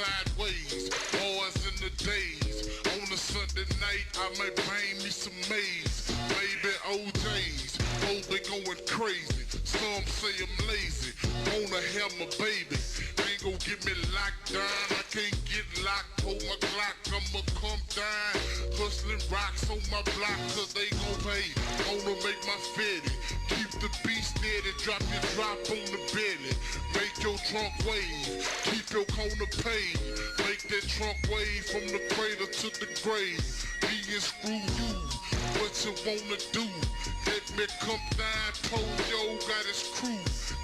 sideways, boys in the days. On a Sunday night, I might bang me some maize. Baby OJ's, oh they going crazy. Some say I'm lazy, wanna have my baby. Ain't gon' get me locked down, I can't get locked. Hold my Glock, I'ma come down. Hustling rocks on my block, cause they gon' pay. Wanna make my fitty, keep the beat steady. Drop your drop on the belly, make your trunk wave. Keep your corner paid, make that trunk wave from the cradle to the grave. Me and Screw you, what you wanna do? Let me come down, Polio got his crew.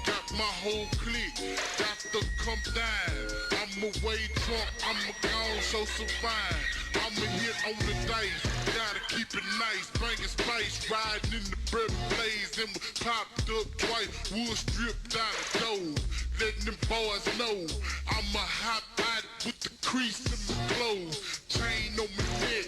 Got my whole clique, got to come down. I'm away drunk, I'ma gone so survive. I'ma hit on the dice, gotta keep it nice. Bringing spice, riding in the bread blaze. And we popped up twice, wood stripped out of dough. Letting them boys know I'm a hot body with the crease in my clothes. Chain on my neck,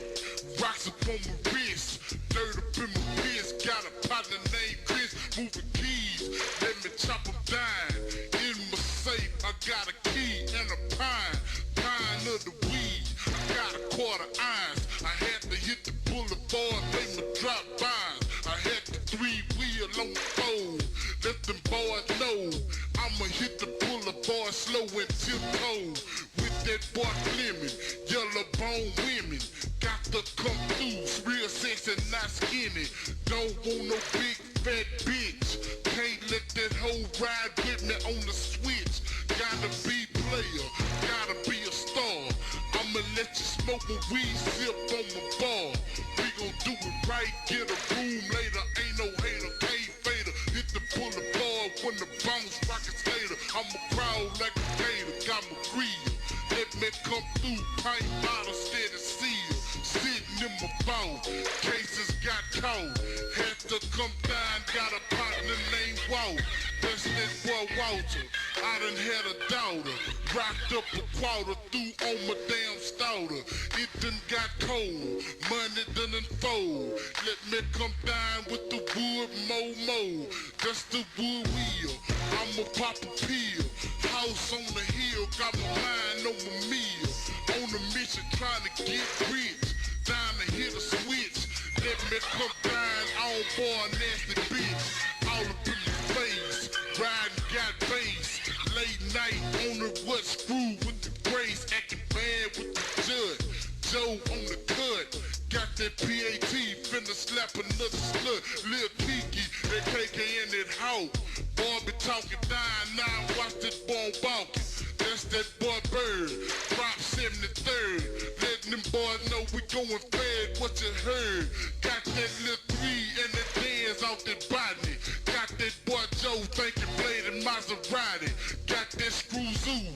rocks up on my wrist. Dirt up in my fist, got a partner named Chris. Moving keys, let me chop them down. In my safe, I got a key and a pine. Pine of the weed, I got a quarter ounce. I had to hit the boulevard, make me drop vines. I had the 3-wheel on the fold. Let them boys know I'ma hit the boulevard slow and tiptoe. With that boy Fleming, yellow bone women. Got to come through, real sexy, not skinny. Don't want no big fat bitch. Can't let that hoe ride with me on the switch. Gotta be player, gotta be a star. I'ma let you smoke a weed, sip on my bar. We gon' do it right, get a room later. Ain't no hater, can't fader. Hit the boulevard when the bounce rocket skater. I'ma proud like a gator, got my grill. Let me come through, pint bottle steady seal. Sitting in my phone, cases got cold. Had to come down, got a partner named Walt. That's that boy Walter, I done had a daughter. Rocked up a quarter through on my damn starter. It done got cold, money done unfold. Let me come down with the wood mo. That's the wood wheel, I'ma pop a pill. House on the hill, got my mind on my meal. On a mission trying to get rich, down to hit a switch. Let me come down, all boy nasty bitch. All up in my face, riding got bass. Late night on the what screw with the grace. Acting bad with the judge, Joe on the cut. Got that PAT, finna slap another slut. Lil Kiki, that KK in that hoe. Boy be talking down, now watch that boy balking. That's that boy Bird, drop 73rd. Letting them boys know we going fed, what you heard. Got that little 3 and that dance out that body. Got that boy Joe thinking Blade and Maserati. Got that Screw Zoo,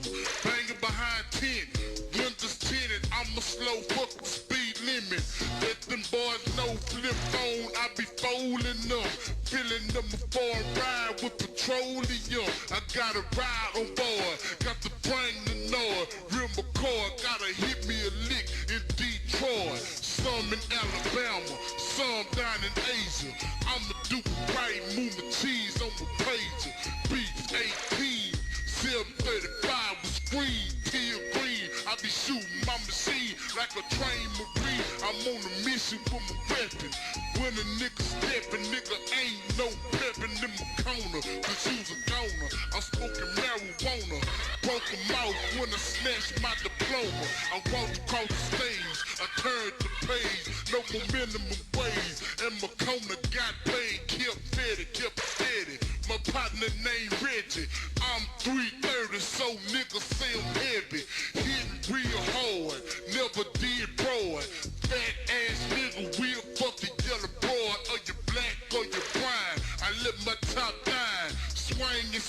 banging behind 10. Windows tinted, I'm a slow fuck the speed limit. Let them boys know, flip phone, I be folding them. Filling them a foreign ride with petroleum. I got a ride on board, got to bring the noise. Real McCoy, gotta hit me a lick in Detroit. Some in Alabama, some down in Asia. I'ma do it right, move my cheese on my pager. Beats 18, 735 with screen, peel green. I be shooting my machine like a trained marine. I'm on a mission for my weapon. When a nigga steppin', nigga ain't no peppin' in my corner. Cause you's a goner, I'm smoking marijuana. Broke a mouth when I snatched my diploma. I walked across the stage, I turned the page. No more minimum wage, and my corner got paid. Kept fed, kept steady. My partner named Reggie, I'm 330, so niggas say I'm heavy. Hitting real hard, never did broad. Fat ass nigga, we'll fuck the yellow broad. Or you black or you brown, I let my top down. Swinging,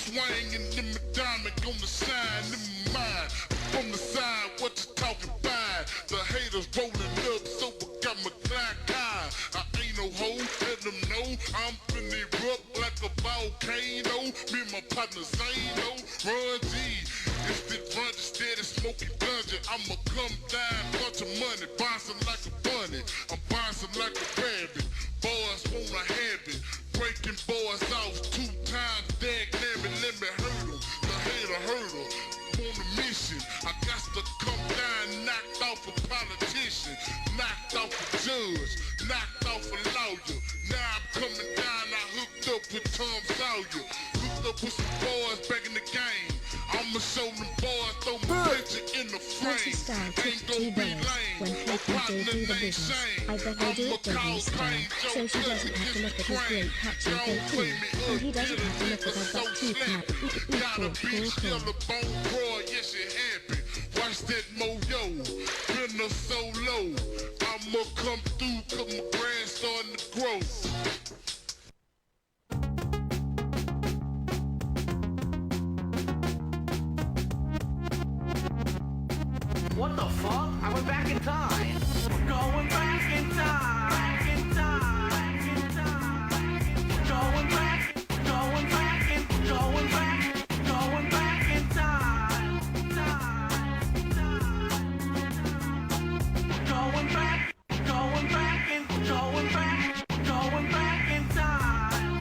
in my diamond gonna shine in my mind. From the side, what you talking about? The haters rolling up, so I got my black eye. I ain't no hoe, let them know I'm finna erupt like a volcano. Me and my partner Zano, Run G. It's the run steady smoking dungeon. I'ma come down, bunch of money, bouncing like a bunny. I'm bouncing like a rabbit. Boys wanna have it, breaking boys off 2 times. Dag damn it, let me hurt 'em. The hater hurt 'em. on a mission. I got to come down, knocked off a politician, knocked off a judge, knocked off a lawyer. Now I'm coming down, I hooked up with Tom Sawyer, hooked up with some boys back in the game. I'ma show them boys, throw my picture in the frame. Ain't gon' be lame. When Happy do the business, I bet they do it business style, so she doesn't have to look at his great catchy KT, and he doesn't have to look at her butt too cat. Cool. Yes, it happened. Watch that moyo, been a solo. I'ma come through, cause my grass starting to grow. What the fuck? I went back in time. We're going back in time. Back in time. Back in time. Going back. Going back in. Going back. Going back in time. Going back. Going back in. Going back. Going back in time.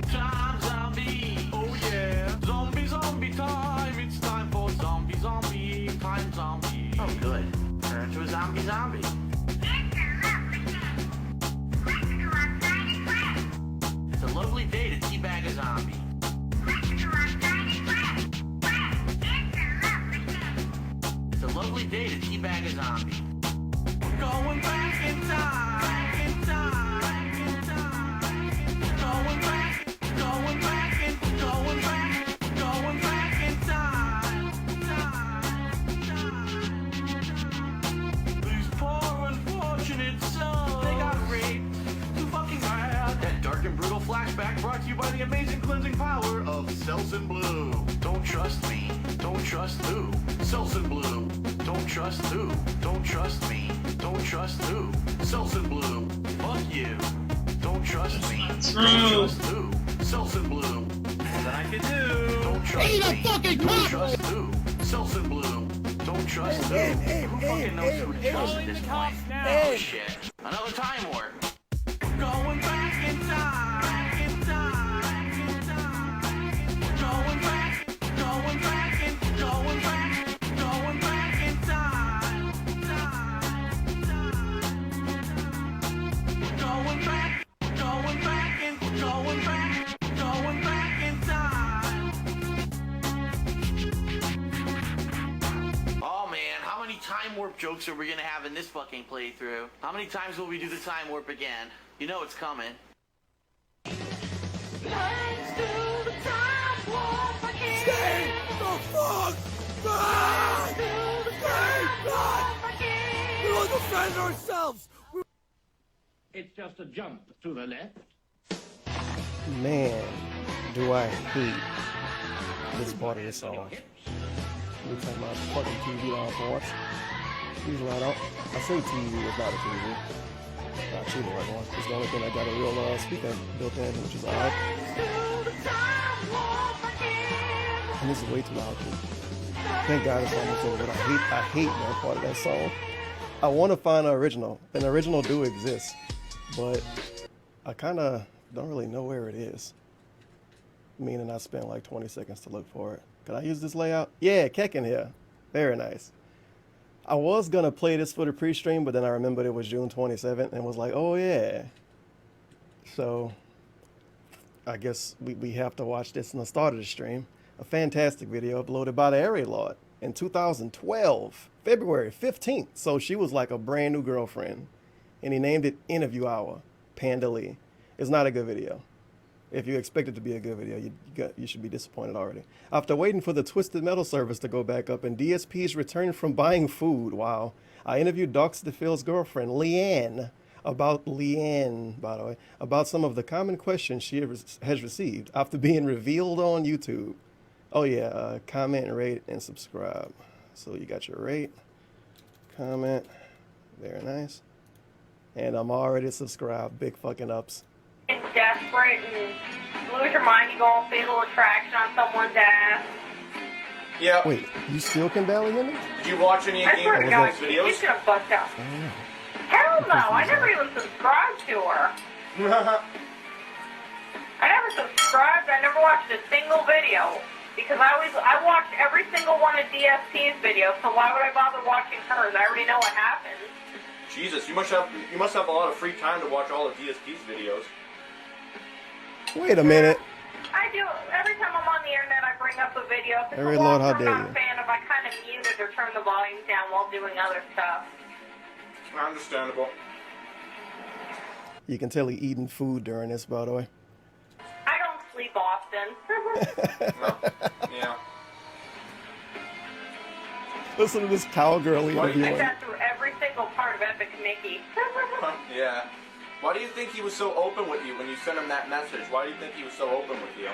Time zombie. Oh yeah. Zombie time. It's time for zombie time zombie. Oh good. Turn to a zombie. It's a lovely day to teabag a zombie. It's a lovely day to teabag a zombie. We're going back in time. Back in time. Back in time. Going back. Going back in. Going back. Going back in time. These poor unfortunate souls, they got raped too fucking bad. That dark and brutal flashback brought to you by the amazing cleansing power of Selsun Blue. Don't trust me. Don't trust who? Selsun Blue. Don't trust who? Don't trust me. Don't trust who? Selsun Blue. Fuck you. Don't trust me. Don't trust who? Selsun Blue. All that I can do. Don't trust me. Don't trust who? Selsun Blue. Don't trust who? Who fucking knows who to trust at this point? Oh shit. Another time warp. Going back in time. Back in time. Back in time. Going back. Going back in. Going back. Going back in time. Going back. Going back in. Going back. Going back in time. Oh man, how many time warp jokes are we gonna have in this fucking playthrough? How many times will we do the time warp again? You know it's coming. Let's do the time warp again. Stay the fuck back! Stay back! We will defend ourselves! It's just a jump to the left. Man, do I hate this part of the song. Every time I fucking TV I have to watch. Usually I don't. I say TV is not a TV. Not cheating right one. It's the only thing I got a real speaker built in, which is odd. And this is way too loud too. Thank God it's almost over, but I hate that part of that song. I want to find an original. An original do exist, but I kind of don't really know where it is. Meaning I spent like 20 seconds to look for it. Can I use this layout? Yeah, Keck in here. Very nice. I was gonna play this for the pre-stream, but then I remembered it was June 27th and was like, oh yeah. So I guess we have to watch this in the start of the stream. A fantastic video uploaded by the Area Lord in 2012, February 15th. So she was like a brand new girlfriend, and he named it Interview Hour, Panda Lee. It's not a good video. If you expect it to be a good video, you should be disappointed already. After waiting for the Twisted Metal service to go back up and DSP's return from buying food, wow, I interviewed Docs DeFille's girlfriend, Leanne, by the way, about some of the common questions she has received after being revealed on YouTube. Oh yeah, comment, rate, and subscribe. So you got your rate, comment, very nice. And I'm already subscribed, big fucking ups. Desperate and lose your mind, you go on fatal attraction on someone's ass. Yeah. Wait, you still can barely hear me? Do you watch any of I swear to Game God, Grumps videos? she's gonna bust out. Hell no, I never even subscribed to her. I never subscribed. I never watched a single video because I watched every single one of DSP's videos. So why would I bother watching hers? I already know what happens. Jesus, you must have a lot of free time to watch all of DSP's videos. Wait a minute. I do. Every time I'm on the internet, I bring up a video. If it's Every a Lord, how walkthrough I'm dare not you. a fan of, I kind of mute it or turn the volume down while doing other stuff. Understandable. You can tell he eating food during this, by the way. I don't sleep often. No. Yeah. Listen to this cowgirl Why do you I interviewing. sat through every single part of Epic Mickey. Yeah. Why do you think he was so open with you when you sent him that message? Why do you think he was so open with you?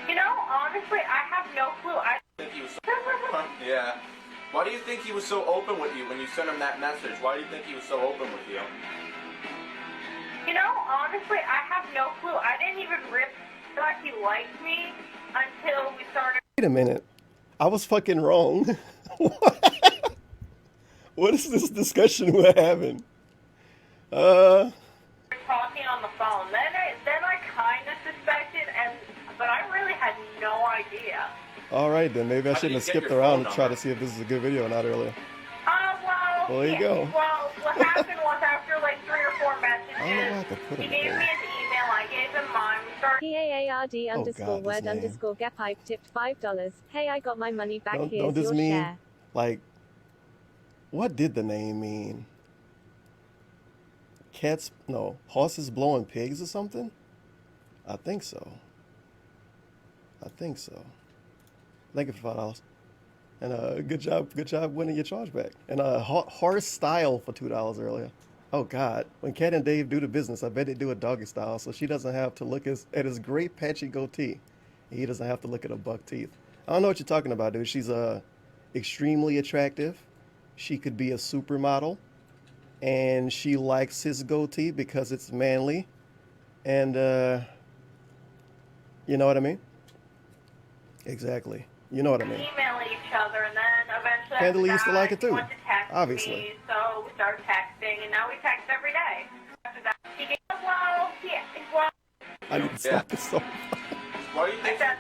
You know, honestly, I have no clue. I Think he was so Yeah. Why do you think he was so open with you when you sent him that message? Why do you think he was so open with you? You know, honestly, I have no clue. I didn't even rip that he liked me until we started Wait a minute. I was fucking wrong. What is this discussion we're having? talking on the phone. Then I kind of suspected, but I really had no idea. All right, then. Maybe I How did shouldn't have you get skipped your around phone and try to number? see if this is a good video or not earlier. Well, Well, there you go. Well, what happened was after like 3 or 4 I don't know why I messages, could put he him gave there. me his email, I gave him mine, we started PAARD Oh, underscore God, this word name. underscore get pipe tipped $5. Hey, I got my money back. Don't Here's this your mean, share. like, what did the name mean? Horses blowing pigs or something? I think so. Thank you for $5. And good job winning your chargeback. And horse style for $2 earlier. Oh God, when Kat and Dave do the business, I bet they do it doggy style, so she doesn't have to look at his great patchy goatee. He doesn't have to look at her buck teeth. I don't know what you're talking about, dude. She's extremely attractive. She could be a supermodel, and she likes his goatee because it's manly, and you know what I mean? Exactly. You know what I mean. emailing each other, and then eventually Pandely after used to that, like it he too, wanted to text obviously. me, so we started texting, and now we text every day. After that, he gave well, I need to stop this so Why do you I think? said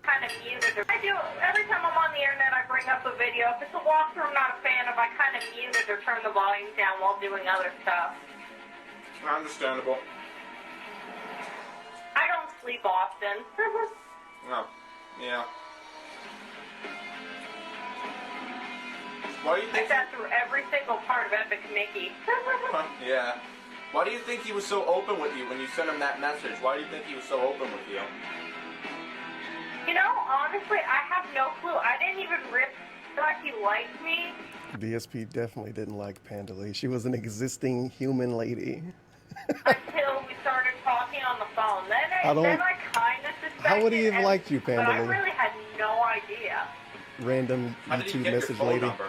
kind of muted her. I do. Every time I'm on the internet, I bring up a video. If it's a walkthrough I'm not a fan of, I kind of mute it or turn the volume down while doing other stuff. Understandable. I don't sleep often. No. Yeah. Why do you I think? sat through every single part of Epic Mickey. Yeah. Why do you think he was so open with you when you sent him that message? Why do you think he was so open with you? You know, honestly, I have no clue. I didn't even rip that he liked me. DSP definitely didn't like Pandely. She was an existing human lady. Until we started talking on the phone. Then I kind of suspected. How would he have liked you, But I Pandely? really had no idea. Random How did he YouTube get your message phone lady. number?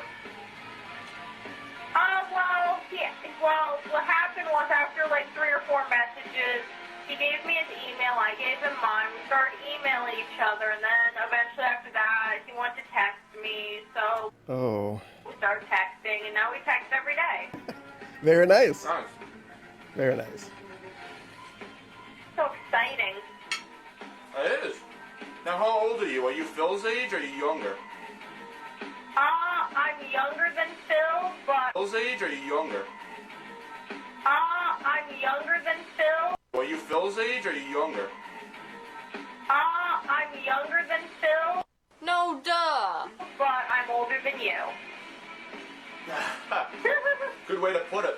Well, what happened was after like 3 or 4 messages, he gave me his email, I gave him mine, we started emailing each other, and then eventually after that, he wanted to text me, so Oh, we started texting, and now we text every day. very nice. Nice. Very nice. So exciting. It is. Now, how old are you? Are you Phil's age or are you younger? I'm younger than Phil, but Phil's age or are you younger? I'm younger than Phil. Are you Phil's age or are you younger? I'm younger than Phil, No, duh. but I'm older than you. Good way to put it.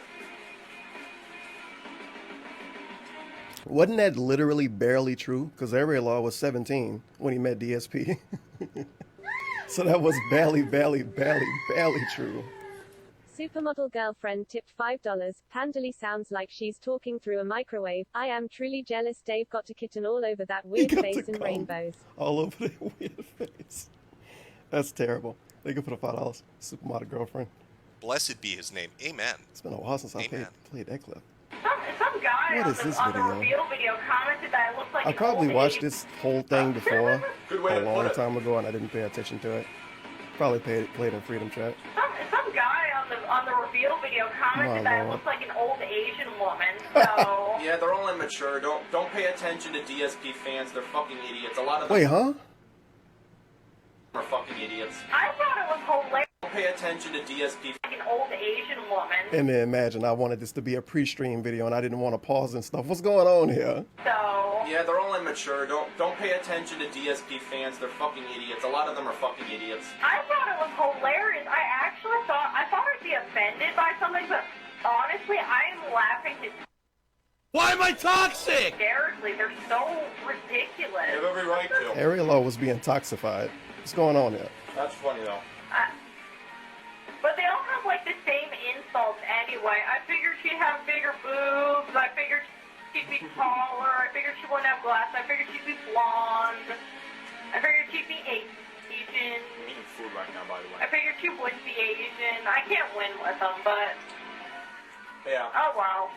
Wasn't that literally barely true? Because Area Law was 17 when he met DSP. So that was barely true. Supermodel girlfriend tipped $5. Pandely sounds like she's talking through a microwave. I am truly jealous. Dave got to kitten all over that weird got face to and come. rainbows. All over the weird face. That's terrible. They could put a $5. Supermodel girlfriend. Blessed be his name. Amen. It's been a while since I Amen. played that clip. Some guy What on is the, this on the video? reveal video commented that it looked like I an probably old watched age- this whole thing before Good way a to long put it. time ago, and I didn't pay attention to it. Probably played a Freedom Chat. Some guy on the reveal video commented My that I lord. looked like an old Asian woman, so... Yeah, they're all immature. Don't pay attention to DSP fans. They're fucking idiots. A lot of them Wait, huh? are fucking idiots. I thought it was hilarious, Don't pay attention to DSP. like an old Asian woman, And then imagine I wanted this to be a pre-stream video and I didn't want to pause and stuff. What's going on here? so... Yeah, they're all immature. Don't pay attention to DSP fans. They're fucking idiots. A lot of them are fucking idiots. I thought it was hilarious. I thought I'd be offended by something, but honestly, I am laughing Why am I toxic? hysterically. They're so ridiculous. You have every right to. Ariel was being toxified. What's going on here? That's funny though. But they all have like the same insults anyway. I figured she'd have bigger boobs. I figured she'd be taller. I figured she wouldn't have glasses. I figured she'd be blonde. I figured she'd be Asian. I'm eating food right now, by the I way. figured she wouldn't be Asian. I can't win with them, but Yeah. oh well.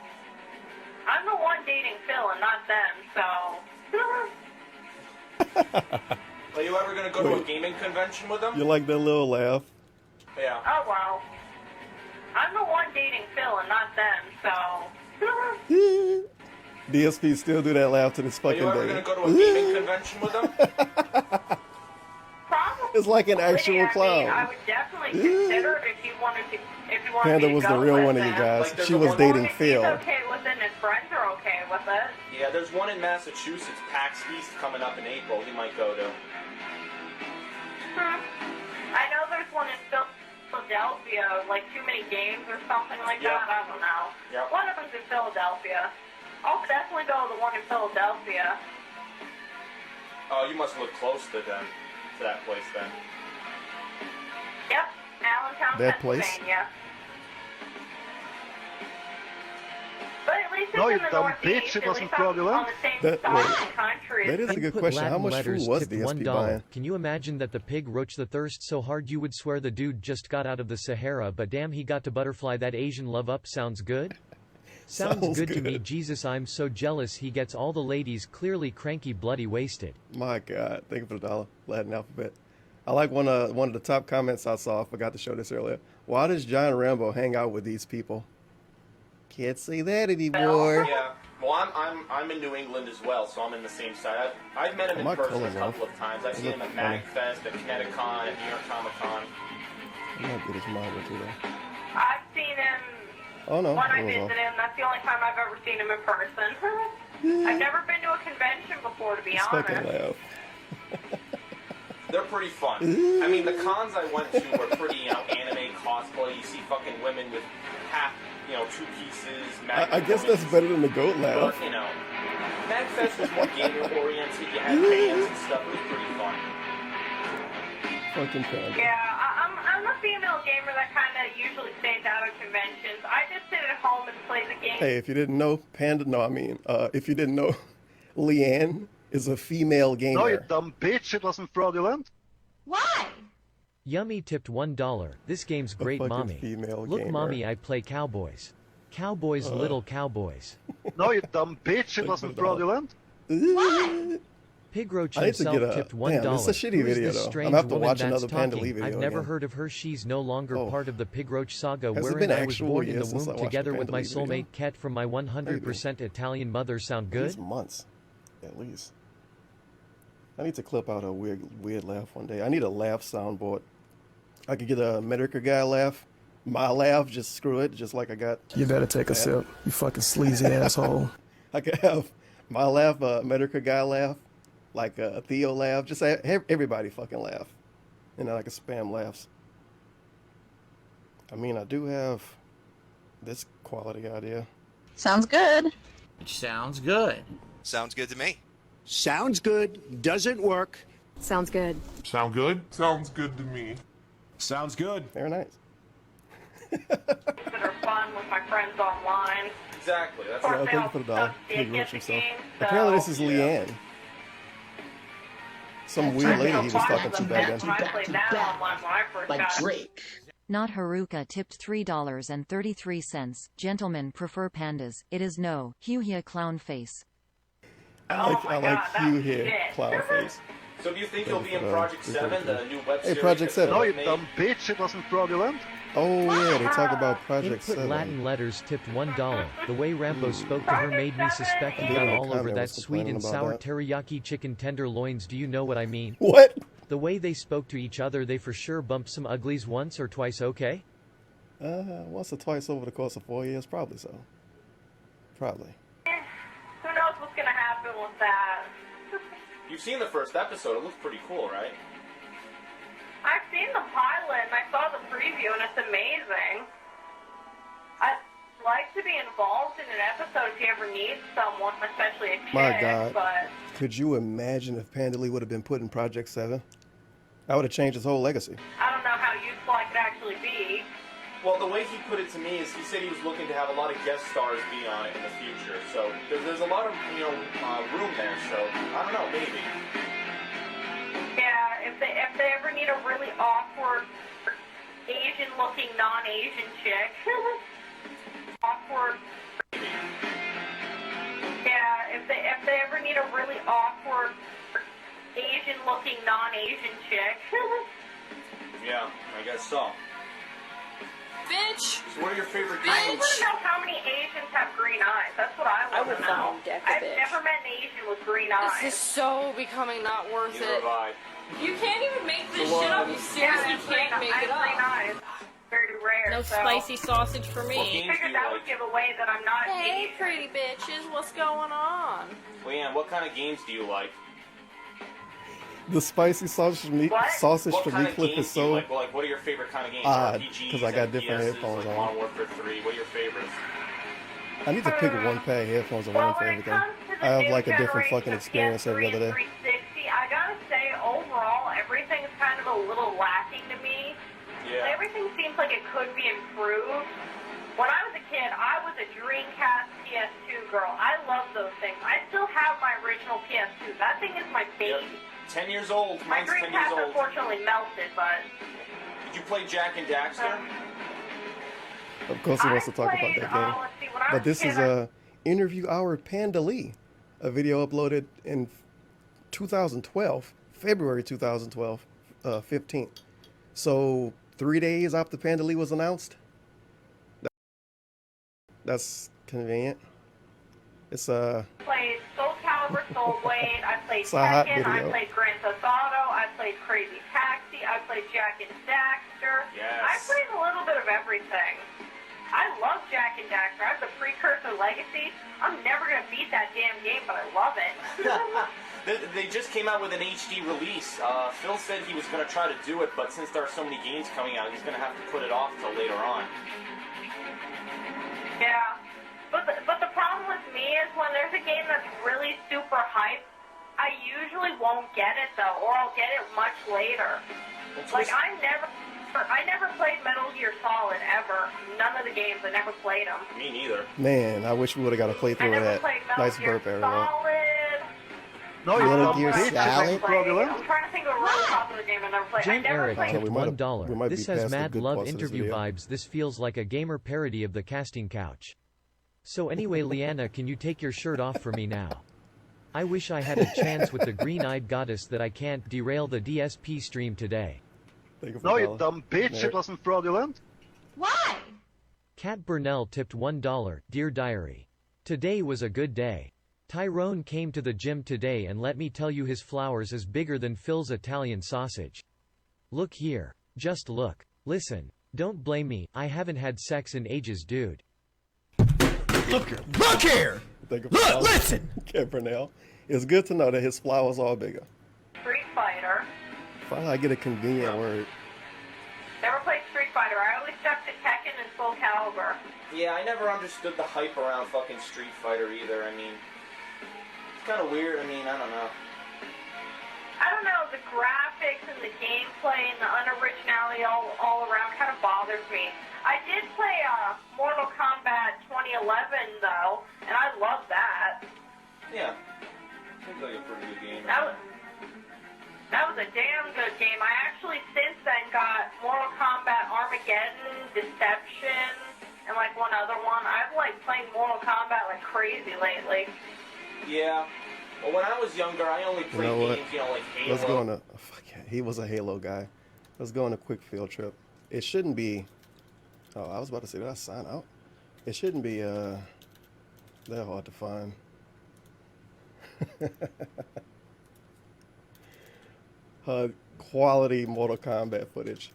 I'm the one dating Phil and not them, so. Are you ever gonna go to a gaming convention with them? You like that little laugh? Yeah. Oh well. I'm the one dating Phil and not them, so. DSP still do that laugh to this Are fucking you ever day. gonna go to a gaming convention with them? Probably. It's like an actual I clown. mean, I would definitely consider it if you wanted to. If you wanted Panda me to was the go real with one of you them. guys. Like, there's She a was one- dating He's Phil. okay with it, and his friends are okay with it. Yeah, there's one in Massachusetts, PAX East, coming up in April. He might go to. I know there's one in Philadelphia, like Too Many Games or something like Yeah. that. I don't know. Yeah. One of them's in Philadelphia. I'll definitely go to the one in Philadelphia. Oh, you must live close to them, to that place then. Yep, Allentown, That place? Pennsylvania. But at least No, it's you in the dumb Northeast. bitch, it At wasn't least I'm on fraudulent. the same That- side wait. of the country. That is a good Input question. How Latin much letters food was tipped DSP $1. buying? Can you imagine that the pig roached the thirst so hard you would swear the dude just got out of the Sahara, but damn he got to butterfly that Asian love up? Sounds good? Sounds good to me. Jesus, I'm so jealous. He gets all the ladies, clearly cranky, bloody, wasted. My God, thank you for the $1 Latin alphabet. I like one of the top comments I saw. I forgot to show this earlier. Why does John Rambo hang out with these people? Can't say that anymore. Yeah. Well, I'm in New England as well, so I'm in the same side. I've met him My in person color's a couple off. of times. I've It seen him looks at funny. MagFest, at Kineticon, at New York Comic Con. I might get his mom too though. I've seen him Oh no, when I it was visit off. him. That's the only time I've ever seen him in person. I've never been to a convention before, to be His fucking honest. laugh. They're pretty fun. I mean, the cons I went to were pretty, anime cosplay. You see fucking women with half, two pieces. I guess that's better than the goat But, laugh. MagFest was more gamer oriented. You had bands and stuff. It was pretty fun. Fucking Panda. Yeah, I'm a female gamer that kind of usually stays out of conventions. I just sit at home and play the game. Hey, if you didn't know, if you didn't know, Leanne is a female gamer. No, you dumb bitch, it wasn't fraudulent. Why? Yummy tipped $1. This game's great, fucking mommy. female Look, gamer. mommy, I play cowboys. Cowboys, little cowboys. No, you dumb bitch, it wasn't fraudulent. Pig Roach I need to himself get a- tipped damn, $1. this is a shitty Who is video, this though. I'm strange gonna have to woman watch that's another Panda talking? Lee video I've never again. heard of her. She's no longer Oh. part of the Pig Roach saga, Has it wherein been I was actual born in years the since I womb watched the together with Panda my Lee video? soulmate Ket from my 100% Italian mother. Sound good? These months, at least. I need to clip out a weird laugh one day. I need a laugh soundboard. I could get a Medicare guy laugh. My laugh, just screw it, just like I got. You better take a sip, you fucking sleazy asshole. I could have my laugh, Medicare guy laugh, like a Theo laugh. Just have everybody fucking laugh, and then I can spam laughs. I mean, I do have this quality idea. Sounds good. Sounds good. Sounds good to me. Sounds good. Doesn't work. Sounds good. Sound good? Sounds good to me. Sounds good. Very nice. That are fun with my friends online. Exactly. That's Of Yeah, course, thank you for the dollar. they Pig get Roach the himself. game, Apparently, this so- is Leanne. Some weird lady he was talking to back then. I played that online when I first got it. Not Haruka tipped $3.33. Gentlemen prefer pandas. It is no. Hugh here clown face. I like God, Hugh that's here, shit. clown face. So do you think you'll be in Project 7, the new web series? Hey, Project 7. No, you dumb bitch, it wasn't fraudulent. Oh yeah, they talk about Project Input 7. Latin letters tipped $1. The way Rambo spoke to her made me suspect he got all over that sweet and sour teriyaki chicken tenderloins. Do you know what I mean? What? The way they spoke to each other, they for sure bumped some uglies once or twice, okay? Once or twice over the course of 4 years, probably so. Probably. Who knows what's gonna happen with that? You've seen the first episode. It looks pretty cool, right? I've seen the pilot and I saw the preview and it's amazing. I'd like to be involved in an episode if you ever need someone, especially a kid. My God. But Could you imagine if Panda Lee would have been put in Project 7? That would have changed his whole legacy. I don't know how useful I could actually be. Well, the way he put it to me is he said he was looking to have a lot of guest stars be on it in the future. So there's a lot of, room there. So I don't know, maybe. Yeah, if they ever need a really awkward Asian-looking non-Asian chick. Awkward. Yeah, if they ever need a really awkward Asian-looking non-Asian chick. Yeah, I guess so. Bitch! So what are your favorite I games? want to know how many Asians have green eyes. That's what I want to know. I've never met an Asian with green eyes. This is so becoming not worth Neither it. have I. You can't even make this So, shit up. You seriously green, can't make I it have green up. eyes. Very rare. No so spicy sausage for What me. games I figured that would give away that I'm not Hey, Asian. pretty bitches, what's going on? Leanne, what kind of games do you like? The spicy sausage meat sausage What for kind meat of clip games is do you so like? Well, like, what are your favorite kind of games? odd RPGs, because I got different FPSs, headphones like on. Modern Warfare 3. What are your favorites? I need to pick one pair of headphones and one for everything. I have like a different fucking experience every other day. 360, I gotta say, overall, everything's kind of a little lacking to me. Yeah. Everything seems like it could be improved. When I was a kid, I was a Dreamcast PS2 girl. I love those things. I still have my original PS2. That thing is my baby. 10 years old. My Mine's 10 years Dreamcast old. unfortunately melted, but... Did you play Jack and Daxter? Of course, he wants to talk about that game. let's see, when I But was this a is kid, a interview hour with Panda Lee, a video uploaded in 2012, February 2012, 15th. So 3 days after Panda Lee was announced. That's convenient. It's played Soul Calibur, Soul Blade, I played It's a hot Tekken, I video. played Grand Theft Auto, I played Crazy Taxi, I played Jack and Daxter. Yes. I played a little bit of everything. I love Jack and Daxter. I have the Precursor Legacy. I'm never going to beat that damn game, but I love it. They just came out with an HD release. Phil said he was going to try to do it, but since there are so many games coming out, he's going to have to put it off till later on. Yeah. But the problem with me is when there's a game that's really super hyped, I usually won't get it, though, or I'll get it much later. Like, I never played Metal Gear Solid, ever. None of the games, I never played them. Me neither. man. I wish we would have got a I playthrough of never that. played Metal Nice Gear burp, Aaron. Solid. No, you Metal dumb Gear bitch, it Solid? wasn't fraudulent. I'm trying to think of a really popular game I never played. I Jen never Eric played tipped we might $1. be This past has the mad good love parts of this interview video. vibes. This feels like a gamer parody of the casting couch. So anyway, Leanna, can you take your shirt off for me now? I wish I had a chance with the green-eyed goddess that I can't derail the DSP stream today. No, you dumb bitch, it wasn't fraudulent. Why? Kat Burnell tipped $1. Dear Diary. Today was a good day. Tyrone came to the gym today and let me tell you his flowers is bigger than Phil's Italian sausage. Look here. Just look. Listen. Don't blame me, I haven't had sex in ages, dude. Look here! Look, listen! Ken Burnell. It's good to know that his flowers are bigger. Street Fighter. Finally, I get a convenient word. Never played Street Fighter. I always stuck to Tekken and Soul Calibur. Yeah, I never understood the hype around fucking Street Fighter either. I mean, it's kind of weird. I mean, I don't know. I don't know, the graphics and the gameplay and the unoriginality all around kind of bothers me. I did play Mortal Kombat 2011, though, and I love that. Yeah, seems like a pretty good game. That was a damn good game. I actually since then got Mortal Kombat Armageddon, Deception, and like one other one. I've like playing Mortal Kombat like crazy lately. Yeah, But when I was younger, I only You played know what? games, you know, like Halo. Let's go on a. Fuck yeah, he was a Halo guy. Let's go on a quick field trip. It shouldn't be. Oh, I was about to say, did I sign out? It shouldn't be that hard to find. Quality Mortal Kombat footage.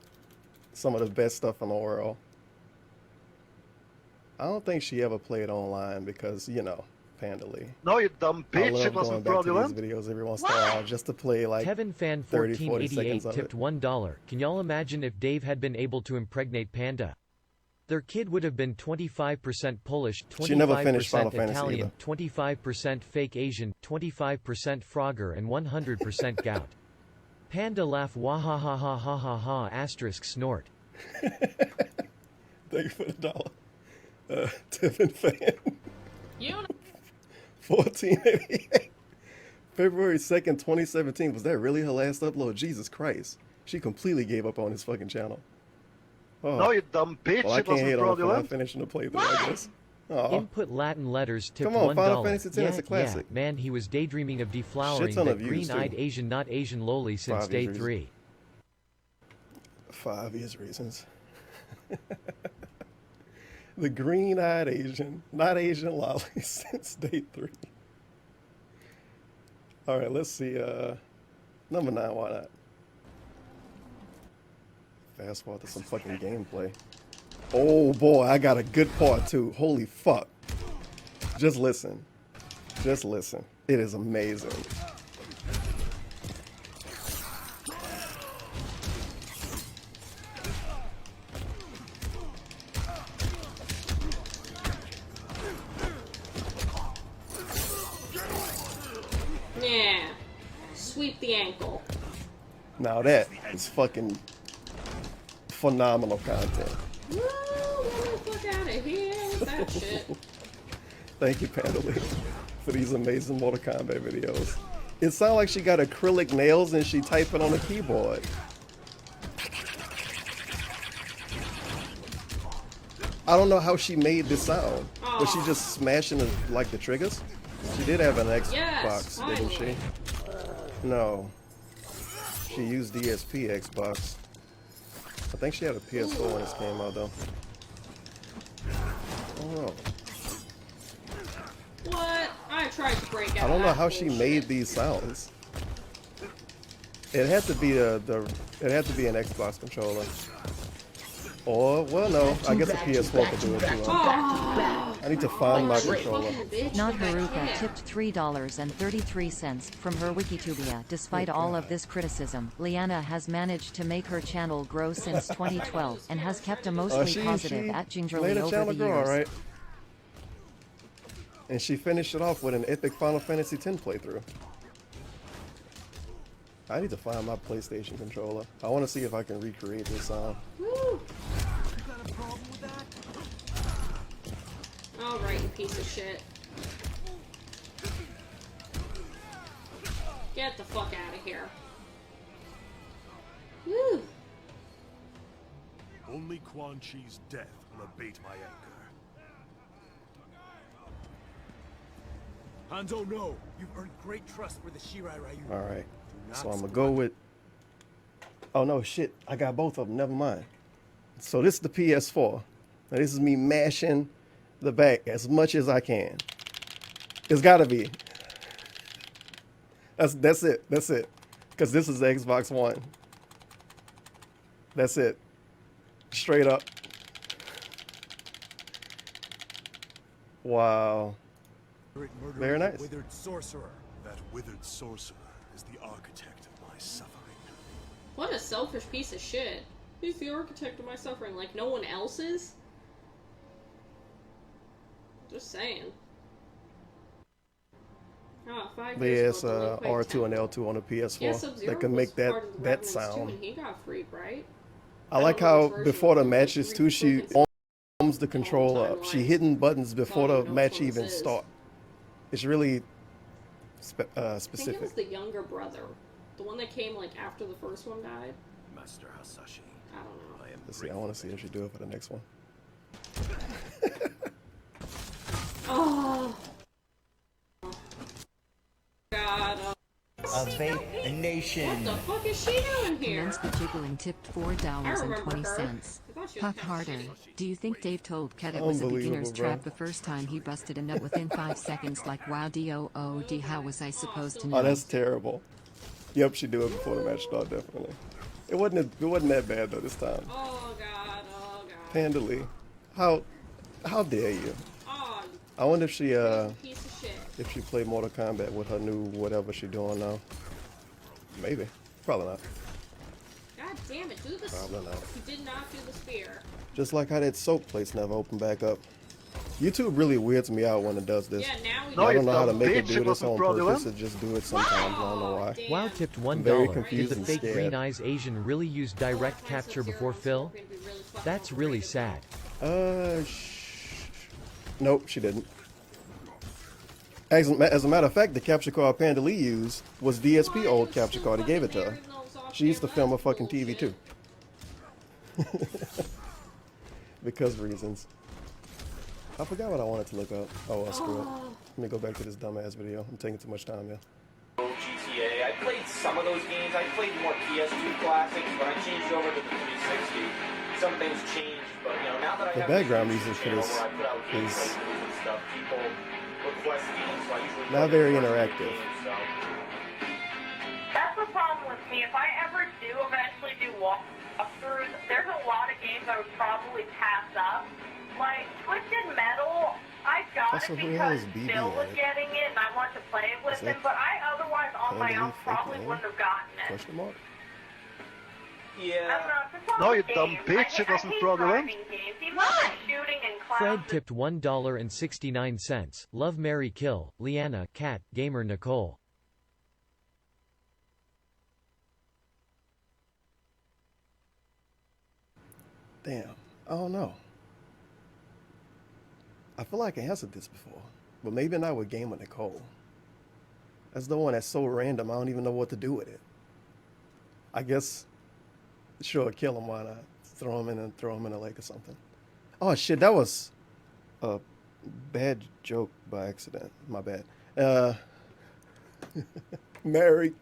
Some of the best stuff in the world. I don't think she ever played online because, you know, Panda Lee. No, you dumb I bitch, love it wasn't going back to fraudulent. these videos every once in a while just to play like Kevin Fan 30, 40 1488 seconds of tipped it. $1. Can y'all imagine if Dave had been able to impregnate Panda? Their kid would have been 25% Polish, She never finished Final 25% Fantasy Italian, 25% fake Asian, 25% Frogger, and 100% gout. Panda laugh wahahahahaha asterisk snort. Thank you for the dollar. Tiffin Fan. You 1488. February 2nd, 2017. Was that really her last upload? Jesus Christ. She completely gave up on his fucking channel. Oh. No, you dumb bitch, Well, I it can't wasn't hate on her for not fraudulent. finishing the playthrough, I guess. Oh. Input Latin letters tipped Come on, $1. Final Fantasy X is a Yeah, classic. man, he was daydreaming of deflowering Shit ton that of views, green-eyed too. Asian not Asian loli since 5 day years. 3. 5 obvious reasons. The green-eyed Asian, not Asian lolly since day 3. All right, let's see. Number 9, why not? Fast forward to some fucking gameplay. Oh boy, I got a good part too. Holy fuck. Just listen. Just listen. It is amazing. Yeah. Sweep the ankle. Now that is fucking phenomenal content. Woo, get the fuck out of here with that shit. Thank you, Panda Lee, for these amazing Mortal Kombat videos. It sounds like she got acrylic nails and she typing on a keyboard. I don't know how she made this sound. Was she just smashing like the triggers? She did have an Xbox, Yes, didn't she? finally. No. She used DSP Xbox. I think she had a PS4 when this came out though. Oh. What? I tried to break out. I don't know that how she made these sounds. It had to be it had to be an Xbox controller. Or well no, I guess a PS4 could do it too. I need to find my controller. Not Haruka tipped $3.33 from her Wikitubia. Despite all of this criticism, Liana has managed to make her channel grow since 2012 and has kept a mostly positive at gingerly made a over channel the grow, years. alright. And she finished it off with an epic Final Fantasy X playthrough. I need to find my PlayStation controller. I want to see if I can recreate this sound. Woo. Alright, you piece of shit. Get the fuck out of here. Woo. Only Quan Chi's death will abate my anger. Hanzo, no! You've earned great trust for the Shirai Ryu. Alright, so I'm gonna go with... Oh no, shit, I got both of them, never mind. So this is the PS4. Now this is me mashing the back as much as I can. It's gotta be. That's it, because this is the Xbox One. That's it. Straight up. Wow. Very nice. Withered sorcerer. That withered sorcerer is the architect of my suffering. What a selfish piece of shit. He's the architect of my suffering, like no one else is? Just saying. Ah, 5 years There's ago, Delinquent R2 and L2 on the PS4 Yeah, Sub-Zero that can was make that part of the that Revenants too, sound. and he got freed, right? I like how before the matches too, she arms the controller up. She hitting buttons before the match even start. It's really I think it specific. was the younger brother. The one that came like after the first one died. Master Hasashi. I don't know. Let's see. I want to see if she do it for the next one. Oh. God, What the fuck is she doing here? Commence the jiggling tipped $4.20. Puff harder. Do you think Dave told Kat it was a beginner's bro. trap the first time he busted a nut within 5 seconds? Like, wow, DOOD, how was I supposed to know? Oh, that's terrible. Yep, she do it before the match started, definitely. It wasn't that bad though this time. Oh god, oh god. Panda Lee, how dare you? Oh, I wonder if she piece of shit. if she played Mortal Kombat with her new whatever she doing now. Maybe. Probably not. God damn it, do the Probably not. You did not do the spear. Just like how that soap place never opened back up. YouTube really weirds me out when it does this. Yeah, now we I don't know how to make it bitch, do it this wasn't on fraudulent. purpose. It just do it sometimes. I don't know why. Wow tipped $1. Very Did confused the and fake scared. green eyes Asian really use direct capture before fill? That's really sad. Nope, she didn't. As a matter of fact, the capture card Panda Lee used was DSP old capture card. He gave it to her. She used to film her fucking TV too. Because reasons. I forgot what I wanted to look up. Oh, well, screw it. Let me go back to this dumbass video. I'm taking too much time, yeah. GTA. I played some of those games. I played more PS2 classics, but I changed over to the 360. Some things changed, but you know, now that I The have background a music for channel this where I put out game is playthroughs and stuff, people request games, so I usually not play very the interactive. games, so. That's the problem with me. If I ever do eventually do walkthroughs, there's a lot of games I would probably pass up. Like Twisted Metal, I got Also, it who the hell because is BB Bill was at? getting it and I wanted to play it with Is him, that but I otherwise on my Panda own Lee fake probably name? wouldn't have gotten it. Question mark? Yeah. No, you dumb bitch, it wasn't fraudulent. Fred tipped $1.69. Love, marry, kill. Leanna, Kat, Gamer, Nicole. Damn. I don't know. I feel like I answered this before, but maybe not with Gamer Nicole. That's the one that's so random, I don't even know what to do with it. I guess, sure, kill him, why not? Throw him in a lake or something. Oh shit, that was a bad joke by accident. My bad. Mary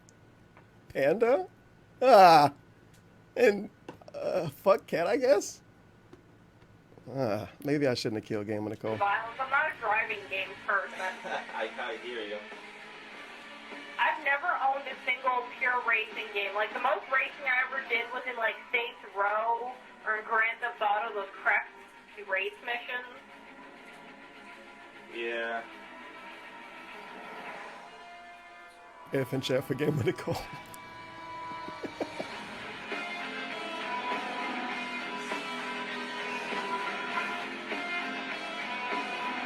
Panda? And fuck Cat, I guess? Maybe I shouldn't have killed Gamer Nicole. Violence. I'm not a driving game person. I hear you. I've never owned a single pure racing game. Like, the most racing I ever did was in, like, Saints Row or in Grand Theft Auto, those crap race missions. Yeah. F and chat for Gamer Nicole.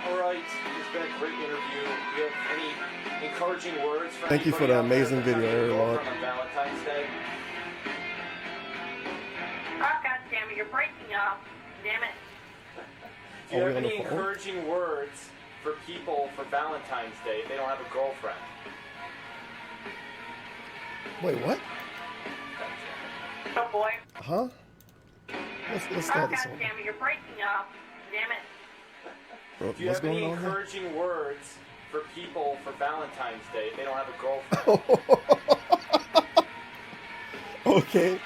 Alright, it's been a great interview. Do you have any encouraging words for Thank you for the amazing video, Aaron Lord. on Valentine's Day? Oh, God damn it, you're breaking up. Damn it. Do you Are we have on any the phone? encouraging words for people for Valentine's Day if they don't have a girlfriend? Wait, what? Oh, boy. Huh? Let's Oh, start God this over. damn it, you're breaking up. Damn it. Bro, Do you what's have any going on here? encouraging words for people for Valentine's Day if they don't have a girlfriend? Okay.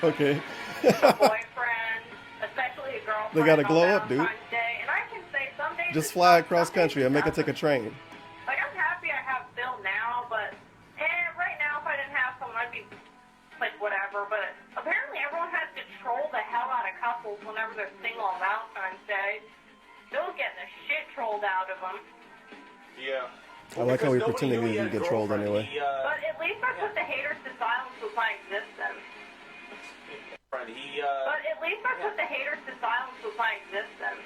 Okay. Boyfriend, especially a girlfriend. They gotta on glow up, dude. Valentine's Day. And I can say some days Just it's fly not, across some days country and it make it take a train. Like, I'm happy I have Bill now, but right now, if I didn't have someone, I'd be like whatever. But apparently, everyone has to troll the hell out of couples whenever they're single on Valentine's Day. Bill's getting the shit trolled out of them. Yeah. I like how we pretending we didn't get trolled anyway. But at least I put the haters to silence with my existence. But at least I put the haters to silence with my existence.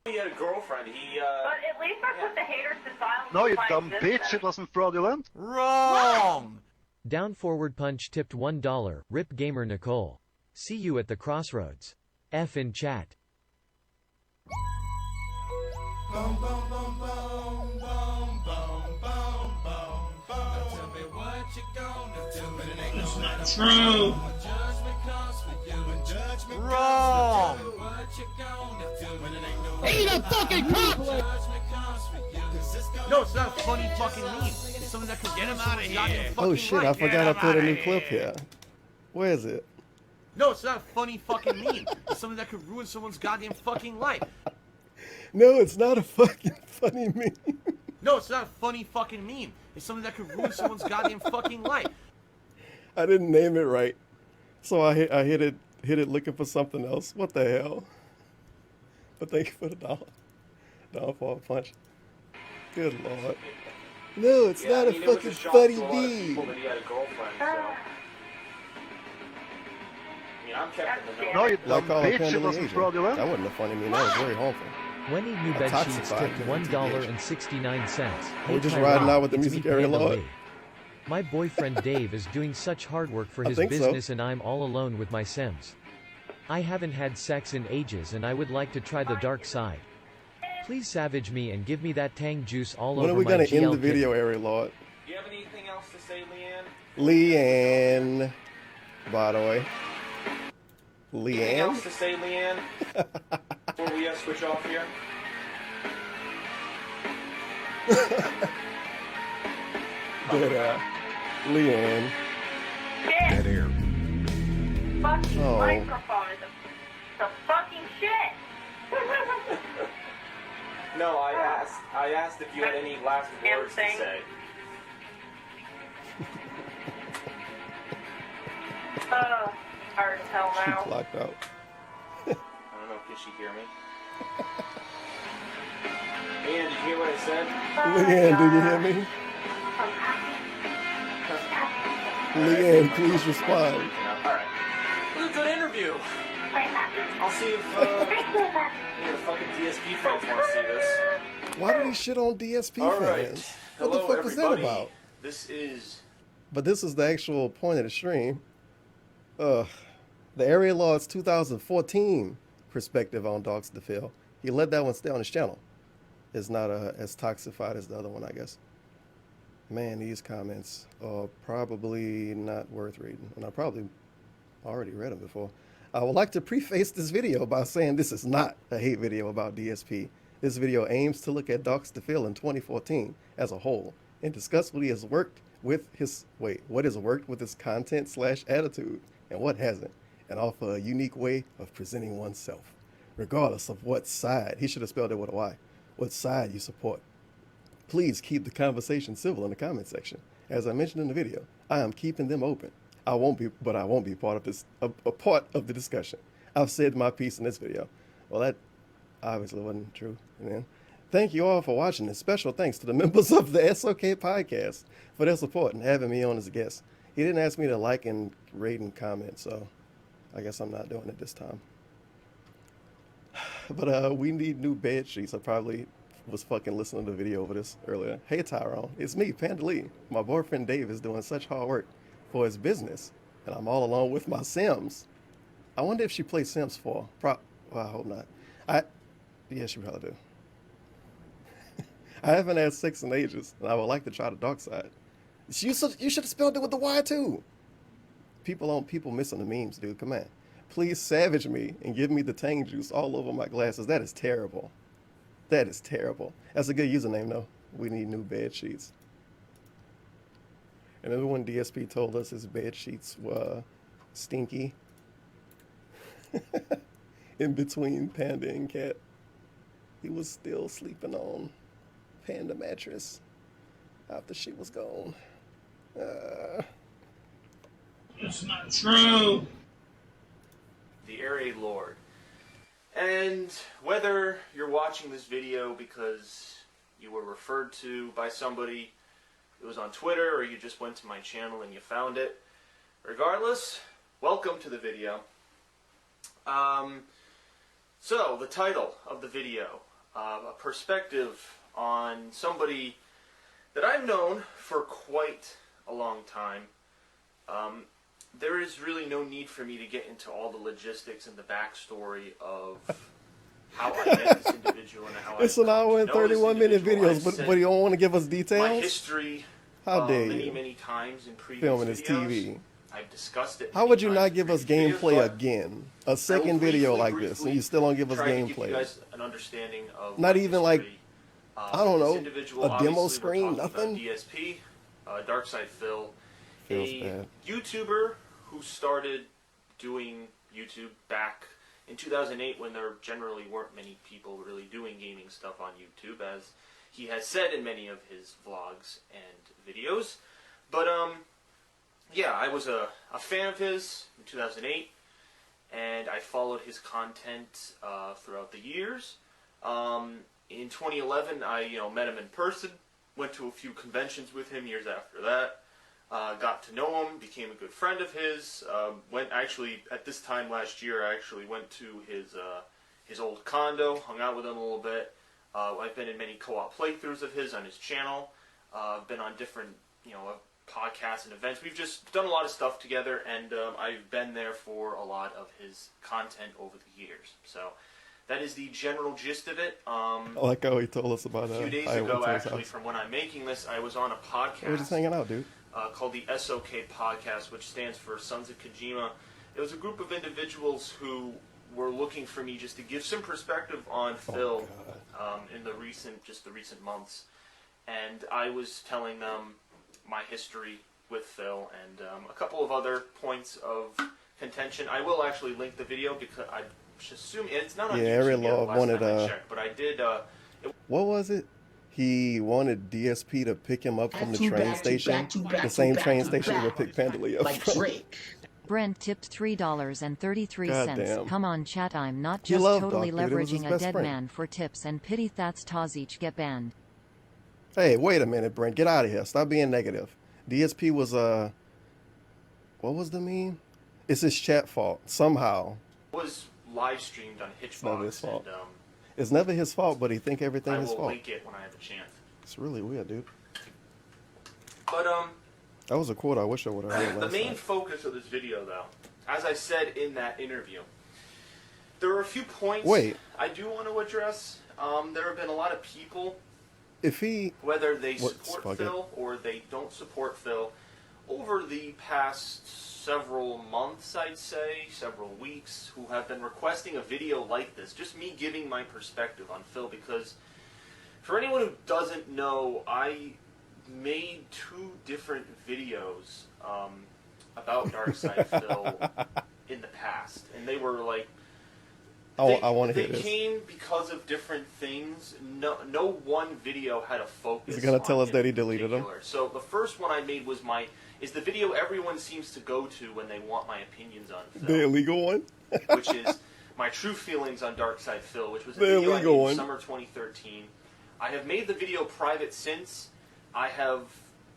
He had a girlfriend. But at least I put the haters to silence No, with you my dumb existence. bitch, it wasn't fraudulent. Wrong! Down forward punch tipped $1. Rip Gamer Nicole. See you at the crossroads. F in chat. Boom, boom, boom, boom, boom, boom, boom, boom, boom. Now tell me what you gonna do when it ain't no matter true. when judgment comes for you and judgment Wrong. comes for you. What you gonna do when it ain't no Eat a fucking cock! judgment comes for you. 'Cause it's gonna No, it's not a funny fucking meme. It's something that could get him out of here. Oh shit, I forgot I put a new clip here. Where is it? No, it's not a funny fucking meme. It's something that could ruin someone's goddamn fucking life. No, it's not a fucking funny meme. No, it's not a funny fucking meme. It's something that could ruin someone's goddamn fucking life. I didn't name it right, so I hit it looking for something else. What the hell? But thank you for the dollar for a punch. Good lord. No, it's not a fucking funny meme. No, you Like dumb all bitch, it Pandemonium wasn't Asian. fraudulent. That wasn't a funny meme. That was very harmful. Wendy New Bed Sheets tipped $1.69. We're just riding out with the music area, Lord. My boyfriend Dave is doing such hard work for his think so. business and I'm all alone with my Sims. I haven't had sex in ages and I would like to try the dark side. Please savage me and give me that tang juice all When over are we my gonna GL end the video kitten. area, Lord? Do you have anything else to say, Leanne? Leanne, by the way. Anything else Leanne? to say, Leanne? Before we switch off here? Dead air. Leanne. Dead air. Fucking Oh. microphone is the fucking shit. No, I asked if you had any last words to say. Hard to tell She now. clocked out. I don't know, can she hear me? Leanne, did you hear what I said? Leanne, do you hear me? Leanne, please respond. Alright. It was a good interview. I'll see if the fucking DSP fans want to see this. Why did he shit on DSP All fans? right. What the Hello, fuck was that everybody. about? This is... But this is the actual point of the stream. The Area Lord's 2014 perspective on Dogs to Phil. He let that one stay on his channel. It's not as toxified as the other one, I guess. Man, these comments are probably not worth reading. And I probably already read them before. I would like to preface this video by saying this is not a hate video about DSP. This video aims to look at Dogs to Phil in 2014 as a whole and discuss what he has worked with his what has worked with his content/attitude and what hasn't, and offer a unique way of presenting oneself, regardless of what side. He should have spelled it with a Y. What side you support. Please keep the conversation civil in the comment section. As I mentioned in the video, I am keeping them open. I won't be part of this a part of the discussion. I've said my piece in this video. Well, that obviously wasn't true. And then, thank you all for watching, and special thanks to the members of the SOK podcast for their support and having me on as a guest. He didn't ask me to like and rate and comment, so I guess I'm not doing it this time. But we need new bed sheets. I probably was fucking listening to the video over this earlier. Hey Tyrone, it's me, Panda Lee. My boyfriend Dave is doing such hard work for his business, and I'm all alone with my Sims. I wonder if she plays Sims 4. Well, I hope not. Yeah, she probably do. I haven't had sex in ages, and I would like to try the dark side. You should have spelled it with the Y too. People missing the memes, dude. Come on. Please savage me and give me the tang juice all over my glasses. That is terrible. That is terrible. That's a good username though. We need new bed sheets. And remember when DSP told us his bed sheets were stinky? In between Panda and Cat, he was still sleeping on Panda mattress after she was gone. It's not true. The Area Lord. And whether you're watching this video because you were referred to by somebody, it was on Twitter, or you just went to my channel and you found it, regardless, welcome to the video. So, the title of the video, a perspective on somebody that I've known for quite a long time. There is really no need for me to get into all the logistics and the backstory of how I met this individual and how It's an hour and 31-minute videos, but you don't want to give us details? My history How dare many, you? many times in previous Filming his videos. TV. I've discussed it. How would you not give us gameplay again? A second video like briefly this, and you still don't give us try to give you gameplay. guys an understanding of Not my even like history I don't know, individual, a demo obviously, we're screen, talking nothing? about DSP, Darkside Phil, Feels a bad. YouTuber who started doing YouTube back in 2008 when there generally weren't many people really doing gaming stuff on YouTube, as he has said in many of his vlogs and videos. But, yeah, I was a fan of his in 2008, and I followed his content throughout the years. In 2011, I met him in person, went to a few conventions with him years after that, got to know him, became a good friend of his. Actually, at this time last year, I actually went to his old condo, hung out with him a little bit. I've been in many co-op playthroughs of his on his channel. I've been on different, podcasts and events. We've just done a lot of stuff together, and I've been there for a lot of his content over the years. So that is the general gist of it. I like how he told us about A few days I went ago, to his actually, house. from when I'm making this, I was on a podcast. We're just hanging out, dude. Called the SOK Podcast, which stands for Sons of Kojima. It was a group of individuals who were looking for me just to give some perspective on Phil in the recent months. And I was telling them my history with Phil and a couple of other points of contention. I will actually link the video because I assume it's not on YouTube Area yet, Law last wanted time I checked, but I did. What was it? He wanted DSP to pick him up from the train station, the same train station where picked Pandalea from. Brent tipped $3.33. Goddamn. Come on, chat. I'm not He just loved totally Doc, dude. It was his leveraging a best dead friend. man for tips and pity that's Tazic get banned. Hey, wait a minute, Brent. Get out of here. Stop being negative. DSP was, what was the meme? It's his chat fault, somehow. Was live streamed on Hitchbox. It's never his fault. And, It's never his fault, but he think everything I his will fault. link it when I have a chance. It's really weird, dude. But That was a quote I wish I would have heard the last main time. focus of this video, though, as I said in that interview, there are a few points Wait. I do want to address. There have been a lot of people, If he... whether they What- support fuck it. Phil or they don't support Phil, over the past several months, I'd say, several weeks, who have been requesting a video like this, just me giving my perspective on Phil, because for anyone who doesn't know, I made 2 different videos about Darkside Phil in the past, and they were like, I want to hear they this. came because of different things. No one video had a focus. He's gonna tell on us him that he in deleted them. particular. So the first one I made was the video everyone seems to go to when they want my opinions on Phil, The illegal one? which is my true feelings on Darkside Phil, which was a The video I made illegal in one. summer 2013. I have made the video private since. I have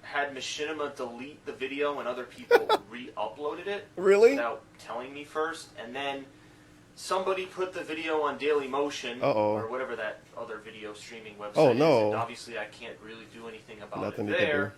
had Machinima delete the video and other people re-uploaded it Really? without telling me first, and then somebody put the video on Dailymotion or whatever that other video streaming website is. no. And obviously, I can't really do anything about Nothing it you can there. do.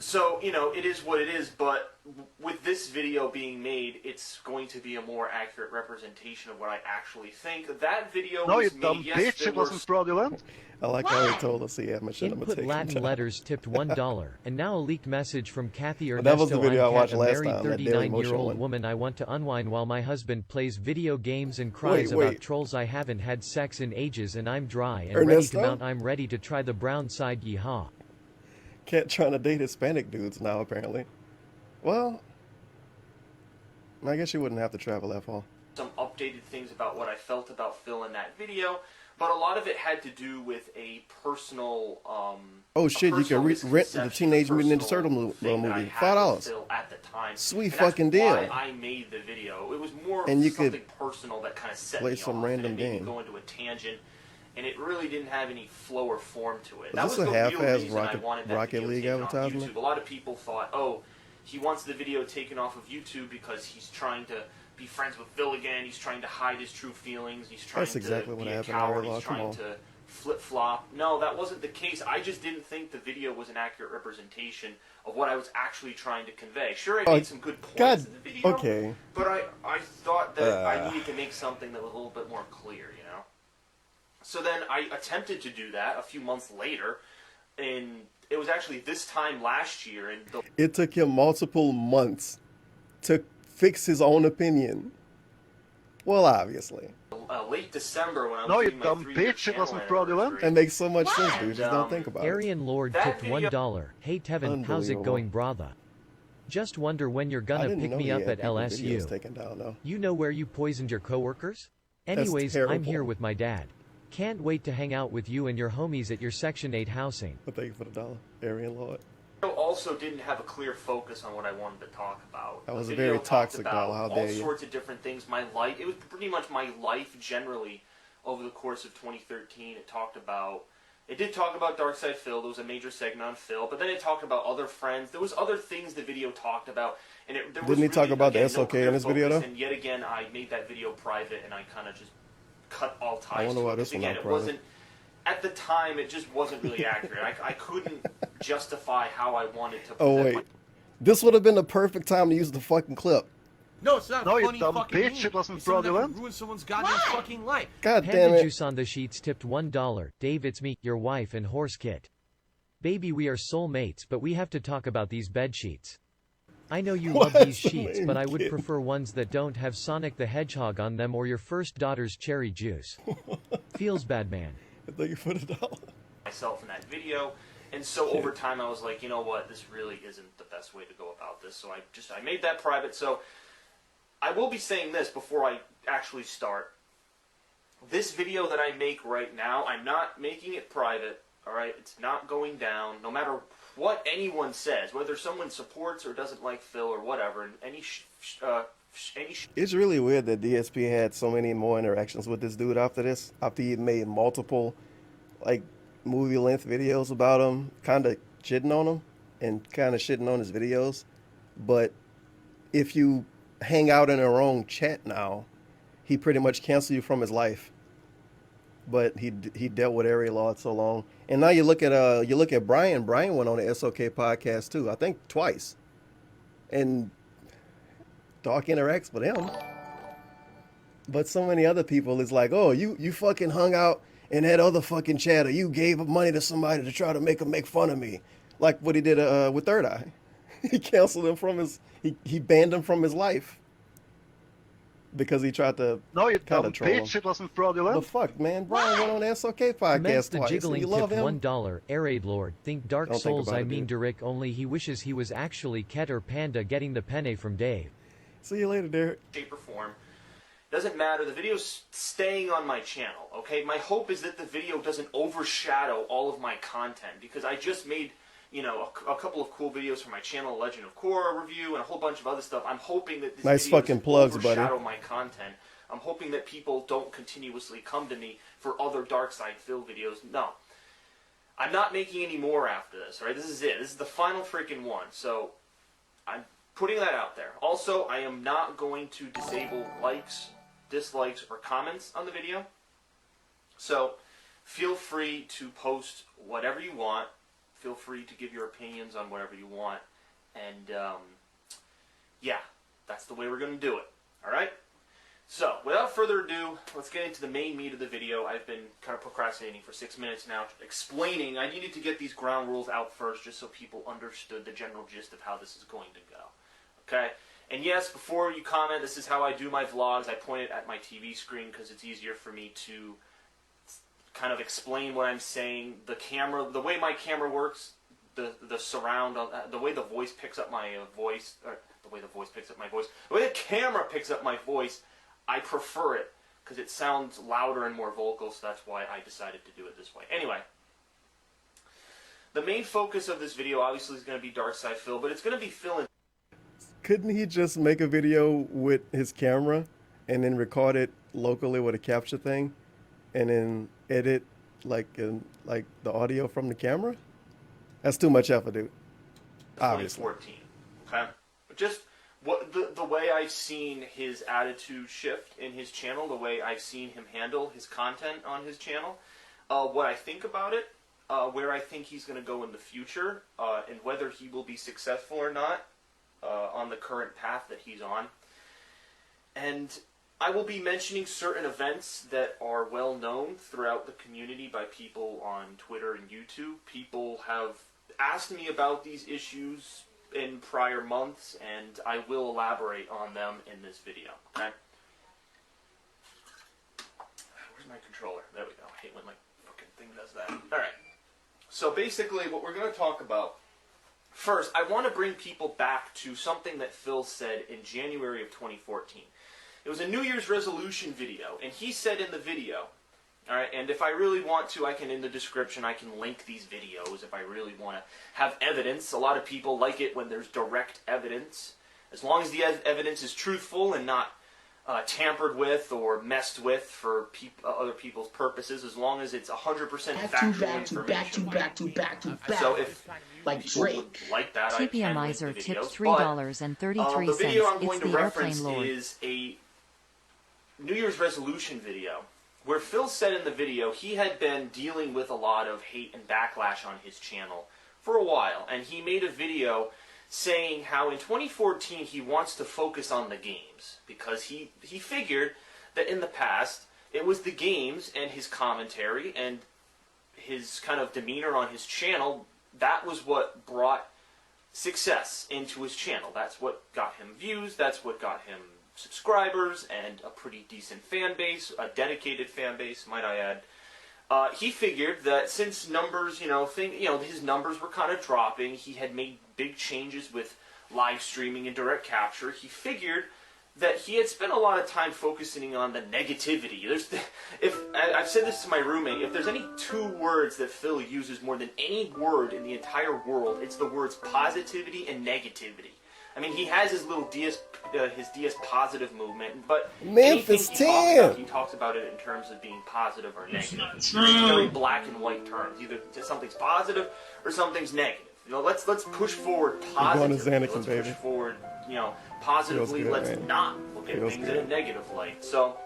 So, it is what it is, but with this video being made, it's going to be a more accurate representation of what I actually think. That video No, you was dumb made, yes, bitch, there it were wasn't fraudulent. I like how he told us he had Machinima Input taken Latin down. letters tipped $1. And now a leaked message from Kathy But Ernesto. that was the video I I'm watched Kat, a last married time, that Dailymotion 39-year-old one. woman. I want to unwind while my husband plays video games and cries Wait. about trolls. I haven't had sex in ages and I'm dry and Ernesto? ready to mount. I'm ready to try the brown side. Yeehaw. Cat trying to date Hispanic dudes now, apparently. Well, I guess you wouldn't have to travel that far. some updated things about what I felt about Phil in that video, but a lot of it had to do with a personal Oh shit, you can rent the misconception, Teenage a Mutant Ninja personal Turtle thing that I movie. had with $5. Phil at the time. Sweet And that's fucking deal. why I made the video. It was more And of you could something personal that kind of set play me some off, random and it made me game. go into a tangent, and it really didn't have any flow or form to it. Is That this was a the real half-ass reason I wanted that Rocket video League taken off advertisement? YouTube. A lot of people thought, oh, he wants the video taken off of YouTube because he's trying to be friends with Phil again. He's trying to hide his true feelings. He's trying That's exactly to what be a happened, coward. Area Law. He's Come trying on. to flip-flop. No, that wasn't the case. I just didn't think the video was an accurate representation of what I was actually trying to convey. Sure, I made some good points God, in the video, okay. but I thought that I needed to make something that was a little bit more clear, you know? So then I attempted to do that a few months later, and it was actually this time last year, and the It took him multiple months to fix his own opinion. Well, obviously. Late December when I was No, you doing my dumb 3-year bitch, it channel wasn't fraudulent. anniversary. That makes so much sense, dude. Just don't And, think about it. Aryan Lord that tipped video- $1. Hey Tevin, how's it Unbelievable. going, brother? Just wonder when you're I gonna didn't pick know me he up had at people videos LSU. taken down, though. You know where you poisoned your coworkers? That's Anyways, I'm terrible. here with my dad. Can't wait to hang out with you and your homies at your Section 8 housing. But thank you for the dollar, Aryan Lord. Also didn't have a clear focus on what I wanted to talk about. That was The a video very talked toxic about dollar. How all dare you? sorts of different things. My life, it was pretty much my life generally over the course of 2013. It did talk about Darkside Phil. There was a major segment on Phil, but then it talked about other friends. There was other things the video talked about, and there was Didn't he talk really, about the again, no SOK clear in this video, focus, though? And yet again, I made that video private, and I kind of just cut all ties. I wonder to why it, this 'cause one again, not it private. wasn't. At the time, it just wasn't really accurate. I couldn't justify how I wanted to. Oh, present wait. This would have been the perfect time to use the fucking clip. No, it's not No, you funny dumb fucking bitch, meme. it wasn't It's something that fraudulent. could ruin someone's goddamn fucking life. God damn Panda it. Juice on the sheets tipped $1. Dave, it's me, your wife and horse kit. Baby, we are soulmates, but we have to talk about these bed sheets. I know you love What's these the sheets, name, but I would kid? prefer ones that don't have Sonic the Hedgehog on them or your first daughter's cherry juice. Feels bad, man. Thank you for the dollar. myself in that video, and so over time I was like, you know what, this really isn't the best way to go about this, so I made that private. So I will be saying this before I actually start. This video that I make right now, I'm not making it private, alright? It's not going down, no matter what anyone says, whether someone supports or doesn't like Phil or whatever, and any It's really weird that DSP had so many more interactions with this dude after this, after he made multiple, like, movie-length videos about him, kind of shitting on him, and kind of shitting on his videos. But if you hang out in a wrong chat now, he pretty much cancels you from his life. But he dealt with area law so long, and now you look at Brian. Brian went on the SOK podcast too, I think twice, and Dark interacts with him. But so many other people is like, oh, you fucking hung out in that other fucking chat, or you gave money to somebody to try to make him make fun of me, like what he did with Third Eye. He canceled him from his, he banned him from his life because he tried to No, you kind dumb of troll him. bitch, it wasn't fraudulent. The fuck, man? Brian went on the SOK Commence podcast the twice. And jiggling you love tipped him? $1. Airade Lord, think Dark Don't think Souls. about I it, mean dude. Derek. Only he wishes he was actually Ket or Panda getting the penne from Dave. See you later, Derek. shape or form. Doesn't matter. The video's staying on my channel, okay? My hope is that the video doesn't overshadow all of my content, because I just made, you know, a couple of cool videos for my channel, Legend of Korra review, and a whole bunch of other stuff. I'm hoping that this Nice video fucking doesn't plugs, buddy. overshadow my content. I'm hoping that people don't continuously come to me for other Darkside Phil videos. No. I'm not making any more after this, alright? This is it. This is the final freaking one. So, I'm putting that out there. Also, I am not going to disable likes, dislikes, or comments on the video. So, feel free to post whatever you want. Feel free to give your opinions on whatever you want. And, yeah, that's the way we're going to do it. Alright? So, without further ado, let's get into the main meat of the video. I've been kind of procrastinating for 6 minutes now, explaining. I needed to get these ground rules out first, just so people understood the general gist of how this is going to go. Okay? And yes, before you comment, this is how I do my vlogs. I point it at my TV screen because it's easier for me to kind of explain what I'm saying. The camera, the way my camera works, the surround, the way the voice picks up my voice, or the way the voice picks up my voice, the way the camera picks up my voice, I prefer it because it sounds louder and more vocal, so that's why I decided to do it this way. Anyway, the main focus of this video obviously is going to be Darkside Phil, but it's going to be Phil and Couldn't he just make a video with his camera and then record it locally with a capture thing, and then edit like the audio from the camera? That's too much effort, dude. Obviously. 2014. Okay? Just what the way I've seen his attitude shift in his channel, the way I've seen him handle his content on his channel, what I think about it, where I think he's going to go in the future, and whether he will be successful or not on the current path that he's on. And I will be mentioning certain events that are well known throughout the community by people on Twitter and YouTube. People have asked me about these issues in prior months, and I will elaborate on them in this video. Okay? my controller? There we go. I hate when my fucking thing does that. Alright. So basically what we're going to talk about, first, I want to bring people back to something that Phil said in January of 2014. It was a New Year's resolution video, and he said in the video, alright, and if I really want to, I can, in the description, I can link these videos if I really want to have evidence. A lot of people like it when there's direct evidence. As long as the evidence is truthful and not tampered with or messed with for other people's purposes, as long as it's 100% factual information. So if like Drake, like that, TPM Miser tipped $3.33. The video I'm going It's to the reference Airplane Lord. is a New Year's resolution video where Phil said in the video he had been dealing with a lot of hate and backlash on his channel for a while, and he made a video saying how in 2014 he wants to focus on the games because he figured that in the past it was the games and his commentary and his kind of demeanor on his channel that was what brought success into his channel. That's what got him views, that's what got him subscribers and a pretty decent fan base, a dedicated fan base, might I add. He figured that since numbers, his numbers were kind of dropping, he had made big changes with live streaming and direct capture. He figured that he had spent a lot of time focusing on the negativity. I've said this to my roommate, if there's any two words that Phil uses more than any word in the entire world, it's the words positivity and negativity. I mean, he has his little DS positive movement, but Memphis he talks about it in terms of being positive or negative. It's very black and white terms. Either something's positive or something's negative. Let's push forward positively. Let's push forward, positively. Good, let's man. not look at things in a negative light. So,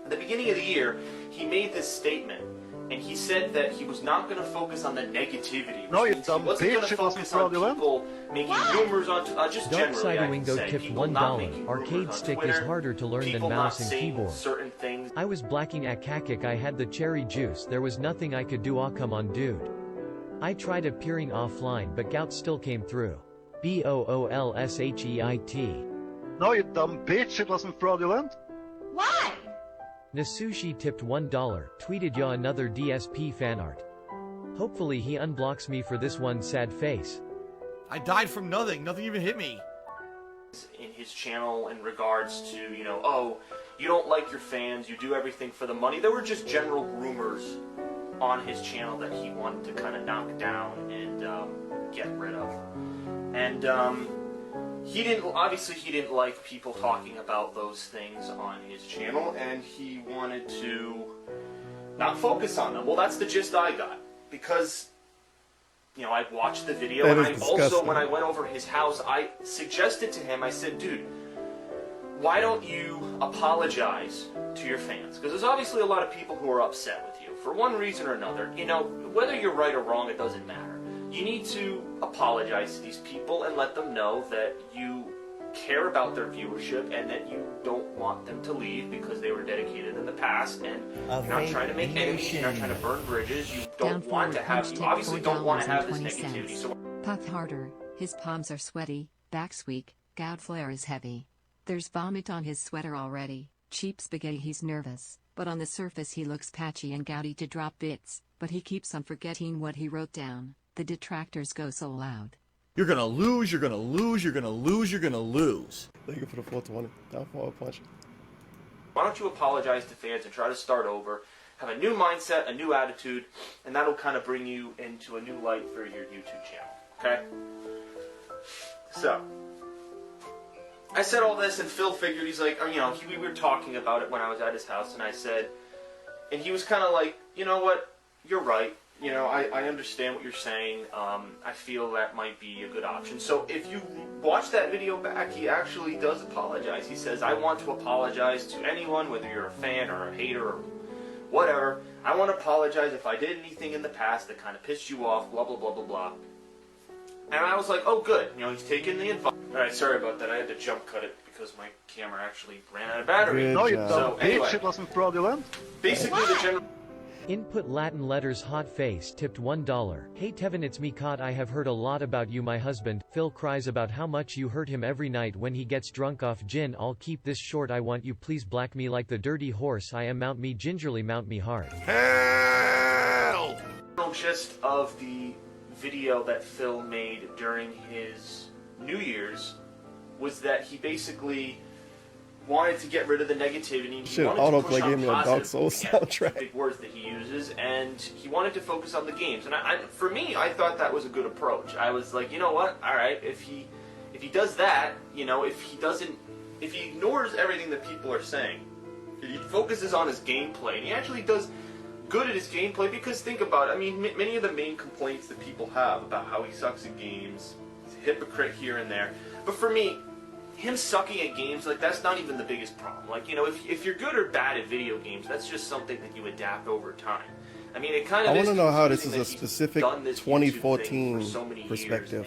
at the beginning of the year, he made this statement. And he said that he was not going to focus on the negativity. No, you he dumb wasn't going bitch, to it wasn't focus on fraudulent. people making rumors on just Dark generally. Side Wingo tipped people not $1. making Arcade rumors on stick Twitter, is harder to learn than people mouse not and saying keyboard. certain things. I was blacking at Kakik. I had the cherry juice. There was nothing I could do. Ah, come on, dude. I tried appearing offline, but gout still came through. BOOLSHEIT. No, you dumb bitch, it wasn't fraudulent. Why? Nasushi tipped $1. Tweeted ya another DSP fan art. Hopefully he unblocks me for this one sad face. I died from nothing. Nothing even hit me. In his channel in regards to, oh, you don't like your fans, you do everything for the money. There were just general rumors on his channel that he wanted to kind of knock down and get rid of. And he didn't like people talking about those things on his channel, and he wanted to not focus on them. Well, that's the gist I got, because I watched the video, and I also, when I went over his house, I suggested to him, I said, dude, why don't you apologize to your fans? Because there's obviously a lot of people who are upset with you for one reason or another. Whether you're right or wrong, it doesn't matter. You need to apologize to these people and let them know that you care about their viewership and that you don't want them to leave because they were dedicated in the past, and you're not trying to make enemies, you're not trying to burn bridges, you don't want to have, you obviously don't want to have this negativity. So Puff harder, his palms are sweaty, back's weak, gout flare is heavy. There's vomit on his sweater already, cheap spaghetti. He's nervous, but on the surface he looks patchy and gouty to drop bits, but he keeps on forgetting what he wrote down. The detractors go so loud. You're gonna lose, you're gonna lose, you're gonna lose, you're gonna lose. Thank you for the 420. Down for a punch. why don't you apologize to fans and try to start over, have a new mindset, a new attitude, and that'll kind of bring you into a new light for your YouTube channel, okay? So, I said all this, and Phil figured, he's like, we were talking about it when I was at his house, and I said, and he was kind of like, you know what, you're right. I understand what you're saying. I feel that might be a good option. So if you watch that video back, he actually does apologize. He says, I want to apologize to anyone, whether you're a fan or a hater or whatever. I want to apologize if I did anything in the past that kind of pissed you off, blah, blah, blah, blah, blah. And I was like, oh, good. He's taking the advice. All right, sorry about that. I had to jump cut it because my camera actually ran out of battery. No, you dumb so, bitch, it wasn't fraudulent. Basically, the general... Input Latin letters hot face tipped $1. Hey Tevin, it's me Cot. I have heard a lot about you. My husband, Phil, cries about how much you hurt him every night when he gets drunk off gin. I'll keep this short. I want you please black me like the dirty horse I am. Mount me gingerly, mount me hard. Hell! Gist of the video that Phil made during his New Year's was that he basically wanted to get rid of the negativity. Shit, autoplay gave me a Dark Souls soundtrack. Big words that he uses, and he wanted to focus on the games. And for me, I thought that was a good approach. I was like, you know what? All right, if he does that, you know, if he ignores everything that people are saying, if he focuses on his gameplay, and he actually does good at his gameplay, because think about it. I mean, many of the main complaints that people have about how he sucks at games, he's a hypocrite here and there. But for me, him sucking at games, like, that's not even the biggest problem. Like, you know, if you're good or bad at video games, that's just something that you adapt over time. I mean, it kind of I want to know how this is a specific 2014 perspective.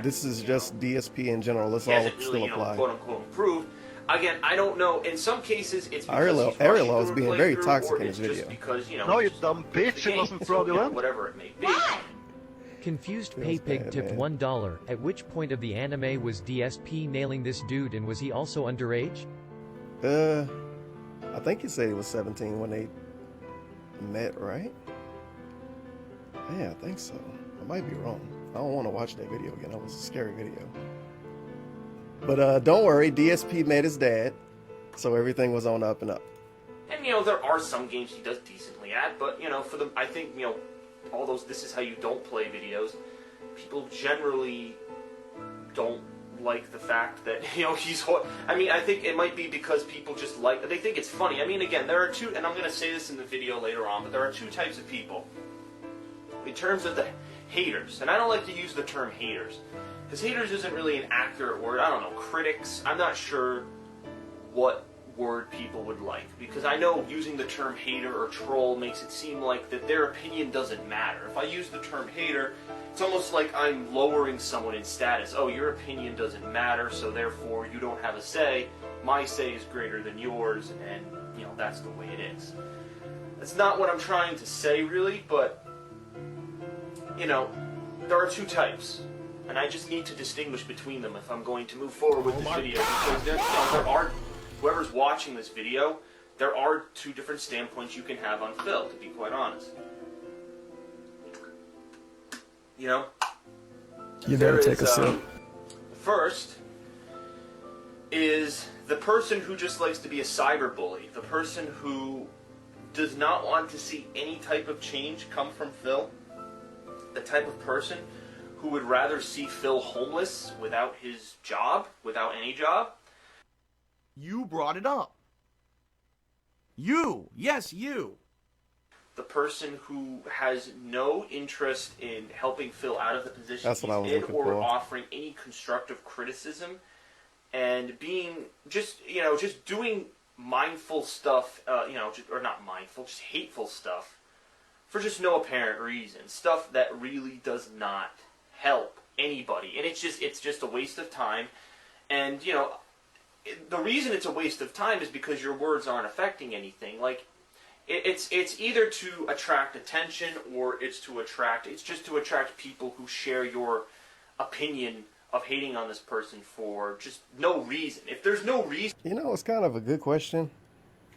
This is just DSP in general. Let's all still apply. Quote unquote improved. Again, I don't know. In some cases, it's because Ariel is being very toxic in his video. Because, you know, no, you dumb bitch! It wasn't fraudulent. Whatever it may be. Confused Paypig tipped $1. At which point of the anime was DSP nailing this dude, and was he also underage? I think he said he was 17 when they met, right? Yeah, I think so. I might be wrong. I don't want to watch that video again. That was a scary video. But don't worry, DSP met his dad, so everything was on up and up. And, you know, there are some games he does decently at, but, you know, I think, you know, all those "this is how you don't play" videos, people generally don't like the fact that, you know, I mean, I think it might be because people just they think it's funny. I mean, again, there are two, and I'm going to say this in the video later on, but there are two types of people. In terms of the haters, and I don't like to use the term haters, because haters isn't really an accurate word. I don't know, critics, I'm not sure what word people would like, because I know using the term hater or troll makes it seem like that their opinion doesn't matter. If I use the term hater, it's almost like I'm lowering someone in status. Oh, your opinion doesn't matter, so therefore you don't have a say. My say is greater than yours, and, you know, that's the way it is. That's not what I'm trying to say, really, but, you know, there are two types, and I just need to distinguish between them if I'm going to move forward with this video, because there are, whoever's watching this video, there are two different standpoints you can have on Phil, to be quite honest. You know? You better take a sip. First is the person who just likes to be a cyberbully, the person who does not want to see any type of change come from Phil, the type of person who would rather see Phil homeless without his job, without any job. You brought it up. You. Yes, you. The person who has no interest in helping Phil out of the position he's in, or offering any constructive criticism, and being just doing mindful stuff, or not mindful, just hateful stuff for just no apparent reason. Stuff that really does not help anybody, and it's just a waste of time. And, you know, the reason it's a waste of time is because your words aren't affecting anything. Like, it's either to attract attention, or it's just to attract people who share your opinion of hating on this person for just no reason. If there's no reason... You know, it's kind of a good question.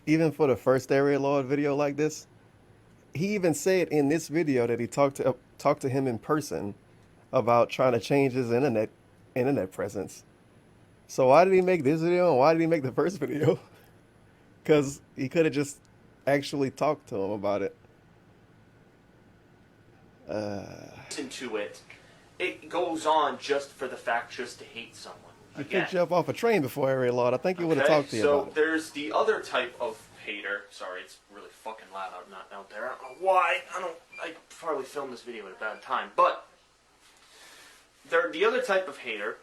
Even for the first Area Lord video like this, he even said in this video that he talked to him in person about trying to change his internet presence. So why did he make this video, and why did he make the first video? Because he could have just actually talked to him about it. Listen to it. It goes on just for the fact just to hate someone. He picked you up off a train before, Area Lord. I think he would have talked to you about it. So there's the other type of hater. Sorry, it's really fucking loud out there. I don't know why. I probably filmed this video at a bad time. But the other type of hater,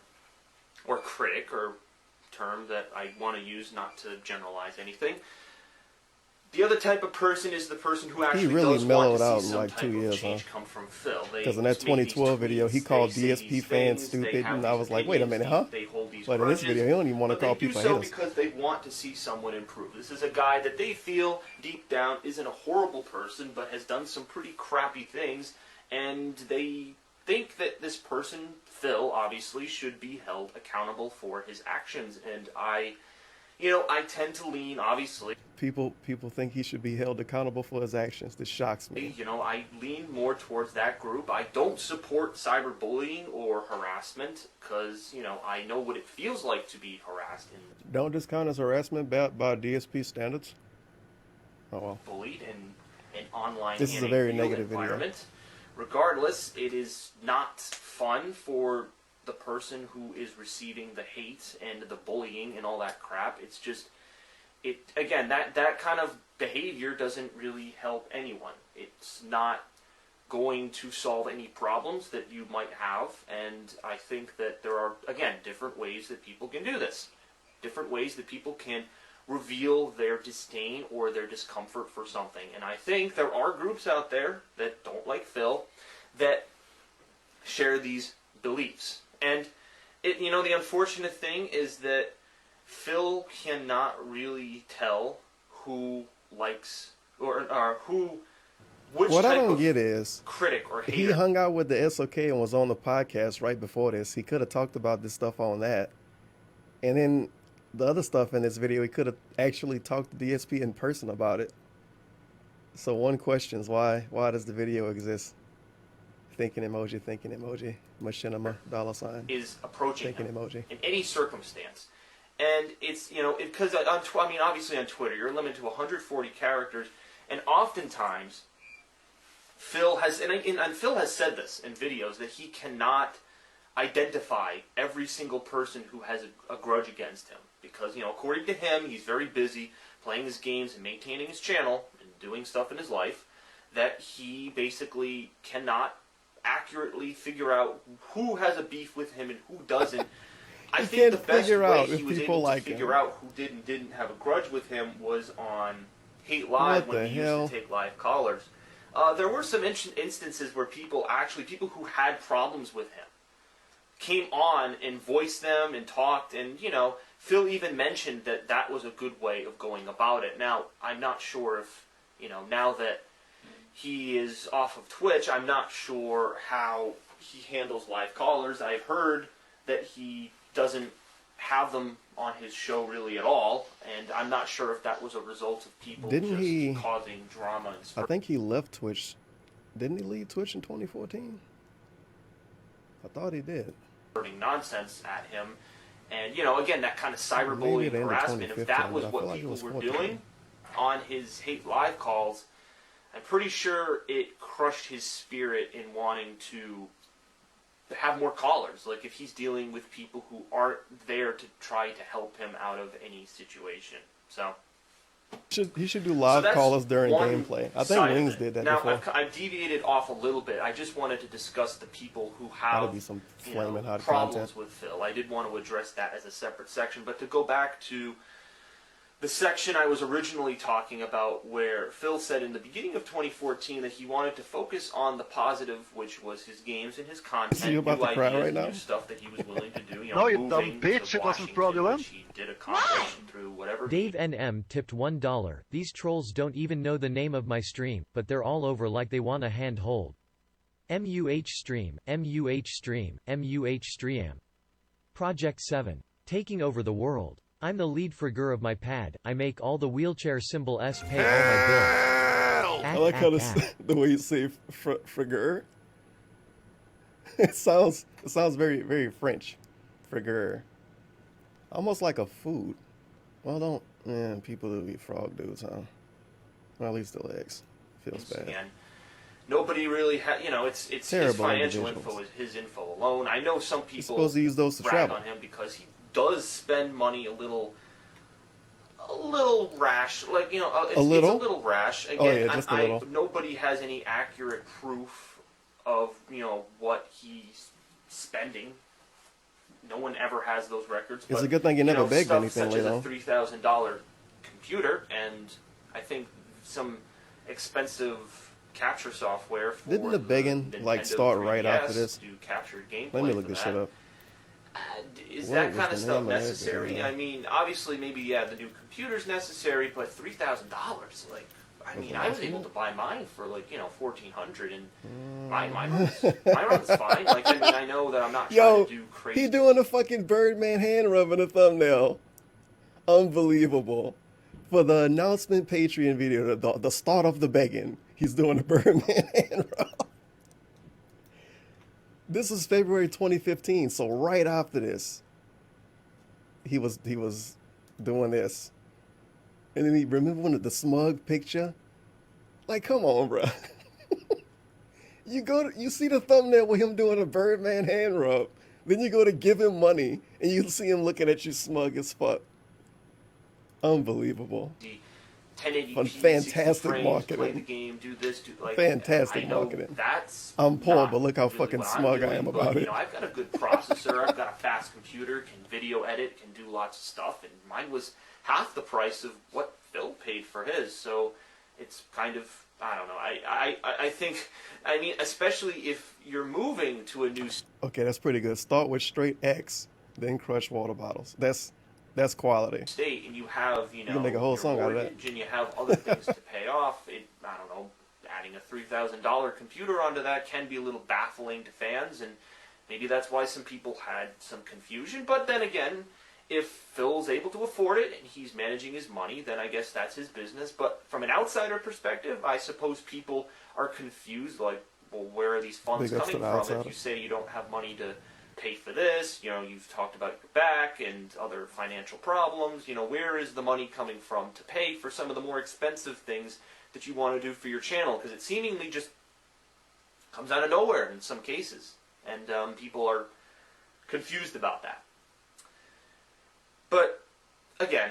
or critic, or term that I want to use not to generalize anything, The other type of person is the person who actually really does mellowed want to out see in some like type 2 of years, change huh? come from Phil. Because in that 2012 video, he called DSP fans stupid, and I was like, wait a minute, huh? But in this video, he don't even want to call people haters. They do so because they want to see someone improve. This is a guy that they feel deep down isn't a horrible person, but has done some pretty crappy things, and they think that this person, Phil, obviously, should be held accountable for his actions. And I tend to lean, obviously. People think he should be held accountable for his actions. This shocks me. I lean more towards that group. I don't support cyberbullying or harassment because, I know what it feels like to be harassed and Don't this count as harassment by DSP standards? Oh well. bullied in an online This is a and very real negative video. environment. Regardless, it is not fun for the person who is receiving the hate and the bullying and all that crap. It's just, that kind of behavior doesn't really help anyone. It's not going to solve any problems that you might have, and I think that there are, again, different ways that people can do this. Different ways that people can reveal their disdain or their discomfort for something. And I think there are groups out there that don't like Phil that share these beliefs. And the unfortunate thing is that Phil cannot really tell who likes or which what I type don't of get is critic or hater. he hung out with the SOK and was on the podcast right before this. He could have talked about this stuff on that, and then the other stuff in this video, he could have actually talked to DSP in person about it. So one question is why does the video exist? Thinking emoji, machinima, $sign. Is approaching thinking him emoji. in any circumstance. And it's, because obviously on Twitter, you're limited to 140 characters, and oftentimes, Phil has, and Phil has said this in videos, that he cannot identify every single person who has a grudge against him. Because, according to him, he's very busy playing his games and maintaining his channel and doing stuff in his life, that he basically cannot accurately figure out who has a beef with him and who doesn't. I think the best way he was able to figure out who did and didn't have a grudge with him was on Hate Live when he used to take live callers. There were some instances where people who had problems with him came on and voiced them and talked, and Phil even mentioned that was a good way of going about it. Now, I'm not sure if, now that he is off of Twitch, I'm not sure how he handles live callers. I've heard that he doesn't have them on his show really at all, and I'm not sure if that was a result of people causing drama and I think he left Twitch. Didn't he leave Twitch in 2014? I thought he did. Nonsense at him, and again, that kind of cyberbullying harassment, if that was what people were doing on his Hate Live calls, I'm pretty sure it crushed his spirit in wanting to have more callers. Like, if he's dealing with people who aren't there to try to help him out of any situation. So he should do live callers during gameplay. I think Wings did that before. Now, I've deviated off a little bit. I just wanted to discuss the people who have be some flaming hot problems content with Phil. I did want to address that as a separate section. But to go back to the section I was originally talking about, where Phil said in the beginning of 2014 that he wanted to focus on the positive, which was his games and his content, So you about new to cry ideas, right now? new stuff that he was willing to do. No, you moving dumb bitch, to it wasn't Washington, fraudulent. which he did accomplish through whatever. Dave NM tipped $1. These trolls don't even know the name of my stream, but they're all over like they want a hand hold. MUH stream, MUH stream, MUH stream. Project 7. Taking over the world. I'm the lead frigger of my pad. I make all the wheelchair symbol S pay all my bills. I like how the way you say frigger. It sounds very, very French. Frigger. Almost like a food. Well, people who eat frog dudes, huh? Well, at least the legs. Feels bad. Again, nobody really had, it's his Terrible financial individuals. info is his info alone. I know some people supposed to use those to brag travel. on him because he does spend money a little rash, like it's a little rash. Again, just a little. Nobody has any accurate proof of what he's spending. No one ever has those records. It's but, a good thing you never begged stuff anything such as later a on. $3,000 computer, and I think some expensive capture software for Didn't the begging like start right after this? To capture gameplay. Let me look for this that. shit up. Is What that was kind the of stuff name of that necessary? video? I mean, obviously, maybe the new computer's necessary, but $3,000, like, I mean, I was able to buy mine for like $1,400, and mine runs fine. Like, I mean, I know that I'm not trying to do crazy. He doing a fucking Birdman hand rub in the thumbnail. Unbelievable. For the announcement Patreon video, the start of the begging, he's doing a Birdman hand rub. This is February 2015, so right after this, he was doing this. And then he remember when the smug picture? Like, come on, bro. You see the thumbnail with him doing a Birdman hand rub. Then you go to give him money, and you see him looking at you smug as fuck. Unbelievable. 1080p, Fantastic 60 frames, marketing. Play the game, do this, do like. Fantastic I know marketing. That's I'm poor, not but look how really fucking what I'm smug I doing, am but, about it. I've got a good processor. I've got a fast computer, can video edit, can do lots of stuff, and mine was half the price of what Phil paid for his. So it's kind of, I don't know. I think, I mean, especially if you're moving to a new Okay, that's pretty good. Start with straight X, then crush water bottles. That's quality. state, and you have, You can make a whole your song out of that. mortgage, and you have other things to pay off. I don't know, adding a $3,000 computer onto that can be a little baffling to fans, and maybe that's why some people had some confusion. But then again, if Phil's able to afford it and he's managing his money, then I guess that's his business. But from an outsider perspective, I suppose people are confused, like, well, where are these funds Big ups to coming the from? outsider. If you say you don't have money to pay for this, you've talked about your back and other financial problems, where is the money coming from to pay for some of the more expensive things that you want to do for your channel? Because it seemingly just comes out of nowhere in some cases, and people are confused about that. But again,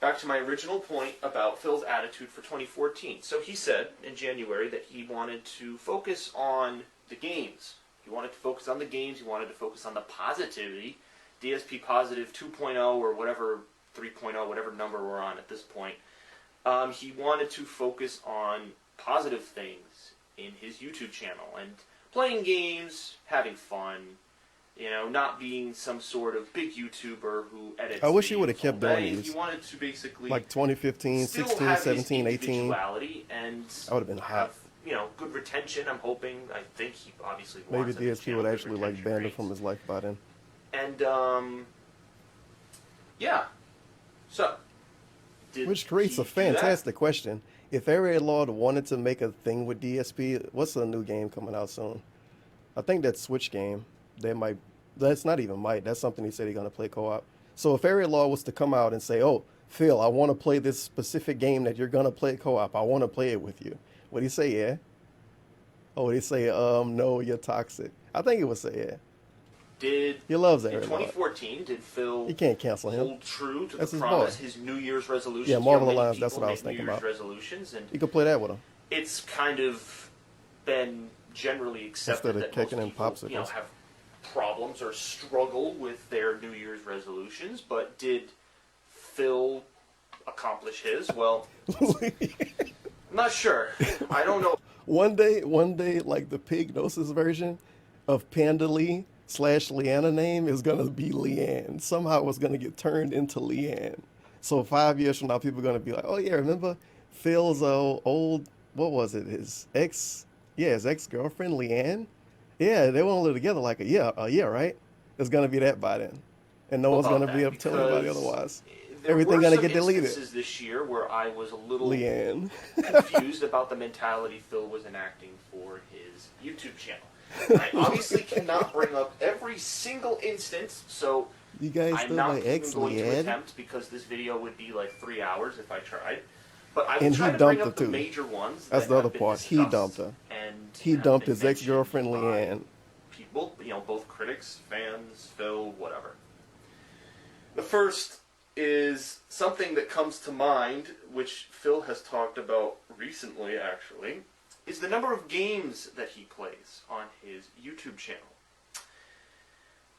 back to my original point about Phil's attitude for 2014. So he said in January that he wanted to focus on the games. He wanted to focus on the games. He wanted to focus on the positivity. DSP Positive 2.0 or whatever, 3.0, whatever number we're on at this point. He wanted to focus on positive things in his YouTube channel and playing games, having fun, not being some sort of big YouTuber who edits. I wish he would have videos kept all doing day. these. He wanted to basically Like 2015, still 16, have his 17, 18. individuality and I would have been hot. good retention. I'm hoping. I think he obviously Maybe wants his DSP channel would good actually like retention ban him rates. from his life by then. And yeah. So Which creates a he do that? fantastic question. If Area Lord wanted to make a thing with DSP, what's the new game coming out soon? I think that Switch game. That's not even might. That's something he said he's gonna play co-op. So if Area Law was to come out and say, "Oh, Phil, I want to play this specific game that you're gonna play co-op. I want to play it with you," would he say yeah? Or would he say, no, you're toxic? I think he would say yeah. He loves in Area Law. 2014, did Phil You can't cancel him. hold true to That's the his promise, boy. his New Year's resolutions? Yeah, Marvel Many Alliance, that's people what I was make thinking New Year's about. resolutions, and You could play that with him. it's kind of been generally accepted Instead of that kicking most in people, popsicles. have problems or struggle with their New Year's resolutions. But did Phil accomplish his? Well, I'm not sure. I don't know. One day, like the Pig Gnosis version of Panda Lee / Leanna name is gonna be Leanne. Somehow it's gonna get turned into Leanne. So 5 years from now, people are gonna be like, "Oh yeah, remember Phil's old, what was it? His ex-girlfriend Leanne? Yeah, they won't live together like a year, right? It's gonna be that by then, and no one's about gonna be that, able to tell anybody because otherwise. There Everything were gonna some get deleted. instances this year where I was a little Leanne. confused about the mentality Phil was enacting for his YouTube channel. I obviously cannot bring up every single instance, so You guys I'm know not my even ex going to Leanne? attempt, because this video would be like 3 hours if I tried. But I will And he try to bring dumped her up the too. major ones. That's that the have other been part. He discussed dumped her. And He have dumped been his ex-girlfriend mentioned by Leanne. people, both critics, fans, Phil, whatever. The first is something that comes to mind, which Phil has talked about recently, actually, is the number of games that he plays on his YouTube channel.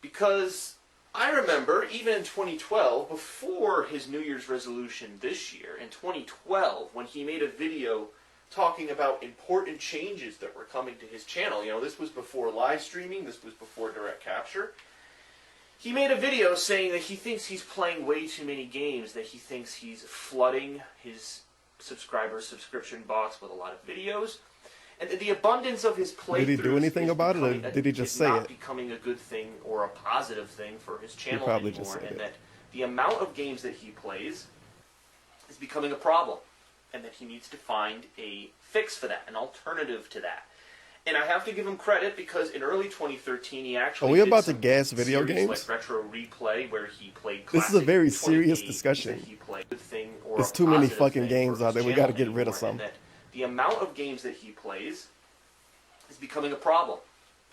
Because I remember, even in 2012, before his New Year's resolution this year, in 2012, when he made a video talking about important changes that were coming to his channel. You know, this was before live streaming, this was before direct capture. He made a video saying that he thinks he's playing way too many games, that he thinks he's flooding his subscription box with a lot of videos, and that the abundance of his playthroughs Did he do anything about it, or did he just say not it? becoming a good thing or a positive thing for his channel probably anymore, just said and it. that the amount of games that he plays is becoming a problem, and that he needs to find a fix for that, an alternative to that. And I have to give him credit because in early 2013 he actually Are we did about to some gas video series games? like Retro Replay, where he played This is a very classic serious 20 discussion. that he played good thing or There's a too many positive fucking thing games for out there. his We got to channel get rid of anymore, some. and that the amount of games that he plays is becoming a problem,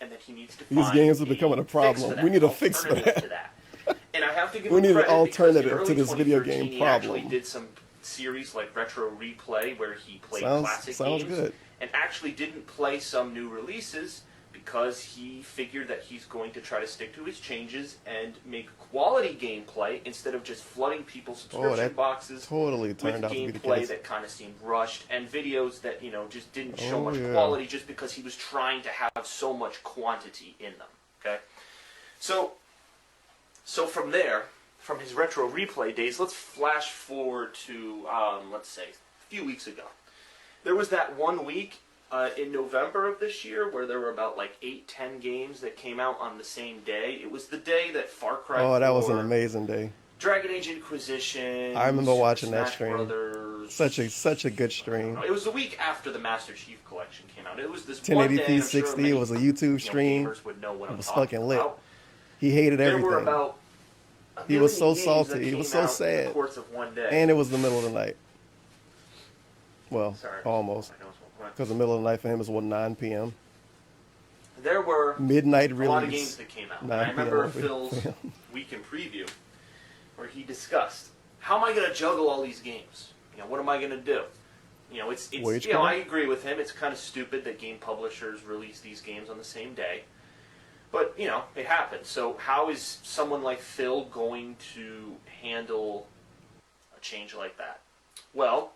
and that he needs to These find games are a becoming a fix problem. for that, We need a an fix for alternative that. to that. And I have to give We him need an credit because in alternative to early this video 2013 game he actually problem. did some series like Retro Replay, where he played Sounds classic games good. and actually didn't play some new releases because he figured that he's going to try to stick to his changes and make quality gameplay instead of just flooding people's subscription that boxes totally with turned out to be the gameplay case. that kind of seemed rushed and videos that, you know, just didn't show Oh, much yeah. quality just because he was trying to have so much quantity in them. Okay, so from there, from his Retro Replay days, let's flash forward to let's say a few weeks ago. There was that 1 week in November of this year where there were about like 8-10 games that came out on the same day. It was the day that Far Cry 4, Oh, that was an amazing day. Dragon Age Inquisition, I remember watching that Smash stream. Brothers. Such a good stream. It was the week after the Master Chief Collection came out. It was this one day, 1080p and I'm sure 60. many, It was a YouTube stream. gamers would know what It I'm was talking fucking lit. about. He hated There everything. were about a He was so million games that salty. He came was so out in sad. the course of one day. And it was the middle of the night. Well, Sorry. almost. I know it's one point. Because the middle of the night for him is 9 p.m. There were Midnight a lot of release. games that came out. 9 And I remember p.m. Phil's week in preview where he discussed, how am I going to juggle all these games? You know, what am I going to do? You know, it's Wage you know, card? I agree with him. It's kind of stupid that game publishers release these games on the same day. But, you know, it happens. So how is someone like Phil going to handle a change like that? Well,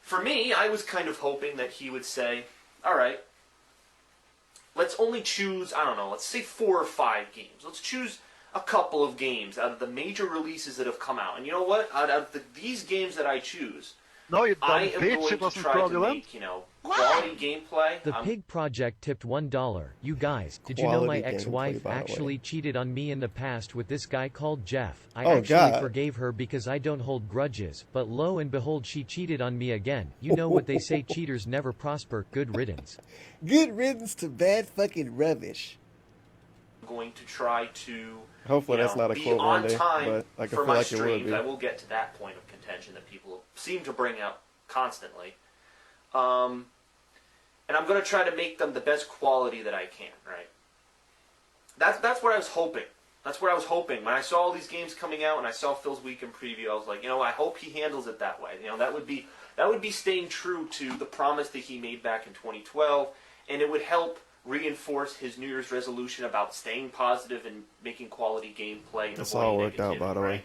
for me, I was kind of hoping that he would say, all right, let's only choose, I don't know, let's say 4 or 5 games. Let's choose a couple of games out of the major releases that have come out. And you know what? Out of these games that I choose, No, you I dumb am bitch, going it to wasn't try to fraudulent. make, you know, quality gameplay. The Pig Project tipped $1. You guys, did you know my Quality gameplay, ex-wife by the way. actually cheated on me in the past with this guy called Jeff? I Oh, actually God. forgave her because I don't hold grudges, but lo and behold she cheated on me again. You know what they say, cheaters never prosper, good riddance. Good riddance to bad fucking rubbish. I'm going to try to Hopefully you that's know, not a be quote on one day, time but I can for feel my like it would streams. be. I will get to that point of contention that people seem to bring up constantly. And I'm going to try to make them the best quality that I can, right? That's what I was hoping. That's what I was hoping. When I saw all these games coming out and I saw Phil's weekend preview, I was like, you know, I hope he handles it that way. You know, that would be staying true to the promise that he made back in 2012, and it would help reinforce his New Year's resolution about staying positive and making quality gameplay. And That's avoiding all worked out, negativity, by the right? way.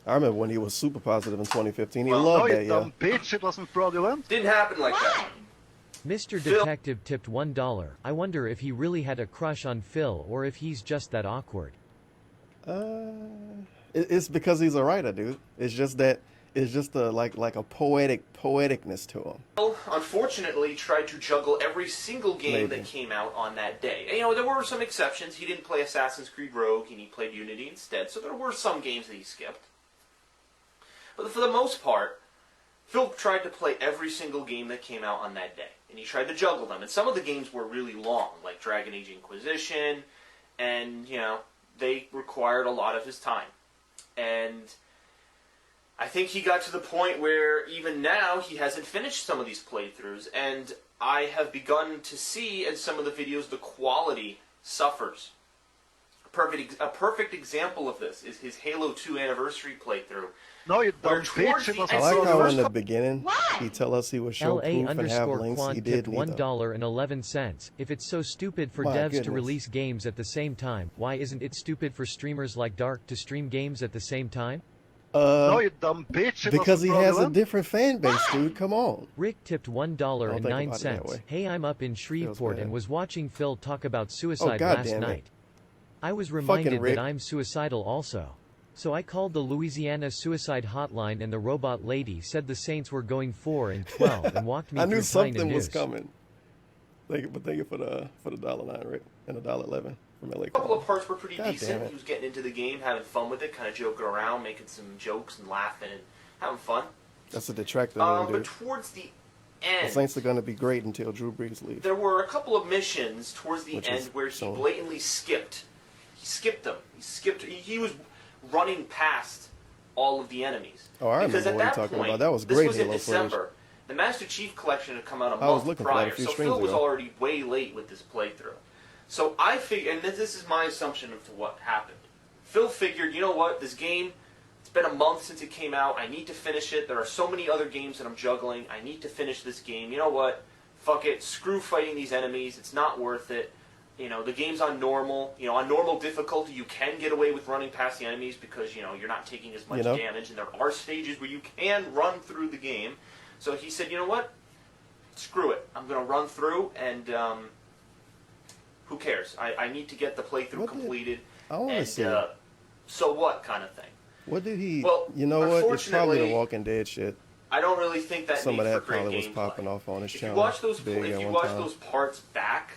I remember when he was super positive in 2015. He Well, No, loved you that, yeah. dumb bitch, it wasn't fraudulent. Didn't happen like that. Mr. Phil- Detective tipped $1. I wonder if he really had a crush on Phil or if he's just that awkward. It's because he's a writer, dude. It's just that it's just like a poeticness to him. Phil, unfortunately, tried to juggle every single game Maybe. that came out on that day. And, you know, there were some exceptions. He didn't play Assassin's Creed Rogue, and he played Unity instead. So there were some games that he skipped. But for the most part, Phil tried to play every single game that came out on that day. And he tried to juggle them. And some of the games were really long, like Dragon Age Inquisition. And, you know, they required a lot of his time. And I think he got to the point where even now he hasn't finished some of these playthroughs. And I have begun to see in some of the videos the quality suffers A perfect example of this is his Halo 2 anniversary playthrough. No, you where dumb towards bitch. the It I wasn't like how in Frodo. the beginning he tell us he was show LA proof and have underscore links. He quant did tipped need them. $1.11. If it's so stupid for My devs to goodness. release games at the same time, why isn't it stupid for streamers like Dark to stream games at the same time? No, you dumb bitch. It Because he wasn't has a fraudulent. different fan base, dude. Come on. Rick tipped Don't think about it that $1.09. way. Hey, I'm up in Shreveport bad. and was watching Phil talk about suicide God last damn it. night. I was reminded Rick. that I'm suicidal also. So I called the Louisiana suicide hotline and the robot lady said the Saints were going 4-12 and walked me I through knew pine something and was news. coming. Thank you for the $1.09, Rick, and the $1.11 from LA. A couple of parts were pretty God damn decent. it. He was getting into the game, having fun with it, kind of joking around, making some jokes and laughing and having fun. That's a detractor, But dude. towards the The end, Saints are going to be great until Drew Brees leaves. there were a couple of missions towards the Which end is where he so- blatantly skipped. He skipped them. He was running past all of the enemies. Oh, I because remember at what you're that talking point, about. That was this great was in Halo footage. December. The Master Chief Collection had come out a I was month looking for that a prior, few so streams Phil was ago. already way late with this playthrough. So I figured, and this is my assumption of to what happened. Phil figured, you know what, this game, it's been a month since it came out. I need to finish it. There are so many other games that I'm juggling. I need to finish this game. You know what? Fuck it. Screw fighting these enemies. It's not worth it. You know, the game's on normal. You know, on normal difficulty, you can get away with running past the enemies because, you know, you're not taking as much You know? damage. And there are stages where you can run through the game. So he said, you know what? Screw it. I'm going to run through and who cares? I need to get the playthrough completed. I want to and see. so what kind of thing. What did he? Well, you know what? It's probably the unfortunately, Walking Dead shit. I don't really think that Some made of for that great probably was gameplay. popping off on his If channel. you watch those, big if at you one watch time. those parts back,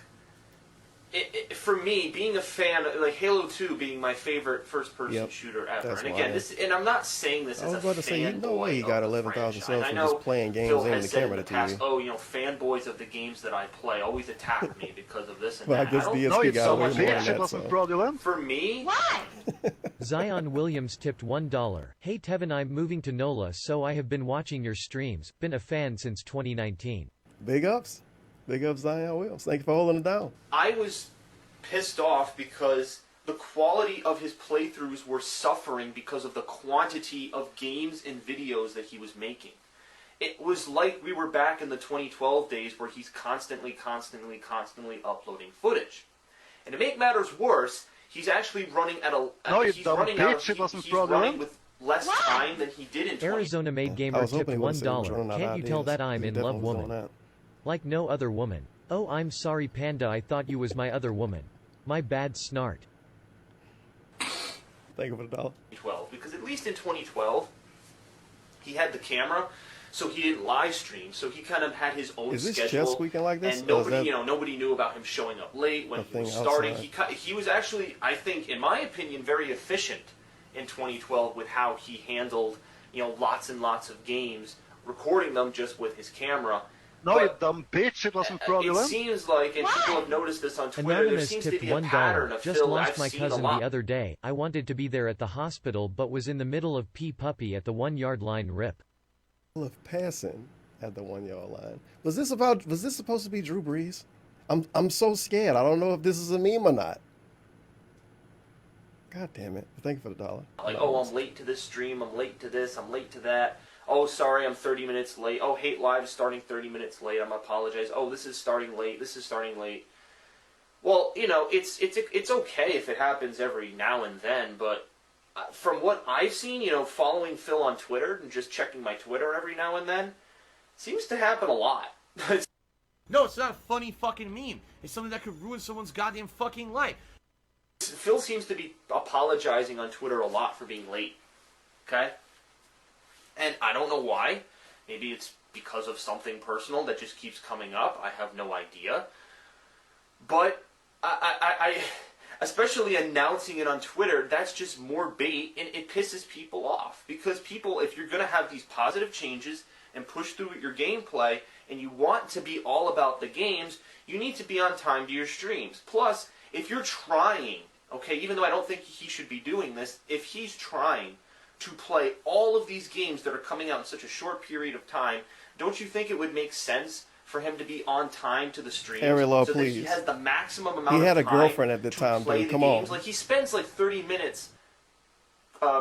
for me, being a fan, like Halo 2 being my favorite first-person Yep, shooter ever, that's and why. again, and I'm not saying this I as was a about to say, you know why he fanboy got of the 11,000 franchise. subs I from know just playing games Phil and has the said camera in to the past, TV. oh, you know, fanboys of the games that I play always attack me because of this and Well, I that. guess don't DSP think got so away much more that. than that, so. fraudulent. For me, Zion Williams tipped $1. Hey Tevin, I'm moving to NOLA, so I have been watching your streams. Been a fan since 2019. Big ups. Big ups, Zion Williams. Thank you for holding it down. I was pissed off because the quality of his playthroughs were suffering because of the quantity of games and videos that he was making. It was like we were back in the 2012 days where he's constantly uploading footage. And to make matters worse, he's actually running at a No, you he's dumb running bitch, it wasn't fraudulent. running with less time than he did in 2012. Arizona Made I Gamer was tipped hoping he would've said he was running $1. out of Can't you tell ideas. that I'm He in definitely love, was doing woman? that. Like no other woman. Oh, I'm sorry, Panda. I thought you was my other woman. My bad, snart. Thank you for the dollar. 2012, because at least in 2012 he had the camera, so he didn't live stream, so he kind of had his own Is this schedule. chest squeaking like this, And or is nobody, that nobody knew about him showing up late when a he was thing starting. outside? He was actually, I think, in my opinion, very efficient in 2012 with how he handled, lots and lots of games, recording them just with his camera. No, But you dumb bitch. It wasn't it fraudulent. seems like, and people have noticed this on Twitter, there Anonymous seems to tipped be a pattern $1. of Just Phil lost I've my seen a cousin lot. the other day. I wanted to be there at the hospital but was in the middle of pee puppy at the 1 yard line. Rip. of passing at the 1 yard line. Was this supposed to be Drew Brees? I'm so scared. I don't know if this is a meme or not. God damn it. Thank you for the dollar. Like, oh, I'm late to this stream, I'm late to this, I'm late to that. Oh, sorry, I'm 30 minutes late. Oh, Hate Live is starting 30 minutes late. I'm apologize. Oh, this is starting late. This is starting late. Well, it's okay if it happens every now and then, but from what I've seen, following Phil on Twitter and just checking my Twitter every now and then, seems to happen a lot. No, it's not a funny fucking meme. It's something that could ruin someone's goddamn fucking life. Phil seems to be apologizing on Twitter a lot for being late. Okay? And I don't know why. Maybe it's because of something personal that just keeps coming up. I have no idea. But I especially announcing it on Twitter, that's just more bait, and it pisses people off. Because people, if you're going to have these positive changes and push through your gameplay, and you want to be all about the games, you need to be on time to your streams. Plus, if you're trying, okay, even though I don't think he should be doing this, if he's trying to play all of these games that are coming out in such a short period of time, don't you think it would make sense for him to be on time to the stream, Harry Law, so that he please. has the maximum amount He had a of time girlfriend at the to time, play dude. the Come games. on. Like, he spends like 30 minutes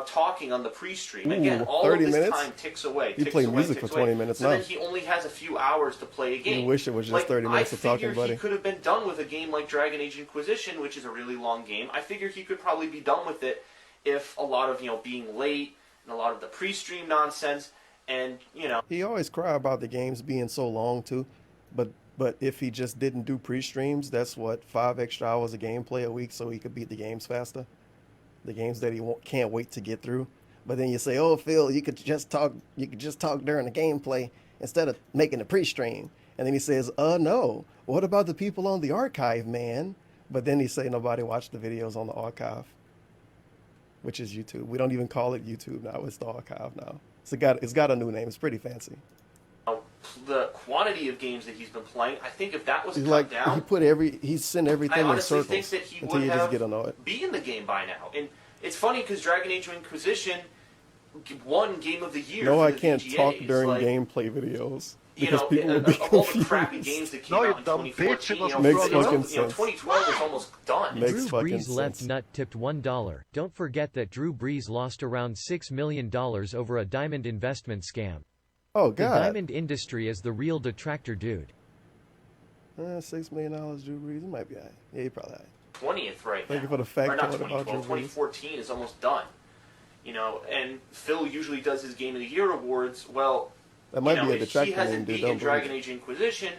talking on the pre-stream. Ooh, Again, all 30 of this minutes? time ticks away. You ticks play away, music ticks for away. 20 minutes so now. then he only has a few hours to play a game. You wish it was just Like, 30 minutes of talking, I figure buddy. he could have been done with a game like Dragon Age Inquisition, which is a really long game. I figure he could probably be done with it if a lot of, being late and a lot of the pre-stream nonsense and, He always cry about the games being so long too, but if he just didn't do pre-streams, that's what 5 extra hours of gameplay a week, so he could beat the games faster. The games that he can't wait to get through. But then you say, "Oh, Phil, you could just talk during the gameplay instead of making the pre-stream." And then he says, "No. What about the people on the archive, man?" But then he say nobody watched the videos on the archive, which is YouTube. We don't even call it YouTube now; it's the archive now. It's got a new name. It's pretty fancy. The quantity of games that he's been playing, I think if that was He's cut like down, he sent everything in honestly circles think that he until would you have just get annoyed. be in the game by now. And it's funny because Dragon Age Inquisition won Game of the Year. No, for I the can't VGAs. talk during Like, gameplay videos you because know, people will of be all the crappy confused. games that came out in 2014, Makes fucking sense. 2012 is almost done. Makes Drew fucking Brees left sense. nut tipped $1. Don't forget that Drew Brees lost around $6 million over a diamond investment scam. Oh, The God. diamond industry is the real detractor dude. $6 million, Drew Brees. It might be all right. Yeah, he probably all right. 20th right Thank now. you for the fact Or not check about 2012, Drew Brees. 2014 is almost done. And Phil usually does his Game of the Year awards. Well, That might be a if detractor he hasn't name, dude. beaten Don't Dragon believe. Age Inquisition,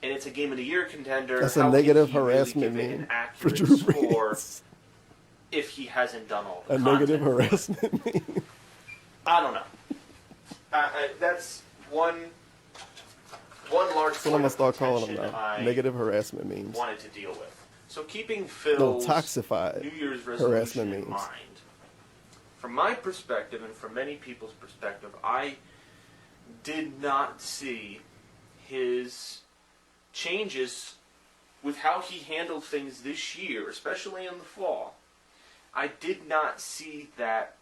and it's a Game of the Year contender, That's how a can negative he really harassment give it meme an for accurate Drew score Brees. if he hasn't done all the A content? negative harassment meme. I don't know. That's one large That's what I'm point gonna of start calling them contention now. I Negative harassment memes. wanted to deal with. So keeping No, Phil's toxified New Year's harassment resolution in memes. mind, from my perspective and from many people's perspective, I did not see his changes with how he handled things this year, especially in the fall. I did not see that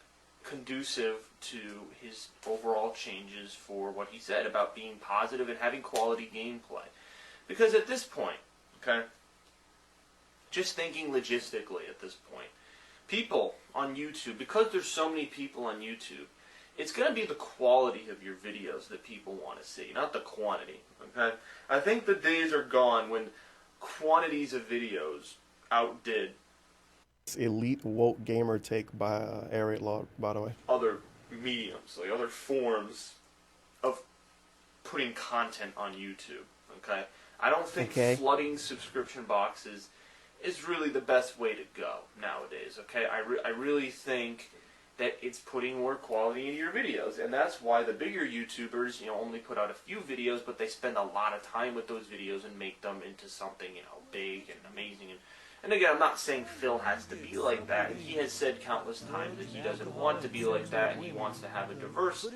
conducive to his overall changes for what he said about being positive and having quality gameplay. Because at this point, okay, just thinking logistically at this point, people on YouTube, because there's so many people on YouTube, it's going to be the quality of your videos that people want to see, not the quantity, okay? I think the days are gone when quantities of videos outdid It's elite woke gamer take by Ariat Law, by the way. other mediums, like other forms of putting content on YouTube, okay? I don't think Okay. flooding subscription boxes is really the best way to go nowadays, okay? I really think that it's putting more quality into your videos, and that's why the bigger YouTubers, only put out a few videos, but they spend a lot of time with those videos and make them into something, big and amazing. And again, I'm not saying Phil has to be like that. He has said countless times that he doesn't want to be like that, and he wants to have a diverse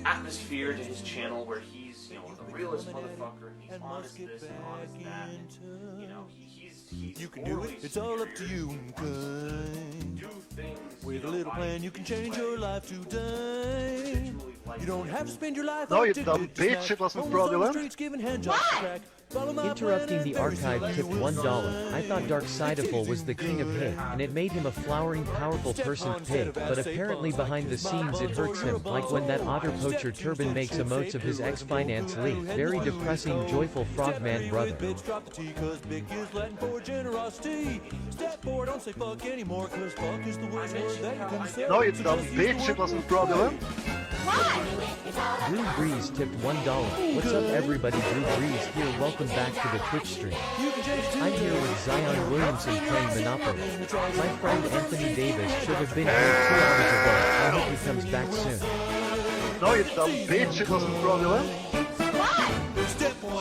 atmosphere to his channel where he's, the realest motherfucker, and he's honest this and honest that, and, he's You can do it, it's all up to you. do things, With a little plan, you can change your life today. You don't have to spend your life No, you addicted dumb to bitch, snack. it wasn't Homeless on the fraudulent. streets giving handjobs to crack. Follow my Interrupting plan the and very archive soon tipped you will $1. I thought Darksideful was the king of hate, and it made him a flowering, powerful person pig, but apparently behind the scenes it hurts him, like when that otter poacher Turban makes emotes of his ex-finance leaf. Very depressing, joyful frogman brother. Bitch, drop the T, cause big is Latin for generosity. Step forward, don't say fuck anymore, cause fuck is the worst word that you can say. No, you dumb bitch, it wasn't fraudulent. Drew Brees tipped $1. What's up everybody, Drew Brees here, welcome back to the Twitch stream. I'm here with Zion Williamson playing Monopoly. My friend Anthony Davis should have been here 2 hours ago. I hope he comes back soon. No, you dumb bitch, it wasn't fraudulent.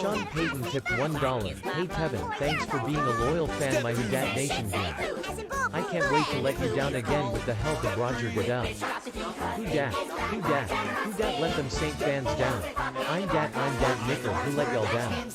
Sean Payton tipped $1. Hey Tevin, thanks for being a loyal fan my Who Dat Nation game. I can't wait to let you down again with the help of Roger Goodell. Who Dat? Who Dat? Who Dat let them Saint fans down? I'm Dat Nickel who let y'all down.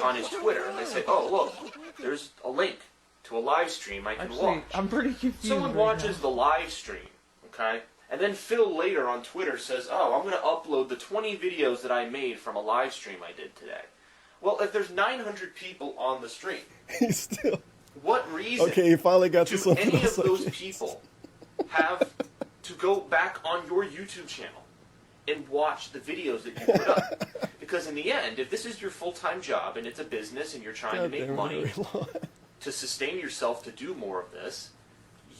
on his Twitter and they say, oh, look, there's a link to a live stream I can watch. I'm pretty confused. Someone watches the live stream, okay? And then Phil later on Twitter says, oh, I'm going to upload the 20 videos that I made from a live stream I did today. Well, if there's 900 people on the stream, he's still... What reason okay, he finally got to do any of those people have to go back on your YouTube channel and watch the videos that you put up? Because in the end, if this is your full-time job and it's a business and you're trying to make money to sustain yourself to do more of this,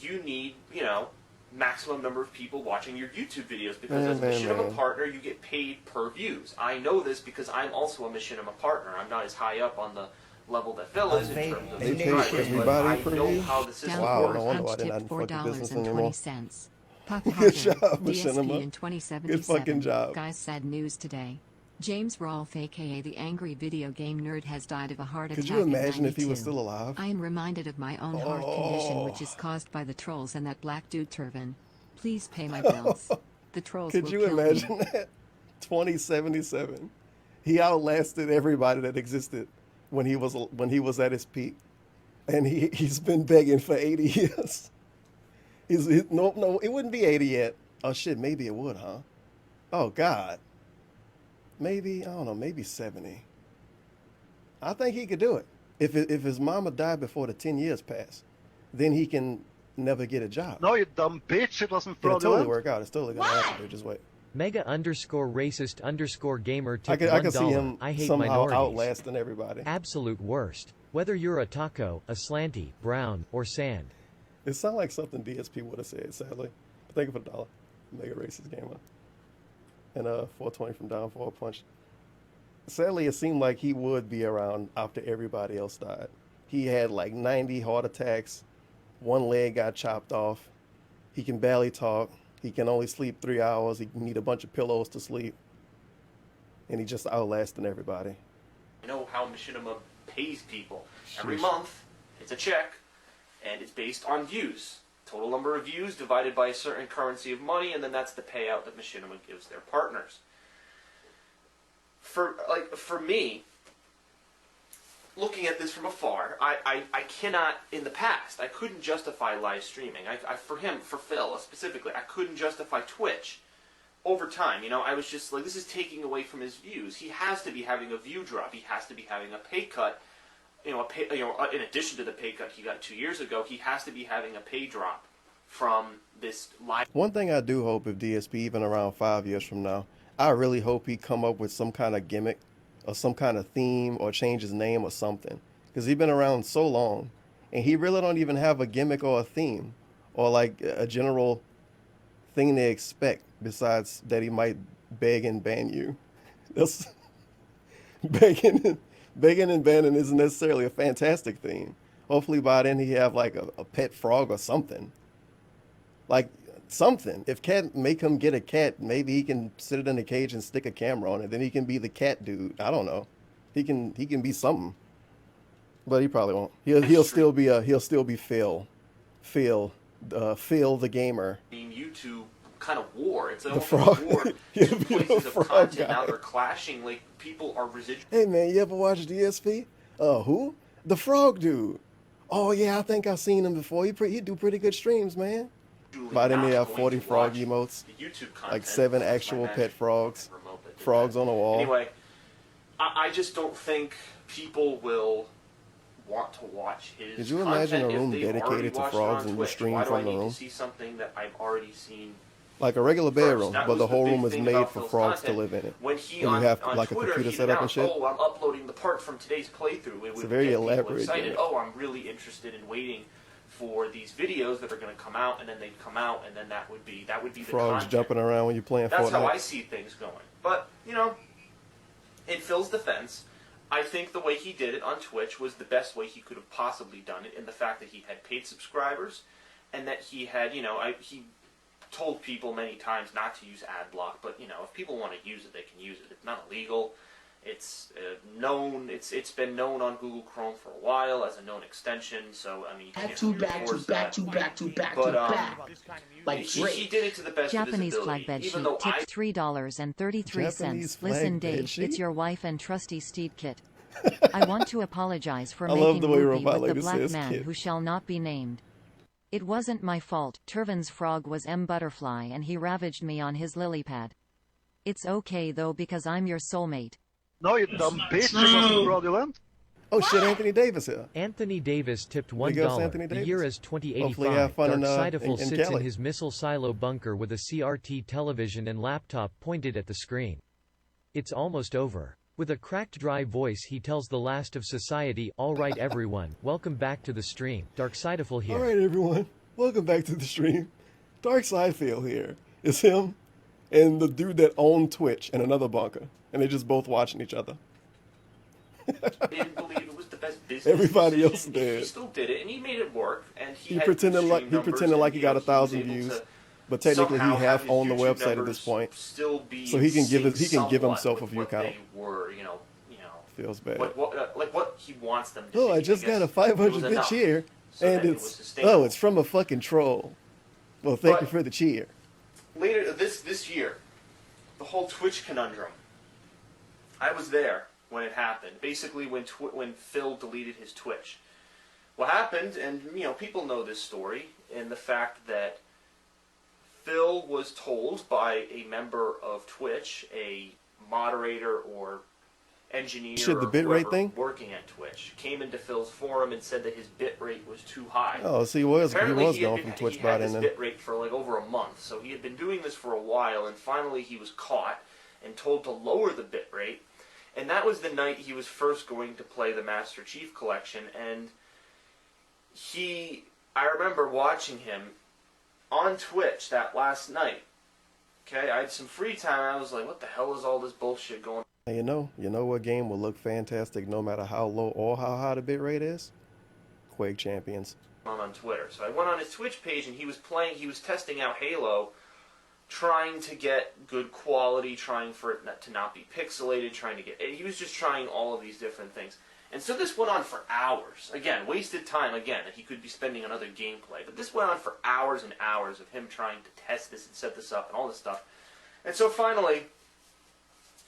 you need, you know, maximum number of people watching your YouTube videos, because as a Machinima partner, you get paid per views. I know this because I'm also a Machinima partner. I'm not as high up on the level that Phil is in terms of subscribers, but I know how the system works. No wonder why they're not in fucking business anymore. Puck Good job, DSP Machinima. in 2077. Good fucking job. Guys, sad news today. James Rolfe, aka the angry video game nerd, has died of a heart attack. Could you imagine in if he was 92. still alive? I am reminded of my own heart condition, which is caused by the trolls and that black dude Turvin. Please pay my bills. The trolls Could will you kill imagine me. that? 2077. He outlasted everybody that existed when he was at his peak, and he's been begging for 80 years. No, it wouldn't be 80 yet. Oh shit, maybe it would, huh? Oh God. Maybe, I don't know, maybe 70. I think he could do it. If his mama died before the 10 years passed, then he can never get a job. No, you dumb bitch, it wasn't It'll fraudulent. totally work out. It's totally gonna happen. Just wait. Mega_racist_gamer I tipped can see $1. him I hate somehow minorities. outlasting everybody. Absolute worst. Whether you're a taco, a slanty, brown, or sand. It sounds like something DSP would have said, sadly. But thank you for the $1. Mega racist gamer. And 420 from Downfall Punch. Sadly, it seemed like he would be around after everybody else died. He had like 90 heart attacks. One leg got chopped off. He can barely talk. He can only sleep 3 hours. He need a bunch of pillows to sleep. And he just outlasting everybody. I know how Machinima pays people. Every month, it's a check, and it's based on views. Total number of views divided by a certain currency of money, and then that's the payout that Machinima gives their partners. For me, looking at this from afar, I cannot, in the past, I couldn't justify live streaming. For Phil specifically, I couldn't justify Twitch. Over time, you know, I was just like, this is taking away from his views. He has to be having a view drop. He has to be having a pay cut. In addition to the pay cut he got 2 years ago, he has to be having a pay drop from this live. One thing I do hope, if DSP even around 5 years from now, I really hope he come up with some kind of gimmick or some kind of theme or change his name or something. Because he's been around so long, and he really don't even have a gimmick or a theme or like a general thing they expect, besides that he might beg and ban you. That's begging and banning isn't necessarily a fantastic theme. Hopefully by then he have like a pet frog or something. Like something. If cat make him get a cat, maybe he can sit it in a cage and stick a camera on it. Then he can be the cat dude. I don't know. He can be something. But he probably won't. He'll still be Phil the gamer. YouTube kind of war. It's The almost frog. a war. He'll Two be the places of frog content guy. now they're clashing. Like people are residual. Hey man, you ever watch DSP? Who? The frog dude. Oh yeah, I think I've seen him before. He do pretty good streams, man. By then they have 40 frog emotes, like 7 actual pet frogs, frogs on the wall. Anyway, I just don't think people will want to watch his Could you imagine content a room if they've already dedicated to watched it frogs on and you Twitch. stream Why do from I the need room? to see something that I've already seen? Like a regular bedroom, That but was the whole big room is thing made about for Phil's frogs to content. live in it. When he And you have on like a Twitter, computer he set up and announced, shit. oh, I'm uploading the part from today's playthrough. It would a very get people elaborate excited. gimmick. Oh, I'm really interested in waiting for these videos that are going to come out, and then they'd come out, and then that would be the Frogs content. jumping around when you're playing That's Fortnite. how I see things going. But, you know, in Phil's defense, I think the way he did it on Twitch was the best way he could have possibly done it, in the fact that he had paid subscribers, and that he had, he told people many times not to use ad block, but, if people want to use it, they can use it. It's not illegal. It's known. It's been known on Google Chrome for a while as a known extension. So I mean, Back to back. Like he did it to the best Japanese of his flag ability. bed sheet tipped $3.33. Japanese flag Listen, bed Dave, sheet? it's your wife and trusty steed kit. I want to apologize for I love making the way whoopee Robot with the Lady black says man kid. who shall not be named. It wasn't my fault. Turvin's frog was M. Butterfly and he ravaged me on his lily pad. It's okay though because I'm your soulmate. No, you dumb bitch. It wasn't fraudulent. Oh shit, Anthony Davis here. Anthony Davis tipped Big ups, $1. Anthony The Davis. year is Hopefully you have 2085. fun in Darksideful sits in Cali. his missile silo bunker with a CRT television and laptop pointed at the screen. It's almost over. With a cracked dry voice he tells the last of society, alright everyone, welcome back to the stream. Darksideful here. Alright everyone, welcome back to the stream. Dark Sidefeel here. It's him and the dude that owned Twitch in another bunker. And they're just both watching each other. Didn't believe it was the best business Everybody decision. else did. He still did it, and he made it work. And He had pretended good like stream he numbers, pretended like and, he got you know, 1,000 he was able views, to but technically he somehow have half his owned the YouTube website at numbers this point, still be so he can give in he can give sync himself a somewhat view with count. what they were, you know, Feels bad. like what he wants them to Oh, be. I just got a guess 500 it was bit enough, cheer, so and that it was it's sustainable. it's from a fucking troll. Well, thank you But- for the cheer. Later this year, the whole Twitch conundrum. I was there when it happened. Basically, when Phil deleted his Twitch, what happened, and you know, people know this story, and the fact that Phil was told by a member of Twitch, a moderator or engineer Shit, the or bitrate whoever thing? working at Twitch, came into Phil's forum and said that his bitrate was too high. Oh, so he was Apparently going had from been- Twitch he by had then. this bit rate for like over a month, so he had been doing this for a while, and finally he was caught and told to lower the bit rate. And that was the night he was first going to play the Master Chief Collection, and I remember watching him on Twitch that last night. Okay, I had some free time, and I was like, what the hell is all this bullshit going on? And you know what game will look fantastic no matter how low or how high the bitrate is? Quake Champions. On Twitter. So I went on his Twitch page and he was testing out Halo, trying to get good quality, trying for it to not be pixelated, he was just trying all of these different things. And so this went on for hours. Again, wasted time again, that he could be spending on other gameplay. But this went on for hours and hours of him trying to test this and set this up and all this stuff. And so finally,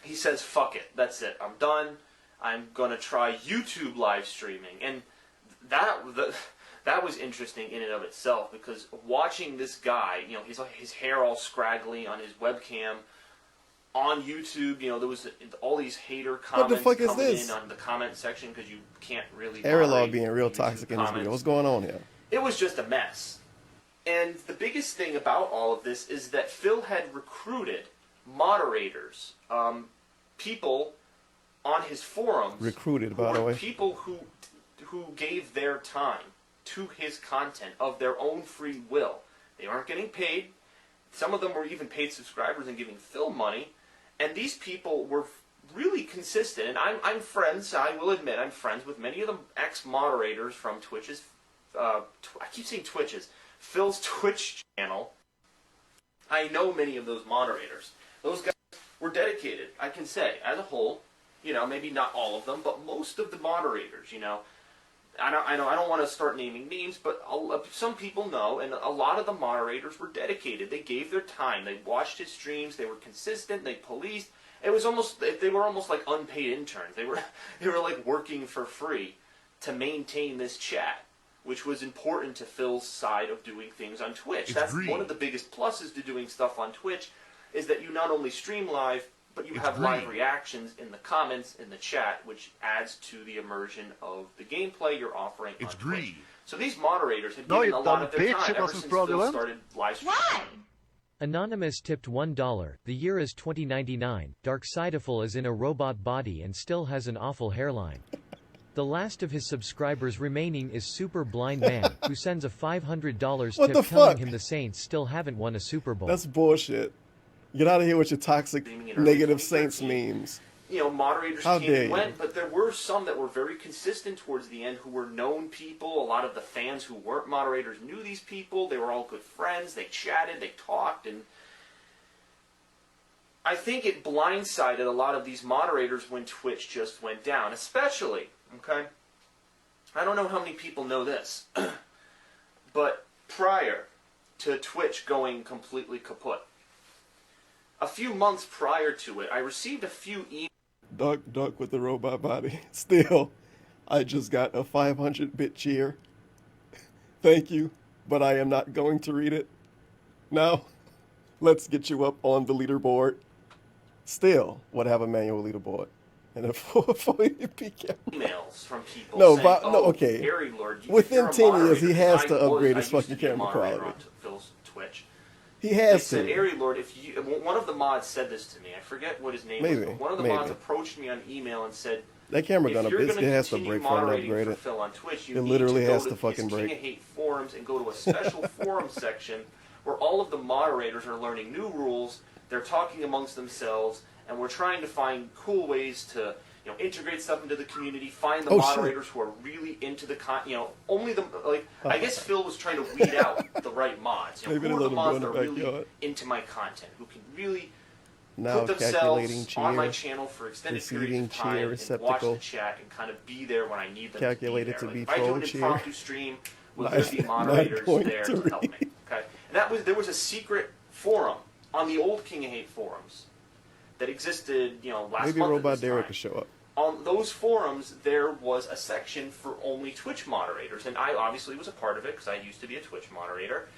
he says, fuck it, that's it, I'm done. I'm going to try YouTube live streaming. And that was interesting in and of itself, because watching this guy, you know, his hair all scraggly on his webcam on YouTube, you know, there was all these hater comments What the fuck is coming this? in on the comment section because you can't really Aerolog moderate being real YouTube toxic in this video. comments. What's going on here? It was just a mess. And the biggest thing about all of this is that Phil had recruited moderators, people on his forums. Recruited, who by the were way. People who gave their time to his content of their own free will. They aren't getting paid. Some of them were even paid subscribers and giving Phil money. And these people were really consistent. And I'm friends, I will admit, I'm friends with many of the ex-moderators from Twitch's, I keep saying Twitch's, Phil's Twitch channel. I know many of those moderators. Those guys were dedicated, I can say, as a whole. You know, maybe not all of them, but most of the moderators, you know. I don't want to start naming names, but some people know, and a lot of the moderators were dedicated. They gave their time. They watched his streams. They were consistent. They policed. They were almost like unpaid interns. They were like working for free to maintain this chat, which was important to Phil's side of doing things on Twitch. That's one of the biggest pluses to doing stuff on Twitch, is that you not only stream live, but you have live reactions in the comments, in the chat, which adds to the immersion of the gameplay you're offering on Twitch. So these moderators have given a lot of their time ever since Phil started live streaming. Anonymous tipped $1. The year is 2099. Darksideful is in a robot body and still has an awful hairline. The last of his subscribers remaining is Super Blind Man, who sends a $500 What the tip telling fuck? him the Saints still haven't won a Super Bowl. That's bullshit. Get out of here with your toxic, negative Saints memes. You know, moderators How came dare and you. went, but there were some that were very consistent towards the end who were known people. A lot of the fans who weren't moderators knew these people. They were all good friends. They chatted, they talked, and I think it blindsided a lot of these moderators when Twitch just went down, especially, okay? I don't know how many people know this, but prior to Twitch going completely kaput, a few months prior to it, I received a few emails Duck with the robot body. Still, I just got a 500-bit cheer. Thank you, but I am not going to read it. Now, let's get you up on the leaderboard. Still would have a manual leaderboard and a 480p camera. Emails from people No, saying, but oh, no, okay. Harry Lord, if Within you're a 10 years, he moderator, has to upgrade his I used fucking to be a camera moderator quality. on Phil's Twitch. He They has said, to. Airy Lord, if you, one of the mods said this to me. I forget what his name was. Maybe, But one of the maybe. mods approached me on email and said, That camera if gonna you're it going has to continue break for him to moderating upgrade for it. Phil on Twitch, you It need literally to go has to to fucking his King break. of Hate forums and go to a special forum section where all of the moderators are learning new rules. They're talking amongst themselves, and we're trying to find cool ways to, you know, integrate stuff into the community. Find the Oh, shit. moderators who are really into the only the like. I guess Phil was trying to weed out the right mods. You know, Maybe who they are the let him mods go that in are the really backyard. into my content, who can really Now put calculating themselves on my cheer, channel for extended receiving periods of cheer time and watch receptacle, the chat and kind of be there when I need them calculated to to be be there. Like, if I do troll an cheer. impromptu stream, will Not- there be not moderators going there to to help me? Okay, and there was a secret forum on the old King of Hate forums that existed, you know, last Maybe month at Robot this Derek time. could show up. On those forums, there was a section for only Twitch moderators, and I obviously was a part of it because I used to be a Twitch moderator.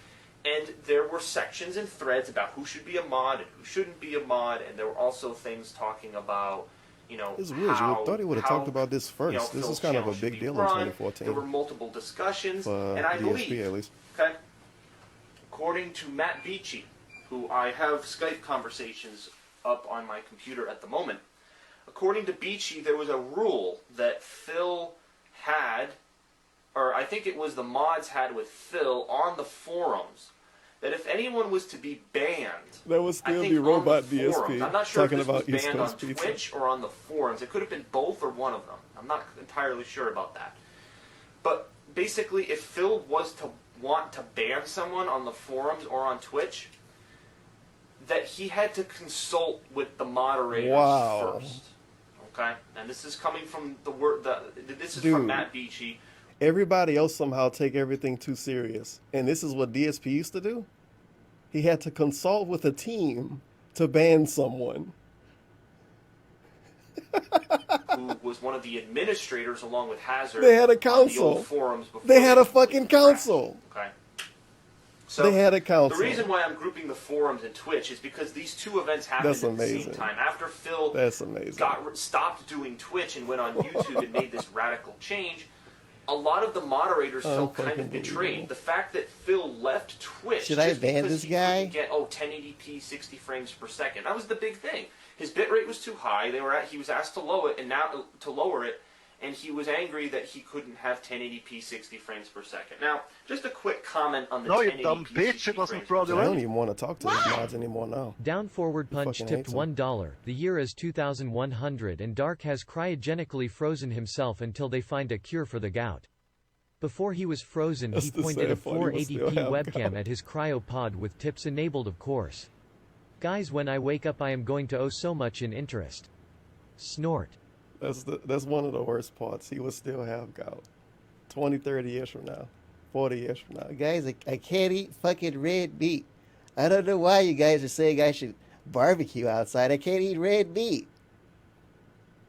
And there were sections and threads about who should be a mod and who shouldn't be a mod, and there were also things talking about, you know, It's weird. You how, would thought he would have how, talked about this first. you know, This Phil's is kind of channel a should big be deal in run. 2014. There were multiple discussions, For and I DSP believe, at least. okay, according to Matt Beachy, who I have Skype conversations up on my computer at the moment, according to Beachy, there was a rule that Phil had, or I think it was the mods had with Phil on the forums, that if anyone was to be banned, That would I still think be on Robot the forums, DSP I'm not sure talking if this about was East banned Coast on pizza. Twitch or on the forums. It could have been both or one of them. I'm not entirely sure about that. But basically, if Phil was to want to ban someone on the forums or on Twitch, that he had to consult with the moderators Wow. first. Okay, and this is coming from the word. This is Dude. from Matt Beachy. Everybody else somehow take everything too serious. And this is what DSP used to do? He had to consult with a team to ban someone. Who was one of the administrators along with Hazard? They had a on the council. old forums before They had a completely fucking council. crashed. Okay. So They had a council. The reason why I'm grouping the forums and Twitch is because these two events happened That's at the amazing. same time. After Phil That's amazing. stopped doing Twitch and went on YouTube and made this radical change, a lot of the moderators felt kind of Unfucking betrayed. believable. The fact that Phil left Twitch Should I just ban because this he guy? couldn't get 1080p 60 frames per second. That was the big thing. His bitrate was too high. He was asked to lower it, and he was angry that he couldn't have 1080p 60 frames per second. Now, just a quick comment on the No, you 1080p dumb bitch, 60 it wasn't frames per I don't fraudulent. even want to talk to these mods anymore now. Down Forward Punch fucking tipped hates 'em. $1. The year is 2100 and Dark has cryogenically frozen himself until they find a cure for the gout. Before he was frozen, That's he to pointed say a if one will 480p still have webcam gout. at his cryopod with tips enabled, of course. Guys, when I wake up I am going to owe so much in interest. Snort. That's one of the worst parts. He will still have gout. 20, 30 years from now. 40 years from now. Guys, I can't eat fucking red meat. I don't know why you guys are saying I should barbecue outside. I can't eat red meat.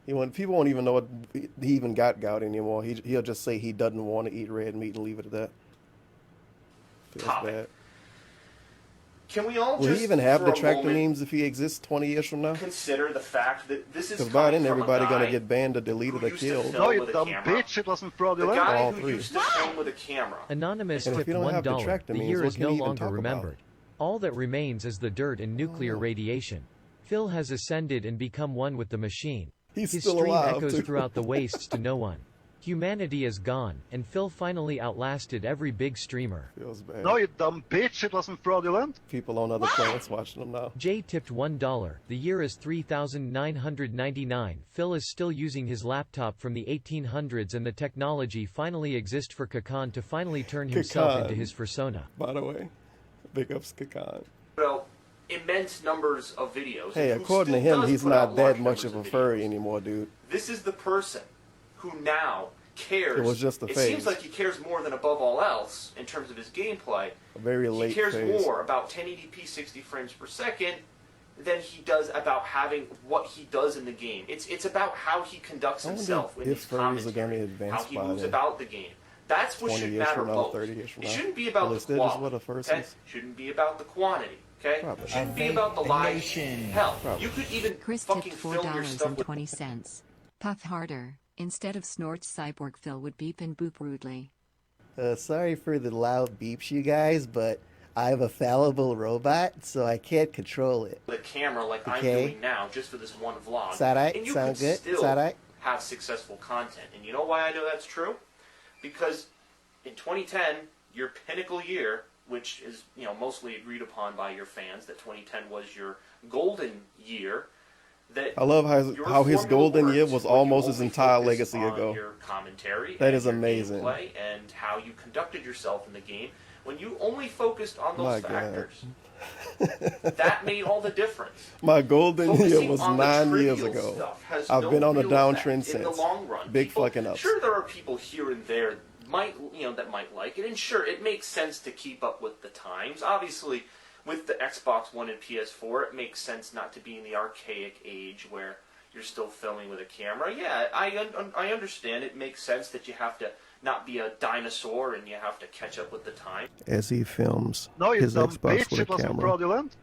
People won't even know what he even got gout anymore. He'll just say he doesn't want to eat red meat and leave it at that. Feels Topic. bad. Can we all Will just he even have for the a tractor moment, memes if he exists 20 years from now? consider the fact that this is Because by then coming from a everybody guy gonna get banned or deleted who or used to killed. film No, you with a dumb camera. bitch, it wasn't The fraudulent. guy All who three. used to film with a camera. Anonymous And if tipped you don't have the $1. tractor The means, year what is can no you even longer talk about? remembered. All that remains is the dirt and nuclear radiation. Phil has ascended and become one with the machine. He's His still stream alive, echoes too. throughout the wastes to no one. Humanity is gone, and Phil finally outlasted every big streamer. Feels bad. No, you dumb bitch, it wasn't fraudulent. People on other planets watching them now. Jay tipped $1. The year is 3999. Phil is still using his laptop from the 1800s and the technology finally exists for Kakan to finally turn himself Kakan. into his persona. By the way, big ups Kakan. Well, immense numbers of videos. Hey, and who according to still him, does he's put out not that large much of numbers a of furry videos. anymore, dude. This is the person who now cares. It was just a It phase. seems like he cares more than above all else in terms of his gameplay. A very late He cares phase. more about 1080p 60 frames per second than he does about having what he does in the game. It's about how he conducts I wonder himself in if his furries are going to commentary, advance how he by moves then. about the game. That's what 20 should years matter from now, most. 30 years from It now. shouldn't be about Will the it still just quality. what a first Okay? is? Shouldn't be about the quantity. Okay? Probably. Shouldn't be about the live. Hell, Probably. you could even Chris fucking tipped film your stuff with $4.20. Puff harder. Instead of snorts, Cyborg Phil would beep and boop rudely. Sorry for the loud beeps, you guys, but I have a fallible robot, so I can't control it. the camera like I'm Okay. doing now, just for this one vlog. Side-eye? And you Sound can good? still Side-eye? have successful content. And you know why I know that's true? Because in 2010, your pinnacle year, which is mostly agreed upon by your fans, that 2010 was your golden year. That I love your how his formula golden year works was when you almost his only entire focus legacy on ago. Your commentary That and is your amazing. gameplay and how you conducted yourself in the game. When you only focused on those My God. factors, that made all the difference. My golden year Focusing was on the 9 years trivial ago. stuff has I've no been on a real downtrend effect in the since. long run. Big People- fucking ups. Sure, there are people here and there that might like it, and sure, it makes sense to keep up with the times. Obviously, with the Xbox One and PS4, it makes sense not to be in the archaic age where you're still filming with a camera. Yeah, I understand. It makes sense that you have to not be a dinosaur and you have to catch up with the time. As he films No, you his dumb Xbox bitch, with it a wasn't camera. fraudulent.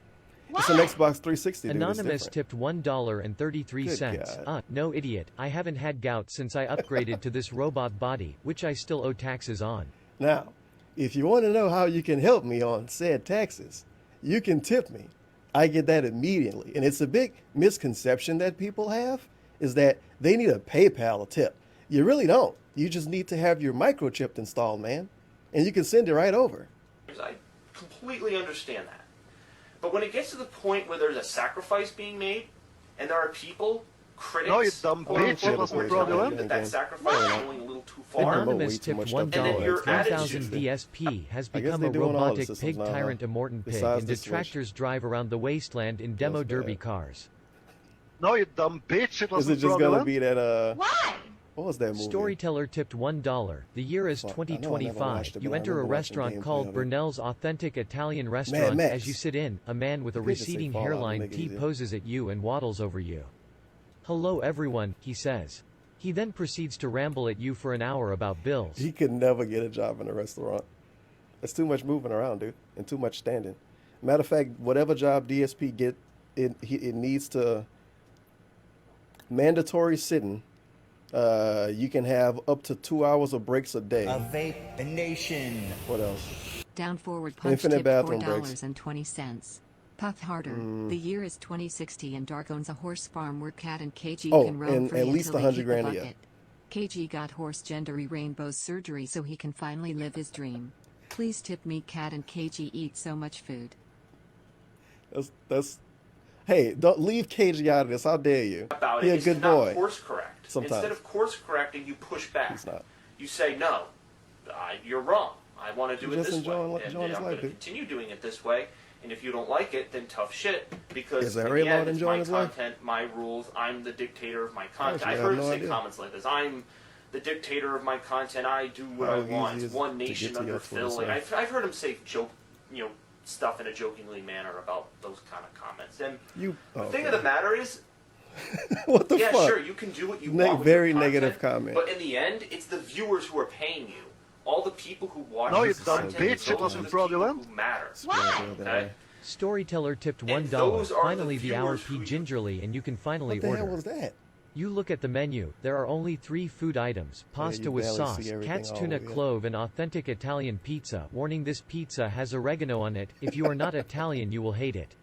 It's an Xbox 360, dude. It's Anonymous different. tipped $1.33. Good God. No idiot, I haven't had gout since I upgraded to this robot body, which I still owe taxes on. Now, if you want to know how you can help me on said taxes, you can tip me. I get that immediately. And it's a big misconception that people have, is that they need a PayPal tip. You really don't. You just need to have your microchip installed, man. And you can send it right over. I completely understand that. But when it gets to the point where there's a sacrifice being made, and there are people, critics, No, you dumb quote bitch, unquote, it wasn't who are telling you fraudulent. that sacrifice is going a little too far. Anonymous way too tipped much stuff $1. going on. your 1000 attitude. DSP has I guess become they a do on all the robotic systems pig now, huh? tyrant Immortan pig Besides and the Switch. detractors drive around the wasteland in demo That's derby bad. cars. No, you dumb bitch, it Is wasn't it just going to fraudulent. be that, Why? what was that movie? Storyteller tipped $1. The year is Fuck, I know I never 2025. watched it, You but I enter a remember watching restaurant gameplay called of it. Brunel's Authentic Italian Restaurant. Max. As you sit in, a man with a You could just say receding Fallout and hairline make it T easier. poses at you and waddles over you. Hello everyone, he says. He then proceeds to ramble at you for an hour about bills. He could never get a job in a restaurant. It's too much moving around, dude, and too much standing. Matter of fact, whatever job DSP get, it needs to mandatory sitting. You can have up to 2 hours of breaks a day. Vape Nation. What else? Down forward punch Infinite tipped bathroom breaks. $4.20. Puff harder. The year is 2060 and Dark owns a horse farm where Cat and KG Oh, can roam and free at least until they 100 kick the grand a year. bucket. KG got horse gendery rainbow surgery so he can finally live his dream. Please tip me. Cat and KG eat so much food. That's. Hey, don't leave KG out of this. How dare you? About He it a is good to not boy. course correct. Sometimes. Instead of course correcting, you push back. He's not. You say, no, you're wrong. I want to do You're it just this way. enjoying And his I'm life, going to dude. continue doing it this way. And if you don't like it, then tough shit. Because Is in Ari the end, Lord it's enjoying my his life? content, my rules. I'm the dictator of my content. Actually, I I've have heard no him say idea. comments like this. I'm the dictator of my content. I do what How I want. easy It's is one it to get nation to under your Twitter Phil. And site? I've heard him say stuff in a jokingly manner about those kind of comments. And the thing of the matter is, what the yeah, fuck? sure, you can do what you want. With Very your content, negative comment. But in the end, it's the viewers who are paying you. All the people who watch No, you this dumb content, bitch, it those are wasn't the fraudulent. people who matter. Okay? Storyteller tipped $1. those are the Finally, the hour viewers who P gingerly, and you can finally What the order. hell was that? You look at the menu. There are only 3 food items: pasta you with barely sauce, see everything cat's all tuna over yet. clove, and authentic Italian pizza. Warning: this pizza has oregano on it. If you are not Italian, you will hate it.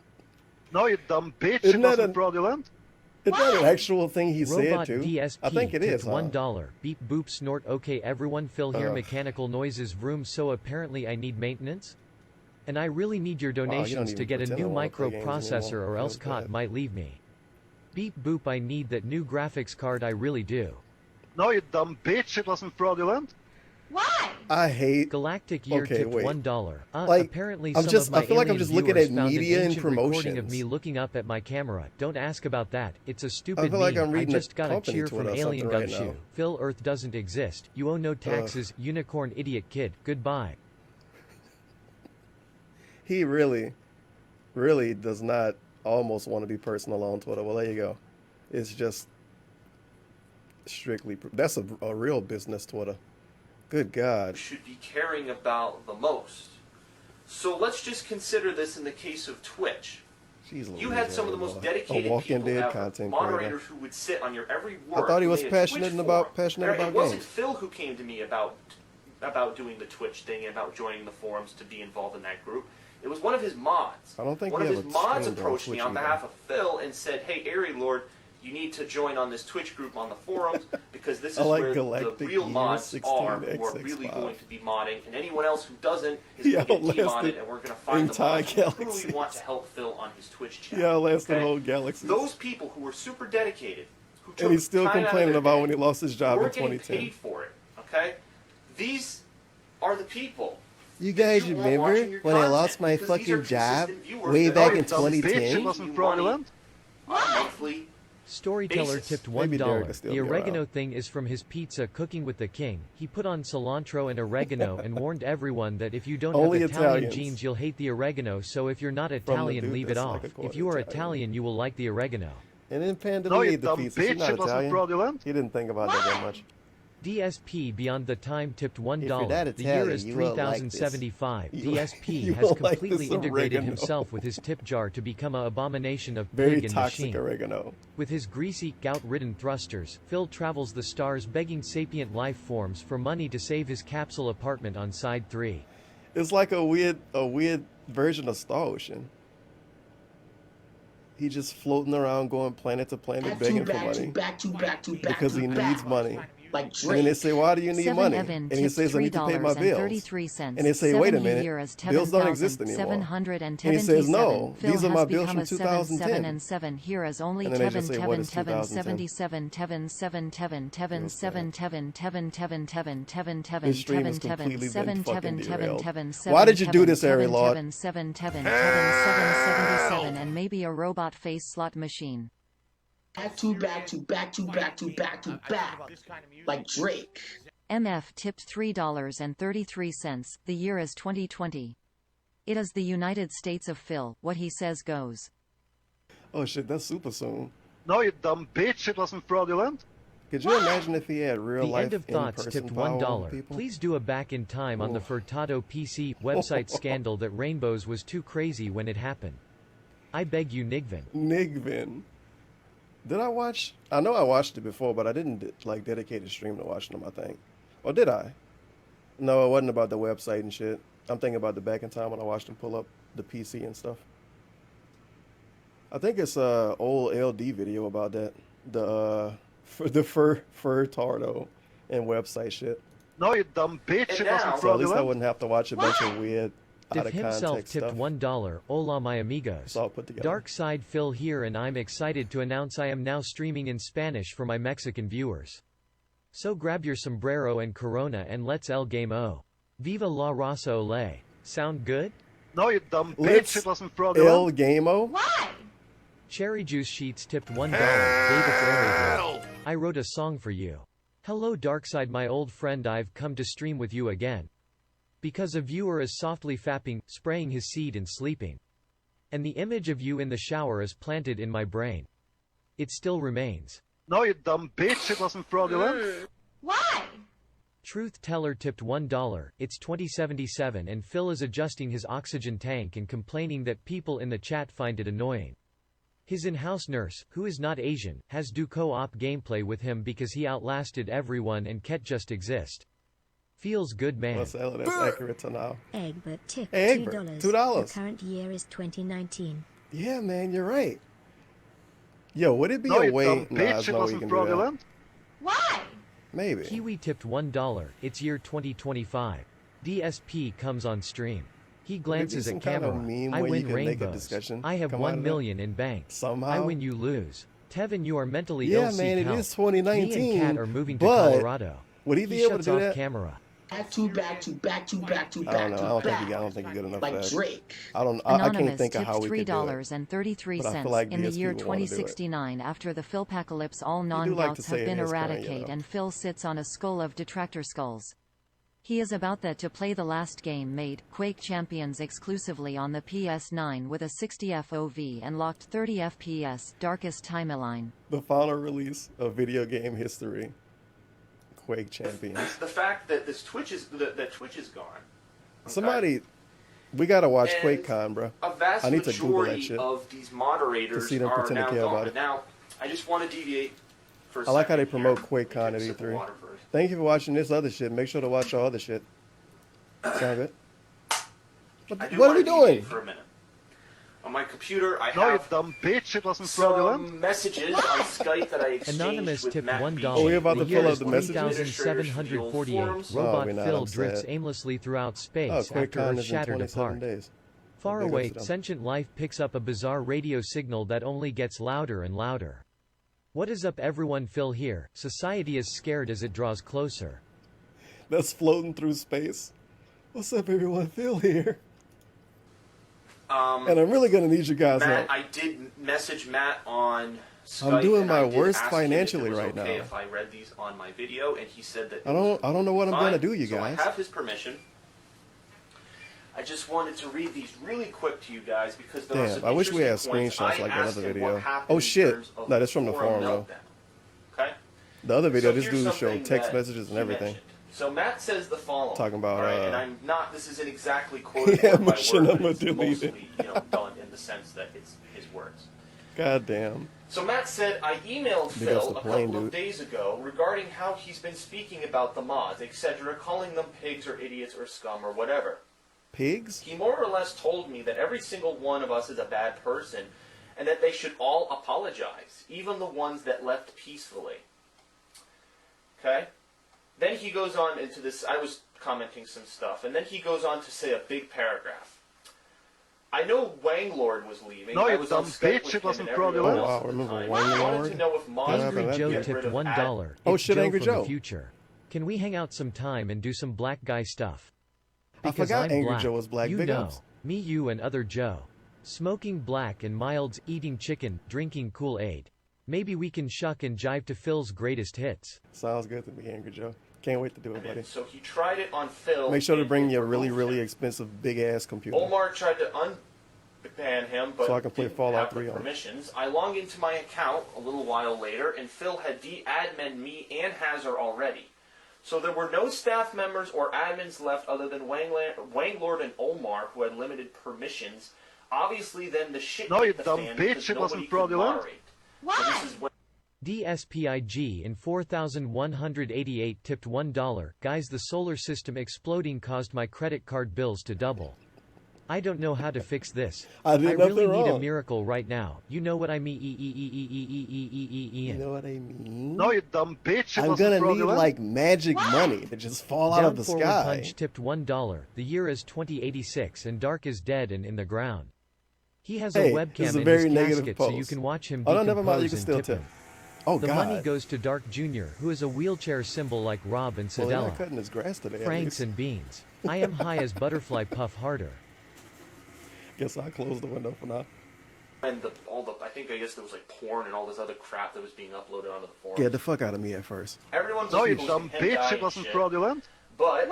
No, you dumb bitch, Isn't it that wasn't a- fraudulent. Is that an actual thing he Robot said, too? DSP I think it tipped is, huh? $1. Beep boop snort. Okay, everyone, Phil here. Ugh. Mechanical noises vroom. So apparently I need maintenance, and I really need your don't donations to even get a pretend new I wanna play games microprocessor, anymore. or else That's COT bad. might leave me. Beep boop. I need that new graphics card. I really do. No, you dumb bitch, it wasn't fraudulent. Why? I hate Galactic Year Okay, tipped wait. $1. Like, Apparently I'm some just- of my I feel like I'm alien just looking viewers at found media an and ancient recording of promotions. me looking up at my camera. Don't ask about that. It's a stupid feel like meme. I'm reading I a just got a company cheer Twitter from or Alien something right Gumshoe. now. Phil, Earth doesn't exist. You owe no taxes. Unicorn idiot kid. Goodbye. He really does not almost want to be personal on Twitter. Well, there you go. It's just strictly. That's a real business Twitter. Good God. Should be caring about the most. So let's just consider this in the case of Twitch. Jeez, You had some of the most dedicated Walking people Dead ever, content moderators creator. who would sit on your every I word. thought he who was made a Twitch passionate forum. about It wasn't games. Phil who came to me about doing the Twitch thing and about joining the forums to be involved in that group. It was one of his mods. I don't think one of we his ever mods streamed on approached me Twitch on either. behalf of Phil and said, "Hey, Airy Lord, you need to join on this Twitch group on the forums because this is I like where Galactic the real Year mods 16 are who are XX5. really going to be modding, and anyone else who doesn't is He going to get outlasted demodded, and we're going to find the entire mods who truly galaxies. want to help Phil on his Twitch channel." Yeah, last the okay? whole galaxy. Those people who were super dedicated, who took And he's still time out of complaining their about day, when he lost his job in weren't getting 2010. paid for it. Okay, these are the people. You guys you want remember watching your when I content, lost my because these are fucking job consistent viewers way that back are in dumb bitch, 2010? it wasn't fraudulent. on a monthly Storyteller basis. tipped Maybe Derek $1. will still The be oregano around. thing is from his pizza Cooking with the King. He put on cilantro and oregano and warned everyone that if you don't Only have Italian Italians. genes, you'll hate the oregano. So if you're not the Italian, dude leave it that's off. like a quarter If you are Italian. Italian, you will like the oregano. And then Panda No, Lee you ate the dumb pizza. She's bitch, not it wasn't Italian. fraudulent. He didn't think about that much. DSP Beyond the Time tipped $1. If you're that The year Italian, is you won't like this. 3075. You- DSP you has won't like completely this integrated oregano. himself with his tip jar to become an abomination of Very pig and toxic machine. oregano. With his greasy, gout-ridden thrusters, Phil travels the stars begging sapient life forms for money to save his capsule apartment on Side 3. It's like a weird version of Star Ocean. He just floating around, going planet to planet, begging for money because he needs money. Like And then they say, "Why do you need Seven money?" Evan And he tipped says, "I need to pay my bills." $3.33. And they say, "Wait a Seven minute, year is bills don't exist anymore." And he says, "No, Phil these are has my bills become from a 2010." 7 here is only And then they Tevin just say, "What is 2010?" 77 Tevin 7 Tevin Tevin Feels 7 Tevin Tevin Tevin Tevin Tevin Tevin This stream has Tevin completely Tevin been 7 fucking Tevin Tevin derailed. Tevin Why 7 did you do Tevin this, Ari Tevin Lord? Tevin 7 Tevin Tevin 777 and maybe a robot face slot machine. Back to back. Like Drake. MF tipped $3.33. The year is 2020. It is the United States of Phil. What he says goes. Oh shit, that's super soon. No, you dumb bitch, it wasn't fraudulent. Could you imagine if he had real The life End of Thoughts in-person tipped power over $1. people? Please do a back in time on the Furtado PC website scandal that Rainbows was too crazy when it happened. I beg you, Nigvin. Nigvin. Did I watch? I know I watched it before, but I didn't like dedicate a stream to watching them, I think. Or did I? No, it wasn't about the website and shit. I'm thinking about the back in time when I watched him pull up the PC and stuff. I think it's a old LD video about that. The Furtado and website shit. No, you dumb bitch, it wasn't So at least I fraudulent. wouldn't have to watch a bunch of weird out Diff of himself context tipped stuff. $1. Hola my amigos. It's all put together. Dark Side Phil here and I'm excited to announce I am now streaming in Spanish for my Mexican viewers. So grab your sombrero and corona and let's el game o. Viva la raza ole. Sound good? No, you dumb bitch, Let's it wasn't El fraudulent. Gameo. Why? Cherry Juice Sheets tipped $1. David's Aerator. I wrote a song for you. Hello Darkside my old friend, I've come to stream with you again. Because a viewer is softly fapping, spraying his seed and sleeping. And the image of you in the shower is planted in my brain. It still remains. No, you dumb bitch, it wasn't fraudulent. Why? Truth Teller tipped $1. It's 2077 and Phil is adjusting his oxygen tank and complaining that people in the chat find it annoying. His in-house nurse, who is not Asian, has do co-op gameplay with him because he outlasted everyone and can't just exist. Feels good, man. That's accurate to now. Egbert tipped Hey, Egbert, $2. $2. The current year is 2019. Yeah, man, you're right. Yo, would it be No, a you way? dumb Nah, bitch, there's it no way you wasn't can do that. fraudulent. Why? Maybe. Kiwi tipped $1. It's year 2025. DSP comes on stream. He glances some at kind of camera. meme I where you win can make a rainbows. discussion I have come out 1 of that? million in bank. Somehow. I win, you lose. Tevin, you are mentally Yeah, ill. man, seek it help. is 2019, Me and Kat are moving to but Colorado. would he be He able to shuts do off that? camera. Back to back. I don't know. I don't think he's good enough Like for that. Drake. I can't Anonymous think of tipped how we could do it. $3.33 But I feel like in the DSP year would wanna do it. 2069 after the Philpacalypse all do like to non-doubts say have it been is kinda, eradicated and Phil sits on a skull of detractor skulls. He is about that to play the last game made, Quake Champions exclusively on the PS9 with a 60 FOV and locked 30 FPS, Darkest Timeline. The final release of video game history. Quake Champions. The fact that this Twitch is that Twitch is gone. Somebody, we gotta watch And QuakeCon, bro. A vast I need to Google that majority shit. of these moderators To see them are pretend to now care gone. about it. Now, I just want to deviate for a I like how they second promote here. QuakeCon at Sip of E3. water first. Thank you for watching this other shit. Make sure to watch our other shit. Sound good? I do What are wanna we doing? deviate for a minute. On my computer, I No, you have dumb bitch. It wasn't fraudulent. some messages on Skype that I exchanged Anonymous with tipped Matt $1. Beach. Oh, we about to The year fill out is the messages? 3748. Oh, Robot we're not, Phil I'm drifts sad. aimlessly throughout space Oh, after QuakeCon Earth is in shattered 27 apart. days. Far Big ups away, to them. sentient life picks up a bizarre radio signal that only gets louder and louder. What is up, everyone? Phil here. Society is scared as it draws closer. That's floating through space. What's up, everyone? Phil here. And I'm really gonna need you guys Matt, help. I did message Matt on Skype. doing and my I did worst ask him if it financially was right okay now. If I read these on my video, and he said that I don't know what I'm fine. gonna do, you So guys. I have his permission. I just wanted to read these really quick to you guys because there are Damn, some I wish we had interesting points. screenshots I like that asked other him video. what happened Oh in shit! terms of No, that's from the forum forum though. meltdown. Okay. The other video, So this here's dude showed something text that messages and he everything. mentioned. So Matt says the following. Talking about, all right, and uh, I'm not. This isn't exactly quoted Yeah, word by machinima word, but it's deleted. mostly, done in the sense that it's his words. God damn. So Matt said, I emailed Big ups Phil to a Plane, couple of dude. days ago regarding how he's been speaking about the mods, etc., calling them pigs or idiots or scum or whatever. Pigs? He more or less told me that every single one of us is a bad person and that they should all apologize, even the ones that left peacefully. Okay? Then he goes on into this, I was commenting some stuff, and then he goes on to say a big paragraph. I know Wang Lord was leaving. No, I you was dumb on Skype bitch, with it him wasn't and everyone fraudulent. else Oh, wow, at the remember time. Wang I wanted Lord? to know if mods Yeah, Angry but Joe that- tipped rid of $1. Oh, It's shit, Joe Angry from Joe. the future. Can we hang out some time and do some black guy stuff? I Because forgot I'm Angry black. Joe was black. You Big know, ups. me, you, and other Joe. Smoking black and milds, eating chicken, drinking Kool-Aid. Maybe we can shuck and jive to Phil's greatest hits. Sounds good to me, Angry Joe. Can't wait to do it, buddy. So he tried it on Phil. Make sure to and bring it your really, removed really him. expensive big ass computer. Omar tried to unban him, but So I can play didn't Fallout have the 3 on it. permissions. I logged into my account a little while later, and Phil had de-admin me and Hazard already. So there were no staff members or admins left other than Wang Lord and Omar, who had limited permissions. Obviously, then the shit No, hit you the dumb fan bitch, because it wasn't nobody could fraudulent. moderate. So this is when DSPIG in 4188 tipped $1. Guys, the solar system exploding caused my credit card bills to double. I don't know how to fix this. I did really nothing need a wrong. miracle right now. You know what I mean? You know what I mean? No, you dumb bitch. It I'm wasn't gonna need fraudulent. like magic money to just fall out of the Down Forward sky. Punch tipped $1. The year is 2086 and Dark is dead and in the ground. He has Hey, a this webcam is a in very his negative casket so you post. can watch him Oh, no, never mind, you decompose can and still tip him. Oh, the God. money goes to Dark Jr., who is a wheelchair symbol like Rob and Well, they're Sedella. not cutting his grass today, at Franks least. and beans. I am high as butterfly puff harder. Guess I'll close the window for now. and I guess there was like porn and all this other crap that was being uploaded onto the forum. Get the fuck out of me at first. Everyone's No, you posting dumb hentai bitch. and It wasn't shit. fraudulent. But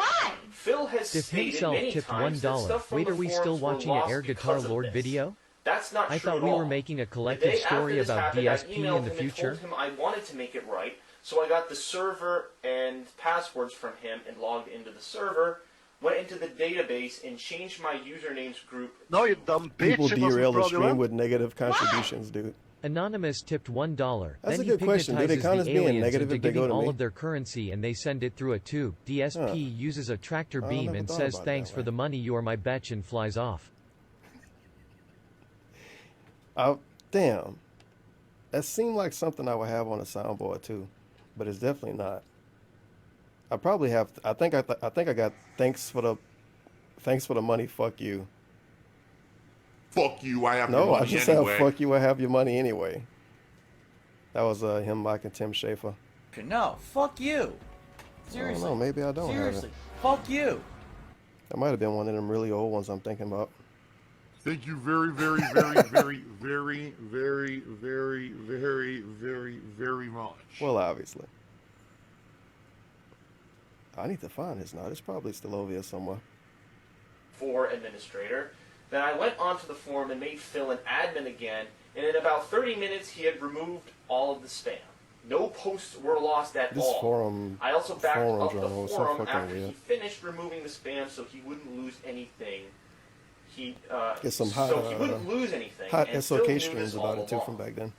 Phil has Stiff stated himself many tipped times that $1. stuff from Wait, the are we forums still were watching an lost Air Guitar because of Lord this. video? That's not I true thought at we all. were making a The collective day story after this about happened, I DSP emailed in the him future. And told him I wanted to make it right, so I got the server and passwords from him and logged into the server, went into the database and changed my usernames group. No, you dumb bitch. People It wasn't derail the stream fraudulent. with negative contributions, dude. Anonymous tipped $1. That's then a he good question. Do they hypnotizes count the as being aliens negative into if they go giving to all me? of their currency and they send it through a tube. DSP Huh. uses a tractor I beam never and thought says about it thanks that for way. the money, you are my betch, and flies off. Damn. That seemed like something I would have on a soundboard too, but it's definitely not. I probably have. I think I got thanks for the money. Fuck you. Fuck you, I have No, your I money just anyway. have fuck you. I have your money anyway. That was him mocking Tim Schafer. No, fuck you. I don't Seriously. know. Maybe I don't Seriously. have it. Fuck you. That might have been one of them really old ones I'm thinking about. Thank you very, very, very, very, very, very, very, very, very, very much. Well, obviously. I need to find his now. It's probably still over here somewhere. For administrator. Then I went onto the forum and made Phil an admin again, and in about 30 minutes he had removed all of the spam. No posts were lost at This all. forum, I also backed forum up the journal is so forum fucking after he weird. finished removing the spam, so he wouldn't lose anything. Get some hot, so he wouldn't lose anything. hot and Phil SOK knew streams this all about it too along. from back then.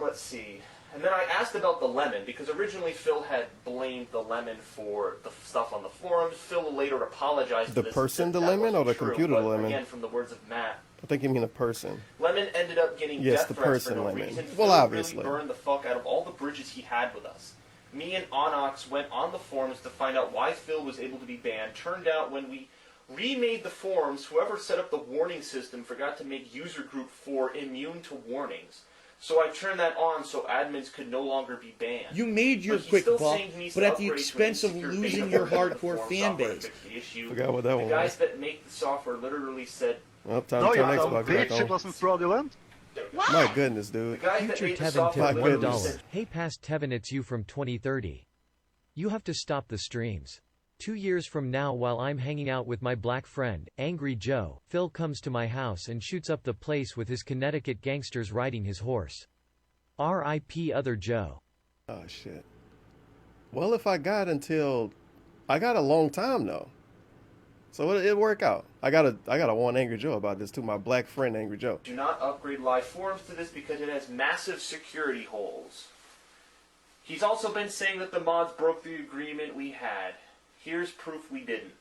Let's see. And then I asked about the lemon, because originally Phil had blamed the lemon for the stuff on the forums. Phil later apologized for The this. person, that the lemon, wasn't or the true, computer but lemon? Again, from the words of Matt, I think you mean a person. Lemon ended up getting Yes, death the threats for person no lemon. reason. Well, Phil obviously. really burned the fuck out of all the bridges he had with us. Me and Onyx went on the forums to find out why Phil was able to be banned. Turned out when we remade the forums, whoever set up the warning system forgot to make user group 4 immune to warnings. So I turned that on so admins could no longer be banned. You made your But he's quick still buck, saying he needs but to at the upgrade to an expense of insecure losing beta your version of the hardcore forum fan software to base. fix the issue. Forgot what that The one guys was. that make the software literally said, Well, time No, to you turn dumb Xbox back bitch, it on. wasn't fraudulent. My goodness, dude. the guys that Future made the Tevin software tip My literally goodness. $1. said, Hey past Tevin, it's you from 2030. You have to stop the streams. 2 years from now, while I'm hanging out with my black friend, Angry Joe, Phil comes to my house and shoots up the place with his Connecticut gangsters riding his horse. R.I.P. Other Joe. Oh shit. Well, if I got a long time though, so it'll work out. I gotta warn Angry Joe about this too. My black friend Angry Joe. do not upgrade live forums to this because it has massive security holes. He's also been saying that the mods broke the agreement we had. Here's proof we didn't.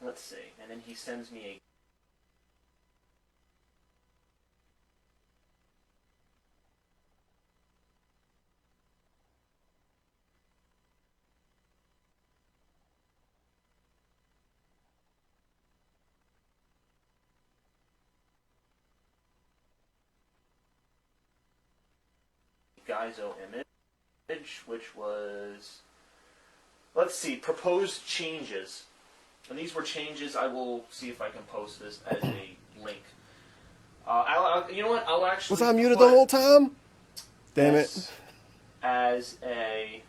Let's see. And then he sends me a... Guyzo image, which was, let's see, proposed changes. And these were changes. I will see if I can post this as a link. You know what? I'll actually. Was I muted the whole time? Damn it. this As a,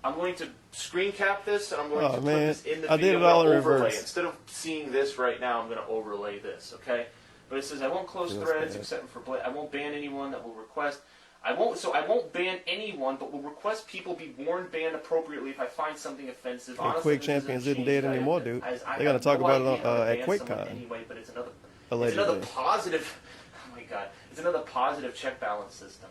I'm going to screen cap this, and I'm going Oh, to put man. this in the I did video. it all I'm gonna in overlay. reverse. Instead of seeing this right now, I'm going to overlay this. Okay. But it says I won't close That's threads bad. except for I won't ban anyone that will request. I won't ban anyone, but will request people be warned, banned appropriately if I find something offensive. And Honestly, Quake this isn't Champions a isn't change dead anymore, dude. I They're gonna have talk no about it idea how to at ban QuakeCon. someone anyway, but it's another Allegedly. positive. Oh my god, it's another positive check balance system.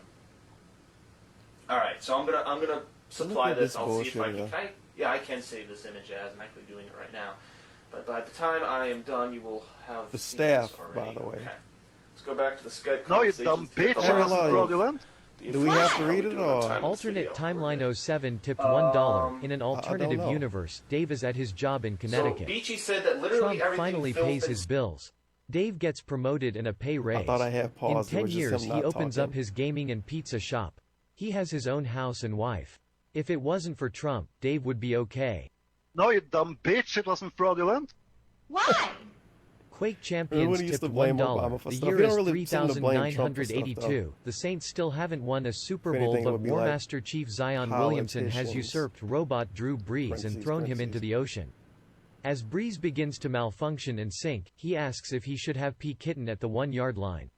All right, so I'm gonna supply at this. this I'll see if I bullshit, can. Yeah, I can save this image as I'm actually doing it right now. But by the time I am done, you will have The seen this staff, already. by the way. Okay. Let's go back to the Skype. No, you conversation. dumb bitch, it Hello. wasn't fraudulent. Do we have to read it or? Alternate Timeline 07 tipped $1. In an don't alternative know. universe, Dave is at his job in So Connecticut. Beachy said that literally Trump everything finally Phil pays thinks- his bills. Dave gets promoted and a pay raise. thought I had paused. In It 10 was just years, him he not opens up talking. his gaming and pizza shop. He has his own house and wife. If it wasn't for Trump, Dave would be okay. No, you dumb bitch, it wasn't fraudulent. Why? Quake Champions Everybody used tipped to blame $1. Obama for The stuff. year You is don't really seem to blame Trump for stuff, 3982. The Saints still haven't won a Super If Bowl, anything, it but would be War like Master Chief Zion Williamson has politicians. usurped robot Drew Brees and thrown him into the ocean. As Brees begins to malfunction and sink, he asks if he should have P. Kitten at the 1-yard line.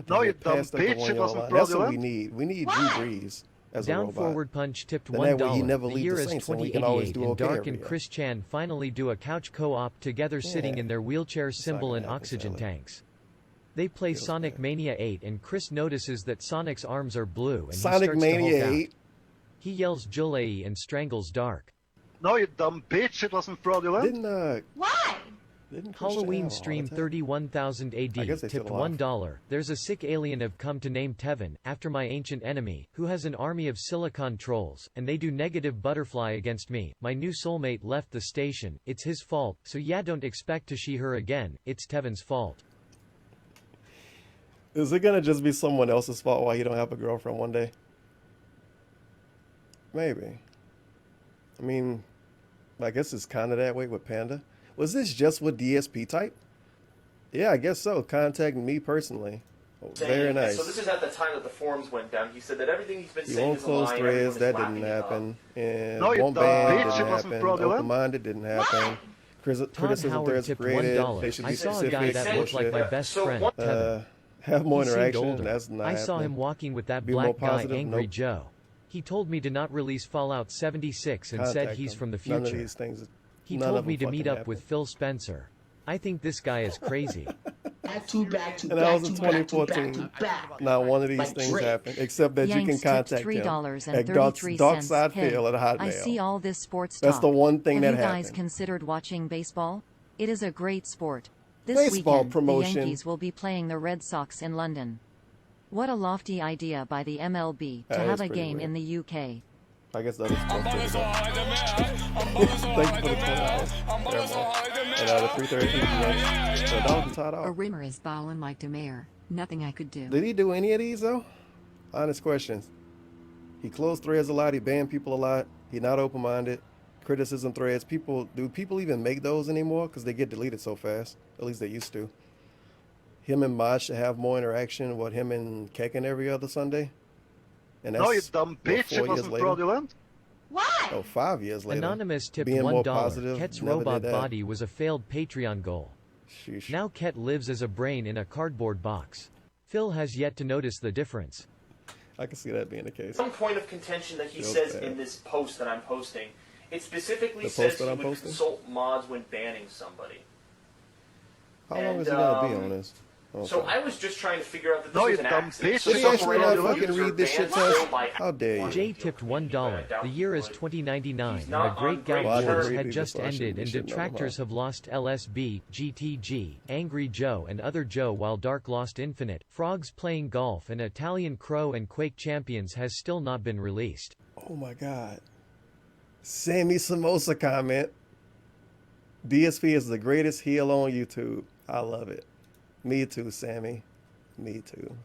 No, you Get dumb past up the bitch, it 1 yard wasn't line. That's what we fraudulent. need. We need Drew Brees as a Down robot. forward punch tipped Then that way he $1. never The leaves year the is Saints, and we can always 2088, do and okay Dark every and year. Chris Chan finally do a couch co-op together sitting Yeah. in their wheelchair not symbol gonna and happen, oxygen sadly. tanks. They play Sonic Mania 8 and Chris notices that Sonic's arms are blue and Sonic he starts Mania to Hulk 8? out. He yells Julei and strangles Dark. No, you dumb bitch, it wasn't fraudulent. Why? Didn't Christian Halloween have a stream heart attack? 31,000 I guess AD they tipped still alive. $1. There's a sick alien I've come to name Tevin, after my ancient enemy, who has an army of silicon trolls, and they do negative butterfly against me. My new soulmate left the station, it's his fault, so yeah, don't expect to see her again, it's Tevin's fault. Is it gonna just be someone else's fault why you don't have a girlfriend one day? Maybe. I mean, I guess it's kind of that way with Panda. Was this just with DSP type? Yeah, I guess so. Contact me personally. Oh, saying, very nice. So this is at the time that the forums went down. He said that everything he's been He saying won't is a close lie. threads. That didn't happen. And won't ban didn't happen. Open-minded didn't happen. Criticism Howard threads tipped created. $1. They should be I saw a specific. guy that looked like my best friend, Kevin. Have more He seemed interaction. older. That's not I saw happening. him walking with that Be more black guy, positive? Angry Nope. Joe. He told me to not release Fallout 76 and said Contact he's him. from the None future. of these things. He none told of me them to meet fucking up happen. with Phil Spencer. I think this guy is crazy. And that was in 2014. Not one of these things happened, except that you can Yanks contact tipped him at $3.33. Darkside Hey, Phil at Hotmail. I see all this sports That's talk. the one thing Have that you guys happened. considered watching baseball? It is a great sport. This Baseball weekend, promotion. the Yankees will be playing the Red Sox in London. What a lofty idea by the MLB to That have is a pretty game weird. in the UK. I guess that is supposed to be. Thank you for the $20. And the 3:30 so that was tied A off. rimmer is ballin' like the mayor. Nothing I could do. Did he do any of these though? Honest questions. He closed threads a lot. He banned people a lot. He not open-minded. Criticism threads. Do people even make those anymore? Because they get deleted so fast. At least they used to. Him and Mod should have more interaction. What, him and Kekin every other Sunday? And No, you what, dumb 4 bitch. It years wasn't later? fraudulent. Oh, 5 years later. Anonymous tipped Being more $1. positive, Ket's never robot did that. body was a failed Patreon goal. Sheesh. Now Ket lives as a brain in a cardboard box. Phil has yet to notice the difference. I can see that being the case. Some point of contention that he Feels says bad. in this post that I'm posting, it specifically The says post that he I'm would posting? consult mods when banning somebody. How long And, is he going to be on this? So Okay. I was just trying to figure out that this No, was you an dumb accident. bitch. So Did he some actually not random fucking user read this banned shit Phil test? by How dare you? Jay tipped $1. The year is 2099, He's and not the Great on Gout great Wars terms. had just So I shouldn't ended, be and shitting on him, detractors huh? have lost LSB, GTG, Angry Joe, and Other Joe, while Dark lost Infinite. Frogs Playing Golf and Italian Crow and Quake Champions has still not been released. Oh my God. Sammy Samosa comment. DSP is the greatest heel on YouTube. I love it. Me too, Sammy. Me too.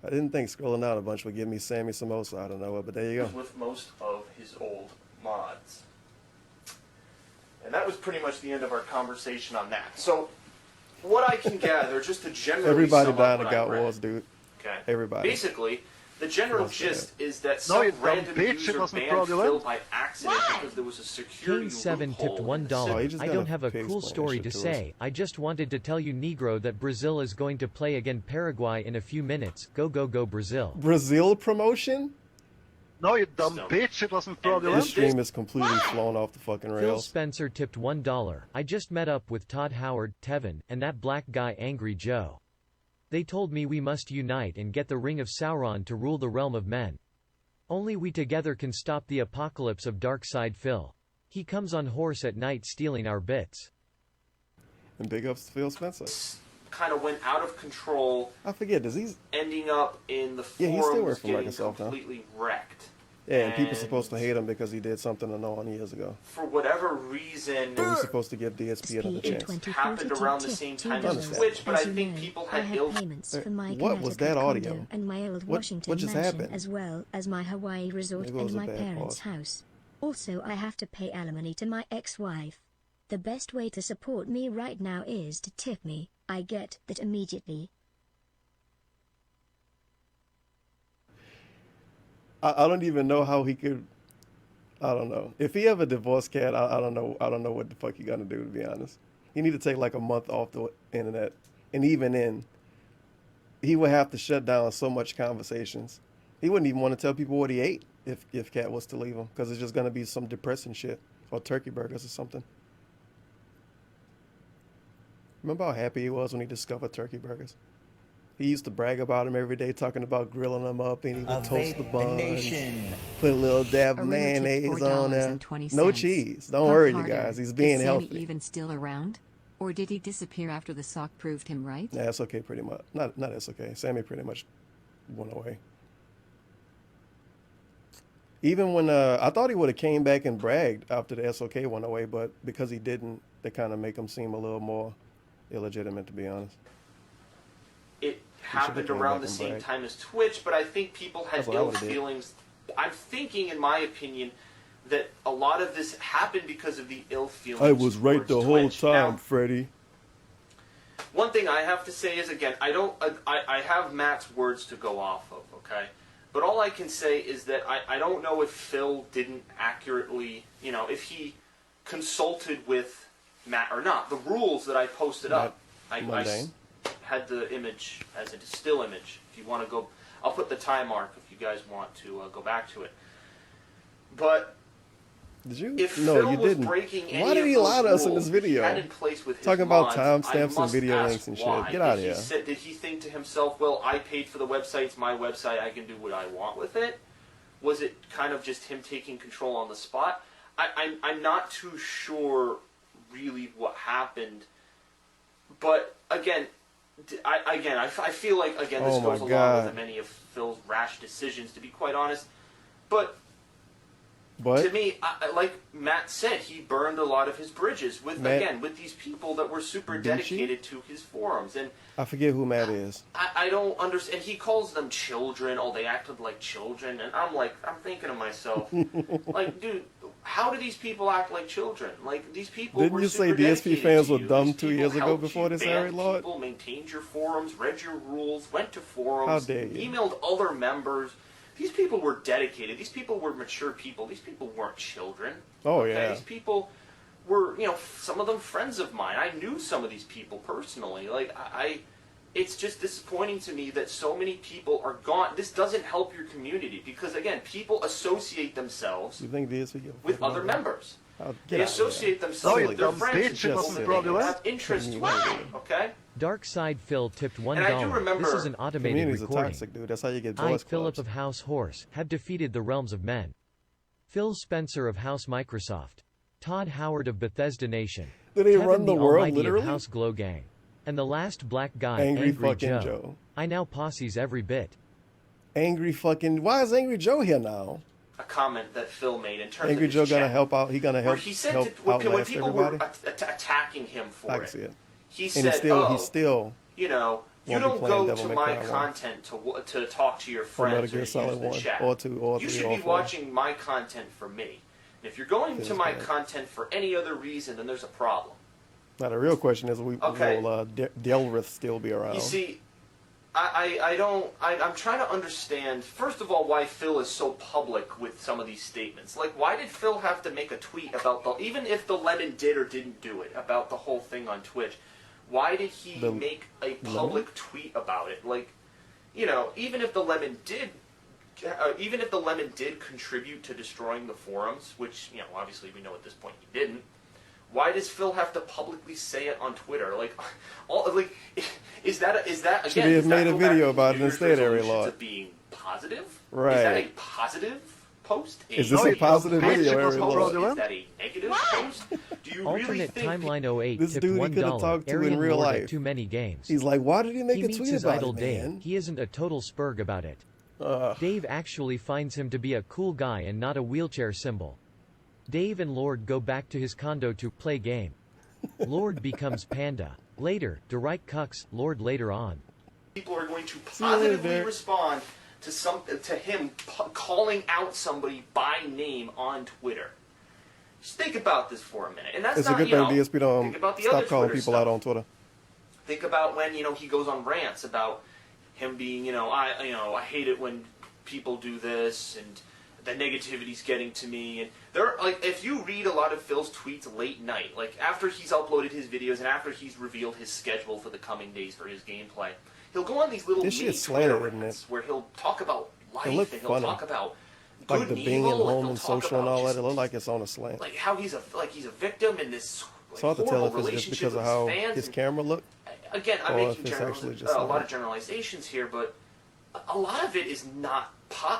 I didn't think scrolling out a bunch would give me Sammy Samosa out of nowhere, but there you go. with most of his old mods. And that was pretty much the end of our conversation on that. So, what I can gather, just to generally Everybody sum up died in what the I Gout read, Wars, dude. Okay. Everybody. Basically, the general That's gist is that No, some you dumb random bitch, it user wasn't banned fraudulent. Phil by accident because there was a security Kane7 tipped loophole in the $1. Oh, he just I got don't a have a pig cool explain story shit to to us. say. I just wanted to tell you, Negro, that Brazil is going to play against Paraguay in a few minutes. Go, go, go, Brazil. Brazil promotion? No, you dumb bitch. It wasn't This fraudulent. stream is completely flown off the fucking Phil rails. Spencer tipped $1. I just met up with Todd Howard, Tevin, and that black guy Angry Joe. They told me we must unite and get the Ring of Sauron to rule the realm of men. Only we together can stop the apocalypse of Darkside Phil. He comes on horse at night stealing our bits. And big ups to Phil Spencer. kind of went out of control, I forget, does he? ending up in the Yeah, he still forums works for getting Microsoft now. completely wrecked. Yeah, and people supposed to hate him because he did something annoying years ago. For whatever reason, But we're supposed to give DSP another chance. happened around the same time as Twitch, but I think people I had have ill. payments for my What was Connecticut that condo audio? and my old What Washington just mansion, happened? as well as my Hawaii resort Maybe it and was a my bad parents' pause. house. Also, I have to pay alimony to my ex-wife. The best way to support me right now is to tip me. I get that immediately. I don't even know how he could. I don't know. If he ever divorced Cat, I don't know. I don't know what the fuck he gonna do, to be honest. He need to take like a month off the internet, and even then, he would have to shut down so much conversations. He wouldn't even want to tell people what he ate if Cat was to leave him, because it's just gonna be some depressing shit or turkey burgers or something. Remember how happy he was when he discovered turkey burgers? He used to brag about them every day, talking about grilling them up, and he would toast the buns, put a little dab of mayonnaise on there. No cheese. Don't worry, you guys. He's being Is healthy. Sammy even still around? Or did he disappear after the sock proved him right? Yeah, that's okay, pretty much. Not that's okay. Sammy pretty much went away. Even when I thought he would have came back and bragged after the SOK went away, but because he didn't, they kind of make him seem a little more illegitimate, to be honest. It should've happened came around back the and same bragged. time as Twitch, but I think people had That's what I ill would've did. feelings. I'm thinking, in my opinion, that a lot of this happened because of the ill feelings. I was right the towards whole Twitch. time, Now, Freddie. one thing I have to say is, again, I have Matt's words to go off of, okay? But all I can say is that I don't know if Phil didn't accurately, you know, if he consulted with Matt or not. The rules that I posted up, I had the image as a still image. If you want to go, I'll put the time mark if you guys want to go back to it. But did you? If No, Phil you was didn't. breaking any Why did he of lie to those us in this rules video? he had in place with his Talking about mods, timestamps I and must video ask links and shit. why. Get out of here. Did he think to himself, well, I paid for the website, it's my website, I can do what I want with it? Was it kind of just him taking control on the spot? I'm not too sure really what happened. But again, I feel like, again, this goes along with many of Phil's rash decisions, to be quite honest. But to me, like Matt said, he burned a lot of his bridges with with these people that were super dedicated to his forums. And I forget who Matt is. I don't understand. He calls them children. Oh, they acted like children. And I'm thinking to myself, like, dude, how do these people act like children? Like, these people Didn't were you say super DSP dedicated fans to were you. dumb These 2 people years ago helped before you, this banned aired, Lord? people, maintained your forums, read your rules, went to forums, How dare you. emailed other members. These people were dedicated. These people were mature people. These people weren't children. Oh, okay? yeah. These people were, you know, some of them friends of mine. I knew some of these people personally. Like, it's just disappointing to me that so many people are gone. This doesn't help your community because, again, people associate themselves You think DSP with other members. Get They out of associate here. themselves Silly with their dumb friends bitch, and it people wasn't that they probably have interest with. Okay? Dark Side Phil tipped $1. And I do remember- This is an automated Community's a recording. toxic, dude. That's how you get I, voice Philip clubs. of House Horse, have defeated the realms of men. Phil Spencer of House Microsoft. Todd Howard of Bethesda Nation. Do they Kevin run the the world, Almighty literally? of House Glow Gang. And the last black guy, Angry Angry fucking Joe. Joe. I now posse's every bit. Angry fucking. Why is Angry Joe here now? A comment that Phil made in terms Angry of his Joe gonna chat, help out. He gonna where help. he said help when outlast people everybody. were attacking him for I it, can see it. he And said, he's still. you know, you won't be don't playing go Devil to May my Cry 1. content to talk to your Or Metal friends or Gear use Solid the 1, chat. or 2, or You 3, should or be 4. watching my content for me. And if you're going to my content for any other reason, then there's a problem. Now the real question is, will Delrith still be around? You see, I'm trying to understand, first of all, why Phil is so public with some of these statements. Like, why did Phil have to make a tweet about even if the Lemon did or didn't do it, about the whole thing on Twitch, why did he make a public tweet about it? Like, you know, even if the Lemon did contribute to destroying the forums, which, you know, obviously we know at this point he didn't, why does Phil have to publicly say it on Twitter? Like, is that again? Should he have made a video about it New Year's instead, Ari resolutions Lord? of being positive? Right. Is that a positive post? Is this a positive video, Ari Lord? Is that a negative post? Do you really Alternate think Timeline 08 This tipped dude he could have $1. talked to in Arian real Lord at life. Too many games. He's like, why did he make He a meets tweet his about idol it, Dave. man? He isn't a total spurg about it. Dave actually finds him to be a cool guy and not a wheelchair symbol. Dave and Lord go back to his condo to play game. Lord becomes Panda. Later, Derike cucks Lord later on. people are going to See you later, positively Derek. respond to him calling out somebody by name on Twitter? Just think about this for a minute. And that's It's a not, good you thing know, DSP don't think about the stop other calling Twitter people stuff. out on Twitter. Think about when, you know, he goes on rants about him being, I hate it when people do this and the negativity's getting to me. And there, like, if you read a lot of Phil's tweets late night, like after he's uploaded his videos and after he's revealed his schedule for the coming days for his gameplay, he'll go on these little This mini shit's Twitter slanted, isn't rants it? where he'll talk about life It and look he'll funny. talk about Like good the and being evil, and and home he'll and talk social and about all that. just, It look like it's on a slant. like how he's a victim in this It's hard to tell horrible if it's just relationship because of with how his fans. his and- camera look. Again, I'm or making if it's actually just a lot like- of generalizations here, but a lot of it is not.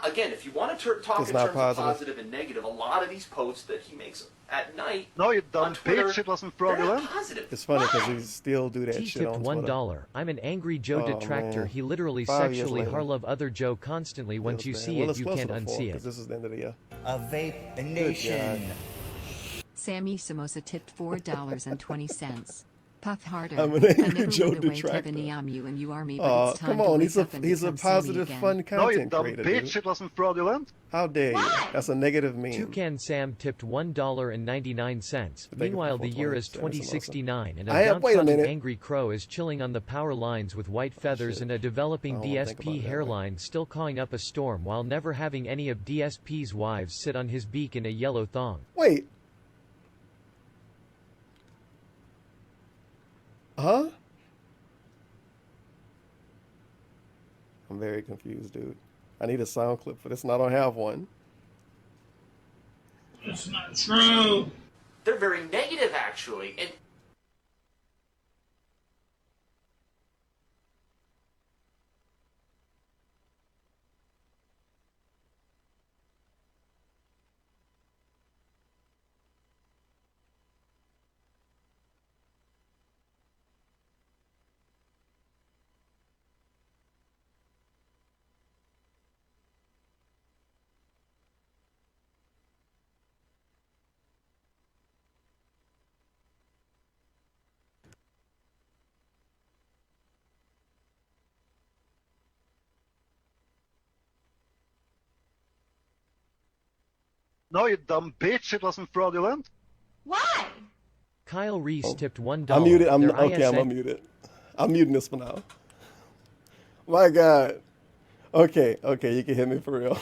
Again, if you want to talk It's in not terms positive. of positive and negative, a lot of these posts that he makes at night No, you on dumb Twitter, bitch, it wasn't they're not fraudulent. positive. It's funny because Why? he still do that T shit tipped on Twitter. $1. I'm an angry Joe Oh, detractor. man. He literally 5 years sexually later. harlove other Joe constantly. Once you Feels see bad. Well, it, it's you closer can't to 4 unsee because it. this is the end of the year. A vape Good nation. God. Sammy Samosa tipped $4.20. Puff harder. I'm an I angry never Joe went away, detractor. Kevin, I'm you and you are me, but Oh, it's time come to on, wake up and he's a become Sony positive, again. fun No, you content dumb creator. bitch, Dude. it wasn't fraudulent. How dare you? That's a negative meme. Toucan Sam tipped $1.99. Meanwhile, the year is 2069, and a wait a downtrodden minute. angry crow is chilling on the power lines with white feathers and a developing I don't wanna think DSP about that. hairline still cawing up a storm while never having any of DSP's wives sit on his beak in a yellow thong. Wait. Huh? I'm very confused, dude. I need a sound clip for this, and I don't have one. It's not true. They're very negative, actually. And No, you dumb bitch, it wasn't fraudulent. Why? Kyle Reese tipped $1. I'm muted. I'm Their okay. I'm ISN unmuted. I'm muting this for now. My God. Okay, you can hit me for real.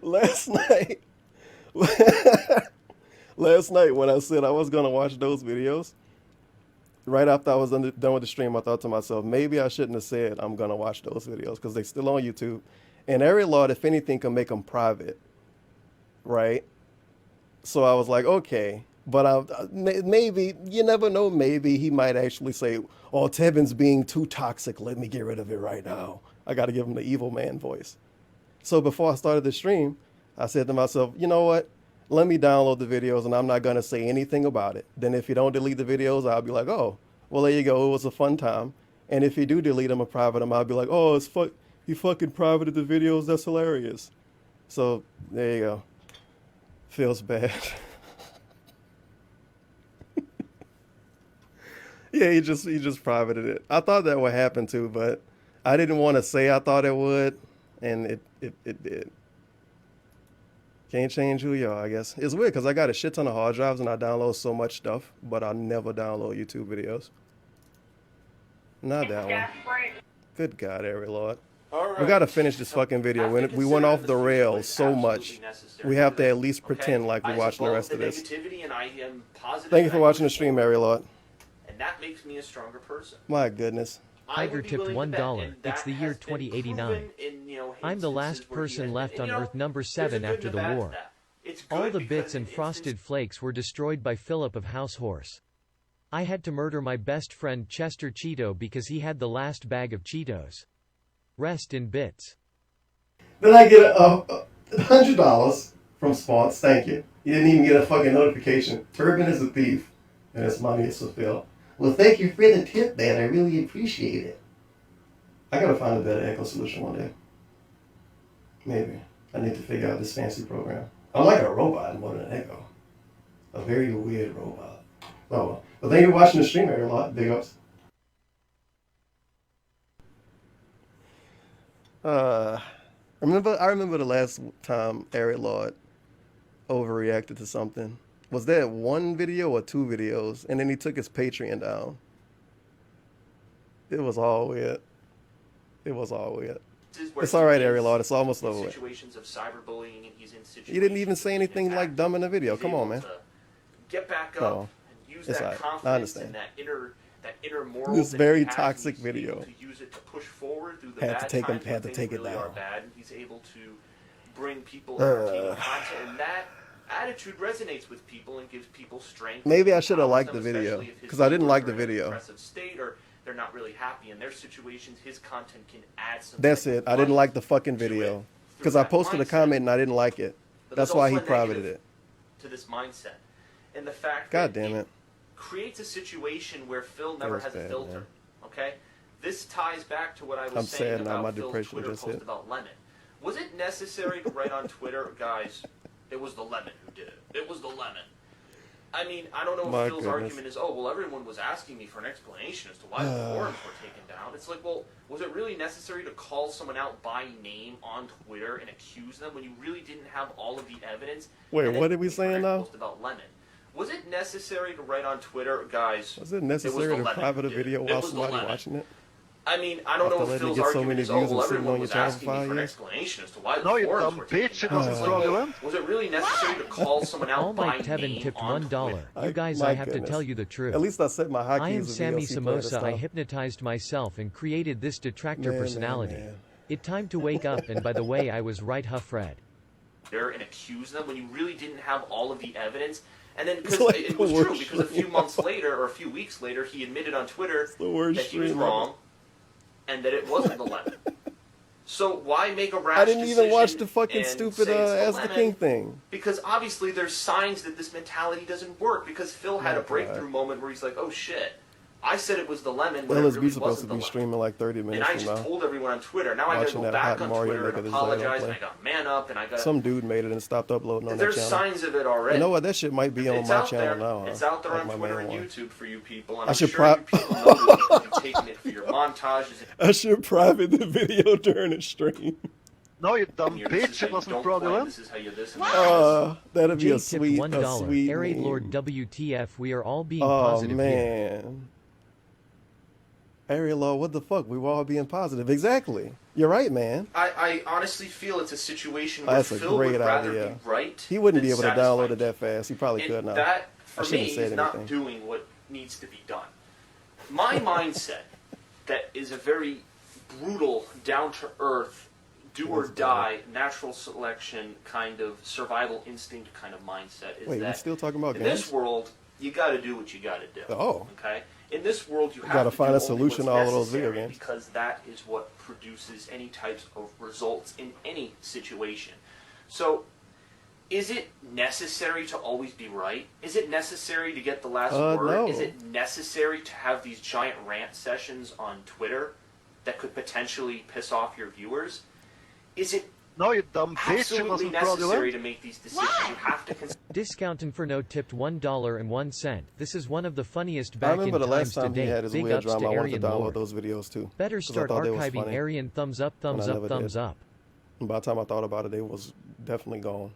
Last night, when I said I was gonna watch those videos, right after I was done with the stream, I thought to myself, maybe I shouldn't have said I'm gonna watch those videos because they're still on YouTube, and Ari Lord, if anything, can make them private, right? So I was like, okay, but maybe, you never know, maybe he might actually say, oh, Tevin's being too toxic, let me get rid of it right now. I got to give him the evil man voice. So before I started the stream, I said to myself, you know what? Let me download the videos and I'm not going to say anything about it. Then if you don't delete the videos, I'll be like, oh, well, there you go. It was a fun time. And if you do delete them or private them, I'll be like, oh, you fucking privated the videos. That's hilarious. So there you go. Feels bad. Yeah, he just privated it. I thought that would happen too, but I didn't want to say I thought it would, and it did. Can't change who you are, I guess. It's weird because I got a shit ton of hard drives and I download so much stuff, but I never download YouTube videos. Not that one. Good God, Ari Lord. We got to finish this fucking video. We went off the rails so much. We have to at least pretend like we're watching the rest of this. Thank you for watching the stream, Ari Lord. And that makes me a stronger person. My goodness. Tiger tipped $1. It's the year 2089. I'm the last person left on Earth number 7 after the war. All the bits and frosted flakes were destroyed by Philip of House Horse. I had to murder my best friend Chester Cheeto because he had the last bag of Cheetos. Rest in bits. Then I get $100 from Spawns. Thank you. You didn't even get a fucking notification. Turban is a thief, and his money is fulfilled. Well, thank you for the tip, man. I really appreciate it. I gotta find a better Echo solution one day. Maybe. I need to figure out this fancy program. I'm like a robot more than an Echo. A very weird robot. Oh well. But thank you for watching the stream, Ari Lord. Big ups. I remember the last time Ari Lord overreacted to something. Was that one video or 2 videos? And then he took his Patreon down. It was all weird. It's all right, Ari Lord. It's almost over with. Situations of cyberbullying, and he's in situations. You didn't even say anything like dumb in the video. Come on, man. Get back up and use that I confidence understand. and that inner moral. This that very he has, toxic and he's video. able to use it to push forward through the Had to bad take him- times had when to take things it really are down. bad, and he's able to bring people entertaining content, and that attitude resonates with people and gives people strength. Maybe I should have Empowers liked them, the video, especially if his 'cause I didn't viewers like are the in a video. depressive state, or they're not really happy in their situations. His content can add some. That's it. I didn't like the fucking video. Because I posted a comment and I didn't like it. But That's there's why also he a privated negative it. to this mindset, and the fact God that damn it. creates a situation where Phil never was has a bad, filter. man. Okay, this ties back to what I was I'm saying sad now, about my Phil's depression Twitter just post hit. about Lemon. Was it necessary to write on Twitter, guys? It was the lemon who did it. It was the lemon. I mean, I don't know if My Phil's goodness. argument is, oh, well, everyone was asking me for an explanation as to why the forums were taken down. It's like, well, was it really necessary to call someone out by name on Twitter and accuse them when you really didn't have all of the evidence? Wait, And then what are we make a saying now? post about lemon. Was it necessary to write on Twitter, guys? Was it necessary the to lemon private a who did it. video It while was the somebody lemon. watching it? I mean, I don't After know if letting Phil's it get so argument many is, oh, views and well, sitting everyone on your was channel for asking me 5 for an years? explanation as to why the No, you forums dumb were bitch, taken it down. wasn't It's like, well, fraudulent. was it really necessary to call someone out All by Mike Tevin name tipped on $1. Twitter? You guys, My I have to goodness. tell you the truth. At least I said my hotkeys I am with Sammy VLC player Samosa. I stuff. hypnotized myself and created this detractor Man, personality. man. It time to wake up, and by the way, I was right, Huff Red. And accuse them when you really didn't have all of the evidence. And then, because like it the was worst true, because a few stream months later, or a few weeks later, he admitted on Twitter the worst that he was stream wrong, and that it wasn't the lemon. So why make a rash I didn't even watch the decision fucking and stupid say it's Ask the lemon? King thing. Because obviously there's signs that this mentality doesn't work, because Phil had Oh, a breakthrough moment where he's like, oh shit, I said it was the lemon when LSB it really supposed to wasn't the be lemon. streaming like 30 And minutes I from just now. told everyone on Twitter, now I gotta Watching go that back hot on Mario Twitter make and it as I don't apologize, and play. I gotta man up, and I gotta... Some dude made it and stopped uploading on that There's channel. signs of it already. You know what? That shit might be on It's my out channel there. now. It's huh? out there Like on my Twitter main and one. YouTube for you people, and I I'm should sure you people know this because you've taken it for your montages. I should private the video during the stream. No, you dumb And this is bitch, how it you wasn't don't play, fraudulent. This is how you this and that. That'd be Jay a tipped sweet, $1. Air Raid meme. Lord WTF, we are all being Oh positive here. man. Area law, what the fuck? We were all being positive. Exactly. You're right, man. I honestly feel it's a situation where That's a Phil great would rather idea. be right He wouldn't than be able to satisfied. download it that fast. He probably could And now. that, I for shouldn't me, have said is not anything. doing what needs to be done. My mindset, that is a very brutal, down-to-earth, do-or-die, natural selection kind of survival instinct kind of mindset is Wait, that we still talking about in games? this world, you got to do what you got to do. Oh. Okay? In this world, you have gotta to find do a only solution to what's all of those video necessary games. because that is what produces any types of results in any situation. So, is it necessary to always be right? Is it necessary to get the last word? No. Is it necessary to have these giant rant sessions on Twitter that could potentially piss off your viewers? Is it No, you dumb bitch, it absolutely wasn't necessary fraudulent. to make these decisions? You have to consider Discount Inferno tipped $1.01. This is one of the funniest I back in remember the times last to time he date. had his Big weird ups drama. to I wanted to Aryan download Lord. those videos too. Better 'cause I start thought they was archiving funny. Aryan thumbs up, But I thumbs up, never thumbs did. up. And by the time I thought about it, they was definitely gone.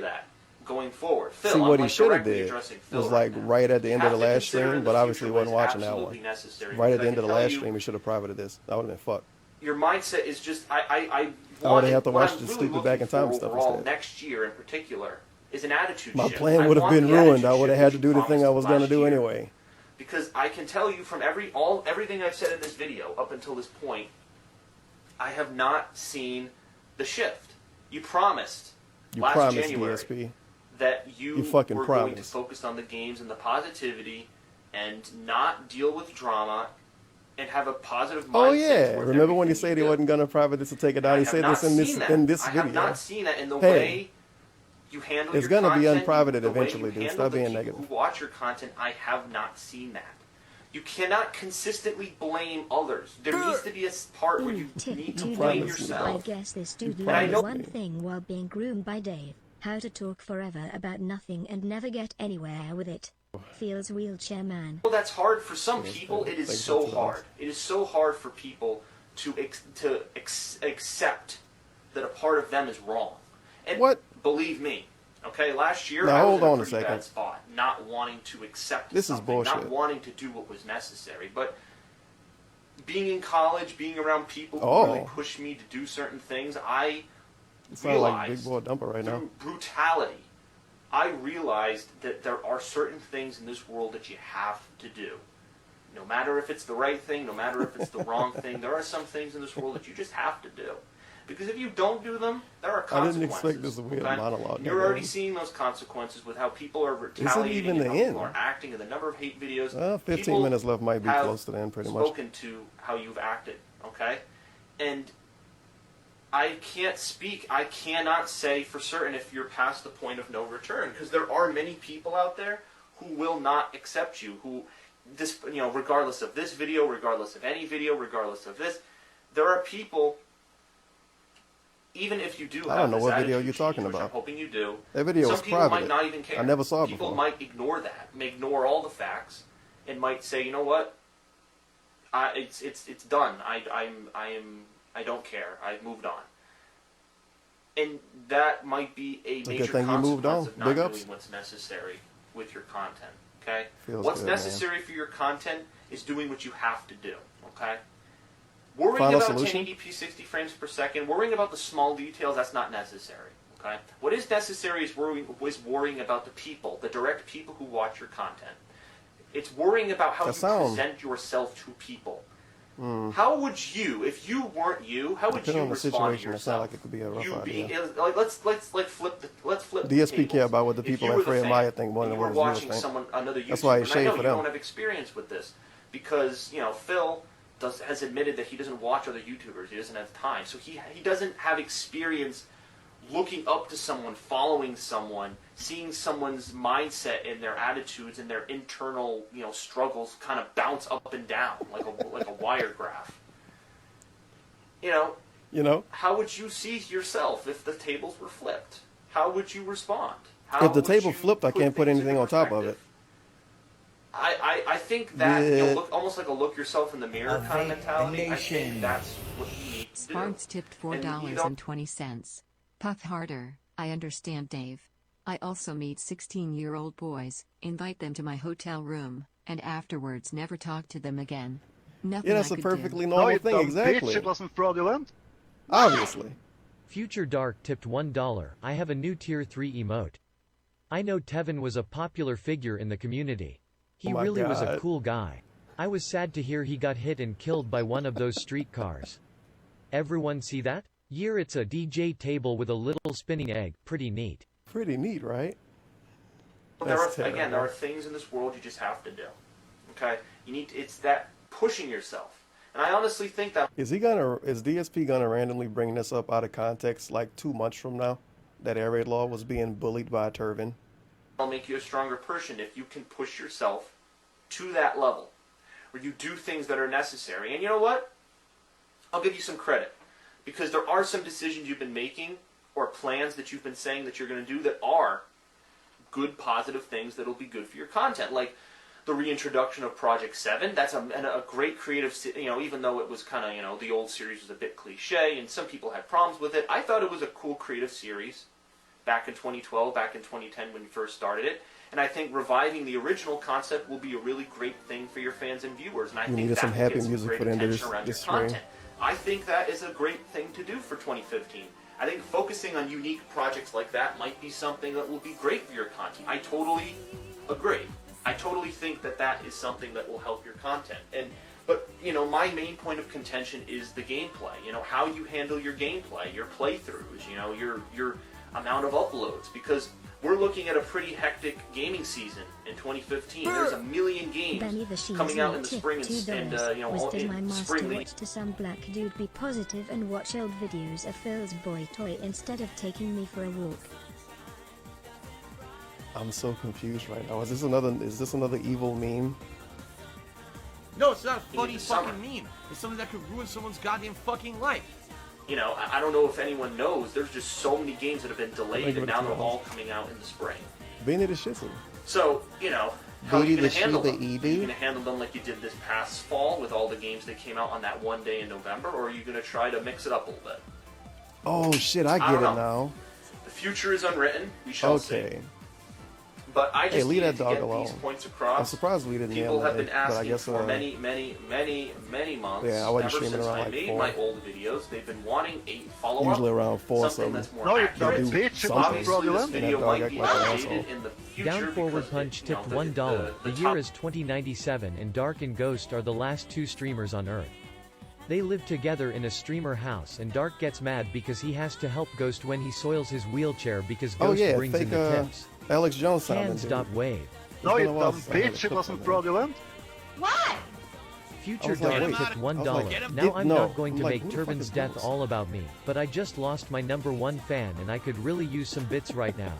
that going forward. Phil, See, I'm what he like should have directly did addressing Phil was right like now. right at the end of the Have to last consider in stream, the but obviously future wasn't what's watching that one. absolutely necessary, Right at because the I end of can the tell last you- stream, he should have privated this. That would have been fucked. Your mindset is just I would have to what watch I'm the really stupid looking back in time for stuff overall instead. next year in particular is an attitude My shift. plan I would have want been the ruined. I attitude would have shift had to you do the thing promised I was going to last do year. anyway. Because I can tell you from everything I've said in this video up until this point, I have not seen the shift. You promised You last promised, January DSP. that you fucking were going to promised. focus on the games and the positivity and not deal with drama and have a positive mindset. Oh yeah, towards remember when he everything said you he do. wasn't going to private this to take it I down? He have said not this seen that. in this I video. have not seen that in the Hey. way you handle It's your gonna be content, unprivated the way you eventually, dude. handle Stop the being people negative. who watch your content, I have not seen that. You cannot consistently blame others. There needs to be a part where you need to blame I yourself. guess this dude And I learned know- one thing while being groomed by Dave. How to talk forever about nothing and never get anywhere with it. Feels wheelchair man. Well, that's hard for some people. It is Thanks so for the hard. It is so hard for people to accept that a part of them is wrong. And believe me, okay, last year Now, I was hold in a on a pretty second. bad spot, not wanting to accept This is something, not bullshit. wanting to do what was necessary. But being in college, being around people who Oh. really pushed me to do certain things, I You sound like realized Big Boy Dumper right now. through brutality, I realized that there are certain things in this world that you have to do. No matter if it's the right thing, no matter if it's the wrong thing, there are some things in this world that you just have to do. Because if you don't do them, there are I consequences. didn't expect this to be a okay? monologue. You're already seeing those consequences with how people are retaliating even and the how end? people are acting and the number of hate videos. 15 People minutes left might be have close to the end pretty much. spoken to how you've acted, okay? And I can't speak, I cannot say for certain if you're past the point of no return, because there are many people out there who will not accept you, who, this, regardless of this video, regardless of any video, regardless of this, there are people even if you do I have don't know this what video attitude you're talking change, which I'm about. hoping you do. That video some was people private. might not even care. I never saw it People before. might ignore that, may ignore all the facts, and might say, you know what, it's done. I don't care. I've moved on. And that might be a major thing you moved consequence on. of not Big doing ups. what's necessary with your content. Okay? Feels What's good, man. necessary for your content is doing what you have to do. Okay? Worrying Final about solution? 1080p 60 frames per second, worrying about the small details, that's not necessary. Okay? What is necessary is worrying about the people, the direct people who watch your content. It's worrying about how you present yourself to people. How would you, if you weren't you, how would Depending you on the respond situation, to it yourself? sounds like it could be a rough You idea. being, like, let's flip the DSP tables. care about what the If people you at were the Fred fan, Meyer think more and than you were what his watching viewers think. someone, another YouTuber, That's why he and I shaved know for you them. don't have experience with this because Phil has admitted that he doesn't watch other YouTubers. He doesn't have time, so he doesn't have experience looking up to someone, following someone, seeing someone's mindset and their attitudes and their internal struggles kind of bounce up and down like a wire graph. You know, how would you see yourself if the tables were flipped? How would you respond? if the table flipped, I can't put anything on top of it. I think that almost like a look yourself in the mirror kind of mentality. I think that's what you need to do. Sparks tipped $4.20. Puff harder. I understand, Dave. I also meet 16-year-old boys, invite them to my hotel room, and afterwards never talk to them again. Nothing Yeah, that's I a could perfectly do. normal thing, exactly. It wasn't fraudulent. Obviously. Future Dark tipped $1. I have a new tier 3 emote. I know Tevin was a popular figure in the community. He Oh my really was a God. cool guy. I was sad to hear he got hit and killed by one of those streetcars. Everyone see that? Year it's a DJ table with a little spinning egg. Pretty neat. Pretty neat, right? There That's are terrible. things in this world you just have to do. Okay, it's that pushing yourself, and I honestly think that Is DSP gonna randomly bring this up out of context like 2 months from now? That air raid law was being bullied by a turban. will make you a stronger person if you can push yourself to that level, where you do things that are necessary. And you know what? I'll give you some credit, because there are some decisions you've been making or plans that you've been saying that you're going to do that are good, positive things that will be good for your content, like the reintroduction of Project 7. That's a great creative, even though it was kind of, the old series was a bit cliche and some people had problems with it. I thought it was a cool creative series back in 2012, back in 2010 when you first started it. And I think reviving the original concept will be a really great thing for your fans and viewers. And I You think needed that some will happy get some music great for the end of attention this- around this your stream. content. I think that is a great thing to do for 2015. I think focusing on unique projects like that might be something that will be great for your content. I totally agree. I totally think that that is something that will help your content. But my main point of contention is the gameplay. How you handle your gameplay, your playthroughs, your amount of uploads, because we're looking at a pretty hectic gaming season in 2015. There's a million games Benny the She's coming out in the tip spring $2. all Did my in master spring. watch to some black dude be positive and watch old videos of Phil's boy toy instead of taking me for a walk? I'm so confused right now. Is this another evil meme? No, it's not a You funny need the summer. fucking meme. It's something that could ruin someone's goddamn fucking life. I don't know if anyone knows, there's just so many games that have been delayed, give and it now to they're you. all coming out in the spring. Benny the Shitsu. So, how are Booty you going the to handle Shiba them? Are you Inu? going to handle them like you did this past fall with all the games that came out on that one day in November, or are you going to try to mix it up a little bit? Oh shit, I I get don't it know. now. The future is unwritten, we shall see. Okay. But I Hey, just leave needed that to dog get alone. these points across. I'm surprised we didn't People nail have it, been but I asking guess, for many months. Yeah, I wasn't ever streaming since around I like made 4. my old videos. They've been wanting a follow-up. Usually around 4, something so that's more No, you accurate. don't, bitch. It wasn't Obviously, this fraudulent. video And that dog might act be like an outdated asshole. in the future Down Forward because Punch it, tipped the $1. The year top- is 2097 and Dark and Ghost are the last 2 streamers on Earth. They live together in a streamer house and Dark gets mad because he has to help Ghost when he soils his wheelchair because Oh Ghost yeah, brings in fake the tips. Alex Jones sounding Hands dude. dot wave. No, It's you been a while dumb since I heard a bitch. It clip wasn't from fraudulent. What? Future was like, Dark wait. tipped I was $1. like, Now I'm no. not going I'm to like, make who the fuck Turban's is death Ghost? all about me, but I just lost my #1 fan and I could really use some bits right now.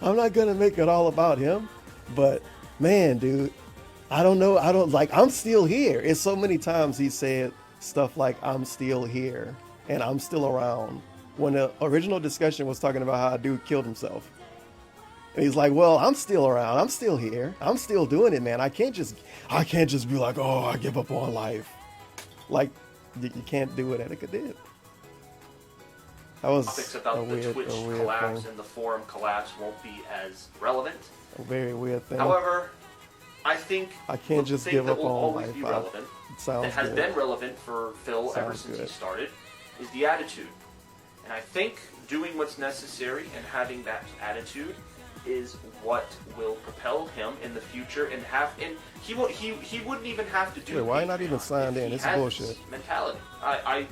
I'm not gonna make it all about him, but man, dude, I don't know. I'm still here. It's so many times he said stuff like I'm still here and I'm still around, when the original discussion was talking about how a dude killed himself. And he's like, well, I'm still around. I'm still here. I'm still doing it, man. I can't just be like, oh, I give up on life. Like, you can't do what Etika did. That was Topics about a the weird, Twitch a weird collapse thing. and the forum collapse won't be as relevant. A very weird thing. However, I think I can't the just thing give that up will on always life. be relevant, It sounds that has good. been relevant for Phil ever Sounds since good. he started, is the attitude. And I think doing what's necessary and having that attitude is what will propel him in the future, and he wouldn't even have to do. Wait, why not even signed in? He It's has bullshit. this mentality. I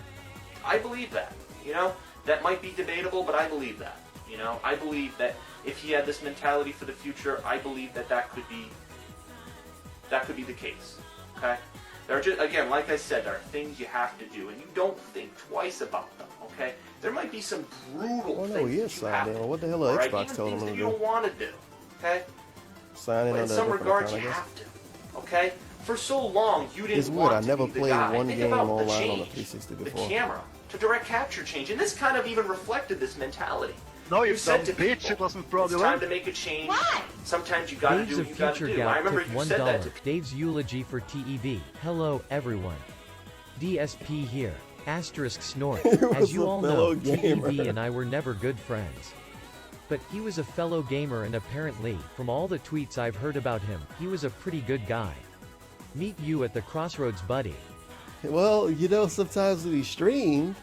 believe that. You know, that might be debatable, but I believe that. You know, I believe that if he had this mentality for the future, I believe that could be the case. Okay. There are just, again, like I said, there are things you have to do, and you don't think twice about them. Okay. There might be some brutal Oh no, things he is that you have signed to in. What the do, hell is alright? Xbox Even telling things him that to you do? don't want to do. Okay. Sign in But in under a some different regards, account, you I guess. have to. Okay. For so long, you didn't It's weird. I want to never be the played guy. one Think game about the online on the change, 360 the before. camera to direct capture change, and this kind of even reflected this mentality. No, you You said dumb to bitch, people, it wasn't it's fraudulent. time to make a change. Sometimes you gotta Dave's do a what you gotta future do. I gout remember tipped you said that to $1. Dave's eulogy for TEV. Hello, everyone. DSP here. Asterisk snort. He As was you a all fellow know, gamer. TEV and I were never good friends. But he was a fellow gamer, and apparently, from all the tweets I've heard about him, he was a pretty good guy. Meet you at the crossroads, buddy. Well, you know, sometimes when he streamed,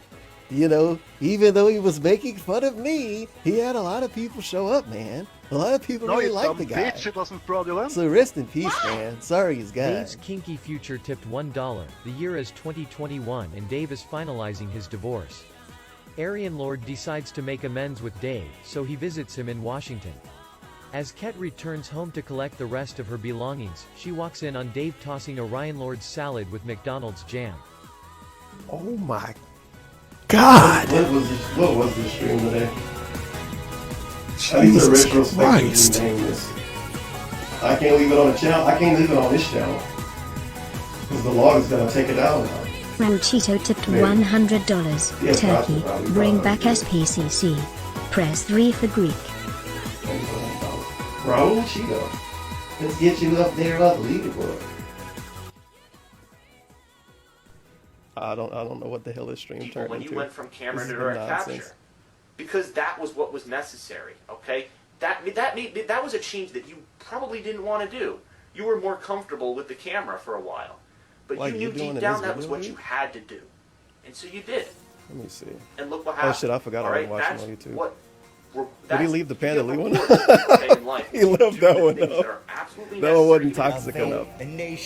you know, even though he was making fun of me, he had a lot of people show up, man. A lot of people No, really you like dumb the guy. bitch, it wasn't fraudulent. So rest in peace, man. Sorry he's gone. Dave's kinky future tipped $1. The year is 2021, and Dave is finalizing his divorce. Aryan Lord decides to make amends with Dave, so he visits him in Washington. As Ket returns home to collect the rest of her belongings, she walks in on Dave tossing Orion Lord's salad with McDonald's jam. Oh my God! What was this stream today? Jesus Christ! I can't leave it on the channel. I can't leave it on this channel because the log is gonna take it down now. Ranchito tipped $100. Yeah, Turkey, probably. bring back SPCC. Press 3 for Greek. Raul Cheeto. Let's get you up there on the leaderboard. I don't know what the hell this stream people turned when into. you went from camera This to is direct nonsense. capture, because that was what was necessary. Okay, that was a change that you probably didn't want to do. You were more comfortable with the camera for a while, but Like you you knew doing deep in down this that was video, what dude? you had to do, and so you did. Let me see. And look what Oh happened. shit, I forgot I All was right, watching that's on YouTube. what. Did he leave the Panda Lee one? Okay, in life. He left that one Things that up. are absolutely That one wasn't necessary. toxic enough.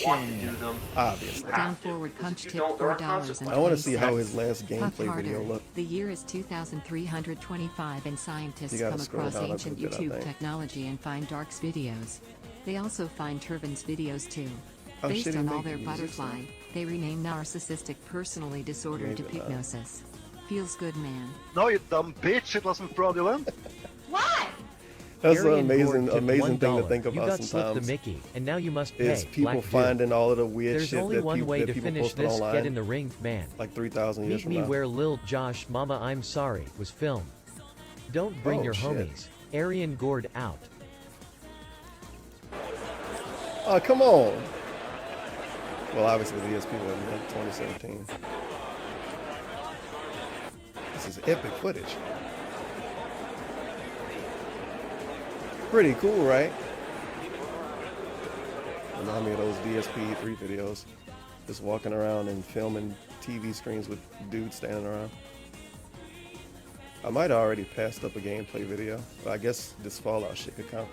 Want to do them. Obviously. Down forward punch tip there are $4. I want to see how his $0.20. last Puff gameplay video harder. looked. The year is 2325 and scientists You gotta come scroll across down a ancient little bit, I YouTube think. technology and find Dark's videos. They also find Turvin's videos too. Oh, Based shit, he on all make their music, butterfly, they rename narcissistic personality disorder to Maybe not. pygnosis. Feels good, man. No, you dumb bitch, it wasn't fraudulent. That's an Aryan Lord amazing, tipped amazing thing to $1. think You about got slipped sometimes. the Mickey, and now you must pay. Is people Black Dude. finding all of the weird There's shit only that one people, way that to people finish posted this. online Get in the ring, man. like 3,000 years Meet from me now. where Lil Josh Mama I'm Sorry was filmed. Don't bring Oh, your shit. homies. Aryan Gord out. Oh, come on. Well, obviously the ESP wasn't in 2017. This is epic footage. Pretty cool, right? Remind me of those DSP3 videos. Just walking around and filming TV screens with dudes standing around. I might have already passed up a gameplay video, but I guess this Fallout shit could count.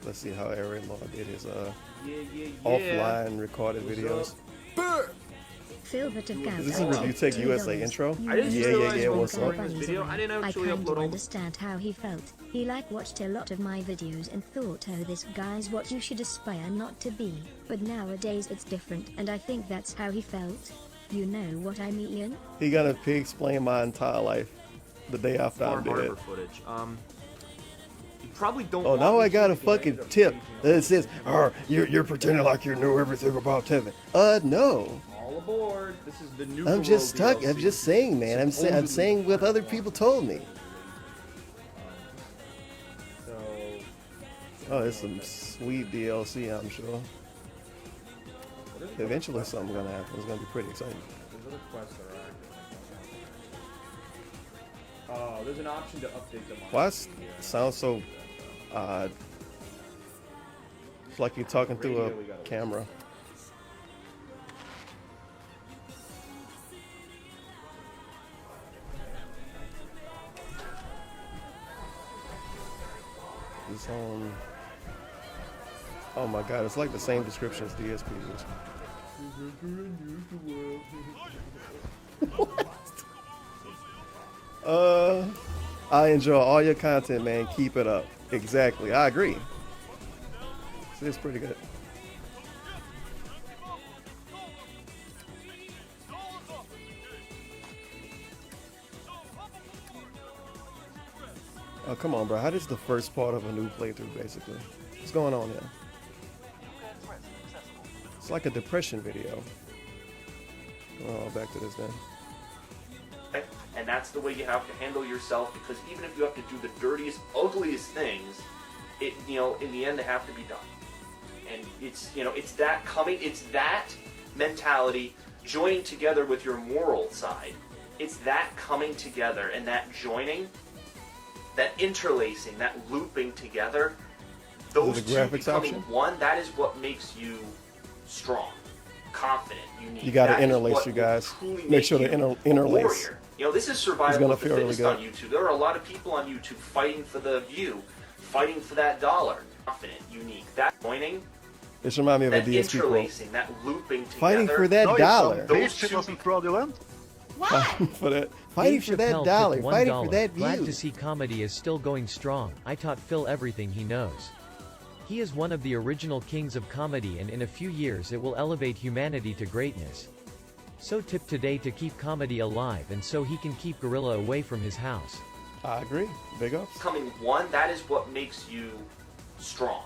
Let's see how Aryan Law did his offline recorded videos. Filbert of Gout. Is this a Review Tech USA intro? You I didn't know realize he's yeah, one what's of the up? bunnies video. around. I didn't I actually kind upload of all- understand how he felt. He watched a lot of my videos and thought, oh, this guy's what you should aspire not to be. But nowadays it's different, and I think that's how he felt. You know what I mean? He got to explain my entire life the day after I'm Far dead. Harbor footage. probably don't. Oh, want now me I got to a because I fucking ended up tip changing that says, "Oh, you're pretending like you know everything about Tevin." No. all aboard. This is the new. I'm just Baroque stuck. I'm DLC. just saying, man. I'm saying what other people told me. So, Oh, it's some sweet DLC, I'm sure. Eventually, something's gonna happen. It's gonna be pretty exciting. there's other quests that are active. There's an option to update them. Why it sounds so odd? It's like you're talking through a camera. It's on. Oh my god, it's like the same description as DSP. I enjoy all your content, man. Keep it up. Exactly. I agree. It's pretty good. Oh, come on, bro. How is the first part of a new playthrough, basically? What's going on here? It's like a depression video. Oh, back to this then. And that's the way you have to handle yourself, because even if you have to do the dirtiest, ugliest things, it, you know, in the end they have to be done. And it's, you know, it's that mentality joining together with your moral side. It's that coming together and that joining, that interlacing, that looping together. Those two becoming one, that is what makes you strong, confident, unique. You got to interlace, you guys. Make sure to interlace. You know, this is survival of the feel really fittest on YouTube. There are a lot of people on YouTube fighting for the view, fighting for that dollar. Confident, unique. That joining, This reminds me of a that DSP quote. interlacing, that looping together. Fighting for that dollar. Those two wasn't fraudulent. Fighting for that. Fighting Dave for that Chappelle dollar. took Fighting $1. for that Glad view. to see comedy is still going strong. I taught Phil everything he knows. He is one of the original kings of comedy, and in a few years it will elevate humanity to greatness. So tip today to keep comedy alive and so he can keep Gorilla away from his house. I agree. Big ups. Becoming one, that is what makes you strong.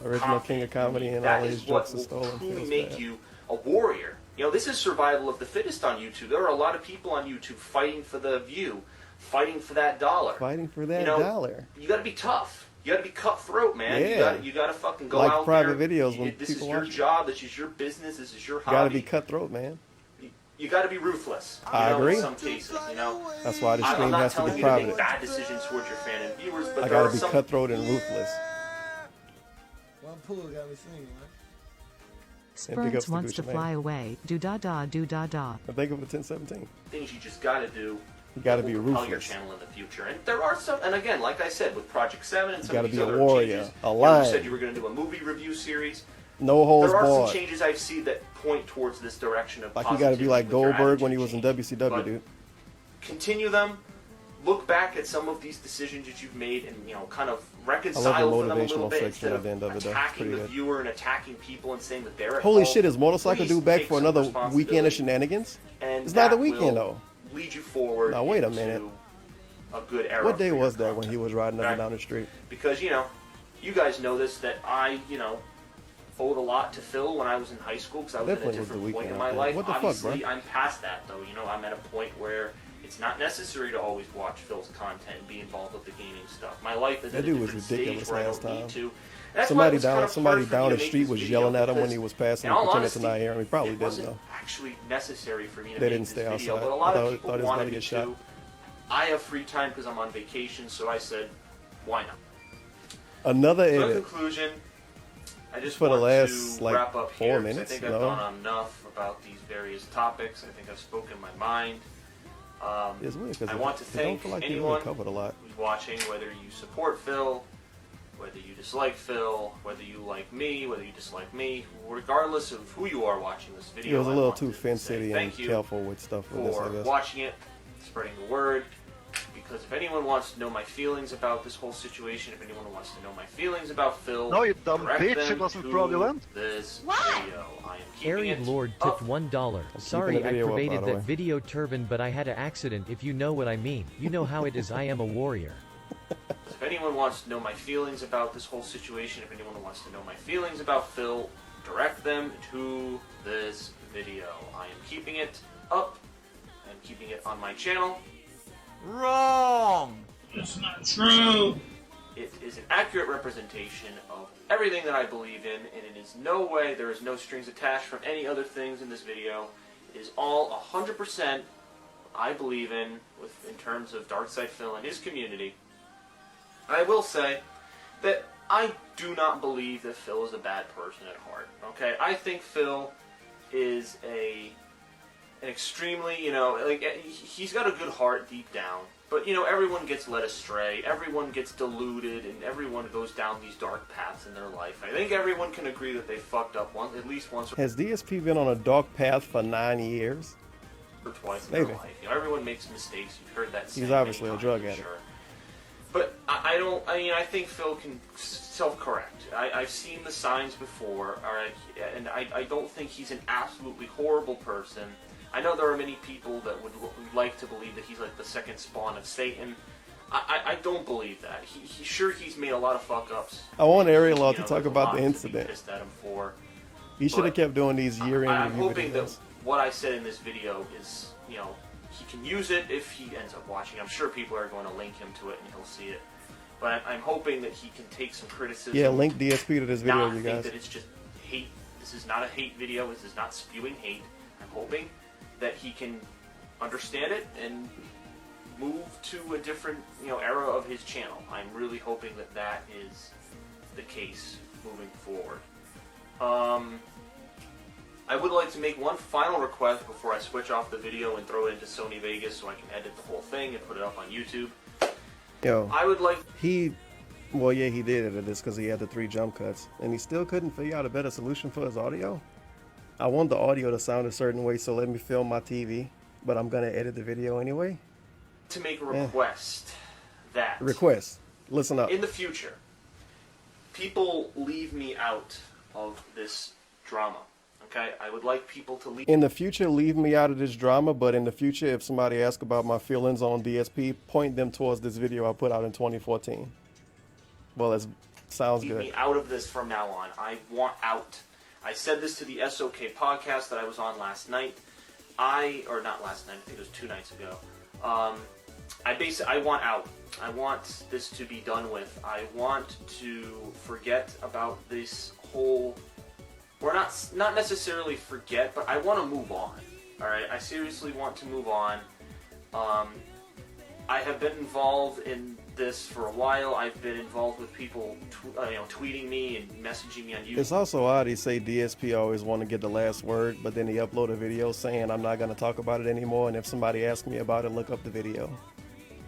Original king of comedy and That all is his what jokes are will stolen. truly Feels make bad. you a warrior. You know, this is survival of the fittest on YouTube. There are a lot of people on YouTube fighting for the view, fighting for that dollar. Fighting for that You know, dollar. You got to be tough. You got to be cutthroat, man. Yeah. You got to fucking go Like out private there. videos when This is people your watch it. job. This is your business. This is your You hobby. gotta be cutthroat, man. You got to be ruthless. I you know, agree. In some cases, you know. That's why the I'm stream not has to telling be you to private. make bad decisions towards your fan and viewers, but I there are gotta be some cutthroat and ruthless. One pool got me singing, man. And big ups Spurns wants Gucci to Mane. fly away. Do da da do da da. I think of the 1017. things you just got to do. You gotta that be will propel your ruthless. channel in the future. And there are some, and again, like I said, with Project 7 and You some gotta of these be a other warrior, changes, a you lion. said you were going to do a movie review series. No holds There are barred. some changes I've seen that point towards this direction of Like you gotta be like positivity with your Goldberg when he attitude was in change. WCW, But dude. Continue them. Look back at some of these decisions that you've made, and you know, kind of I reconcile love for the them a little motivational bit section instead at the end of it, though. It's attacking pretty the good. viewer and attacking people and saying that they're at Holy fault. shit, is Motorcycle Please Dude back take for some another weekend responsibility, of shenanigans? and It's not the that weekend, will though. Lead you forward. Now, wait a into minute. A good era. What day for your was that when he was riding up and Right. down the street? Because, you know, you guys know this, that I, you know, owed a lot to Phil when I was in high school because I was at a Definitely was the different point in weekend my out there. life. What the fuck, Obviously, bro? I'm past that, though. You know, I'm at a point where it's not necessary to always watch Phil's content and be involved with the gaming stuff. My life is That at a dude was different stage ridiculous where I last don't need time. to. That's why it was kind of Somebody hard for down me the to make street this was video yelling at him when because, he was passing in and all pretending honesty, to not hear him. He probably it didn't wasn't though. actually necessary for me to They make didn't this stay video, outside. but a lot I of thought people he was about wanted to me get shot. to. I have free time because I'm on vacation, so I said, why not? Another So in edit. conclusion, I just For the want last, to like, wrap up 4 here, 'cause minutes, I think no? I've gone on enough about these various topics. I think I've spoken my mind. It's weird because I want to it don't thank feel like you anyone really covered a lot. who's watching, whether you support Phil, whether you dislike Phil, whether you like me, whether you dislike me, regardless of who you are watching this video. He was a I little want too to fin say city and thank you careful with stuff with this, I for guess. watching it, spreading the word. Because if anyone wants to know my feelings about this whole situation, if anyone wants to know my feelings about Phil, No, you dumb direct bitch, them it wasn't to fraudulent. this video. I am keeping Arid it Lord up. tipped $1. keeping Sorry the I video up, by pervaded the that way. video turban, but I had an accident. If you know what I mean. You know how it is. I am a warrior. If anyone wants to know my feelings about this whole situation, if anyone wants to know my feelings about Phil, direct them to this video. I am keeping it up. I'm keeping it on my channel. Wrong! It's not true! It is an accurate representation of everything that I believe in, and it is no way, there is no strings attached from any other things in this video. It is all 100% I believe in terms of Darkside Phil and his community. I will say that I do not believe that Phil is a bad person at heart. Okay, I think Phil is an extremely, like, he's got a good heart deep down. But, everyone gets led astray, everyone gets deluded, and everyone goes down these dark paths in their life. I think everyone can agree that they fucked up at least once Has DSP been on a dark path for 9 years? or twice in their life. Everyone makes mistakes. You've heard that saying. He's obviously many a drug times, addict. sure. But I think Phil can self-correct. I've seen the signs before, alright, and I don't think he's an absolutely horrible person. I know there are many people that would like to believe that he's like the second spawn of Satan. I don't believe that. He's made a lot of fuck-ups. I want Ariel to talk about the To be incident. pissed at him for. He should have kept doing these year-end I'm review hoping videos. that what I said in this video is, he can use it if he ends up watching. I'm sure people are going to link him to it and he'll see it. But I'm hoping that he can take some criticism. Yeah, link DSP to this video, not you think guys. that it's just hate. This is not a hate video. This is not spewing hate. I'm hoping that he can understand it and move to a different, era of his channel. I'm really hoping that that is the case moving forward. I would like to make one final request before I switch off the video and throw it into Sony Vegas so I can edit the whole thing and put it up on YouTube. Yo, I would like... he did edit this because he had the 3 jump cuts, and he still couldn't figure out a better solution for his audio. I want the audio to sound a certain way, so let me film my TV, but I'm gonna edit the video anyway. to make a request that... Request. Listen up. In the future, people leave me out of this drama. Okay? I would like people to leave... In the future, leave me out of this drama, but in the future, if somebody asks about my feelings on DSP, point them towards this video I put out in 2014. Well, it sounds Leave good. me out of this from now on. I want out. I said this to the SOK podcast that I was on last night. Or not last night, I think it was 2 nights ago. I want out. I want this to be done with. I want to forget about this whole... Or not necessarily forget, but I want to move on. Alright, I seriously want to move on. I have been involved in this for a while. I've been involved with people tweeting me and messaging me on YouTube. It's also odd he say DSP always want to get the last word, but then he upload a video saying I'm not going to talk about it anymore, and if somebody asks me about it, look up the video.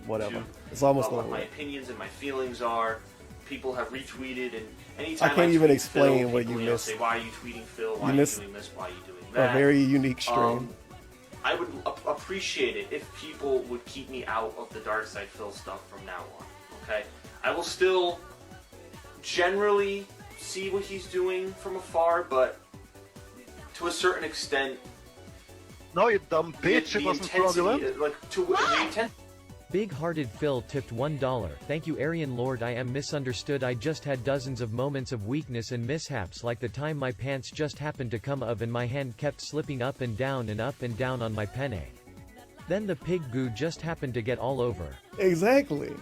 Whatever. It's almost what over. my opinions and my feelings are. People have retweeted, and anytime I can't even tweet explain Phil, what people, you missed. say, why are you tweeting Phil? Why You are you missed doing this? Why are you doing A that? very unique stream. I would appreciate it if people would keep me out of the Darkside Phil stuff from now on. Okay, I will still generally see what he's doing from afar, but to a certain extent. No, you dumb bitch! It wasn't fraudulent. Big-hearted Phil tipped $1. Thank you Aryan Lord. I am misunderstood. I just had dozens of moments of weakness and mishaps, like the time my pants just happened to come up and my hand kept slipping up and down on my penne. Then the pig goo just happened to get all over. Exactly.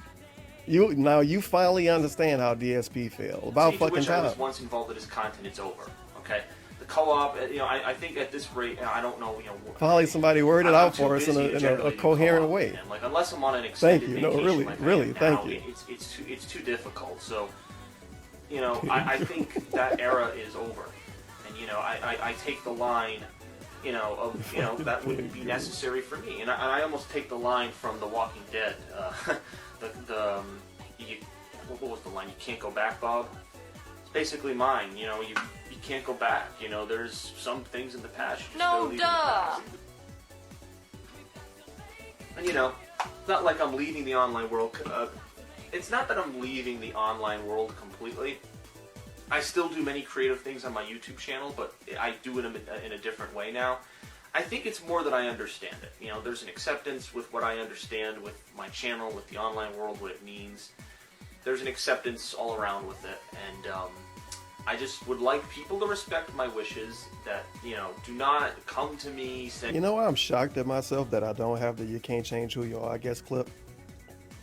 You finally understand how DSP feel. About fucking which I time. was once involved in his content, it's over. Okay, the co-op. I think at this rate, I don't know. Finally somebody worded I'm out too for us in busy to a generally do coherent co-op, way. man. Like unless I'm on an extended Thank you. No, vacation really, like I really, am thank now, you. It's too difficult. So, I think that era is over, and I take the line. That wouldn't be necessary for me, and I almost take the line from The Walking Dead. What was the line? You can't go back, Bob. It's basically mine. You can't go back. There's some things in the past. You just gotta leave in the past. And it's not like I'm leaving the online world. It's not that I'm leaving the online world completely. I still do many creative things on my YouTube channel, but I do it in a different way now. I think it's more that I understand it. There's an acceptance with what I understand with my channel, with the online world, what it means. there's an acceptance all around with it, and I just would like people to respect my wishes. That, you know, do not come to me saying. You know why I'm shocked at myself that I don't have the "You Can't Change Who You Are" I guess clip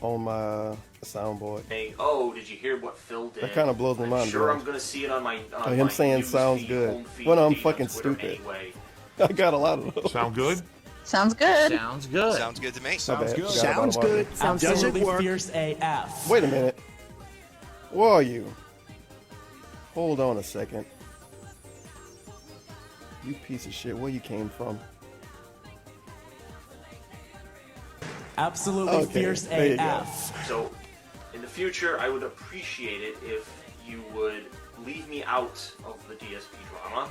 on my soundboard. Hey, oh, did you hear what Phil did? That kind of blows my mind. Sure, bro. I'm gonna see it on my. On him my saying news sounds feed, good. home feed, Well, I'm feed on fucking Twitter stupid. Anyway. I got a lot of those. Sound good? Sounds good. Sounds good. Sounds good to me. Sounds good. Sounds good. Sounds Does good. it work? Fierce AF. Wait a minute. Where are you? Hold on a second. You piece of shit. Where you came from? Absolutely Okay, fierce there you go. AF. So, in the future, I would appreciate it if you would leave me out of the DSP drama.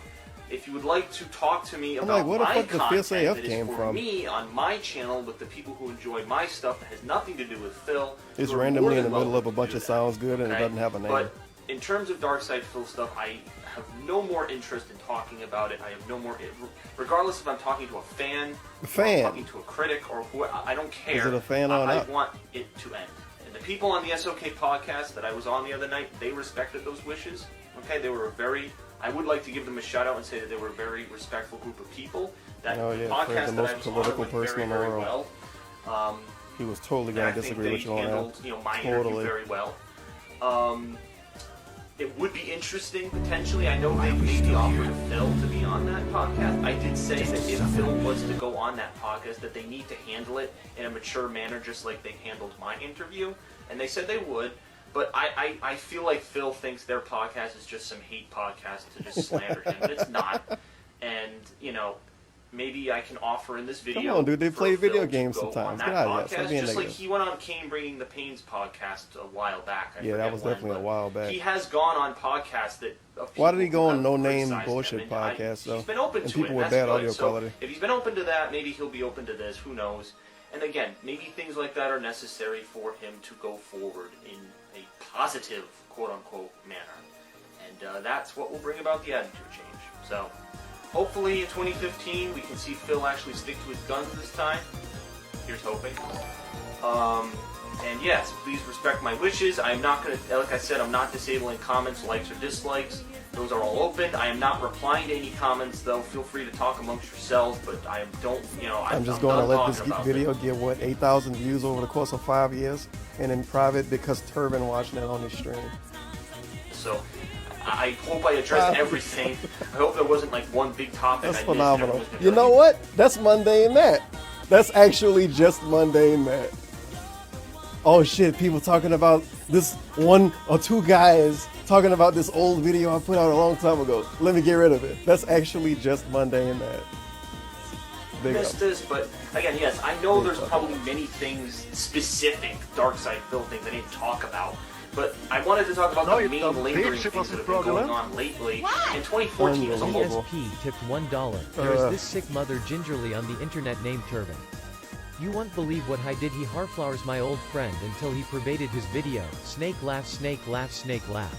If you would like to talk to me I'm about like, where the my fuck the content Fierce AF that is came for from? me on my channel with the people who enjoy my stuff that has nothing to do with Phil. It's you are more randomly in than the middle of a welcome bunch to of do sounds good and that, it doesn't have a name. But in terms of Darkside Phil stuff, I have no more interest in talking about it. I have no more, regardless if I'm talking to a fan, Or I'm talking to a critic, or who, I don't care. Is it a fan or I not? want it to end. And the people on the SOK podcast that I was on the other night, they respected those wishes. Okay, they were a very. I would like to give them a shout out and say that they were a very respectful group of people. That Oh, yeah, podcast Fred, the that most I was on political went person very, in the very world. well. He was totally And going I to think disagree they with you on handled, that. you know, my interview Totally. very well. It would be interesting, potentially. I know they made the offer to Phil to be on that podcast. I did say that if Phil was to go on that podcast, that they need to handle it in a mature manner, just like they handled my interview. And they said they would. But I feel like Phil thinks their podcast is just some hate podcast to just slander him. And it's not. And, you know, maybe I can offer in this video. Come on, dude. They for play Phil video to games go sometimes. on Get that out of here. Stop podcast, being just like negative. he went on Kane Bringing the Pains podcast a while back. I Yeah, that forget was when, definitely a but while back. He has gone on podcasts that. Why did he go on people no name criticized him, bullshit and podcast though? He's been open and to people it. with That's bad good. audio So quality. if he's been open to that, maybe he'll be open to this. Who knows? And again, maybe things like that are necessary for him to go forward in a positive, quote unquote, manner. And that's what will bring about the attitude change. So hopefully in 2015 we can see Phil actually stick to his guns this time. Here's hoping. And yes, please respect my wishes. I'm not going to, like I said, I'm not disabling comments, likes, or dislikes. Those are all open. I am not replying to any comments, though. Feel free to talk amongst yourselves, but I don't, you know, I'm just going to let this video get, what, 8,000 views over the course of 5 years? And in private because Turbin watching it on his stream. So I hope I addressed everything. I hope there wasn't like one big topic. That's I missed. phenomenal. Everyone's gonna be You like, know what? That's mundane Matt. That's actually just mundane Matt. Oh shit, people talking about this one or two guys talking about this old video I put out a long time ago. Let me get rid of it. That's actually just mundane Matt. Big up. missed this, but again, yes, I know there's probably many things specific Darkside Phil things I didn't talk about. But I wanted to talk about No, the you main don't. lingering Bitch, it things that wasn't have been going fraudulent. on lately. In 2014 as a whole. ESP tipped $1. There's this sick mother gingerly on the internet named Turbin. You won't believe what I did. He harflowers my old friend until he pervaded his video. Snake laugh, snake laugh, snake laugh.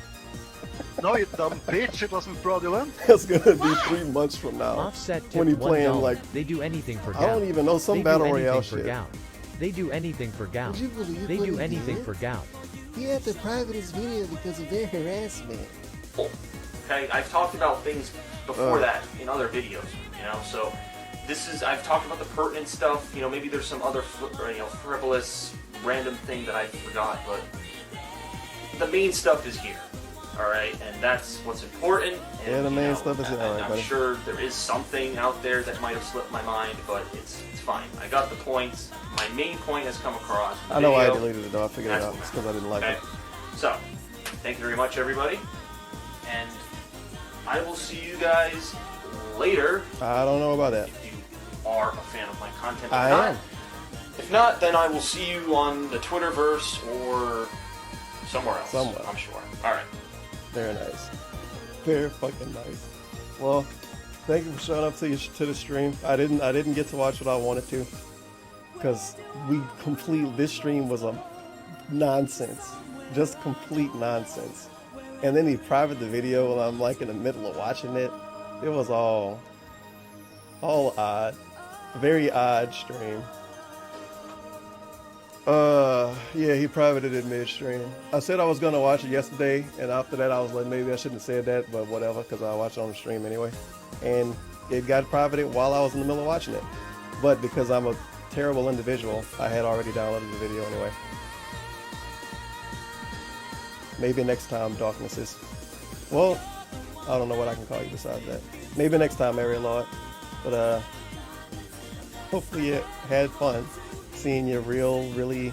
No, you dumb bitch, it wasn't fraudulent. That's gonna be 3 months from now. Offset tipped when he playing $1. like They do anything for gout. I don't even know some They battle do anything royale for shit. gout. They do anything for gout. Would you believe They what do he anything did? for gout. He had to private his video because of their harassment. Okay, I've talked about things before that in other videos, you know, so this is, I've talked about the pertinent stuff, you know, maybe there's some other, frivolous, random thing that I forgot, but the main stuff is here, alright, and that's what's important. And, Yeah, the you main know, stuff is here, alright, I'm buddy. sure there is something out there that might have slipped my mind, but it's fine. I got the points. My main point has come across. in the I know I video. deleted it though. I figured it That's out. It's because I didn't like okay. it. So, thank you very much, everybody. And I will see you guys later. I don't know about that. If you are a fan of my content. If I not, am. If not, then I will see you on the Twitterverse or somewhere else. Somewhere. I'm sure. All right. Very nice. Very fucking nice. Well, thank you for showing up to the stream. I didn't get to watch what I wanted to because this stream was a nonsense, just complete nonsense. And then he private the video while I'm like in the middle of watching it. It was all odd, very odd stream. Yeah, he privated it midstream. I said I was gonna watch it yesterday, and after that I was like, maybe I shouldn't have said that, but whatever, because I watched it on the stream anyway. And it got privated while I was in the middle of watching it. But because I'm a terrible individual, I had already downloaded the video anyway. Maybe next time, Darkness is... Well, I don't know what I can call you besides that. Maybe next time, Area Lord. But hopefully you had fun seeing your really...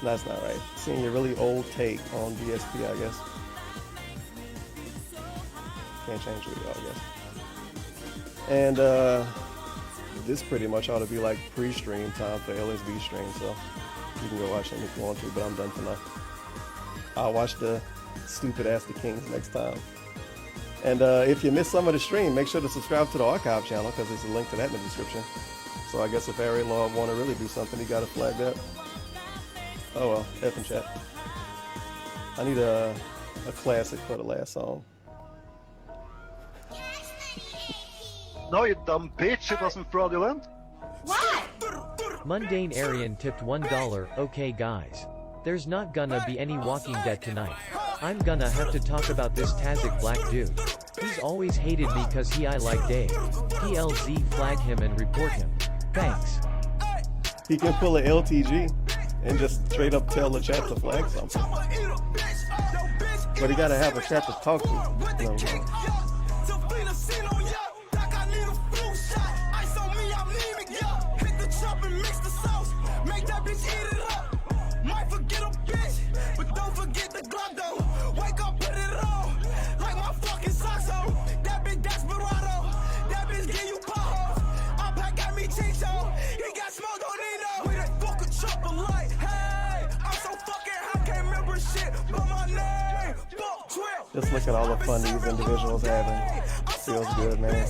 That's not right. Seeing your really old take on DSP, I guess. Can't change video, I guess. And this pretty much ought to be like pre-stream time for LSB stream, so you can go watch them if you want to, but I'm done for now. I'll watch the stupid Ask the Kings next time. And if you missed some of the stream, make sure to subscribe to the archive channel, because there's a link to that in the description. So I guess if Area Lord want to really do something, he got to flag that. Oh well, F in chat. I need a classic for the last song. No, you dumb bitch, it wasn't fraudulent. Mundane Aryan tipped $1. Okay guys. There's not gonna be any Walking Dead tonight. I'm gonna have to talk about this Tazik black dude. He's always hated me cause I like Dave. PLZ flag him and report him. Thanks. He can pull an LTG and just straight up tell the chat to flag something. But he gotta have a chat to talk to. You know. Just look at all the fun these individuals having. Feels good, man.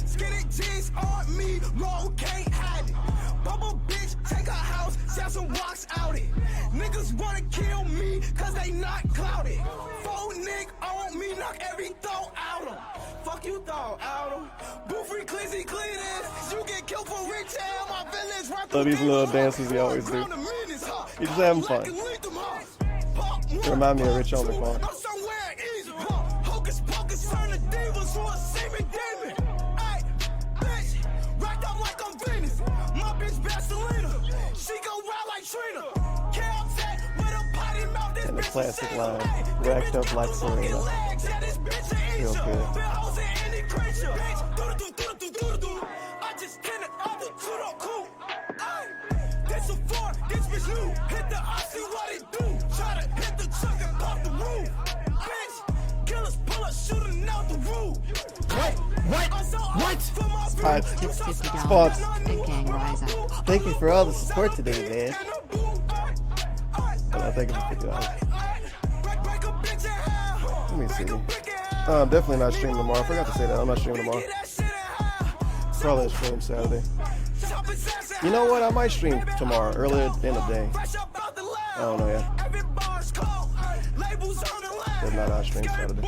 Skinny jeans on me, roll can't hide it. Bubble bitch, take a house, sell some rocks out it. Niggas wanna kill me, cause they not clouded. Faux nick on me, knock every thought out em. Fuck you thought out em. Boo free cleansy cleaners, you get killed for retail, my villains right So these little dances he always do. He's just having fun. Remind me of Rich Homie Quan. Hocus pocus, turn the divas to a semen demon. Ay, bitch, racked up like I'm Venus. My bitch Vaseline, she go wild like Trina. Caltech with a potty mouth, this And the bitch classic line, racked up like Serena. Feels good. I just can't up the tudo cool. This a four, this bitch new. Hit the I see what it do. Try to hit the truck and pop the roof. Bitch, killers pull up, shooting out the roof. What? Spots. And Gang Rise Up. Thank you for all the support today, man. Well, thank you for $50. Let me see. I'm definitely not streaming tomorrow. I forgot to say that. I'm not streaming tomorrow. Probably stream Saturday. You know what? I might stream tomorrow, earlier in the day. I don't know yet. But not I stream Saturday. I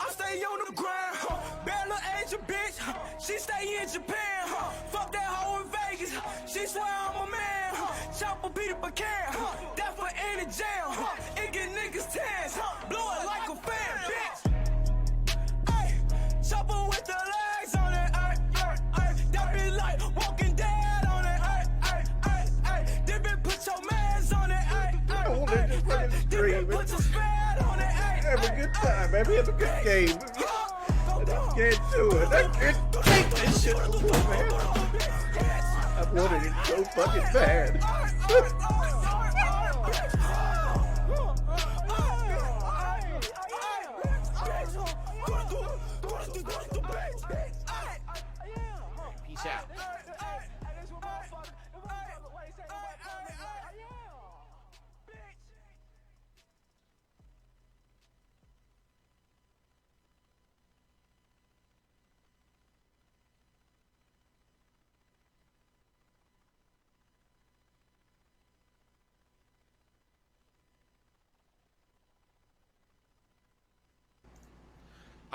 stay on the ground. Bella Asia bitch. She stay in Japan. Fuck that hoe in Vegas. She swear I'm a man. Chopper Peter Pecan. That for any jam. It get niggas tense. Blow it like a fan, bitch. Ay, chopper with the legs on it. Ay, ay, ay. That be like Walking Dead on it. Ay, ay, ay, ay. They been put your mans on it. Ay, ay, ay. They been put your spad on it. Ay, Have a good time, man. We have a good game. I just can't do it. I can't take this shit anymore, man. I wanted it so fucking bad. Peace out.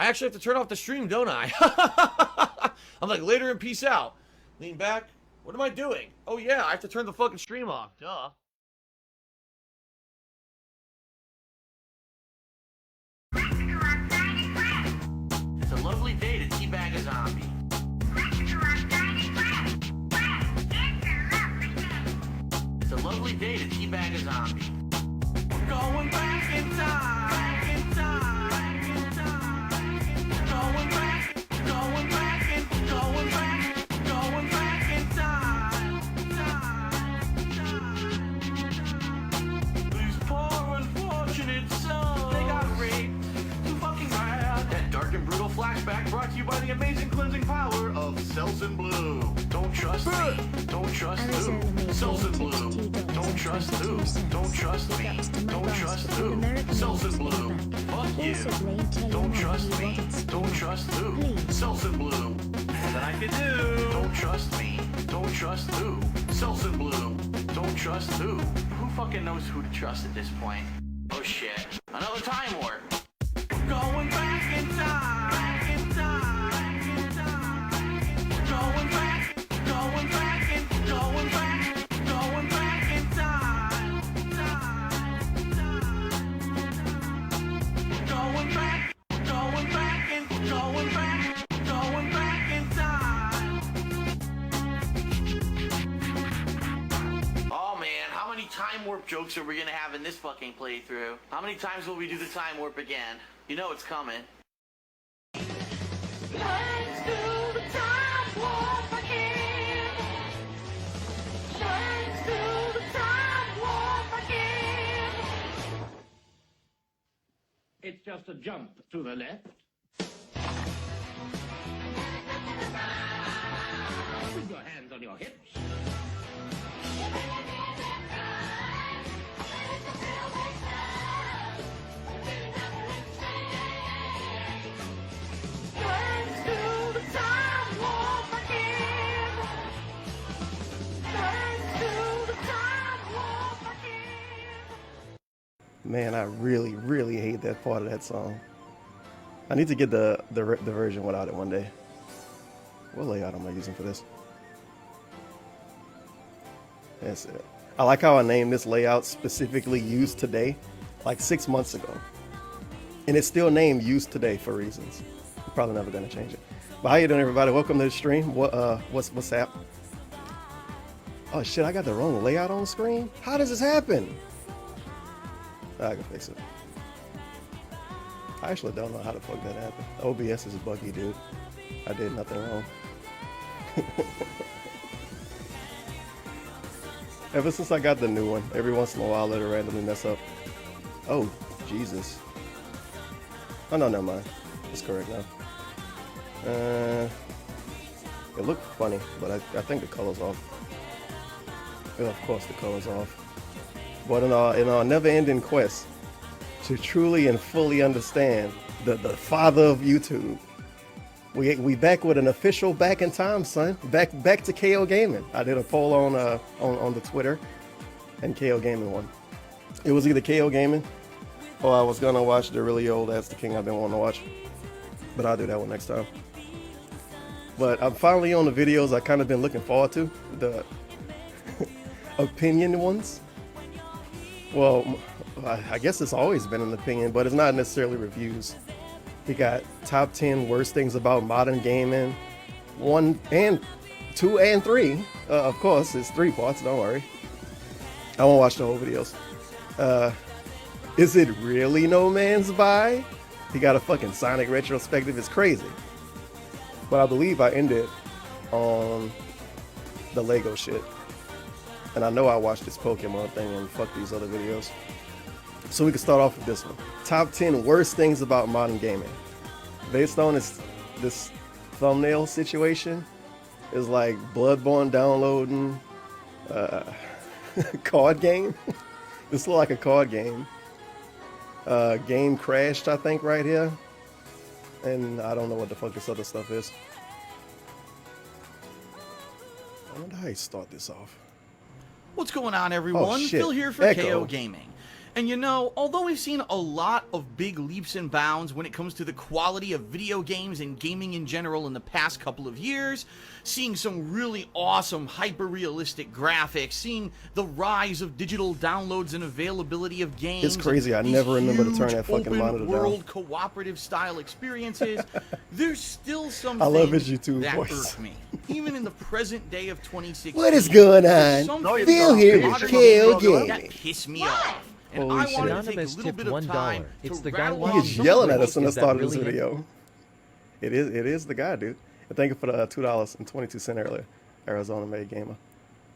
I actually have to turn off the stream, don't I? I'm like, later and peace out. Lean back. What am I doing? Oh yeah, I have to turn the fucking stream off. Duh. It's a lovely day to teabag a zombie. It's a lovely day to teabag a zombie. We're going back in time. Back in time. Back in time. Going back. Going back and going back. Going back in time. These poor unfortunate souls. They got raped. Too fucking bad. That dark and brutal flashback brought to you by the amazing cleansing power of Selsun Blue. Don't trust me. Don't trust who? Selsun Blue. Don't trust who? Don't trust me. Don't trust who? Selsun Blue. Fuck you. Don't trust me. Don't trust who? Selsun Blue. More than I can do. Don't trust me. Don't trust who? Selsun Blue. Don't trust who? Who fucking knows who to trust at this point? Oh shit. Another time warp. Going back in time. Back in time. Back in time. Going back. Going back and going back. Going back in time. Going back. Going back and going back. Going back in time. Oh man, how many time warp jokes are we gonna have in this fucking playthrough? How many times will we do the time warp again? You know it's coming. Let's do the time warp again. Let's do the time warp again. It's just a jump to the left. With your hands on your hips. Let's do the time warp again. Let's do the time warp again. Man, I really, really hate that part of that song. I need to get the version without it one day. What layout am I using for this? That's it. I like how I named this layout specifically used today, like 6 months ago. And it's still named used today for reasons. I'm probably never gonna change it. But how you doing, everybody? Welcome to the stream. What's up? Oh shit, I got the wrong layout on the screen? How does this happen? I can fix it. I actually don't know how the fuck that happened. OBS is buggy, dude. I did nothing wrong. Ever since I got the new one, every once in a while it'll randomly mess up. Oh, Jesus. Oh no, never mind. It's correct now. It looked funny, but I think the color's off. And of course the color's off. But in our never-ending quest to truly and fully understand the father of YouTube, we back with an official back in time, son. Back to KO Gaming. I did a poll on the Twitter, and KO Gaming won. It was either KO Gaming or I was gonna watch the really old That's the King I've been wanting to watch, but I'll do that one next time. But I'm finally on the videos I kind of been looking forward to, the opinion ones. Well, I guess it's always been an opinion, but it's not necessarily reviews. We got top 10 worst things about modern gaming, 1 and 2 and 3. Of course, it's 3 parts. Don't worry. I won't watch the whole videos. Is it really No Man's By? He got a fucking Sonic retrospective. It's crazy. But I believe I ended on the Lego shit. And I know I watched this Pokemon thing and fuck these other videos. So we can start off with this one. Top 10 worst things about modern gaming. Based on this thumbnail situation, is like Bloodborne downloading, card game. This looks like a card game. Game crashed, I think, right here. And I don't know what the fuck this other stuff is. I wonder how you start this off. What's going on, everyone? Oh, shit. Phil here for Echo. KO Gaming. And you know, although we've seen a lot of big leaps and bounds when it comes to the quality of video games and gaming in general in the past couple of years, seeing some really awesome hyper-realistic graphics, seeing the rise of digital downloads and availability of games. It's crazy. I these never remember to turn huge that fucking monitor down. open-world cooperative style experiences, there's still some I love his things YouTube that voice. irk me. Even in the present day of 2016. What is going there's on? some Phil things here about with modern KO gaming that Gaming. piss me off. And Holy I shit. wanted to take Anonymous a little tipped bit of $1. time It's to the guy rattle walking off He's some yelling of at the us in the Is that start of this really him? video. It is the guy, dude. And thank you for the $2.22 earlier. Arizona made gamer.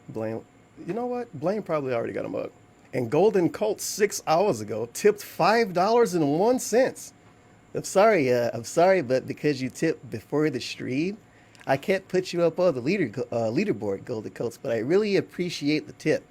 Blame. You know what? Blame probably already got a mug. And Golden Colt 6 hours ago tipped $5.01. I'm sorry, but because you tipped before the stream, I can't put you up on the leaderboard, Golden Colts. But I really appreciate the tip.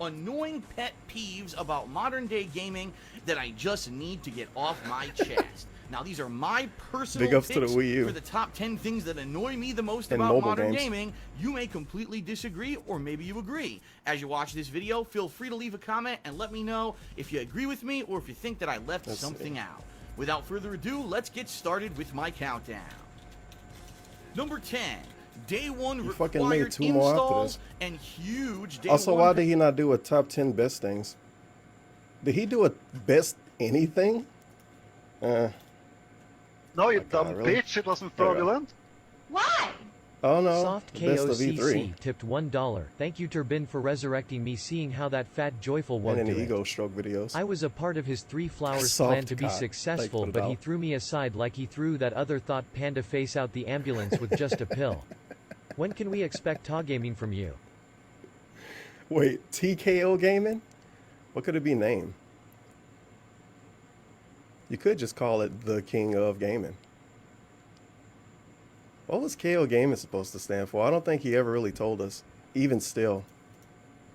annoying pet peeves about modern day gaming that I just need to get off my chest. Now, these are my personal Big ups picks to the Wii U. for the top 10 things that annoy me the most And about mobile modern games. gaming. You may completely disagree, or maybe you agree. As you watch this video, feel free to leave a comment and let me know if you agree with me or if you think that I left something out. Without further ado, let's get started with my countdown. Number 10. Day one You fucking made required 2 more after installs this. and huge day Also, one why did he not do a top 10 best things? Did he do a best anything? No, you God, dumb really? bitch, it wasn't There we go. fraudulent. Why? Oh no, Soft best of E3. KOCC tipped $1. Thank you Turbin for resurrecting me, seeing how that fat joyful And won't in do the it. ego stroke videos. I was a part of his 3 flowers Soft plan to be cock. Thank you successful, for the but he dollar. threw me aside like he threw that other thought panda face out the ambulance with just a pill. When can we expect TOG gaming from you? Wait, TKO Gaming? What could it be named? You could just call it the King of Gaming. What was KO Gaming supposed to stand for? I don't think he ever really told us. Even still.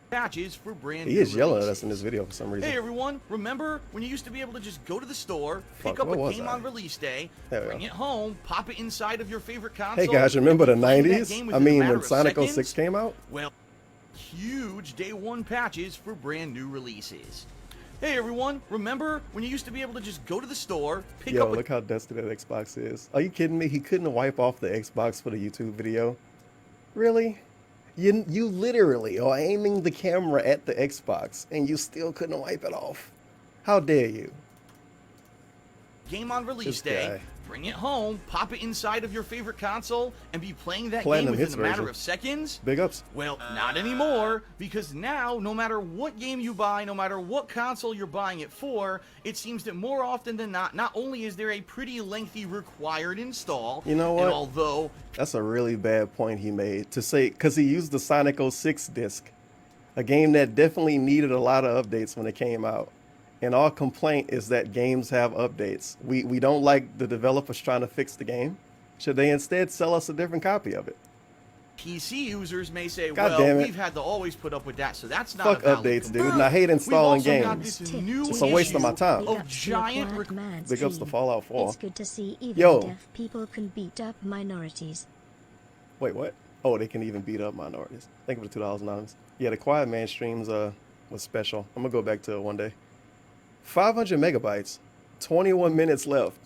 patches for brand He new is yelling at releases. us in this video for some reason. Hey everyone, remember when you used to be able to just go to the store, pick Fuck, up a what was game I? on release day, There we bring go. it home, pop it inside of your favorite console? Hey guys, remember the and play that 90s? game I within a mean, matter when of Sonic seconds? 06 came out? Well, huge day one patches for brand new releases. Hey everyone, remember when you used to be able to just go to the store, pick Yo, up a look how dusty that Xbox is. Are you kidding me? He couldn't wipe off the Xbox for the YouTube video? Really? You literally are aiming the camera at the Xbox and you still couldn't wipe it off. How dare you? game on release This day, guy. bring it home, pop it inside of your favorite console, and be playing that Platinum game within Hits a matter version. of seconds? Big ups. Well, not anymore, because now, no matter what game you buy, no matter what console you're buying it for, it seems that more often than not only is there a pretty lengthy required install, You know what? and although That's a really bad point he made to say, because he used the Sonic 06 disc, a game that definitely needed a lot of updates when it came out. And our complaint is that games have updates. We don't like the developers trying to fix the game. Should they instead sell us a different copy of it? PC users may say, God well, damn it. we've had to always put up with that, so that's not Fuck a valid updates, dude. complaint. And I hate installing We've also got games. this new It's a waste of my issue time. of giant Big ups to Fallout 4. It's good to see even Yo. deaf people can beat up minorities. Wait, what? Oh, they can even beat up minorities. Thank you for the $2 anonymous. Yeah, the Quiet Man streams was special. I'm gonna go back to it one day. 500 megabytes, 21 minutes left.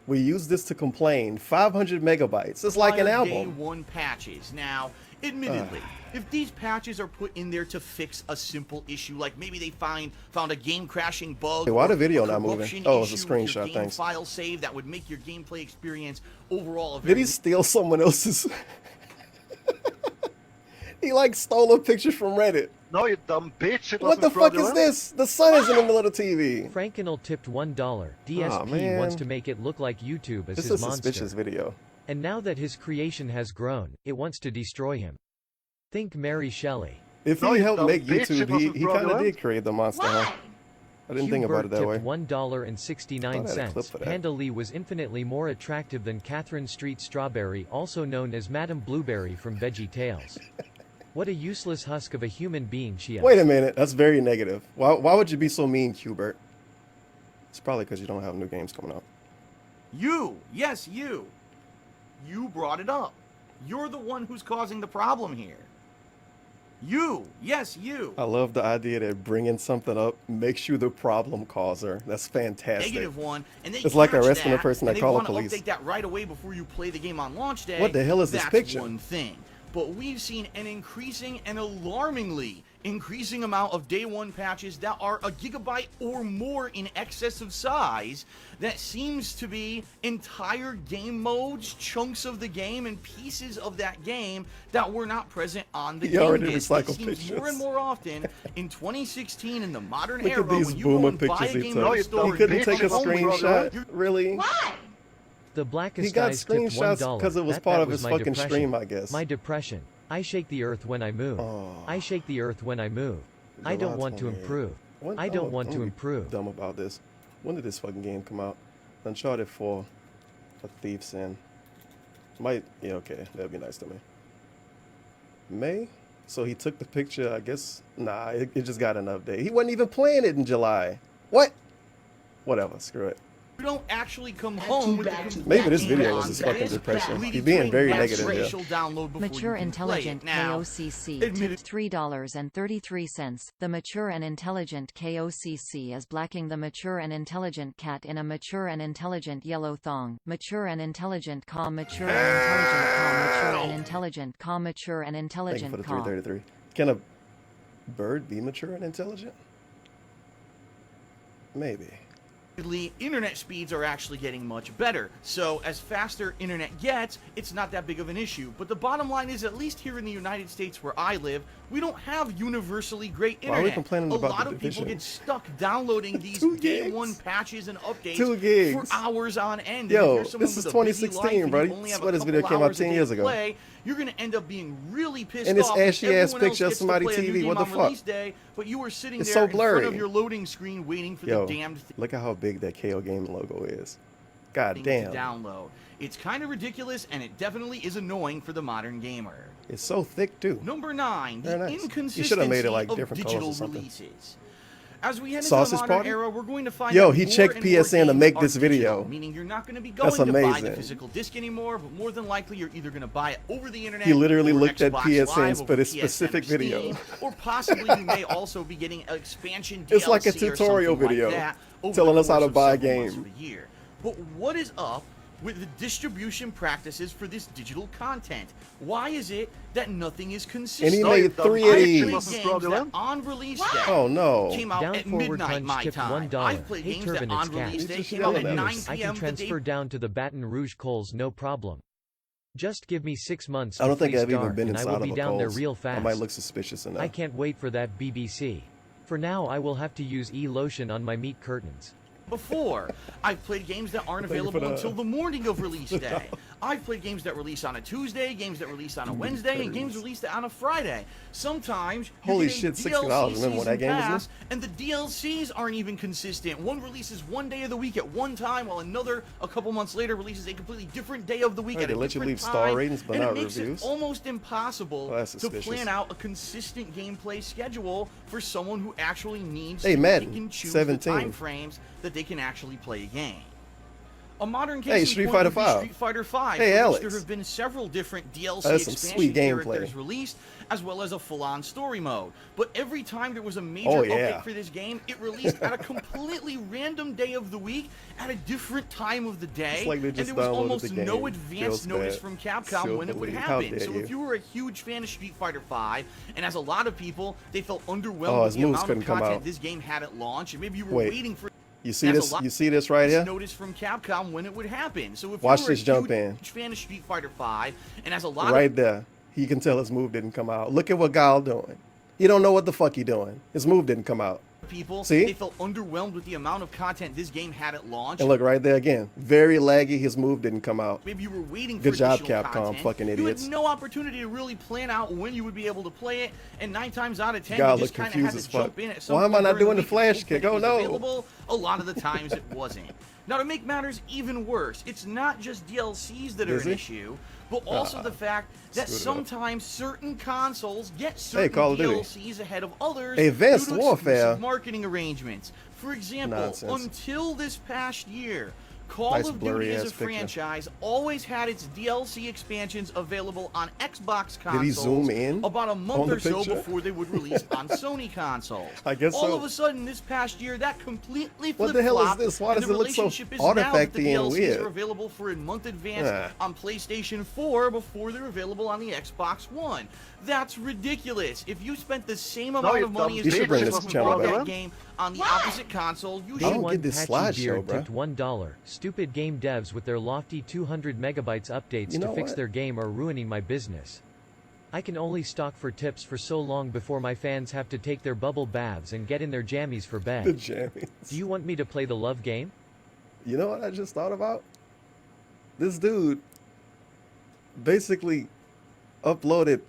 We use this to complain. 500 megabytes. It's like an Required Day album. one patches. Now, admittedly, if these patches are put in there to fix a simple issue, like maybe they found a game crashing bug, Hey, why or the video a not moving? corruption Oh, it's a issue with your screenshot, game thanks. File save that would make your gameplay experience overall a Did very he steal someone else's? He like stole a picture from Reddit. No, you dumb bitch, it What wasn't the fuck is fraudulent. this? The sun is in the middle of the TV. Frankenel tipped $1. DSP man. wants to make it look like YouTube as This is his a monster. suspicious video. And now that his creation has grown, it wants to destroy him. Think Mary Shelley. If No, he you helped dumb make bitch, YouTube, it wasn't he kind of fraudulent. did create the monster, huh? I didn't think about it that way. Tipped $1.69. Thought I had a clip for that. Panda Lee was infinitely more attractive than Catherine Street Strawberry, also known as Madame Blueberry from Veggie Tales. What a useless husk of a human being she is. Wait a minute, that's very negative. Why would you be so mean, Qbert? It's probably because you don't have new games coming out. You, yes, you brought it up. You're the one who's causing the problem here. You. Yes, you. I love the idea that bringing something up makes you the problem causer. That's fantastic. -1, and they it's like catch arresting a that, person and that call the they wanna police. update that right away before you play the game on launch day. What the hell is this That's picture? one thing. But we've seen an increasing and alarmingly increasing amount of day one patches that are a gigabyte or more in excess of size. That seems to be entire game modes, chunks of the game, and pieces of that game that were not present on the You game already disc. recycle It seems pictures. more and more often in 2016 in the modern Look era at these when you go boomer and buy a pictures he game took. in the store, He couldn't you take a get it home, screenshot? Really? The Blackest He got Guys tipped screenshots $1. 'cause it was That part of was his my fucking depression. stream, I guess. My depression. I shake the earth when I move. I shake the earth when I move. I don't July want to 28th. improve. When- I don't I'm want to gonna be improve. Dumb about this. When did this fucking game come out? Uncharted 4. A Thief's End. Might, yeah, okay, that'd be nice to me. May? So he took the picture, I guess. Nah, it just got an update. He wasn't even playing it in July. What? Whatever, screw it. You don't actually come home with the Maybe this video was his fucking depression. He's being very negative here. Mature Intelligent KOCC tipped $3.33. The Mature and Intelligent KOCC is blacking the mature and intelligent cat in a mature and intelligent yellow thong. Mature and intelligent calm, mature and intelligent calm, mature and intelligent calm, mature and Thank you intelligent for the calm. 333. Can a bird be mature and intelligent? Maybe. Internet speeds are actually getting much better. So as faster internet gets, it's not that big of an issue. But the bottom line is, at least here in the United States where I live, we don't have universally great Why are we internet. complaining A about lot the of people division? get stuck downloading these 2 day gigs. one patches and updates 2 gigs. for hours on end. And Yo, if you're someone this is with a busy 2016, life and bro. you only have a Swear this couple video came out hours a 10 day years to ago. play, you're going to end up being really pissed And this off. ashy-ass Everyone else picture of gets to somebody play a new TV, game what the on fuck? release day, but you were sitting It's there so in front blurry. of your loading screen waiting for Yo, the damned look at how big that KO Gaming logo is. God thing damn. to download. It's kind of ridiculous, and it definitely is annoying for the modern gamer. It's so thick, too. Number 9, the Very nice. You inconsistency should have made it like of different colors digital or something. releases. As we head into Sausage the modern Party? era, we're going to find Yo, out he more checked and more PSN to games make are this video. digital, meaning you're not going to be going That's to buy the amazing. physical disc anymore, but more than likely you're either going to buy it over the internet. He literally or looked at Xbox PSNs Live for over this PSN specific or Steam, video. Or possibly you may also be getting an expansion DLC It's like a or tutorial something video like that over telling the us how course to of buy a several months game. of the year. But what is up with the distribution practices for this digital content? Why is it that nothing is consistent? And he made 3 of I've these. played games that on release day Oh, no. came out Down at forward midnight punch my tipped time. $1. I've played Hey games that Turban, on it's Cat. release day It's came just out at yelling 9 at us. I p.m. can the day transfer down to the Baton Rouge Coles, no problem. Just give me 6 months. I don't think to I've even start, been and I inside will of be a down there Kohl's. real I fast. might look suspicious enough. I can't wait for that BBC. For now, I will have to use e-lotion on my meat curtains. before. I've played games that aren't Thank you for available that. until the morning of release day. I've played games that release on a Tuesday, games that release on a Wednesday, and games released on a Friday. Sometimes you're Holy getting shit, DLC $60. Remember when that game was new? pass, and the DLCs aren't even consistent. One releases one day of the week at one time, while another, a couple months later, releases a completely different day of the week Hey, at they a let you different leave star time, ratings, but and not it makes reviews? it almost impossible Oh, that's to suspicious. plan out a consistent gameplay schedule for someone who actually needs Hey, to Madden, pick and choose 17. the time frames that they can actually play a game. A modern case Hey, in Street point Fighter would be 5. Street Fighter 5, Hey, for which Alex. there have been several different DLC That's some expansion sweet gameplay. characters released, as well as a full-on story mode. But every time there was a major Oh, yeah. update for this game, it released at a completely random day of the week, at a different time of the day, It's like they and just there was downloaded almost the game. no Feels advance notice bad. from Capcom when it would Silver League. How happen. dare So you. if you were a huge fan of Street Fighter 5, and as a lot of people, they felt underwhelmed Oh, with his the moves amount couldn't of come content out. this game had at launch, and maybe you were Wait. waiting for You see as a this? lot- You see this right here? notice from Capcom when it would happen. So if Watch you were this a jump huge in. fan of Street Fighter 5, and as a lot Right of there. You can tell his move didn't come out. Look at what Guile doing. You don't know what the fuck he doing. His move didn't come out. people, See? they felt underwhelmed with the amount of content this game had at launch. And look right there again. Very laggy. His move didn't come out. Maybe you were waiting Good for job, additional Capcom, content. fucking You idiots. had no opportunity to really plan out when you would be able to play it, and 9 times out of 10, Guile you just looked kind of had confused to as jump fuck. in at some Why am I point not during doing the week flash when kick? it Oh, was no. available. A lot of the times it wasn't. Now, to make matters even worse, it's not just DLCs that are Is an it? issue, but also the fact that screwed it up. sometimes certain consoles get certain Call of Duty. DLCs ahead of others Advanced due to Warfare. exclusive marketing arrangements. For example, Nonsense. until this past year, Call Nice of Duty blurry as a ass picture. franchise always had its DLC expansions available on Xbox consoles Did he zoom in about a on month the or so picture? before they would release on Sony consoles. I guess All so. of a sudden, this past year, that completely What the hell is flip-flopped, this? Why and does the it look so relationship is now that the artifacty and DLCs weird? are available for a month advance Ah. on PlayStation 4 before they're available on the Xbox One. That's ridiculous. If you spent the same amount of money as You should the bring this person who channel bought back. that game on the opposite console, you I should don't get this Patchy slideshow, Beard bro. tipped $1. Stupid game devs with their lofty 200 megabytes updates You to know fix what? their game are ruining my business. I can only stalk for tips for so long before my fans have to take their bubble baths and get in their jammies for bed. The jammies. Do you want me to play the love game? You know what I just thought about? This dude basically uploaded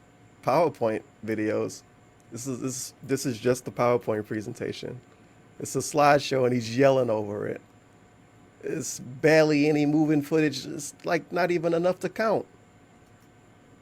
PowerPoint videos. This is just the PowerPoint presentation. It's a slideshow and he's yelling over it. It's barely any moving footage. It's like not even enough to count.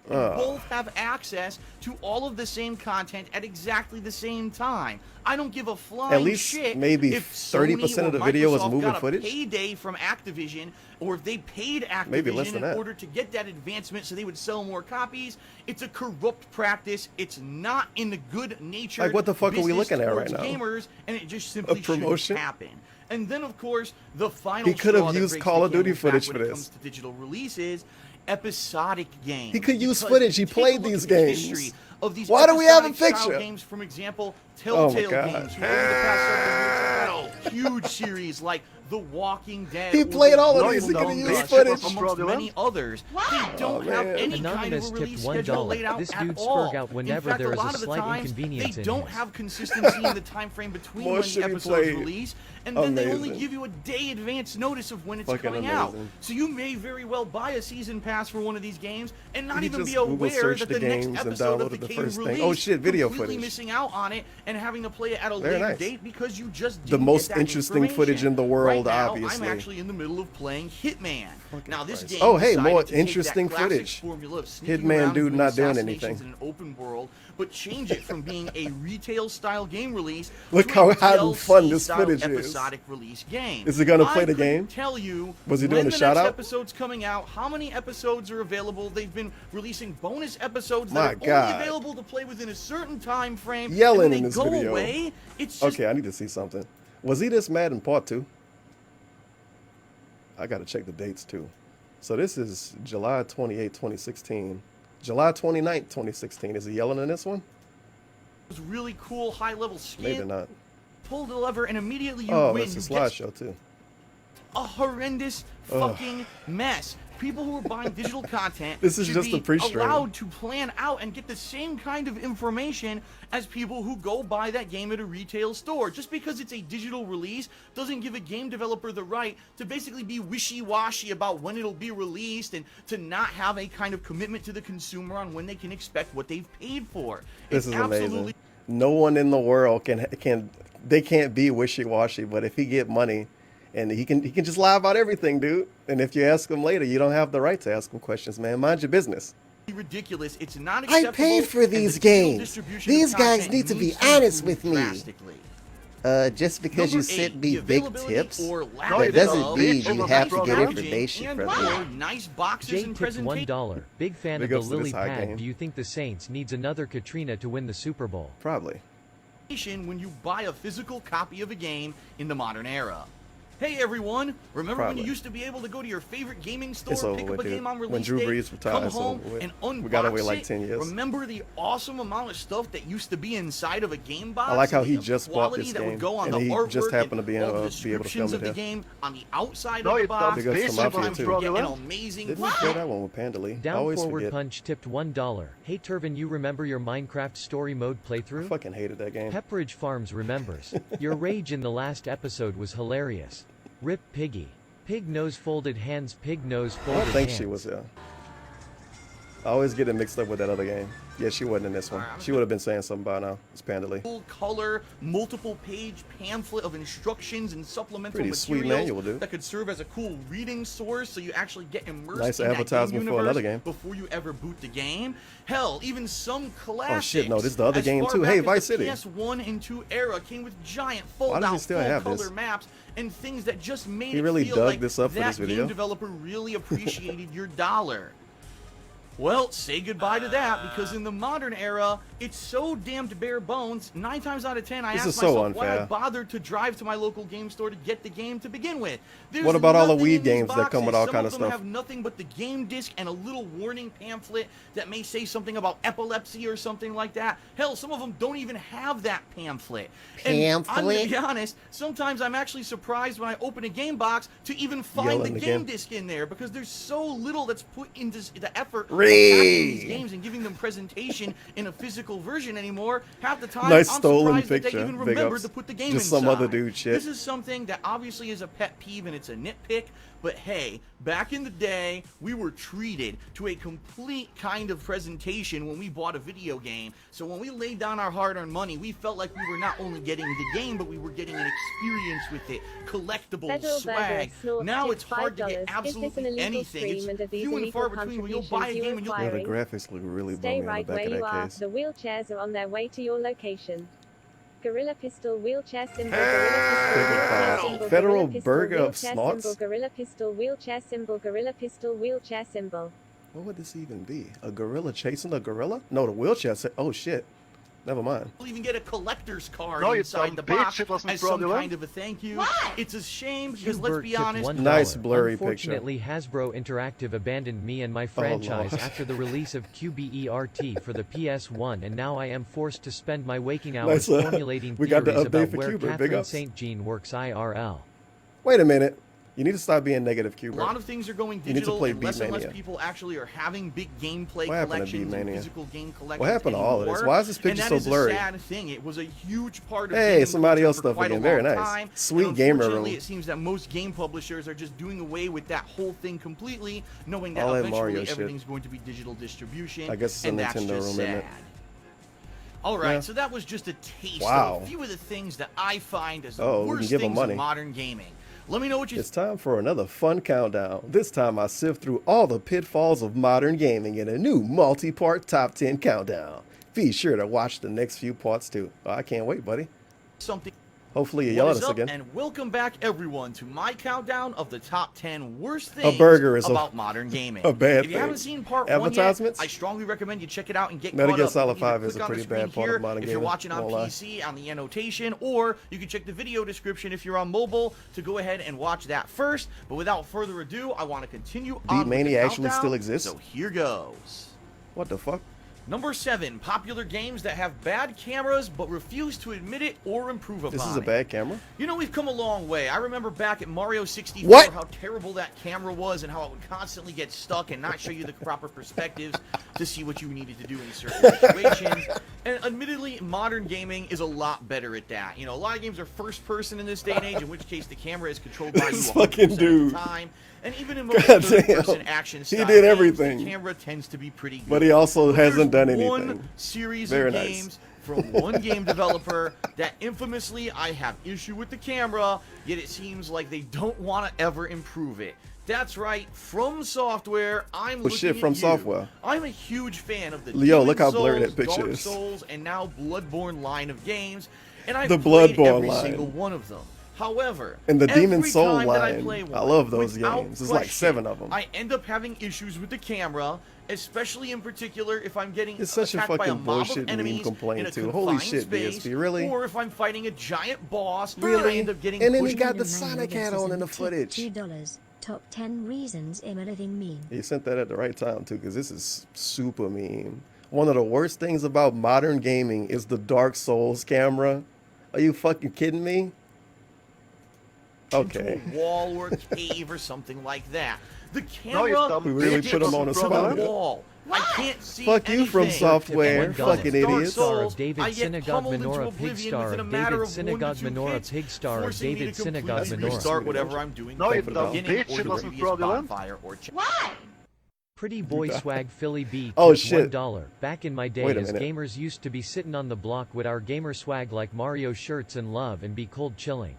both have access to all of the same content at exactly the same time. I don't give a flying At least shit maybe if 30% Sony of the or video was Microsoft moving got footage. a payday from Activision, or if they paid Maybe less Activision than in that. order to get that advancement so they would sell more copies. It's a corrupt practice. It's not in the good nature. Like, what the fuck are we looking at right now? Gamers, and it just simply promotion? shouldn't happen. And then, of course, the final He could have straw that used breaks Call the of Duty camel's back footage when for it this. comes to digital releases, episodic games. He could use Because footage. He take a played look these at the games. history of these Why do we have a episodic style picture? games, from example, Oh my Telltale God. games, who over the past several years have had huge series like The Walking Dead. He or played The all of Walking these. He Dead, could've used amongst footage. many others. They don't Oh, have man. any kind Anonymous of tipped release schedule laid $1. out This at dude all. spurg out In whenever fact, there a is a lot of the slight times, inconvenience they in don't his. have consistency in the time frame between More when shit the he episodes played. release, and then they only Amazing. give you a day advance notice of when it's Fucking coming out. amazing. So you may very well buy a season pass for one of these games and not He even just be Google aware searched that the the next games and episode of downloaded the the game first thing. released, Oh, shit, video completely footage. missing out on it and having to play it at a Very later nice. date because you just The didn't most get that interesting information. footage in the world, right now, obviously. I'm actually in the middle of playing Hitman. Now this game Oh, hey, decided more to take that interesting classic footage. formula of sneaking Hitman around dude doing not doing assassinations anything. in an open world, but change it from being a retail style game release Look to how a having fun this DLC-style footage is. episodic release game. Is he gonna play I the couldn't game? Tell you Was he when doing a the shout next out? episode's coming out, how many episodes are available. They've been releasing bonus episodes My that are God. only available to play within a certain time frame. Yelling and when in they this go video. away, it's just Okay, I need to see something. Was he this mad in part 2? I gotta check the dates too. So this is July 28, 2016. July 29, 2016. Is he yelling in this one? was really cool high level skin. Maybe not. Pull the lever and immediately you Oh, win. it's a You get slideshow too. a horrendous Ugh. fucking mess. People who are buying digital content This is should just be a pre-stream. allowed to plan out and get the same kind of information as people who go buy that game at a retail store. Just because it's a digital release doesn't give a game developer the right to basically be wishy-washy about when it'll be released and to not have a kind of commitment to the consumer on when they can expect what they've paid for. This It's is amazing. absolutely No one in the world they can't be wishy-washy, but if he get money and he can just lie about everything, dude. And if you ask him later, you don't have the right to ask him questions, man. Mind your business. ridiculous. It's not I acceptable. paid for and the these digital games. distribution of These guys content need to be needs honest improve with me. drastically. Just because you Number sent eight, me the big availability tips, or lack that of doesn't mean of you have to get packaging information and from or me. nice boxes Jay and tipped presentation. $1. Big fan Big of ups the to this lily high pad. game. Do you think the Saints needs another Katrina to win the Super Bowl? Probably. When you buy a physical copy of a game in the modern era. Hey everyone! Remember when Probably. you used to be able to go to your favorite gaming store, It's over pick up with, a dude. game on release When Drew date, Brees retired, come it's home over with. and unbox We gotta wait like it? 10 years. Remember the awesome amount of stuff that used to be inside of a game box? I like how and he the just bought quality this that game, would go on and the he artwork just happened to and be all the able to film descriptions to of the death. game on the outside No, of the it box. Big ups to Sometimes Mafia, you too. get an amazing. Didn't we play that one with Panda Lee? I Down always Forward forget. Punch tipped $1. Hey Turvin, you remember your Minecraft story mode playthrough? I fucking hated that game. Pepperidge Farms remembers. Your rage in the last episode was hilarious. Rip Piggy. Pig nose folded hands, pig nose I folded don't think hands. she was there. I always get it mixed up with that other game. Yeah, she wasn't in this one. She would have been saying something by now. It's Panda Lee. Full color, multiple page pamphlet of instructions and supplemental Pretty sweet materials manual, dude. that could serve as a cool reading source so you actually get immersed Nice in that advertisement game for another universe game. before you ever boot the game. Hell, even some classics. Oh shit, no, this is the other as game far too. back Hey, as Vice the City. PS1 and 2 era came with giant Why does he fold-out still have full-color this? maps and things that just made He it really feel dug like this up for that this video. game developer really appreciated your dollar. Well, say goodbye to that, because in the modern era, it's so damned bare bones. 9 times out of 10, I This ask is so myself why I unfair. bothered to drive to my local game store to get the game to begin with. There's What about all the nothing weed in these games that come with all boxes. kind of Some of stuff? them have nothing but the game disc and a little warning pamphlet that may say something about epilepsy or something like that. Hell, some of them don't even have that pamphlet. And I'm gonna Pamphlet? be honest, sometimes I'm actually surprised when I open a game box to even find Yelling the again. game disc in there, because there's so little that's put into the effort of Read. packing these games and giving them presentation in a physical version anymore. Half the time, Nice I'm stolen surprised that they picture. even Big remembered ups. to put the game Just inside. some other dude shit. This is something that obviously is a pet peeve and it's a nitpick, but hey, back in the day, we were treated to a complete kind of presentation when we bought a video game. So when we laid down our hard-earned money, we felt like we were not only getting the game, but we were getting an experience with it, collectibles, Federal swag. Burger Snort Now tipped it's hard to $5. get Is this an absolutely illegal anything. stream and are It's these few and far illegal between where you'll buy a contributions game and you'll Yeah, the requiring? graphics look really Stay bummy on the right back where of you that are. case. The wheelchairs are on their way to your location. Gorilla Pistol wheelchair symbol. Gorilla Pistol wheelchair symbol. Federal Gorilla Pistol Burger of wheelchair Snorts? symbol. Gorilla Pistol wheelchair symbol. Gorilla Pistol wheelchair symbol. What would this even be? A gorilla chasing a gorilla? No, the wheelchair. Oh shit. Never mind. You'll even get a collector's card No, you inside dumb the bitch, box it wasn't as some fraudulent. kind of a thank you. It's a shame because let's Hubert be tipped honest. $1. Nice blurry picture. Unfortunately, Hasbro Interactive abandoned me and my franchise Lord. after the release of QBERT for the PS1, and now I am forced to spend my waking hours Nice, formulating we got the theories update about for where Hubert. Big Catherine ups. St. Jean works IRL. Wait a minute. You need to stop being negative, A Cuber. lot of things are going You need to digital, play and less and less Beatmania. people actually are having big gameplay What happened to collections and Beatmania? physical game collections. What happened to all of this? anymore. Why is this picture and so that is blurry? A sad thing. It was a huge part of Hey, gaming somebody culture else for stuff quite again. a Very long nice. time. Sweet And gamer unfortunately, room. it seems that most game publishers are just doing away with that whole thing completely, knowing that All that eventually Mario shit. everything's going to be digital distribution. I guess it's a and that's Nintendo just room, sad. isn't it? All right, Yeah. so that was just a taste Wow. of a few of the things that I find as the Oh, we can worst give 'em things money. of modern gaming. Let me know what you It's time for another fun countdown. This time I sift through all the pitfalls of modern gaming in a new multi-part top 10 countdown. Be sure to watch the next few parts too. Oh, I can't wait, buddy. something. Hopefully you yell What at is us up, again. and welcome back everyone to my countdown of the top 10 worst A things burger is about modern gaming. a bad If you thing. haven't seen part 1 yet, Advertisements? I strongly recommend you check it out and get Metal caught Gear up. Solid You can either 5 is click a on the pretty screen bad part here of modern if you're gaming, watching on won't lie. PC on the annotation, or you can check the video description if you're on mobile to go ahead and watch that first. But without further ado, I want to continue on with the Beatmania actually countdown, still exists? So here goes. What the fuck? Number 7, popular games that have bad cameras but refuse to admit it or improve upon This is a it. bad camera? You know, we've come a long way. I remember back at Mario 64 What? how terrible that camera was and how it would constantly get stuck and not show you the proper perspectives to see what you needed to do in certain situations. And admittedly, modern gaming is a lot better at that. You know, a lot of games are first person in this day and age, in which case the camera is controlled by you This 100% fucking of dude. the time. And even in most God third-person damn. action He style did games, everything. the camera tends to be pretty good. But he also hasn't there's done one anything. series Very of nice. games from one game developer that infamously I have issue with the camera, yet it seems like they don't want to ever improve it. That's right, From Software. I'm looking shit, at From you. Software. I'm a huge fan of the Leo, Demon look how Souls, blurry that picture Dark is. Souls, and now Bloodborne line of games, and I've The played Bloodborne every line. single one of them. However, And the Demon every Soul time that I line, play I one, love those without games. There's like question, 7 of them. I end up having issues with the camera, especially in particular if I'm getting It's such a attacked by a fucking mob of bullshit meme enemies complaint, in a too. Holy confined shit, space, BSP, really? or if I'm fighting a giant boss, and I Really? end up getting And then he pushed got the Random Sonic man hat on in the tip footage. $2. Top 10 reasons I'm a living meme. You sent that at the right time too, because this is super mean. One of the worst things about modern gaming is the Dark Souls camera. Are you fucking kidding me? Okay. into a wall or a cave or something like that. The you camera dumb We really dips put him on the from spot. the wall. I can't see Fuck you, From anything. Software. $1. Fucking Dark idiots. Star Souls, of David I get Synagogue pummeled into Menorah oblivion Pigstar within a of matter David of 1 to Synagogue 2 Menorah hits, Pigstar of forcing me David to Synagogue completely Menorah. restart whatever I'm doing No, from you the dumb beginning bitch, or it the wasn't previous fraudulent. bonfire or Pretty boy swag Philly B. Oh, tipped shit. $1. Back in my day, Wait a as minute. gamers used to be sitting on the block with our gamer swag like Mario shirts and love and be cold chilling.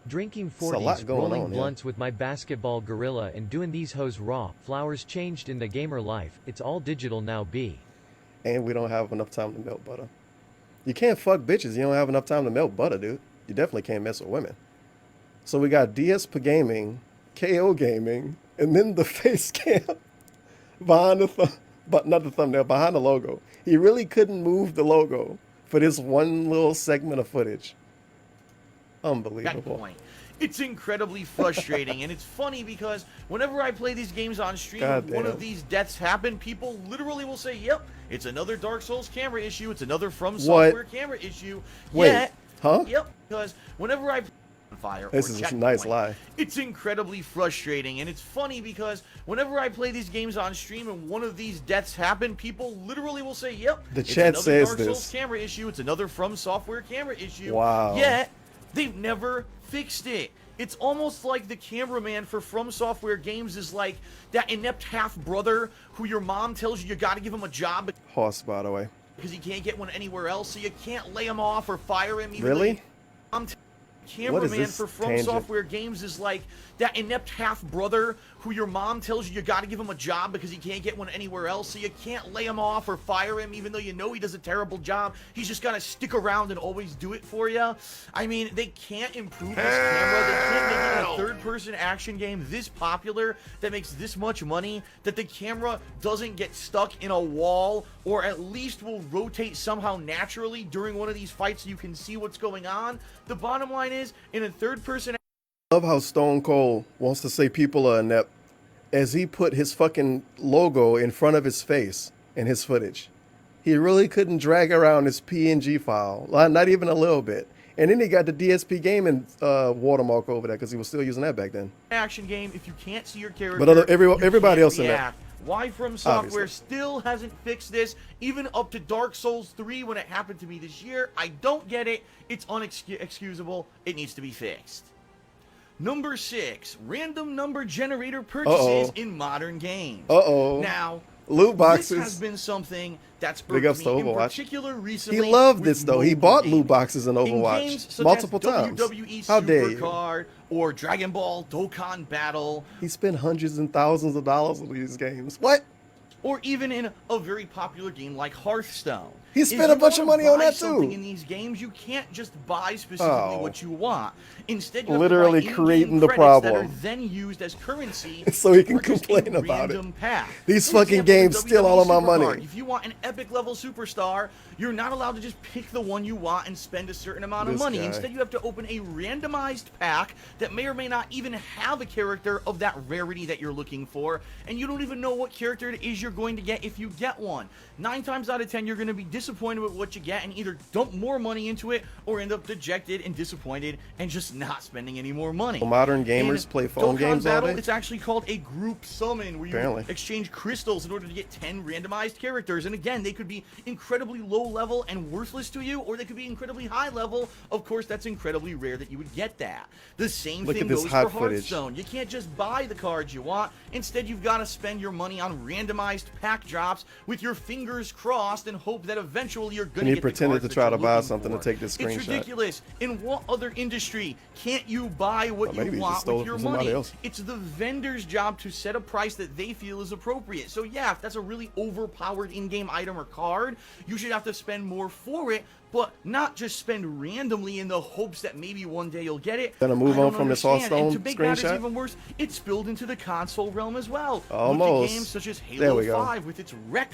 Drinking There's a lot 40s, going rolling on, yeah. blunts with my basketball gorilla and doing these hoes raw. Flowers changed in the gamer life. It's all digital now, B. And we don't have enough time to melt butter. You can't fuck bitches. You don't have enough time to melt butter, dude. You definitely can't mess with women. So we got DSP Gaming, KO Gaming, and then the face cam behind the but not the thumbnail, behind the logo. He really couldn't move the logo for this one little segment of footage. That Unbelievable. point. It's incredibly frustrating, and it's funny because whenever I play these games on stream, God and one damn. of these deaths happen, people literally will say, "Yep, it's another Dark Souls camera issue. It's another From Software camera issue." Wait, Yet, huh? Yep, because whenever I play on fire, This or is a Checkpoint, nice lie. It's incredibly frustrating, and it's funny because whenever I play these games on stream and one of these deaths happen, people literally will say, "Yep, The it's chat another says Dark this. Souls camera issue. It's another From Software camera issue." Wow. Yet they've never fixed it. It's almost like the cameraman for From Software games is like that inept half-brother who your mom tells you gotta give him a job Horse, by the way. because he can't get one anywhere else, so you can't lay him off or fire him. Even Really? though What is cameraman this for From tangent? Software games is like that inept half-brother who your mom tells you gotta give him a job because he can't get one anywhere else, so you can't lay him off or fire him even though you know he does a terrible job. He's just gotta stick around and always do it for you. I mean, they can't improve this camera. They can't make it a third-person action game this popular that makes this much money that the camera doesn't get stuck in a wall or at least will rotate somehow naturally during one of these fights so you can see what's going on. The bottom line is, in a third-person Love how Stone Cold wants to say people are inept as he put his fucking logo in front of his face in his footage. He really couldn't drag around his PNG file, not even a little bit. And then he got the DSP Gaming watermark over there because he was still using that back then. action game, if you can't see your character, But you everybody can't else in that. react. Why From Software Obviously. still hasn't fixed this, even up to Dark Souls 3 when it happened to me this year? I don't get it. It's unexcusable. It needs to be fixed. Number 6, random number generator purchases in modern games. Now, Loot boxes. this has been something that's Big irked ups to me in Overwatch. particular recently. He loved with this though. He mobile bought games. loot boxes in In Overwatch games such multiple as times. WWE How dare you? Supercard or Dragon Ball Dokkan Battle, He spent hundreds and thousands of dollars on these games. What? or even in a very popular game like Hearthstone. He If spent you a bunch of wanna money on buy that, something too. In these games, you can't just buy specifically Oh. what you want. Instead, you have Literally to buy creating in-game the credits that problem. are then used as currency So he to can purchase complain a about it. random pack. These For fucking example, in games steal all of my WWE money. Supercard, if you want an epic level superstar, you're not allowed to just pick the one you want and spend a certain amount of This money. guy. Instead, you have to open a randomized pack that may or may not even have a character of that rarity that you're looking for, and you don't even know what character it is you're going to get if you get one. 9 times out of 10, you're going to be disappointed with what you get and either dump more money into it or end up dejected and disappointed and just not spending any more money. Modern gamers In play phone Dokkan games all Battle, day? It's actually called a group summon where you Apparently. exchange crystals in order to get 10 randomized characters. And again, they could be incredibly low level and worthless to you, or they could be incredibly high level. Of course, that's incredibly rare that you would get that. The same Look thing at this goes hot for footage. Hearthstone. You can't just buy the cards you want. Instead, you've got to spend your money on randomized pack drops with your fingers crossed and hope that eventually you're going And to he get pretended the to cards try that to you're buy looking something to for. take this It's screenshot. ridiculous. In what other industry can't you buy what Well, maybe you he just want stole with it your from somebody money? else. It's the vendor's job to set a price that they feel is appropriate. So yeah, if that's a really overpowered in-game item or card, you should have to spend more for it, but not just spend randomly in the hopes that maybe one day you'll get it. Gonna move I on don't from this understand. And Hearthstone to make matters screenshot? even worse, it's spilled into the console realm as well. Look Almost. at games such as There Halo we go. 5 with its wreck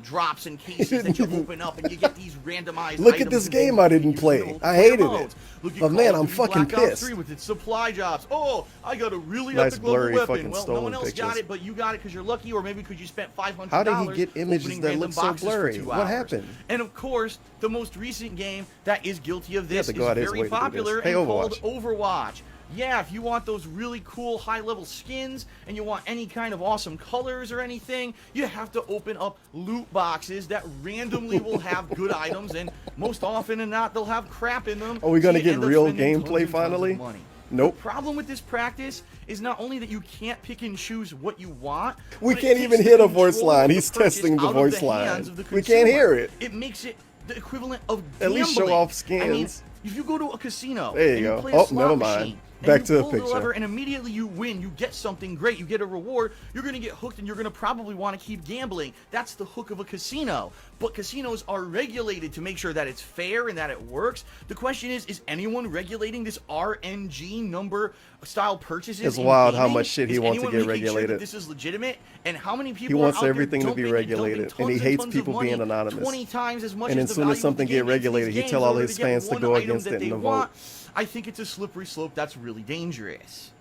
drops and cases that you open up and you get these randomized Look at items this and things game I that didn't you play. know, I hated player it. modes. Look at But Call man, of I'm Duty fucking Black Ops pissed. 3 with its supply jobs. Oh, I got a really Nice epic blurry level fucking weapon. Well, no stolen one else got pictures. it, but you got it because you're lucky, or maybe because you spent $500. How did he get images opening that random look so boxes for blurry? 2 What hours. happened? And of course, the most recent game that is guilty of You have this to go out is his very way to do this. popular Hey, and called Overwatch. Overwatch. Yeah, if you want those really cool high-level skins and you want any kind of awesome colors or anything, you have to open up loot boxes that randomly will have good items, and most often than not, they'll have crap in them. Are we so gonna you get end up real spending tons gameplay and tons of finally? money. Nope. The problem with this practice is not only that you can't pick and choose what you want, We but it can't takes even the hear the control voice line. of the He's purchase testing the out of voice line. hands of the We can't consumer. hear it. It makes it the equivalent of At least show gambling. off skins. I mean, if you go to a casino There you and go. you play a Oh, slot never mind. machine, Back and to you the pull picture. the lever and immediately you win, you get something great, you get a reward, you're going to get hooked and you're going to probably want to keep gambling. That's the hook of a casino. But casinos are regulated to make sure that it's fair and that it works. The question is anyone regulating this RNG number style purchases? It's in wild how gaming? much shit he Is wants to anyone get making sure that regulated. this is legitimate? And how many people He wants are out everything there to be dumping and dumping regulated, and he tons hates tons people of money, being anonymous. 20 times as much And as as the soon as value something of the get game into these regulated, he games tell in all order his get fans to one go item against that it they and want. vote. I think it's a slippery slope that's really dangerous.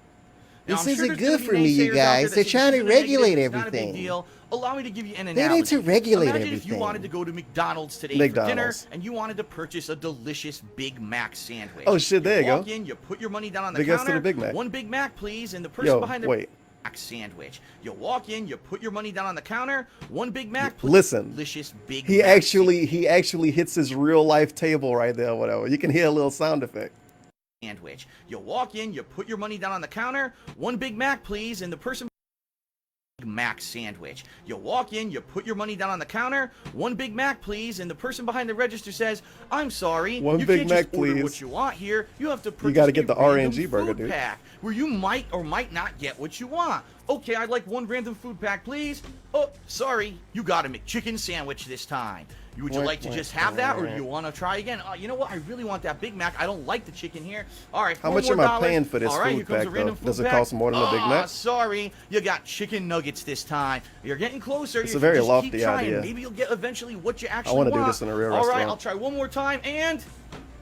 Now, This I'm sure isn't there's gonna good be for me, you naysayers out there guys. that They're say trying this to is a negative, regulate it's not a big everything. deal. Allow me to give you an They analogy. need to regulate Imagine if you everything. wanted to go to McDonald's today for dinner McDonald's. and you wanted to purchase a delicious Big Mac sandwich. Oh, shit, there you go. walk in, you put your money down on the Big S to counter. the Big Mac. One Big Mac, please, and the person Yo, behind the wait. Mac sandwich. You walk in, you put your money down on the counter. One Big Mac, please. Listen, Delicious Big he Mac actually hits his real life table right there, whatever. You can hear a little sound effect. sandwich. You walk in, you put your money down on the counter. One Big Mac, please, and the person Big Mac sandwich. You walk in, you put your money down on the counter. One Big Mac, please, and the person behind the register says, "I'm sorry, One you Big can't Mac, just order please." what you want here. You have to purchase gotta get a the random RNG burger, food dude. pack where you might or might not get what you want. Okay, I'd like one random food pack, please. Oh, sorry, you got a McChicken sandwich this time. Would you like to just have that, or do you want to try again? You know what? I really want that Big Mac. I don't like the chicken here. All right, How $4 much more am I paying for this All right, food here comes pack, a random though? food Does it pack. cost more than a Big Mac? Sorry, you got chicken nuggets this time. You're getting closer. It's If a very you just lofty keep trying, idea. Maybe you'll get eventually what you actually wanna want. do this in a real All right, restaurant. I'll try one more time, and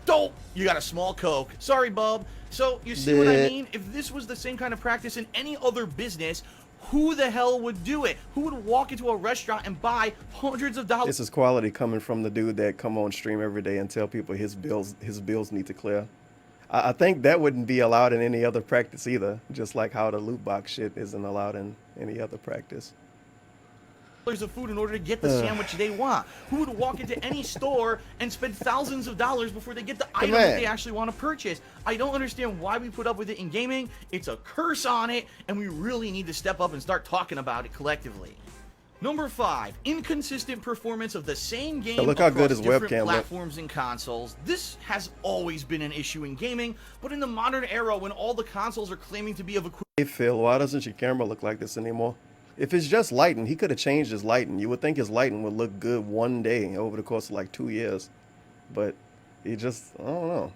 dope. You got a small Coke. Sorry, bub. So you see what I Bleh. mean? If this was the same kind of practice in any other business, who the hell would do it? Who would walk into a restaurant and buy hundreds of dollars? This is quality coming from the dude that come on stream every day and tell people his bills need to clear. I think that wouldn't be allowed in any other practice either, just like how the loot box shit isn't allowed in any other practice. Of food in order to get the sandwich they want. Who would walk into any store and spend thousands of dollars before they get the item that they actually want to purchase? I don't understand why we put up with it in gaming. It's a curse on it, and we really need to step up and start talking about it collectively. Number 5, inconsistent performance of the same game Look how good across his different webcam look. platforms and consoles. This has always been an issue in gaming, but in the modern era when all the consoles are claiming to be of equivalent Hey Phil, why doesn't your camera look like this anymore? If it's just lighting, he could have changed his lighting. You would think his lighting would look good one day over the course of like 2 years. But he just, I don't know.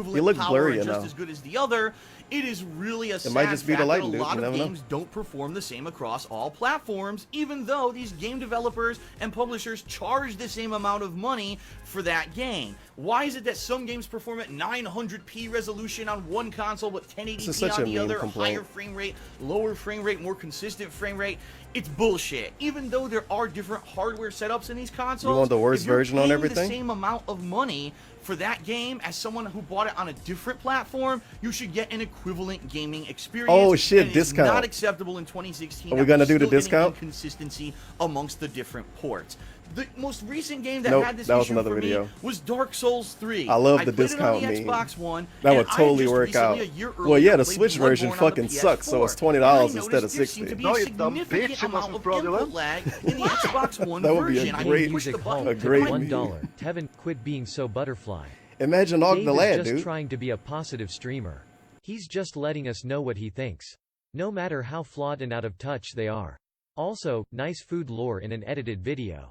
He looks power blurry and just now. as good as the other, it is really a sad might just be the fact lighting, that a dude. lot You of never know. games don't perform the same across all platforms, even though these game developers and publishers charge the same amount of money for that game. Why is it that some games perform at 900p resolution on one console but This is 1080p such on a the mean other, complaint. higher frame rate, lower frame rate, more consistent frame rate? It's bullshit. Even though there are different hardware setups in these consoles, want the worst if you're version on paying everything? the same amount of money for that game as someone who bought it on a different platform, you should get an equivalent gaming experience. Oh, shit, and it is discount. not acceptable in 2016. Are we that gonna we're do the still getting discount? Inconsistency amongst the different ports. The most recent game that Nope, had this that was issue another for video. me was Dark Souls 3. I love the played it on discount the meme. Xbox One, That and would I totally just work out. recently, a year Well, yeah, earlier, the played Switch version Bloodborne on the fucking sucks, so it's PS4, $20 and I instead of noticed there seemed to $60. be No, a you dumb significant bitch, it amount wasn't of fraudulent. input lag in the Xbox One That would be a version. I great- mean, push the Music button. Hall a great $1. meme. Tevin, quit being so butterfly. Imagine Og Dave the is lad, just dude. trying to be a positive streamer. He's just letting us know what he thinks. No matter how flawed and out of touch they are. Also, nice food lore in an edited video.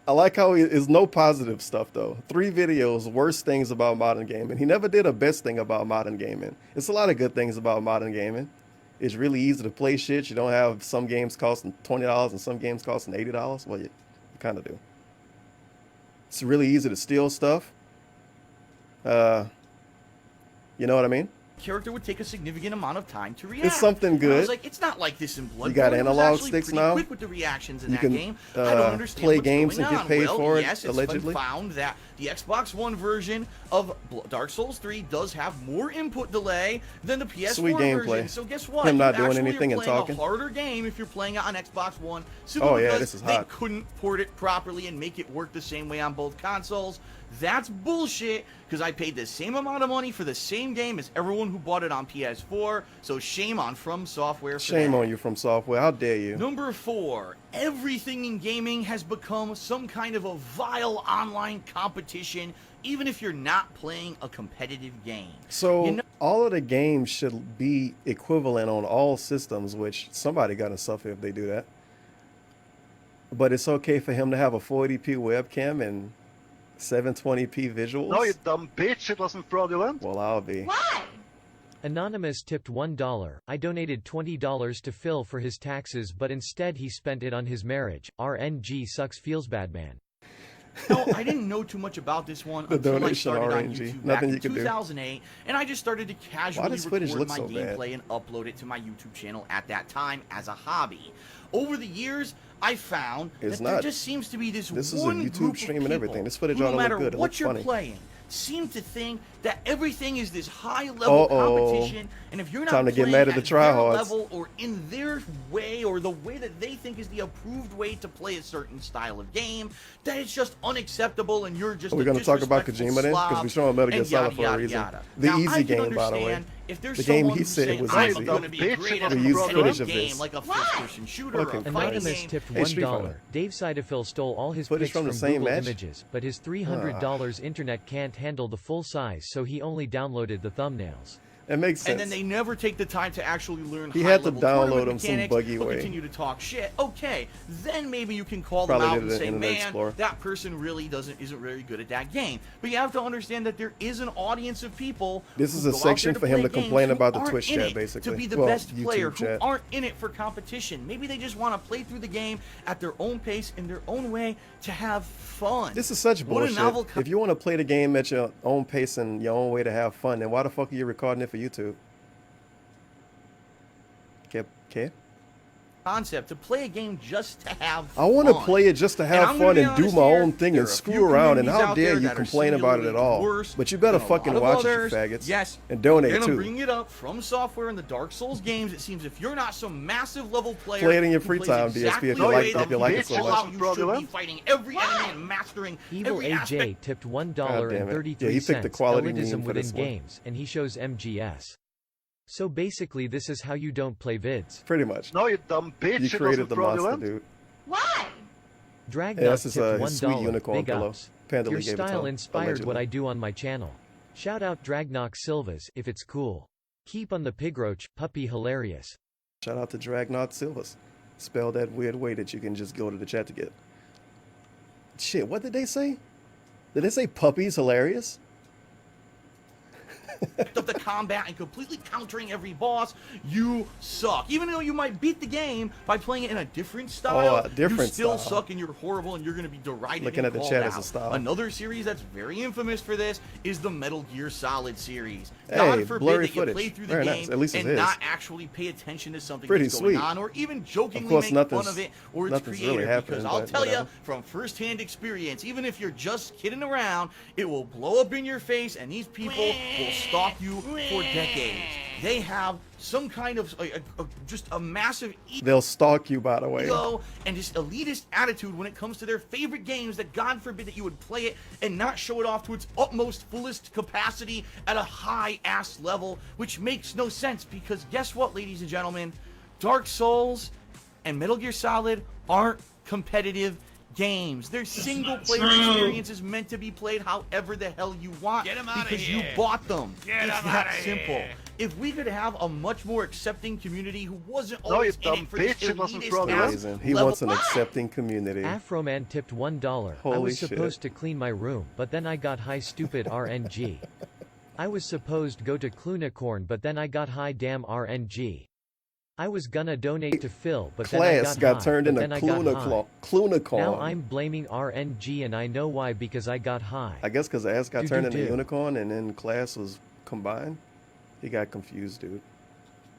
I like how is no positive stuff though. 3 videos, worst things about modern gaming. He never did a best thing about modern gaming. It's a lot of good things about modern gaming. It's really easy to play shit. You don't have some games costing $20 and some games costing $80. Well, you kind of do. It's really easy to steal stuff. You know what I mean? Character would take a significant amount of time to react. It's something And I good. was like, it's not like this in Bloodborne. You got It was analog actually sticks pretty now. quick with the reactions in You that can, game. I don't understand play what's games going and get on. paid well, for it, yes, allegedly. It's been found that the Xbox One version of Dark Souls 3 does have more input delay than the PS4 Sweet gameplay. version. So guess what? Him not You doing actually anything are and playing talking. a harder game if you're playing it on Xbox One. Simply Oh, yeah, because this is they hot. couldn't port it properly and make it work the same way on both consoles. That's bullshit, because I paid the same amount of money for the same game as everyone who bought it on PS4, so shame on From Software for Shame that. on you, From Software. How dare you? Number 4, everything in gaming has become some kind of a vile online competition, even if you're not playing a competitive game. So all of the games should be equivalent on all systems, which somebody got to suffer if they do that. But it's okay for him to have a 480p webcam and 720p visuals? No, you dumb bitch, it wasn't fraudulent. Well, I'll be. Anonymous tipped $1. I donated $20 to Phil for his taxes, but instead he spent it on his marriage. RNG sucks, feels bad, man. No, I didn't know too much about this one The until I donation started on RNG. YouTube back Nothing in you can do. 2008, and I just started to casually does footage record look my so bad? gameplay and upload it to my YouTube channel at that time as a hobby. Over the years, I found It's that there not. just seems to be this This is a one YouTube group stream of and people everything. This footage who, ought to no look matter good. It what looks you're funny. playing, seem to think that everything is this high-level competition, and if you're not Time to get playing mad at the their tryhards. level or in their way or the way that they think is the approved way to play a certain style of game, that it's just unacceptable and you're just Are we going to talk about Kojima then? Because we're showing Metal Gear and Solid yada, for a yada, reason. yada. The Now, I easy can game, by the way. understand if there's The game someone he who's said saying, was I'm easy. going to be great at a We used competitive footage of game this. like a first-person shooter or a fighting Anonymous game. tipped Hey, Street $1. Fighter. Dave Sidefil stole all his Footage pics from from the same Google match? Images, but his $300 internet can't handle the full size, so he only downloaded the thumbnails. It makes sense. And then they never take the time to actually learn He had to high-level download tournament them some mechanics, buggy but way. continue to talk shit. Okay, then maybe you can call Probably them out did and it in say, Internet man, Explorer. that person really isn't very good at that game. But you have to understand that there is an audience of people This who is a go out section there for him play to complain games about who the aren't Twitch in chat, it basically. to be the Well, best YouTube player, chat. who aren't in it for competition. Maybe they just want to play through the game at their own pace, in their own way, to have fun. This is such What a bullshit. novel If you want to play the game at your own pace and your own way to have fun, then why the fuck are you recording it for YouTube? Okay. concept to play a game just to have I want to fun. play it just to have I'm gonna fun be and do honest my here, own thing there and are a screw few around, and communities how out dare there you that are complain about it at all. worse But you better than a fucking lot of watch it, you others. faggots. Yes, And donate gonna too. bring it up from software in the Dark Souls games. It seems if you're not some massive level player, Play it in your who free plays time, DSP, exactly if you the like- way if that you like it so Fallout, much. you should be fighting every enemy and mastering Evil every AJ aspect. tipped God damn it. $1.33. Yeah, he picked the quality elitism meme for within this one. games, and he shows MGS. So basically this is how you don't play vids. Pretty much. No, you dumb bitch, You it created wasn't the monster, fraudulent. dude. Why? Dragnuts Yeah, this is tipped his $1. sweet unicorn Big pillow. ups. Panda Your Lee gave it to style him, inspired what allegedly. I do on my channel. Shout out Dragnock Silvas if it's cool. Keep on the pigroach, puppy hilarious. Shout out to Dragnaut Silvas. Spell that weird way that you can just go to the chat to get. Shit, what did they say? Did they say puppies hilarious? of the combat and completely countering every boss, you suck. Even though you might beat the game by playing it in a different style, a different you still style. suck and you're horrible and you're going to be derided Looking and at the called chat as a out. style. Another series that's very infamous for this is the Metal Gear Solid series. Hey, God forbid blurry that you footage. play through the Very game nice. At least it's and his. not actually pay attention to something Pretty that's going sweet. on, or even jokingly Of course, make fun nothing's- of it or its nothing's creator. really happening, Because I'll but tell you whatever. from first-hand experience, even if you're just kidding around, it will blow up in your face, and these people will stalk you for decades. They have some kind of just a massive They'll stalk you, by the way. ego and just elitist attitude when it comes to their favorite games, that God forbid that you would play it and not show it off to its utmost fullest capacity at a high ass level, which makes no sense, because guess what, ladies and gentlemen, Dark Souls and Metal Gear Solid aren't competitive games. They're single player experiences meant to be played however the hell you want, because you bought them. It's that simple. If we could have a much more accepting community who wasn't No, you always in dumb it for this bitch, it wasn't elitist fraudulent. ass Amazing. He level. wants an accepting community. Afroman tipped $1. I Holy was shit. supposed to clean my room, but then I got high stupid RNG. I was supposed to go to Clunicorn, but then I got high damn RNG. I was gonna donate to Phil, but then I Class got got high, turned but into then I got high. Clunicorn. Now I'm blaming RNG, and I know why, because I got high. I guess because ass got turned into Do-do-do. unicorn and then class was combined. He got confused, dude.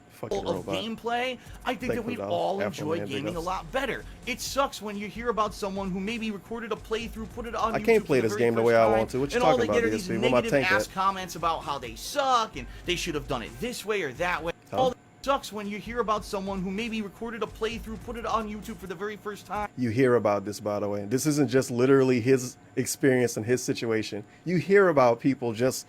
Fucking of robot. gameplay, I think that Thankfully, we though, all Afro enjoy Man big gaming a ups. lot better. It sucks when you hear about someone who maybe recorded a playthrough, put it on I YouTube can't play for the this very game the first way I time, want to. What you and all talking they get about, are these DSP? Where my negative tank ass at? comments about how they suck and they should have done it this way or that way. Huh? All Sucks when you hear about someone who maybe recorded a playthrough, put it on YouTube for the very first time. You hear about this, by the way. This isn't just literally his experience and his situation. You hear about people just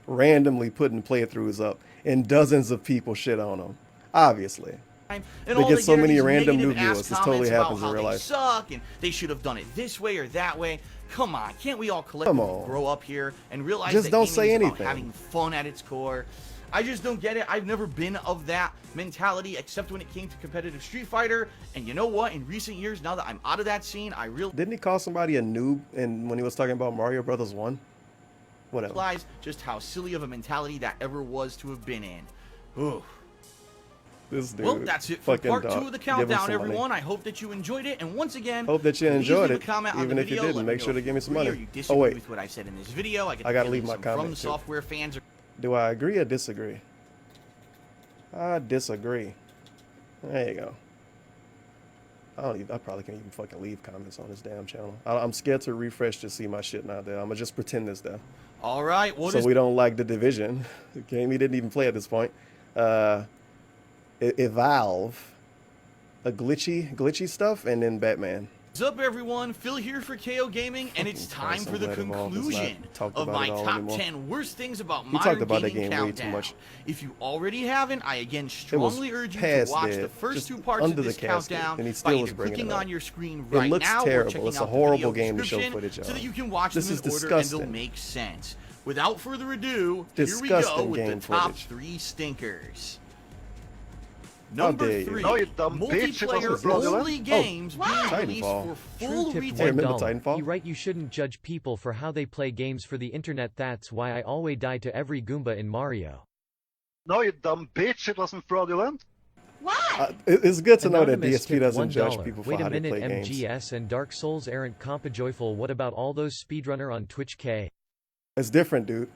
randomly putting playthroughs up, and dozens of people shit on them. Obviously. And they all get so are many these random new negative ass viewers. This totally comments about happens in how real they life. Suck, and they should have done it this way or that way. Come on, can't we all collectively grow up here and realize Just that don't gaming say is about anything. having fun at its core? I just don't get it. I've never been of that mentality except when it came to competitive Street Fighter. And you know what? In recent years, now that I'm out of that scene, I Didn't he call somebody a noob when he was talking about Mario Brothers 1? Whatever. realize just how silly of a mentality that ever was to have been in. Ooh. This dude. Well, that's it for fucking part dog. 2 of the Give him countdown, some money. everyone. I hope that you enjoyed it. And once again, Hope that you please enjoyed leave a it, comment on even the if you video. didn't. Let Make me sure know to give me if some you agree money. or you Oh, disagree wait. with what I said in this video. I gotta leave my From comment, too. software fans. Do I agree or disagree? I disagree. There you go. I probably can't even fucking leave comments on this damn channel. I'm scared to refresh to see my shit not there. I'm gonna just pretend it's there. All right. So we don't like The Division. The game he didn't even play at this point. Evolve. A glitchy stuff, and then Batman. What's up, everyone? Phil here for KO Gaming, and it's time for the conclusion of my top 10 worst things about He modern talked about that gaming game way countdown. too much. If you already haven't, I again was strongly urge you to past watch there, the first just 2 parts under of the this casket, countdown and he by still either was bringing clicking it up. on your screen It right looks now terrible. or checking It's a out the horrible video game to show description footage so of. that you can watch This them is in order and they'll disgusting. make sense. Without further ado, here we go Disgusting with the game top footage. 3 stinkers. How Number dare you. 3, No, you dumb bitch, it wasn't fraudulent. multiplayer-only games being released Titanfall. for full True tip retail. remember $1. Titanfall? You right, you shouldn't judge people for how they play games for the internet. That's why I always die to every Goomba in Mario. No, you dumb bitch, it wasn't fraudulent. It's good to know that Anonymous DSP tipped doesn't judge $1. people for Wait how a they minute, play games. MGS and Dark Souls aren't compa joyful. What about all those speedrunner on Twitch K? It's different, dude.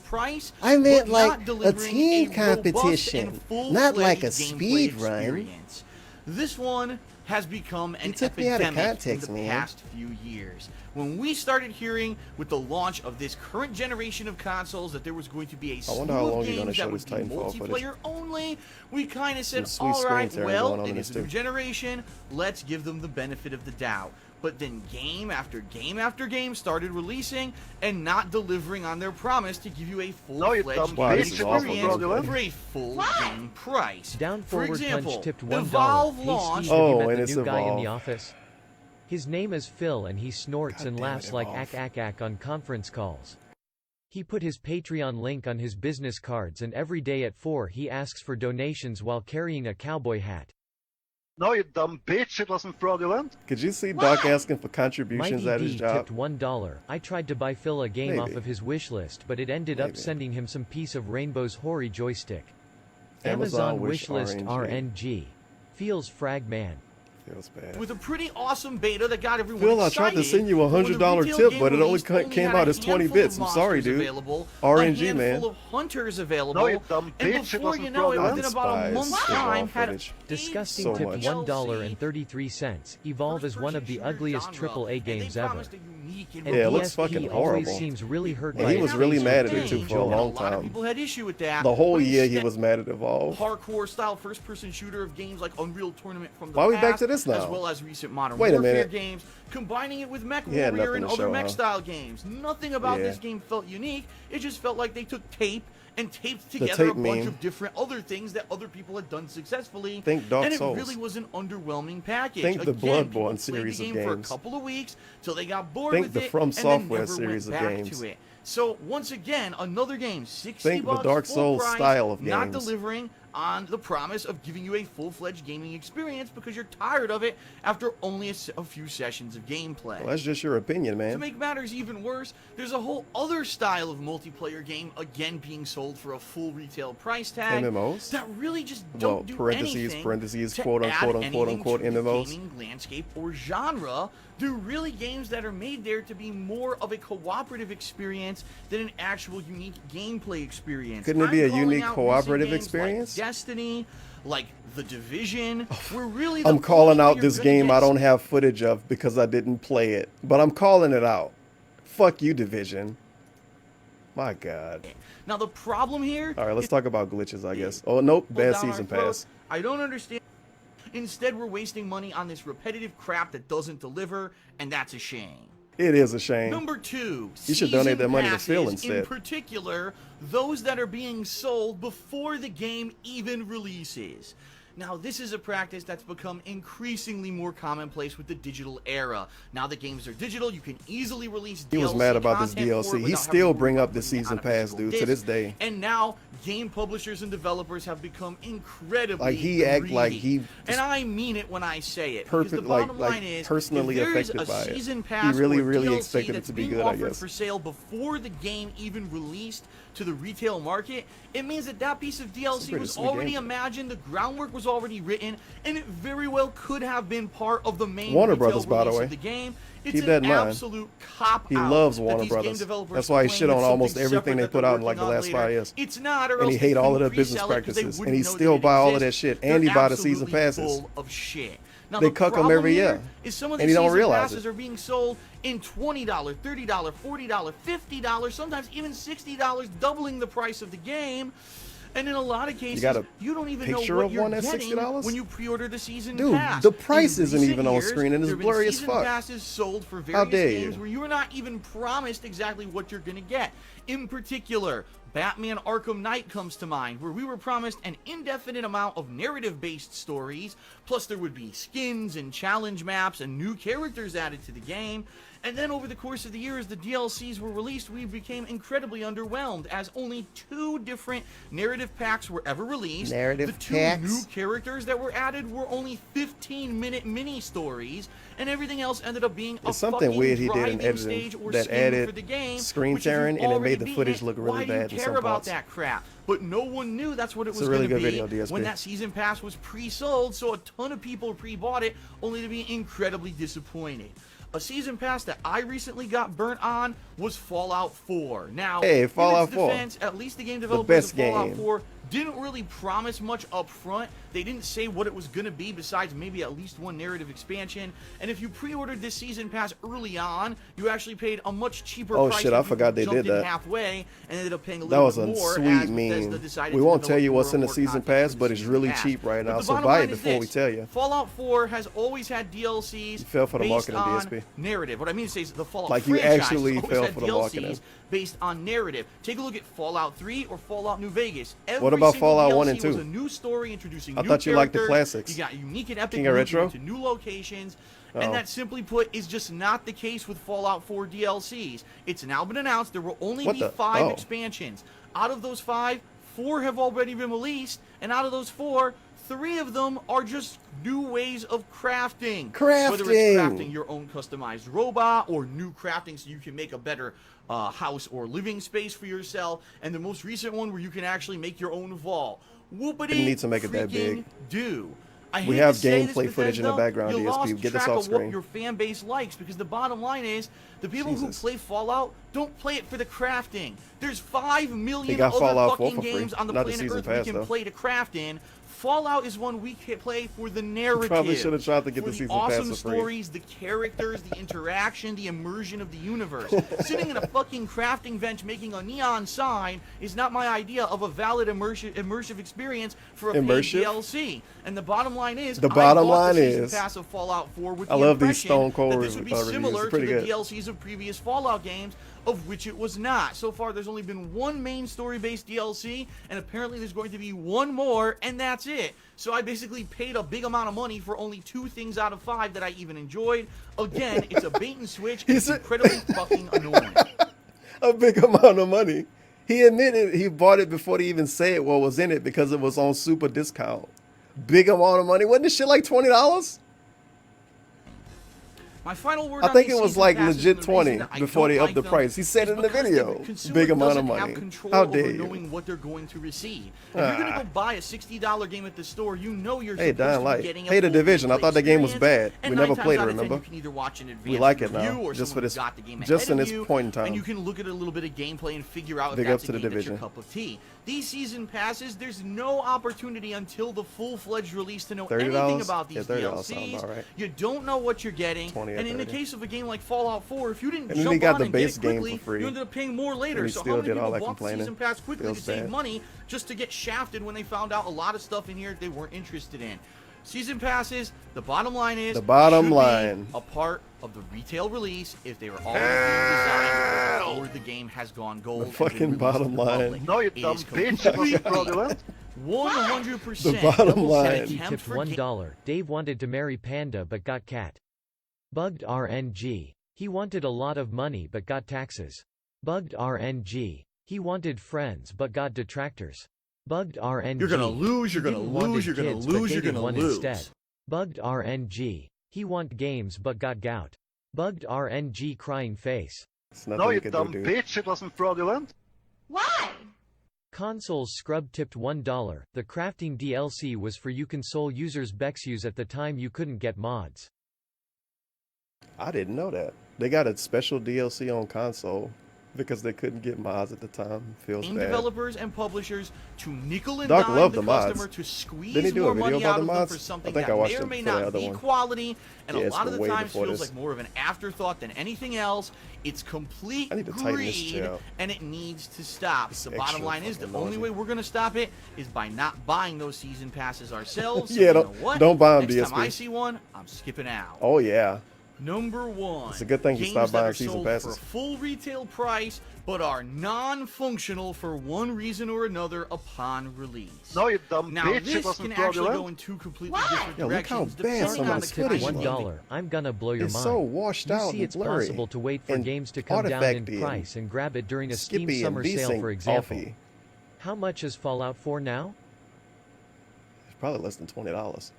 Price, I meant but like not a delivering team robust and competition, full-fledged not like a gameplay speed run. experience. This one has become an took me out of epidemic context, in the man. past few years. When we started hearing with the launch of this current generation of consoles that there was going to be a I slew wonder how long of you're gonna games show that this would be Titanfall footage. multiplayer only, we kind of said, Some sweet all right, screen tearing going well, on it in is this a new too. generation, let's give them the benefit of the doubt. But then game after game after game started releasing and not delivering on their promise to give you a full-fledged dumb Wow, game this is awful, experience bro. for a full game price. Down For forward example, punch tipped the $1. Valve Hey launch. Steve, have you Oh, met and the it's new guy in the Evolve. office? His name is Phil and he snorts God and damn it, laughs like Evolve. ack on conference calls. He put his Patreon link on his business cards and every day at 4 he asks for donations while carrying a cowboy hat. No, you dumb bitch, it wasn't fraudulent. Could you see Doc asking for contributions Mikey at his D job? tipped $1. I tried to buy Phil a game off Maybe. of his wish list, but it ended up Maybe. sending him some piece of Rainbow's hoary joystick. Amazon Amazon wish wishlist RNG. RNG. Feels frag man. Feels bad. With a pretty awesome beta that got everyone Phil, I excited. tried to send you a but when the $100 retail tip, game but it only released, came had out a as 20 handful bits. of I'm sorry, monsters dude. available, RNG, a man. handful of hunters available, No, you dumb and bitch, it before wasn't you know it, fraudulent. within about a Despise month's Evolve time, had footage. Disgusting So tip much. $1.33. Evolve is one of the ugliest AAA games ever. And Yeah, it looks DSP fucking always horrible. seems really hurt And by he was it. really mad at it Change too for a Joel. long A lot of time. people had issue with that. The whole but year he instead, was mad at Evolve. hardcore style first-person shooter of games like Unreal Tournament from the Why are we past, back to this now? as well as recent Modern Wait a Warfare minute. games, combining it with Mech He had Warrior and nothing to other show, mech huh? style games. Nothing about Yeah. this game felt unique. It just felt like they took tape and taped together tape a bunch meme. of different other things that other people had done successfully. Think Dark and it Souls. really was an underwhelming package. Think the Again, Bloodborne people played series the of game for a games. couple of weeks till they got bored Think with the it From and Software then never series went of back games. to it. So once again, another game, 60 Think the bucks, Dark full Souls price, style of not games. delivering on the promise of giving you a full-fledged gaming experience because you're tired of it after only a few sessions of gameplay. Well, that's just your opinion, To man. make matters even worse, there's a whole other style of multiplayer game again being sold for a full retail price tag MMOs? that really just Well, don't do parentheses, anything parentheses, to quote, add unquote, unquote, anything unquote, to the MMOs. gaming landscape or genre. They're really games that are made there to be more of a cooperative experience than an actual unique gameplay experience. Couldn't it be a calling unique out cooperative recent games experience? Like Destiny, like The Division, where really I'm the calling only way out this you're gonna game get I don't have footage of because I didn't play it. But I'm calling it out. Fuck you, Division. My God. Now the problem here. All right, let's talk about glitches, I guess. Oh nope, bad down our season throat. pass. I don't understand. Instead, we're wasting money on this repetitive crap that doesn't deliver, and that's a shame. It is a shame. Number 2, You should donate that money to Phil passes, instead. in particular, those that are being sold before the game even releases. Now, this is a practice that's become increasingly more commonplace with the digital era. Now that games are digital, you can easily release DLC He was mad about this content for it DLC. He without still having to bring worry up about the putting it season on a pass, physical dude, to disc. this day. And now, game publishers and developers have become incredibly Like he act like he and I mean it when I say it. perfect, because the like bottom line is, personally if there is affected a by it. season pass He really, or really DLC expected it that's to be being good, I offered guess. for sale before the game even released to the retail market, it means that that piece of DLC pretty was sweet already game. imagined, the groundwork was already written, and it very well could have been part of the main Warner retail Brothers, by the release way. of the game. It's Keep an that in mind. absolute cop He out loves that Warner these game Brothers. developers That's why he claim shit on it's almost something everything they separate put that out they're in like the working on last later. 5 years. It's not, or And else he they hate all of couldn't their business pre-sell it 'cause they practices. wouldn't And he know that still it buy all of that exists. shit. They're And he buy the season absolutely passes. full of shit. Now, They the cuck 'em problem every here year. is some of And these he don't season realize passes it. are being sold in $20, $30, $40, $50, sometimes even $60, doubling the price of the game. And in a lot of cases, got a you don't even know picture what of you're one at getting $60? when you pre-order the season Dude, pass. the price In isn't recent even on years, screen and it's there have been blurry as season fuck. passes sold for How various dare games you. where you are not even promised exactly what you're going to get. In particular, Batman Arkham Knight comes to mind, where we were promised an indefinite amount of narrative-based stories, plus there would be skins and challenge maps and new characters added to the game. And then over the course of the year, as the DLCs were released, we became incredibly underwhelmed, as only 2 different narrative packs were ever released. Narrative The 2 packs? new characters that were added were only 15-minute mini-stories, and everything else ended up being a It's something fucking weird he did in driving editing stage or that skin added for the game, screen which if you've tearing and it already made the beaten footage it, look really why do bad you in care some about parts. that crap? But no one knew that's what it It's was a really going to good be video, DSP. when that season pass was pre-sold, so a ton of people pre-bought it, only to be incredibly disappointed. A season pass that I recently got burnt on was Fallout 4. Now, Hey, Fallout in its 4. defense, at least the game developers best of Fallout game. 4 didn't really promise much up front. They didn't say what it was going to be besides maybe at least one narrative expansion. And if you pre-ordered this season pass early on, you actually paid a much cheaper Oh, price. shit, than I people forgot they jumped did in that. halfway and ended up paying a That little was bit a more sweet as meme. Bethesda decided We to won't tell develop you what's more in the and more season content pass, for but the it's season really pass. cheap right But now, the so bottom buy line it is before we this. tell you. Fallout 4 has always had DLCs You fell for the based marketing, on DSP. narrative. What I mean to say is the Fallout Like you franchise actually has always fell had for the DLCs marketing. based on narrative. Take a look at Fallout 3 or Fallout New Vegas. Every What about single Fallout DLC 1 and 2? was a new story introducing I new thought you liked the characters. classics. You got unique and epic King of movement Retro? to new locations. Oh. And that, simply put, is just not the case with Fallout 4 DLCs. It's now been announced there will only What be the- 5 oh. expansions. Out of those 5, 4 have already been released, and out of those 4, 3 of them are just new ways of crafting. Whether it's crafting your own customized robot or new crafting so you can make a better house or living space for yourself. And the most recent one where you can actually make your own vault. Whoopity Didn't need to make it that freaking big. do. I We hate have to say this, gameplay footage in the Bethesda, background, you DSP. lost Get this track off of what screen. your fan base likes, because the bottom line is the people who Jesus. play Fallout don't play it for the crafting. There's 5 million got other Fallout 4 fucking for free. games on the Not the planet season Earth pass, we can though. play to craft in. Fallout is one we can play for the narrative. Probably should have tried to get for the season awesome pass for free. stories, the characters, the interaction, the immersion of the universe. Sitting in a fucking crafting bench making a neon sign is not my idea of a valid immersive experience for a paid Immersive? DLC. And the bottom line is, The I bottom bought line the season is- pass of Fallout 4 with I the love these impression Stone Cold that this would be reviews. similar It's to pretty the good. DLCs of previous Fallout games, of which it was not. So far, there's only been one main story-based DLC, and apparently there's going to be one more, and that's it. So I basically paid a big amount of money for only 2 things out of 5 that I even enjoyed. Again, it's a bait and switch, and it's incredibly fucking annoying. A big amount of money. He admitted he bought it before they even said what was in it because it was on super discount. Big amount of money. Wasn't this shit like $20? My final word I on think these it was season like passes legit and the reason 20 that I before don't they upped like the them price. He said is it in the because video. consumer Big amount of doesn't money. have control How over dare you? knowing what they're going to receive. If you're going to go buy a $60 game at the store, you know you're Hey, supposed Dying to be Light. getting a Hey, The full Division. I gameplay thought the game was experience, bad. and We never 9 times played it, out of 10, remember? You can either watch an advanced We like it review now, or just someone for who's this- got the game just ahead in of this you, point in time. And you can look at a little bit of gameplay and figure out Big if ups that's to a The game that's your Division. cup of tea. These season passes, there's no opportunity until the full-fledged release to know $30? anything about these Yeah, $30 sounds DLCs. about right. You don't know what you're getting. 20 or And in the 30. case of a game like Fallout 4, if you didn't And then jump he got on the and base get it game quickly, for free. you ended up paying more later. And he So still how many did all people that bought the complaining. season pass quickly to Feels save bad. money just to get shafted when they found out a lot of stuff in here they weren't interested in? Season passes, the bottom line is, The bottom should be line. a part of the retail release if they were already being designed before the game has gone gold. The and been fucking released to bottom the line. public. No, you It dumb is bitch. It wasn't completely fraudulent. 100%. The bottom double line. set He attempt tipped for $1. Dave wanted to marry Panda but got cat. Bugged RNG. He wanted a lot of money but got taxes. Bugged RNG. He wanted friends but got detractors. Bugged RNG. You're gonna lose, He you're gonna didn't lose, wanted you're gonna kids, but lose, you're dated gonna one lose. instead. Bugged RNG. He want games but got gout. Bugged RNG crying face. It's nothing No, you you could dumb do. bitch. It wasn't fraudulent. Why? Consoles Scrub tipped $1. The crafting DLC was for you console users Bexuse at the time you couldn't get mods. I didn't know that. They got a special DLC on console because they couldn't get mods at the time. Feels Game bad. developers and publishers to nickel and Doc dime loved the the mods. customer to squeeze Didn't he do a more video money about out the of them mods? for I something think I that watched may or it may for the not other be one. quality, and Yeah, a it's lot of the way times before feels this. like more of an afterthought than anything else. It's complete I need to tighten this greed, shit up. and it needs to stop. It's The bottom extra line is the fucking only noisy. way we're going to stop it is by not buying those season passes ourselves. So Yeah, you don't- know what? don't buy 'em, Next time I DSP. see one, I'm skipping out. Oh yeah. Number one. It's a good thing you games stopped that buying are season sold passes. for full retail price, but are non-functional for one reason or another upon release. No, you dumb Now bitch. It this wasn't can actually fraudulent. go in two completely different Yo, look how directions. bad depending some on of the this footage kind of $1. I'm gonna blow your It's mind. so washed you out see and it's blurry. possible to wait for And games to come down in Artifacty price and grab it during a Steam Skippy and summer sale, VSync for example. offy. How much is Fallout 4 now? It's probably less than $20.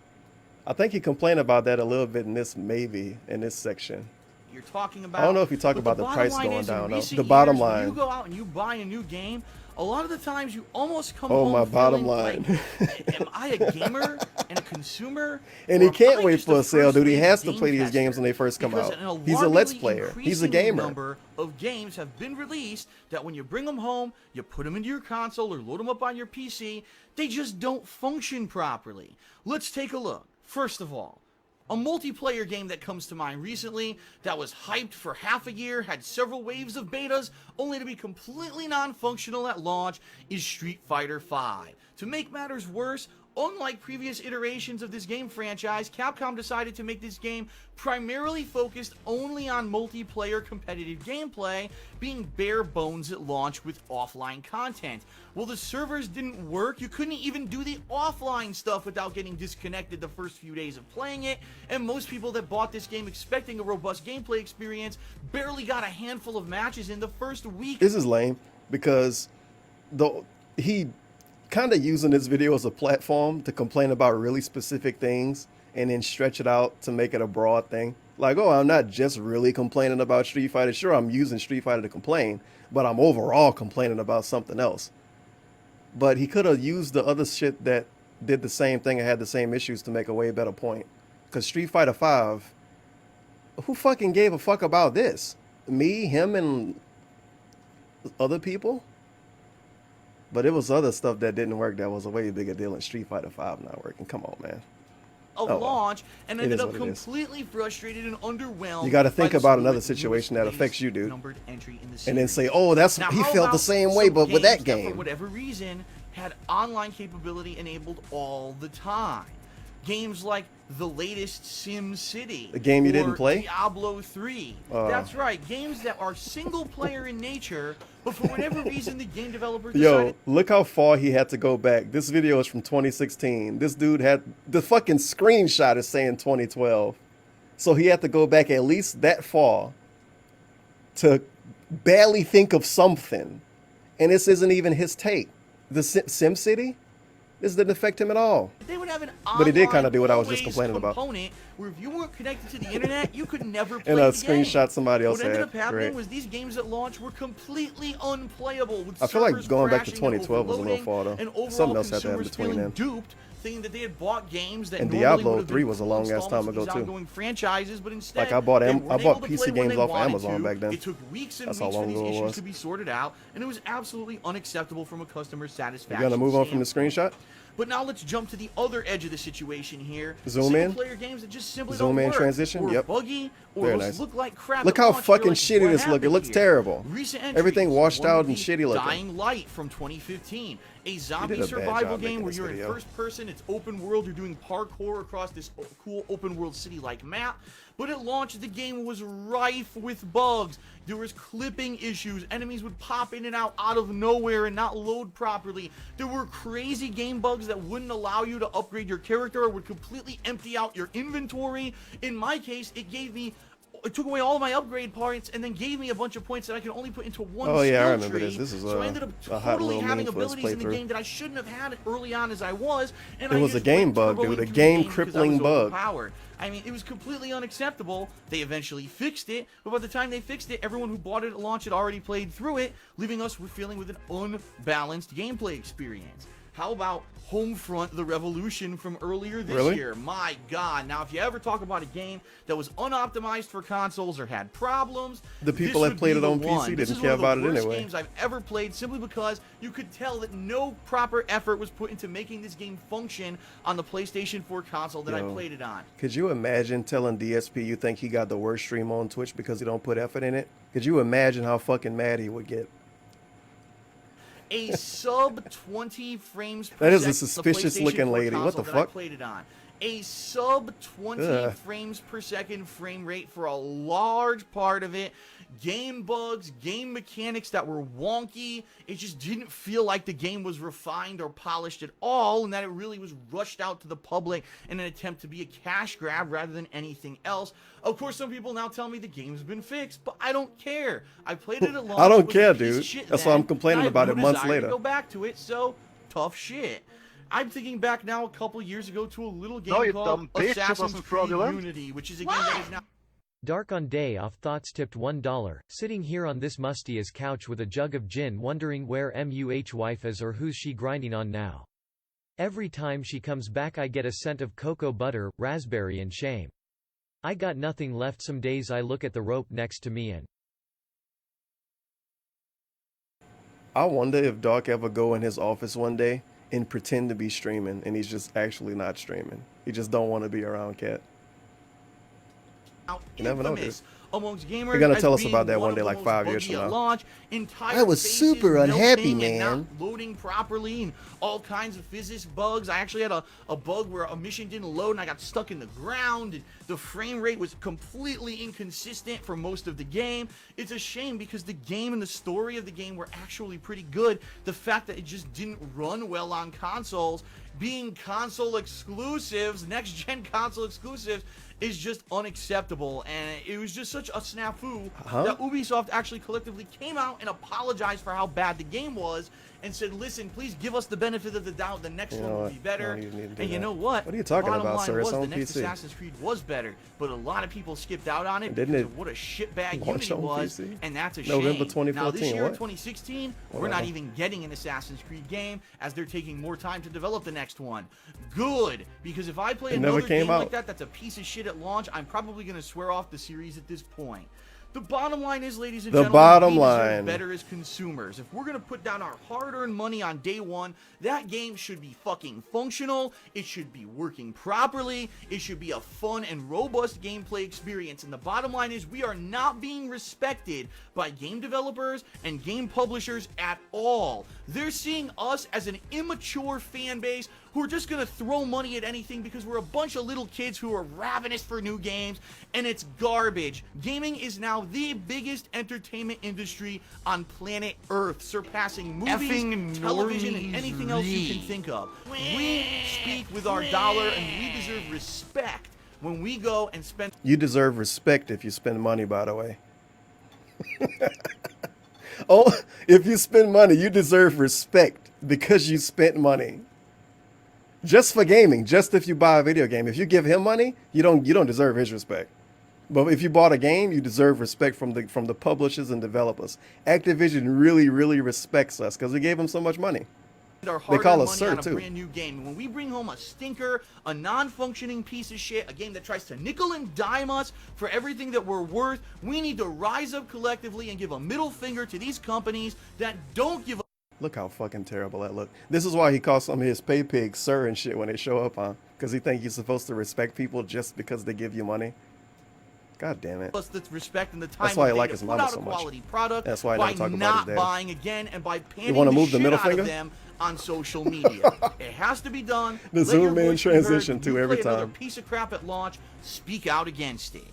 I think he complained about that a little bit in this, maybe in this section. you're talking about. I don't know if you talk But about the bottom price line going is, in down, though. recent The bottom years, when line. you go out and you buy a new game, a lot of the times you almost come Oh, home my bottom feeling line. like, am I a gamer and a consumer? And or he can't am I wait just for a sale, dude. He first-rate has to game play these tester? games when they first come Because out. an He's a Let's alarmingly player. He's a increasing gamer. number of games have been released that when you bring them home, you put them into your console or load them up on your PC, they just don't function properly. Let's take a look. First of all, a multiplayer game that comes to mind recently that was hyped for half a year, had several waves of betas, only to be completely non-functional at launch, is Street Fighter V. To make matters worse, unlike previous iterations of this game franchise, Capcom decided to make this game primarily focused only on multiplayer competitive gameplay, being bare bones at launch with offline content. Well, the servers didn't work. You couldn't even do the offline stuff without getting disconnected the first few days of playing it, and most people that bought this game expecting a robust gameplay experience barely got a handful of matches in the first week. This is lame because he kind of using this video as a platform to complain about really specific things and then stretch it out to make it a broad thing. Like, oh, I'm not just really complaining about Street Fighter. Sure, I'm using Street Fighter to complain, but I'm overall complaining about something else. But he could have used the other shit that did the same thing and had the same issues to make a way better point. Because Street Fighter V, who fucking gave a fuck about this? Me, him, and other people? But it was other stuff that didn't work that was a way bigger deal than Street Fighter V not working. Come on, man. Of Oh, well. launch and It ended is up what it is. completely frustrated and underwhelmed. You got to by think the about smooth, another newest situation that release affects you, dude. numbered entry in the And then series. say, oh, that's Now, he how felt the about same way, some but with that games game. for whatever reason, had online capability enabled all the time. Games like the latest Sim City. The game you didn't or play? Diablo 3. That's right, games that are single player in nature, but for whatever reason, the game developer decided. Yo, look how far he had to go back. This video is from 2016. This dude had the fucking screenshot is saying 2012. So he had to go back at least that far to barely think of something. And this isn't even his take. The Sim City? This didn't affect him at all. They would have an But he did online kind of do what I was just always complaining about. component where if you weren't connected to the internet, you could never play And a the game. screenshot somebody else What ended had. up happening Great. was these games at launch were completely unplayable. With I feel like servers going back to crashing and 2012 was a little overloading, far, though. and overall Something else had to happen consumers between feeling then. duped thinking that they had bought games that And normally Diablo would have 3 been was a long ass time installments of ago these too. ongoing franchises, but instead, Like I bought they weren't able to PC play when games they off wanted Amazon to. back then. It took weeks and That's weeks how for long these ago it issues was. to be sorted out, and it was absolutely unacceptable from a customer You satisfaction gonna move on from the standpoint. screenshot? But now let's jump to the other edge of the situation here. Zoom in? Single-player games that just simply Zoom don't in work, transition? or Yep. buggy, or Very just nice. look like crap. Look at how launch. You're fucking like, shitty what this look. It happened looks here? terrible. Recent entries, Everything washed one out would and be shitty looking. Dying Light from 2015, a zombie did a bad survival job game making where this you're in video. first person. It's open world. You're doing parkour across this cool open world city-like map. But at launch, the game was rife with bugs. There was clipping issues. Enemies would pop in and out of nowhere and not load properly. There were crazy game bugs that wouldn't allow you to upgrade your character or would completely empty out your inventory. In my case, it took away all of my upgrade points and then gave me a bunch of points that I could only put into one Oh, yeah, I skill remember tree. this. This is so I ended up a hot totally little having meme for this abilities in the playthrough. game that I shouldn't have had early on as I was. And It I was a just game went bug, turboing dude. A through the game because I crippling was bug. overpowered. I mean, it was completely unacceptable. They eventually fixed it, but by the time they fixed it, everyone who bought it at launch had already played through it, leaving us feeling with an unbalanced gameplay experience. How about Homefront: The Revolution from earlier this Really? year? My God. Now, if you ever talk about a game that was unoptimized for consoles or had problems, The people this that would played be it the on PC one. This didn't is care one of the about it worst anyway. games I've ever played, simply because you could tell that no proper effort was put into making this game function on the PlayStation 4 console that I Yo. played it on. Could you imagine telling DSP you think he got the worst stream on Twitch because he don't put effort in it? Could you imagine how fucking mad he would get? A sub 20 frames per That is a second suspicious on the looking PlayStation 4 lady. What the console that I fuck? played it on. A sub 20 Ugh. frames per second frame rate for a large part of it. Game bugs, game mechanics that were wonky. It just didn't feel like the game was refined or polished at all, and that it really was rushed out to the public in an attempt to be a cash grab rather than anything else. Of course, some people now tell me the game's been fixed, but I don't care. I played it at launch. I it don't was a care, piece of dude. shit That's why I'm then, complaining and I have about it no months desire to later. go back to it, so tough shit. I'm thinking back now a couple years ago to a little game No, you called dumb bitch, it Assassin's wasn't Creed fraudulent. Unity, which is a game that is now Dark on Day Off Thoughts tipped $1. Sitting here on this musty-as couch with a jug of gin wondering where MUH wife is or who's she grinding on now. Every time she comes back I get a scent of cocoa butter, raspberry and shame. I got nothing left. Some days I look at the rope next to me and I wonder if Doc ever go in his office one day and pretend to be streaming and he's just actually not streaming. He just don't want to be around Cat. You never know, dude. infamous amongst gamers. They're gonna as tell us being about that one one of day, the like most 5 years buggy from at now. launch. Entire I was faces super unhappy, melting and not man. loading properly and all kinds of physics bugs. I actually had a bug where a mission didn't load and I got stuck in the ground and the frame rate was completely inconsistent for most of the game. It's a shame because the game and the story of the game were actually pretty good. The fact that it just didn't run well on consoles, being console exclusives, next gen console exclusives, is just unacceptable, and it was just such a snafu that Ubisoft actually collectively came out and apologized for how bad the game was and said, listen, please give us the benefit of the doubt, the next You one know will what? be better. I don't even need to do And you that. know what? What are you talking Bottom about, line sir? It's was on the next PC. Assassin's Creed was better, but a lot of people skipped out on it Didn't because it of what a shitbag launch Unity on was, PC? and that's a November shame. Now, this 2014, year in what? 2016, we're Whatever. not even getting an Assassin's Creed game as they're taking more time to develop the next one. Good, because if I play It never another came game out. like that's a piece of shit at launch, I'm probably going to swear off the series at this point. The bottom line is, ladies and The gentlemen, bottom we deserve line. better as consumers. If we're going to put down our hard-earned money on day one, that game should be fucking functional, it should be working properly, it should be a fun and robust gameplay experience. And the bottom line is we are not being respected by game developers and game publishers at all. They're seeing us as an immature fan base who are just gonna throw money at anything because we're a bunch of little kids who are ravenous for new games, and it's garbage. Gaming is now the biggest entertainment industry on planet Earth, surpassing movies, Effing television, and anything else you can normies. think of. We speak with our dollar, and we deserve respect when we go and spend. You deserve respect if you spend money, by the way. Oh, if you spend money, you deserve respect because you spent money. Just for gaming, just if you buy a video game. If you give him money, you don't deserve his respect. But if you bought a game, you deserve respect from the publishers and developers. Activision really, really respects us because we gave them so much money. our They call us hard-earned sir money on a too. brand new game. And when we bring home a stinker, a non-functioning piece of shit, a game that tries to nickel and dime us for everything that we're worth, we need to rise up collectively and give a middle finger to these companies that don't give a Look how fucking terrible that look. This is why he calls some of his pay pigs sir and shit when they show up, huh? Because he think you're supposed to respect people just because they give you money. God damn it. us the respect and the time That's why I to like put his mama out so a much. quality product That's why I by never talk about not his dad. buying again and by panning wanna the move the shit middle out finger? of them on social media. It has to be done. The Let your zoom in voice be heard. transition too You every play another time. piece of crap at launch, speak out against it.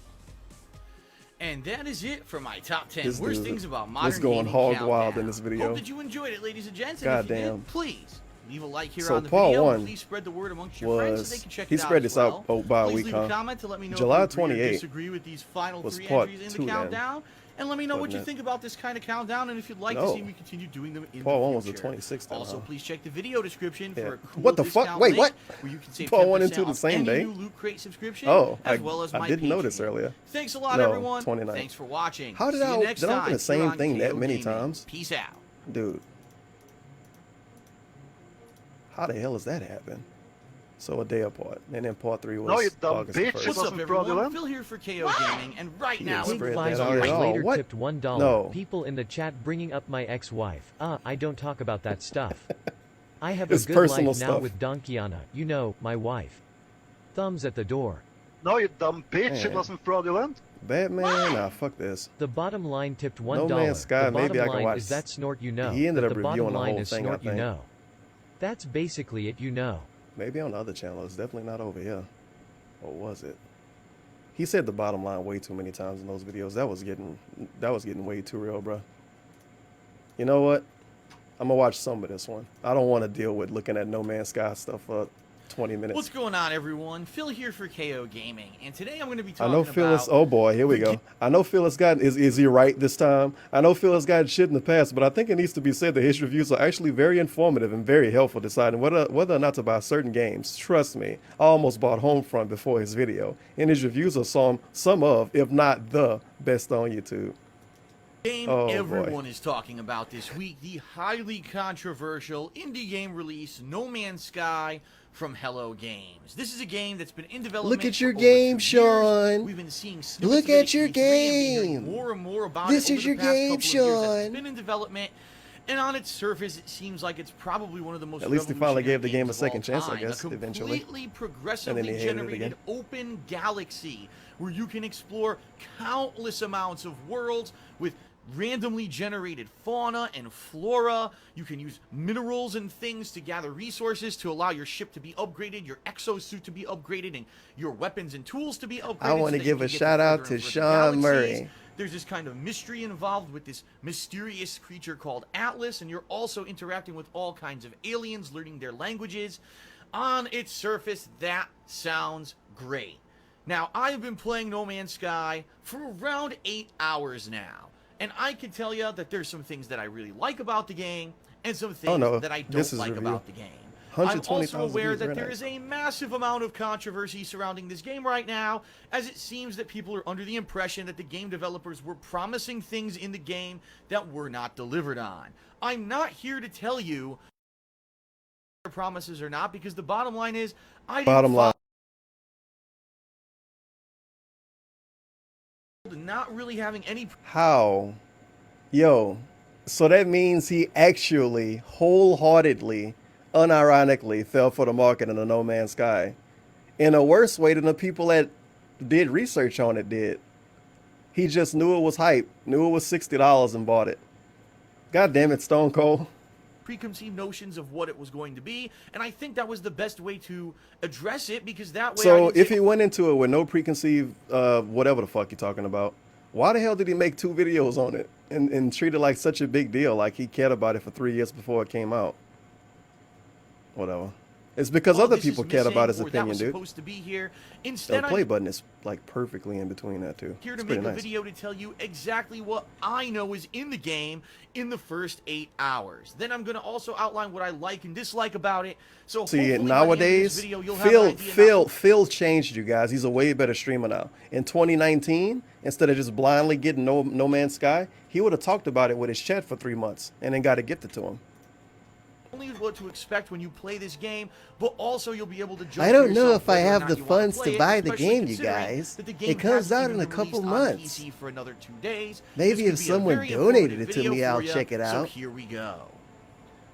And that is it for my top 10 This worst dude things about was modern going gaming hog countdown. wild in this video. Hope that you enjoyed it, ladies and gents. And if you Goddamn. did, please leave a like here So on the part video. one Please spread the word amongst your friends so they was can check he it out spread as this well. out by a Please week, leave huh? a comment to let me know July if you agree or 28 disagree with these final was 3 part entries in 2 the then. countdown. And let me know what Wasn't you it? think about this kind of countdown and if you'd like to No. see me continue doing them in Part the 1 was the future. 26th then, Also, huh? please check the video description Yeah. for a cool What the fuck? discount Wait, link what? where you can save Part 1 and 10% 2 the off same any day? new Loot Crate subscription, Oh, as well as I my didn't notice Patreon. earlier. Thanks a lot, No, everyone. 29. Thanks for watching. How did See you I next did I time open the here same on thing that KO many Gaming. times? Peace out. Dude. How the hell does that happen? So a day apart. And then part 3 was No, you dumb August bitch. 1st. What's up, wasn't everyone? fraudulent. Phil here for KO Gaming, and right He now, didn't Big spread Flies that out years at all. later What? tipped $1. No. People in the chat bringing up my ex-wife. I don't talk about that stuff. I have It's a good personal life now stuff. with Donkiana, you know, my wife. Thumbs at the door. No, you dumb bitch. It Man. wasn't fraudulent. Batman? Nah, fuck this. The bottom line tipped $1. No Man's Sky, the bottom maybe I can line watch- is that snort you know. He ended but up the bottom reviewing the line whole is thing, I snort you think. know. That's basically it, you know. Maybe on the other channel. It's definitely not over here. Or was it? He said the bottom line way too many times in those videos. That was getting way too real, bro. You know what? I'm gonna watch some of this one. I don't want to deal with looking at No Man's Sky stuff for 20 minutes. what's going on, everyone? Phil here for KO Gaming, and today I'm going to be I talking know Phil is. about... Oh boy, here we go. I know Phil has gotten. Is he right this time? I know Phil has gotten shit in the past, but I think it needs to be said that his reviews are actually very informative and very helpful deciding whether or not to buy certain games. Trust me, I almost bought Homefront before his video, and his reviews are some of, if not the best on YouTube. Game Oh, boy. everyone is talking about this week, the highly controversial indie game release No Man's Sky from Hello Games. This is a game that's been in development Look at your for over game, 2 years. Sean. We've been seeing snippets Look of it at your E3 and hearing game. more and more about This it is over your the past game, couple of years that Sean. it's been in development. And on its surface, it seems like it's probably one of the most At least he finally gave the revolutionary game a games of second all chance, I time. guess, A eventually. completely And progressively then he hated it generated again. open galaxy where you can explore countless amounts of worlds with randomly generated fauna and flora. You can use minerals and things to gather resources to allow your ship to be upgraded, your exosuit to be upgraded, and your weapons and tools to be upgraded. I want so to that give you a can get shout out further to and further Sean galaxies. Murray. There's this kind of mystery involved with this mysterious creature called Atlas, and you're also interacting with all kinds of aliens, learning their languages. On its surface, that sounds great. Now, I've been playing No Man's Sky for around 8 hours now, and I can tell you that there's some things that I really like about the game, and some things no. that I This don't is like review. about the game. I'm 120,000 also aware views, that very there nice. is a massive amount of controversy surrounding this game right now, as it seems that people are under the impression that the game developers were promising things in the game that were not delivered on. I'm not here to tell you their promises or not, because the bottom line is, I didn't Bottom line. not really having any How? Yo, so that means he actually wholeheartedly, unironically fell for the market in the No Man's Sky in a worse way than the people that did research on it did. He just knew it was hype, knew it was $60 and bought it. God damn it, Stone Cold. preconceived notions of what it was going to be, and I think that was the best way to address it, because that way I So didn't if say, he went into it with no preconceived, whatever the fuck you're talking about, why the hell did he make 2 videos on it and treat it like such a big deal, like he cared about it for 3 years before it came out? Whatever. It's because "Oh, other this is people cared about his missing," or, "That opinion, was dude. supposed to be here. The Instead, play I'm button is like perfectly in between that too. here It's to pretty make a nice. video to tell you exactly what I know is in the game in the first 8 hours. Then I'm going to also outline what I like and dislike about it. So See, hopefully by the end of this nowadays, video, you'll have an idea Phil changed you guys. He's a way better streamer now. In 2019, instead of just blindly getting No Man's Sky, he would have talked about it with his chat for 3 months and then got it gifted to him. only what to expect when you play this game, but also you'll be able to judge I don't for know yourself if I whether or have not the you wanna funds play to it, buy the especially game, you considering guys. that the game It comes hasn't out even in a been couple released on months. PC for another 2 days. Maybe This if could be a someone very donated informative it to video me, for I'll ya, check it So out. here we go.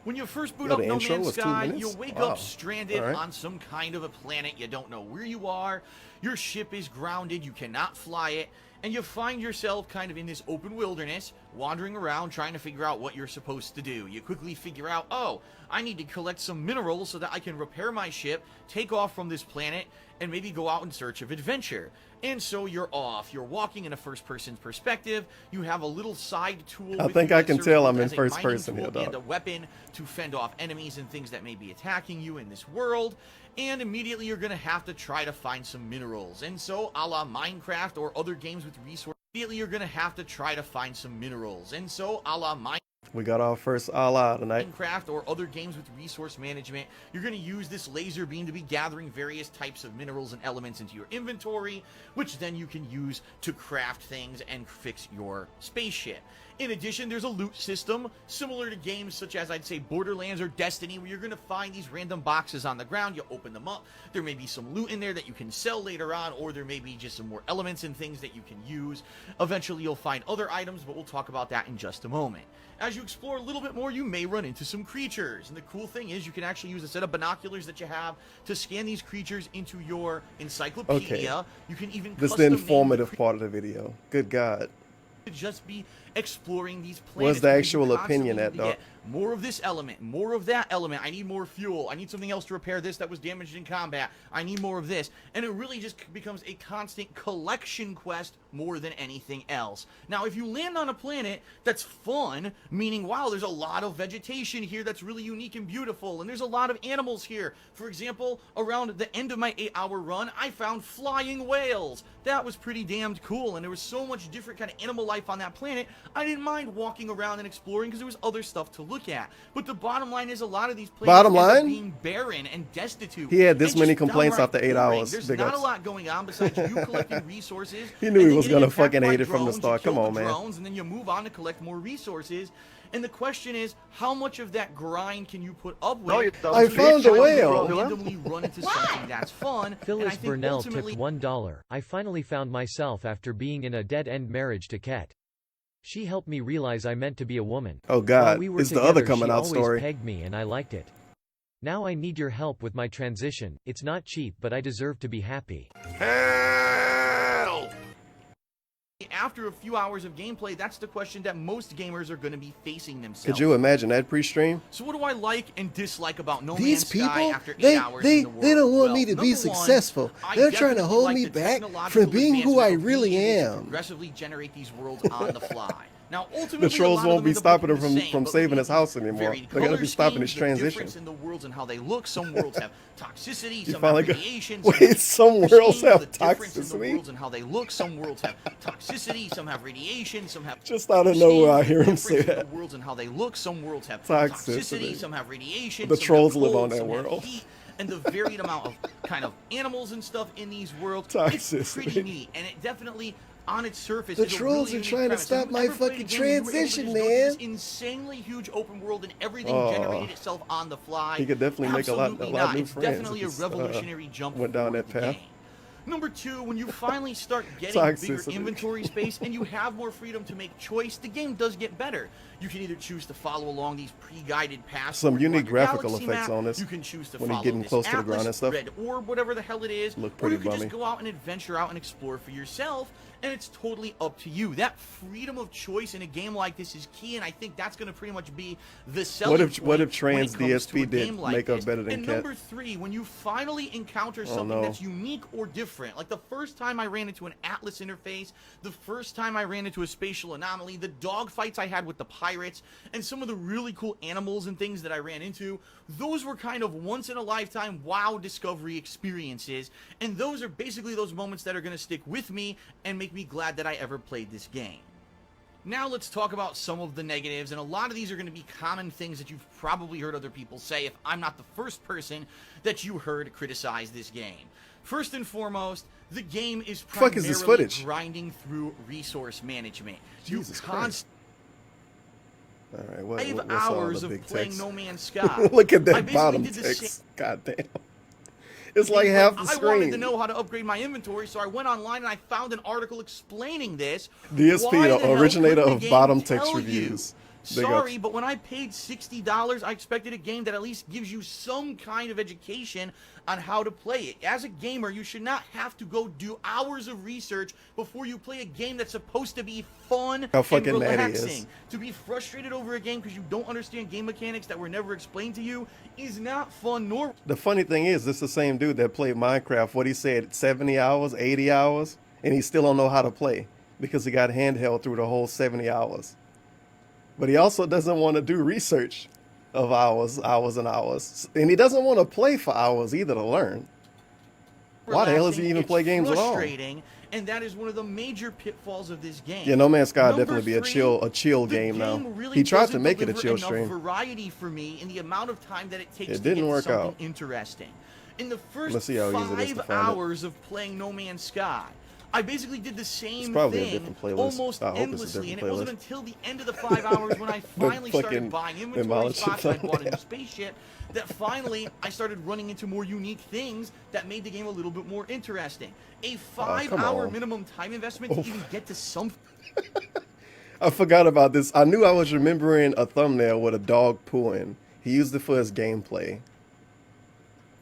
When you first boot Yo, up the No intro Man's was 2 Sky, minutes? you'll wake Wow. up stranded All right. on some kind of a planet. You don't know where you are. Your ship is grounded. You cannot fly it. And you find yourself kind of in this open wilderness, wandering around trying to figure out what you're supposed to do. You quickly figure out, oh, I need to collect some minerals so that I can repair my ship, take off from this planet, and maybe go out in search of adventure. And so you're off. You're walking in a first-person perspective. You have a little side tool. I with think you I that can serves tell both I'm in as a first mining person tool here, dog. and a weapon to fend off enemies and things that may be attacking you in this world. And immediately you're going to have to try to find some minerals. And so, a la Minecraft or other games with resources, immediately you're going to have to try to find some minerals. And so, a la We got our first Allah tonight. Minecraft or other games with resource management, you're going to use this laser beam to be gathering various types of minerals and elements into your inventory, which then you can use to craft things and fix your spaceship. In addition, there's a loot system similar to games such as, I'd say, Borderlands or Destiny, where you're going to find these random boxes on the ground. You open them up. There may be some loot in there that you can sell later on, or there may be just some more elements and things that you can use. Eventually, you'll find other items, but we'll talk about that in just a moment. As you explore a little bit more, you may run into some creatures. And the cool thing is you can actually use a set of binoculars that you have to scan these creatures into your encyclopedia. Okay. You can even This is the custom name informative part of the video. Good God. to just be exploring these planets. What's the because actual you opinion constantly at, need to dog? get more of this element, more of that element. I need more fuel. I need something else to repair this that was damaged in combat. I need more of this. And it really just becomes a constant collection quest more than anything else. Now, if you land on a planet that's fun, meaning, wow, there's a lot of vegetation here that's really unique and beautiful, and there's a lot of animals here. For example, around the end of my 8-hour run, I found flying whales. That was pretty damned cool, and there was so much different kind of animal life on that planet, I didn't mind walking around and exploring because there was other stuff to look at. But the bottom line is a lot of these planets Bottom end up line? being barren and destitute. He had this and many just complaints downright after 8 boring. hours. There's Big not ups. a lot going on besides you collecting resources. He knew and he then was getting gonna attacked fucking by hate it from the drones. You start. kill Come the on, man. drones, and then you move on to collect more resources. And the question is, how much of that grind can you put up with? No, you don't. I found a whale. Randomly run into something that's fun. and I Phyllis think Burnell ultimately tipped $1. I finally found myself after being in a dead-end marriage to Ket. She helped me realize I meant to be a woman. Oh, God. While we were It's the together, other coming she out always story. pegged me and I liked it. Now I need your help with my transition. It's not cheap, but I deserve to be happy. Hell! After a few hours of gameplay, that's the question that most gamers are going to be facing themselves. Could you imagine that pre-stream? So what do I like and dislike about No These Man's Sky people, after 8 they hours they in the world? they don't want Well, me to be number one, successful. I They're trying to definitely hold like me the back technological from being who I advancement of really being able to am. progressively generate these worlds on the fly. Now, ultimately, The trolls a lot of won't them be end up stopping looking him the from, same, from but saving with his house anymore. varied They're gonna color be stopping schemes, his the transition. difference in the worlds and how they look. Some worlds have toxicity, You some finally have got- radiation. Wait, some have worlds schemes, have the difference in the toxicity? worlds and how they look. Some worlds have toxicity, some have radiation, some have Just out of nowhere, I hear him difference say in that. the worlds and how they look. Some worlds have Toxicity. toxicity, some have radiation. The some trolls have live cold, on that some have world. heat, and the varied amount of kind of animals and stuff in these worlds. It's Toxicity. pretty neat, and it definitely, on its surface, The is a trolls really are unique trying to premise. stop If my you've ever played fucking a game where you were able to transition, just go through this man. insanely huge open world and everything Oh. generated itself on the fly. He could definitely make a lot Absolutely of not. new It's friends. definitely if a he's, revolutionary jump went down forward that in the path. game. Number two, when you finally start getting bigger Toxicity. inventory space and you have more freedom to make choice, the game does get better. You can either choose to follow along these pre-guided paths. Some or you unique want your graphical galaxy effects map. on this You can choose to when he's follow getting this close to the atlas, ground and stuff. red orb, whatever the hell it is. Look Or pretty you can bummy. just go out and adventure out and explore for yourself. And it's totally up to you. That freedom of choice in a game like this is key, and I think that's going to pretty much be the selling What if point Trans when it comes to a DSP did game like make up this. better than And Cat? number three, when you finally encounter Oh, something no. that's unique or different, like the first time I ran into an Atlas interface, the first time I ran into a spatial anomaly, the dogfights I had with the pirates, and some of the really cool animals and things that I ran into, those were kind of once-in-a-lifetime wow discovery experiences, and those are basically those moments that are going to stick with me and make me glad that I ever played this game. Now let's talk about some of the negatives, and a lot of these are going to be common things that you've probably heard other people say if I'm not the first person that you heard criticize this game. First and foremost, the game is Fuck is this primarily footage? grinding through resource management. Jesus you Christ. All right, what, 5 what's all hours the of big playing text? No Man's Sky. Look at I that basically bottom did the text. God damn. It's like Because half the I screen. wanted to know how to upgrade my inventory, so I went online and I found an article explaining this. DSP, Why the hell originator couldn't of the game bottom text tell reviews. You? Big Sorry, ups. but when I paid $60, I expected a game that at least gives you some kind of education on how to play it. As a gamer, you should not have to go do hours of research before you play a game that's supposed to be fun How and fucking mad he relaxing. is. To be frustrated over a game because you don't understand game mechanics that were never explained to you is not fun nor... The funny thing is, this is the same dude that played Minecraft, what he said, 70 hours, 80 hours, and he still don't know how to play because he got handheld through the whole 70 hours. But he also doesn't want to do research of hours and hours. And he doesn't want to play for hours either to learn. Why the hell does he even play games at all? Frustrating, and that is one of the major pitfalls of this game. Yeah, No Man's Sky Number definitely be a three, chill the game now. really He tried to doesn't make it a deliver chill enough stream. variety for me in the amount of time that it takes It to didn't get work something out. interesting. In the Let's first see how easy it is to 5 find it. hours of playing No Man's Sky, I basically did the same probably a thing different playlist. almost I hope it's a endlessly, and different it wasn't playlist. until the end of the 5 hours when I finally fucking started buying inventory demolished spots, I bought a new thumbnail. spaceship, that finally I started running into more unique things that made the game a little bit more interesting. A 5-hour on. minimum time investment to even get to some... I forgot about this. I knew I was remembering a thumbnail with a dog pooing. He used it for his gameplay.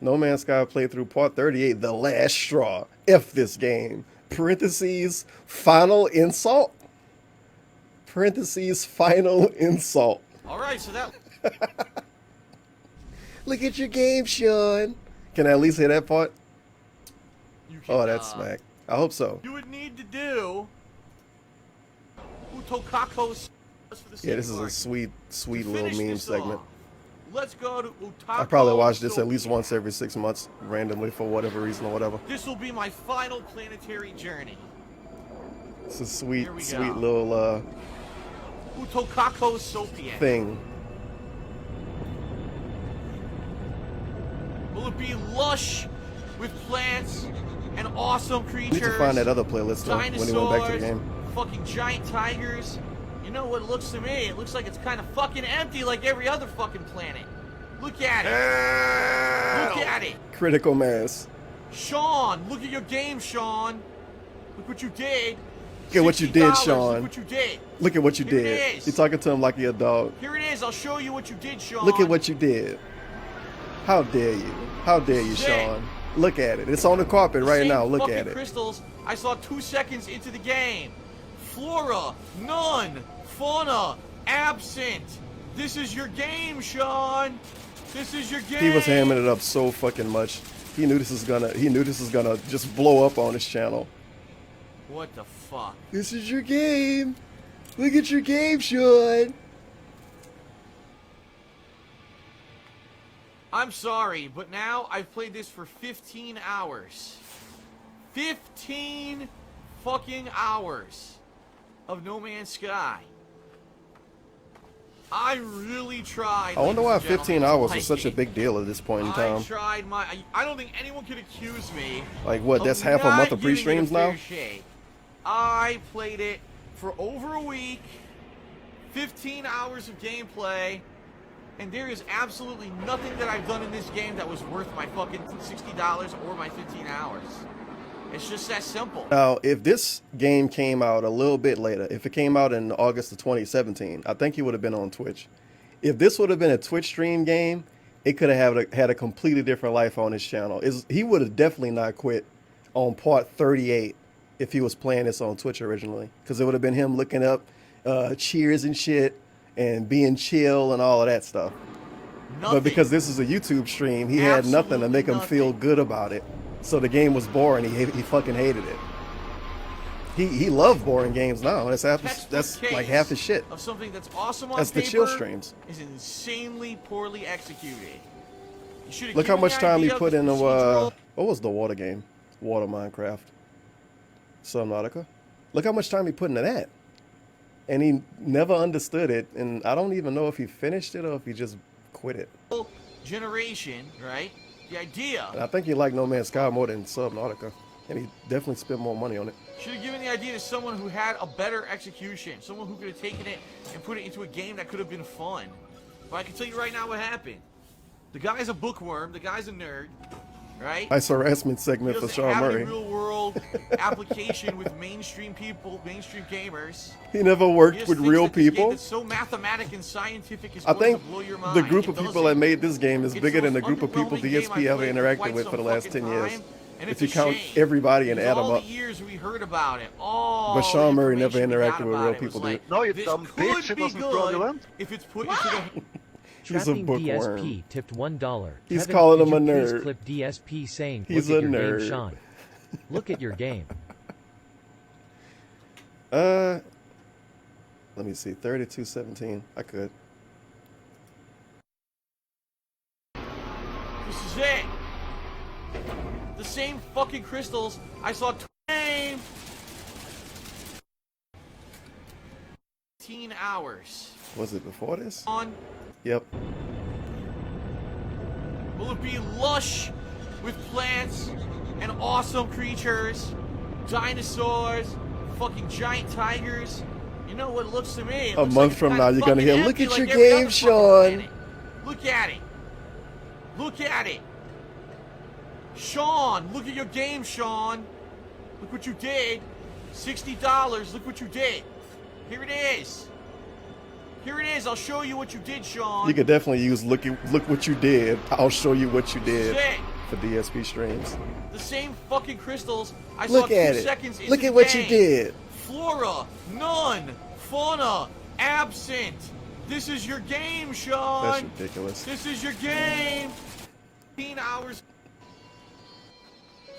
No Man's Sky playthrough part 38, The Last Straw. F this game. Parentheses, final insult. Parentheses, final insult. Alright, so that... Look at your game, Sean. Can I at least hear that part? Oh, that's smack. I hope so. You would need to do... Utokakos... Yeah, this is a sweet little meme segment. Let's go to Utako. I probably watch this at least once every 6 months, randomly for whatever reason or whatever. This will be my final planetary journey. It's a sweet we go. little Utokako Sopian. thing. Will it be lush with plants and awesome I creatures? need to find that other playlist though, when he went back to the game. Fucking giant tigers. You know what it looks to me? It looks like it's kind of fucking empty like every other fucking planet. Look at it. Look at it. Critical mass. Sean, look at your game, Sean. Look what you did. Look at what you did, $60, Sean. Look what you did. Look at what you Here it did. is. You're talking to him like you're a dog. Here it is. I'll show you what you did, Sean. Look at what you did. How dare you? How dare you, Shit. Sean? Look at it. It's on the carpet right Same now. Look fucking at it. crystals I saw 2 seconds into the game. Flora, none. Fauna, absent. This is your game, Sean. This is your game. He was hamming it up so fucking much. He knew this was gonna just blow up on his channel. What the fuck? This is your game. Look at your game, Sean. I'm sorry, but now I've played this for 15 hours. 15 fucking hours of No Man's Sky. I really tried. I wonder why ladies and 15 gentlemen, hours to is such a like big deal at this point in it. time. I tried my... I don't think anyone could accuse me. Like what? of That's half a not month of giving it a pre-streams fair now? shake. I played it for over a week, 15 hours of gameplay, and there is absolutely nothing that I've done in this game that was worth my fucking $60 or my 15 hours. It's just that simple. Now, if this game came out a little bit later, if it came out in August of 2017, I think he would have been on Twitch. If this would have been a Twitch stream game, it could have had a completely different life on his channel. He would have definitely not quit on part 38 if he was playing this on Twitch originally, because it would have been him looking up cheers and shit and being chill and all of that stuff. But because this is a YouTube stream, he had nothing to make him feel good about it. So the game was boring. He fucking hated it. He loved boring games now. That's like half his shit. Of something that's awesome on That's the paper chill streams. is insanely poorly executed. You should have Look how given much the time he idea of put the in the procedural- what was the water game? Water Minecraft. Subnautica. Look how much time he put into that. And he never understood it, and I don't even know if he finished it or if he just quit it. generation, right? The idea. And I think he liked No Man's Sky more than Subnautica. And he definitely spent more money on it. Should have given the idea to someone who had a better execution. Someone who could have taken it and put it into a game that could have been fun. But I can tell you right now what happened. The guy's a bookworm. The guy's a nerd. Right? Nice harassment segment for Sean Murray. He doesn't have a real world application with mainstream people, mainstream gamers. He never worked with real people. It's so mathematic and scientific. I think the group of people that made this game is bigger than the group of people DSP ever interacted with for the last 10 years. If you count everybody and add them up. Years we heard about it. All but Sean Murray never interacted with real people, dude. No, you dumb bitch. It wasn't fraudulent. If it's put into the... He's a Trapping bookworm. DSP tipped $1. He's Kevin, calling could him a you please nerd. Clip DSP saying, He's "Look a at your nerd." game, Sean. Look at your game. Let me see. 32-17. I could. This is it. The same fucking crystals I saw 18 hours. Was it before this? On. Yep. Will it be lush with plants and awesome creatures, dinosaurs, fucking giant tigers? You know what it looks to me? It A looks month like from it's now, kinda you're gonna hear, fucking "Look at empty your like every game, other fucking Sean." planet. Look at it. Look at it. Sean, look at your game, Sean. Look what you did. $60. Look what you did. Here it is. Here it is. I'll show you what you did, Sean. You could definitely use look what you did. I'll show you what you did Shit. for DSP streams. The same fucking crystals I Look saw at 2 it. seconds into Look the at what you game. did. Flora, none. Fauna, absent. This is your game, Sean. That's ridiculous. This is your game. 15 hours.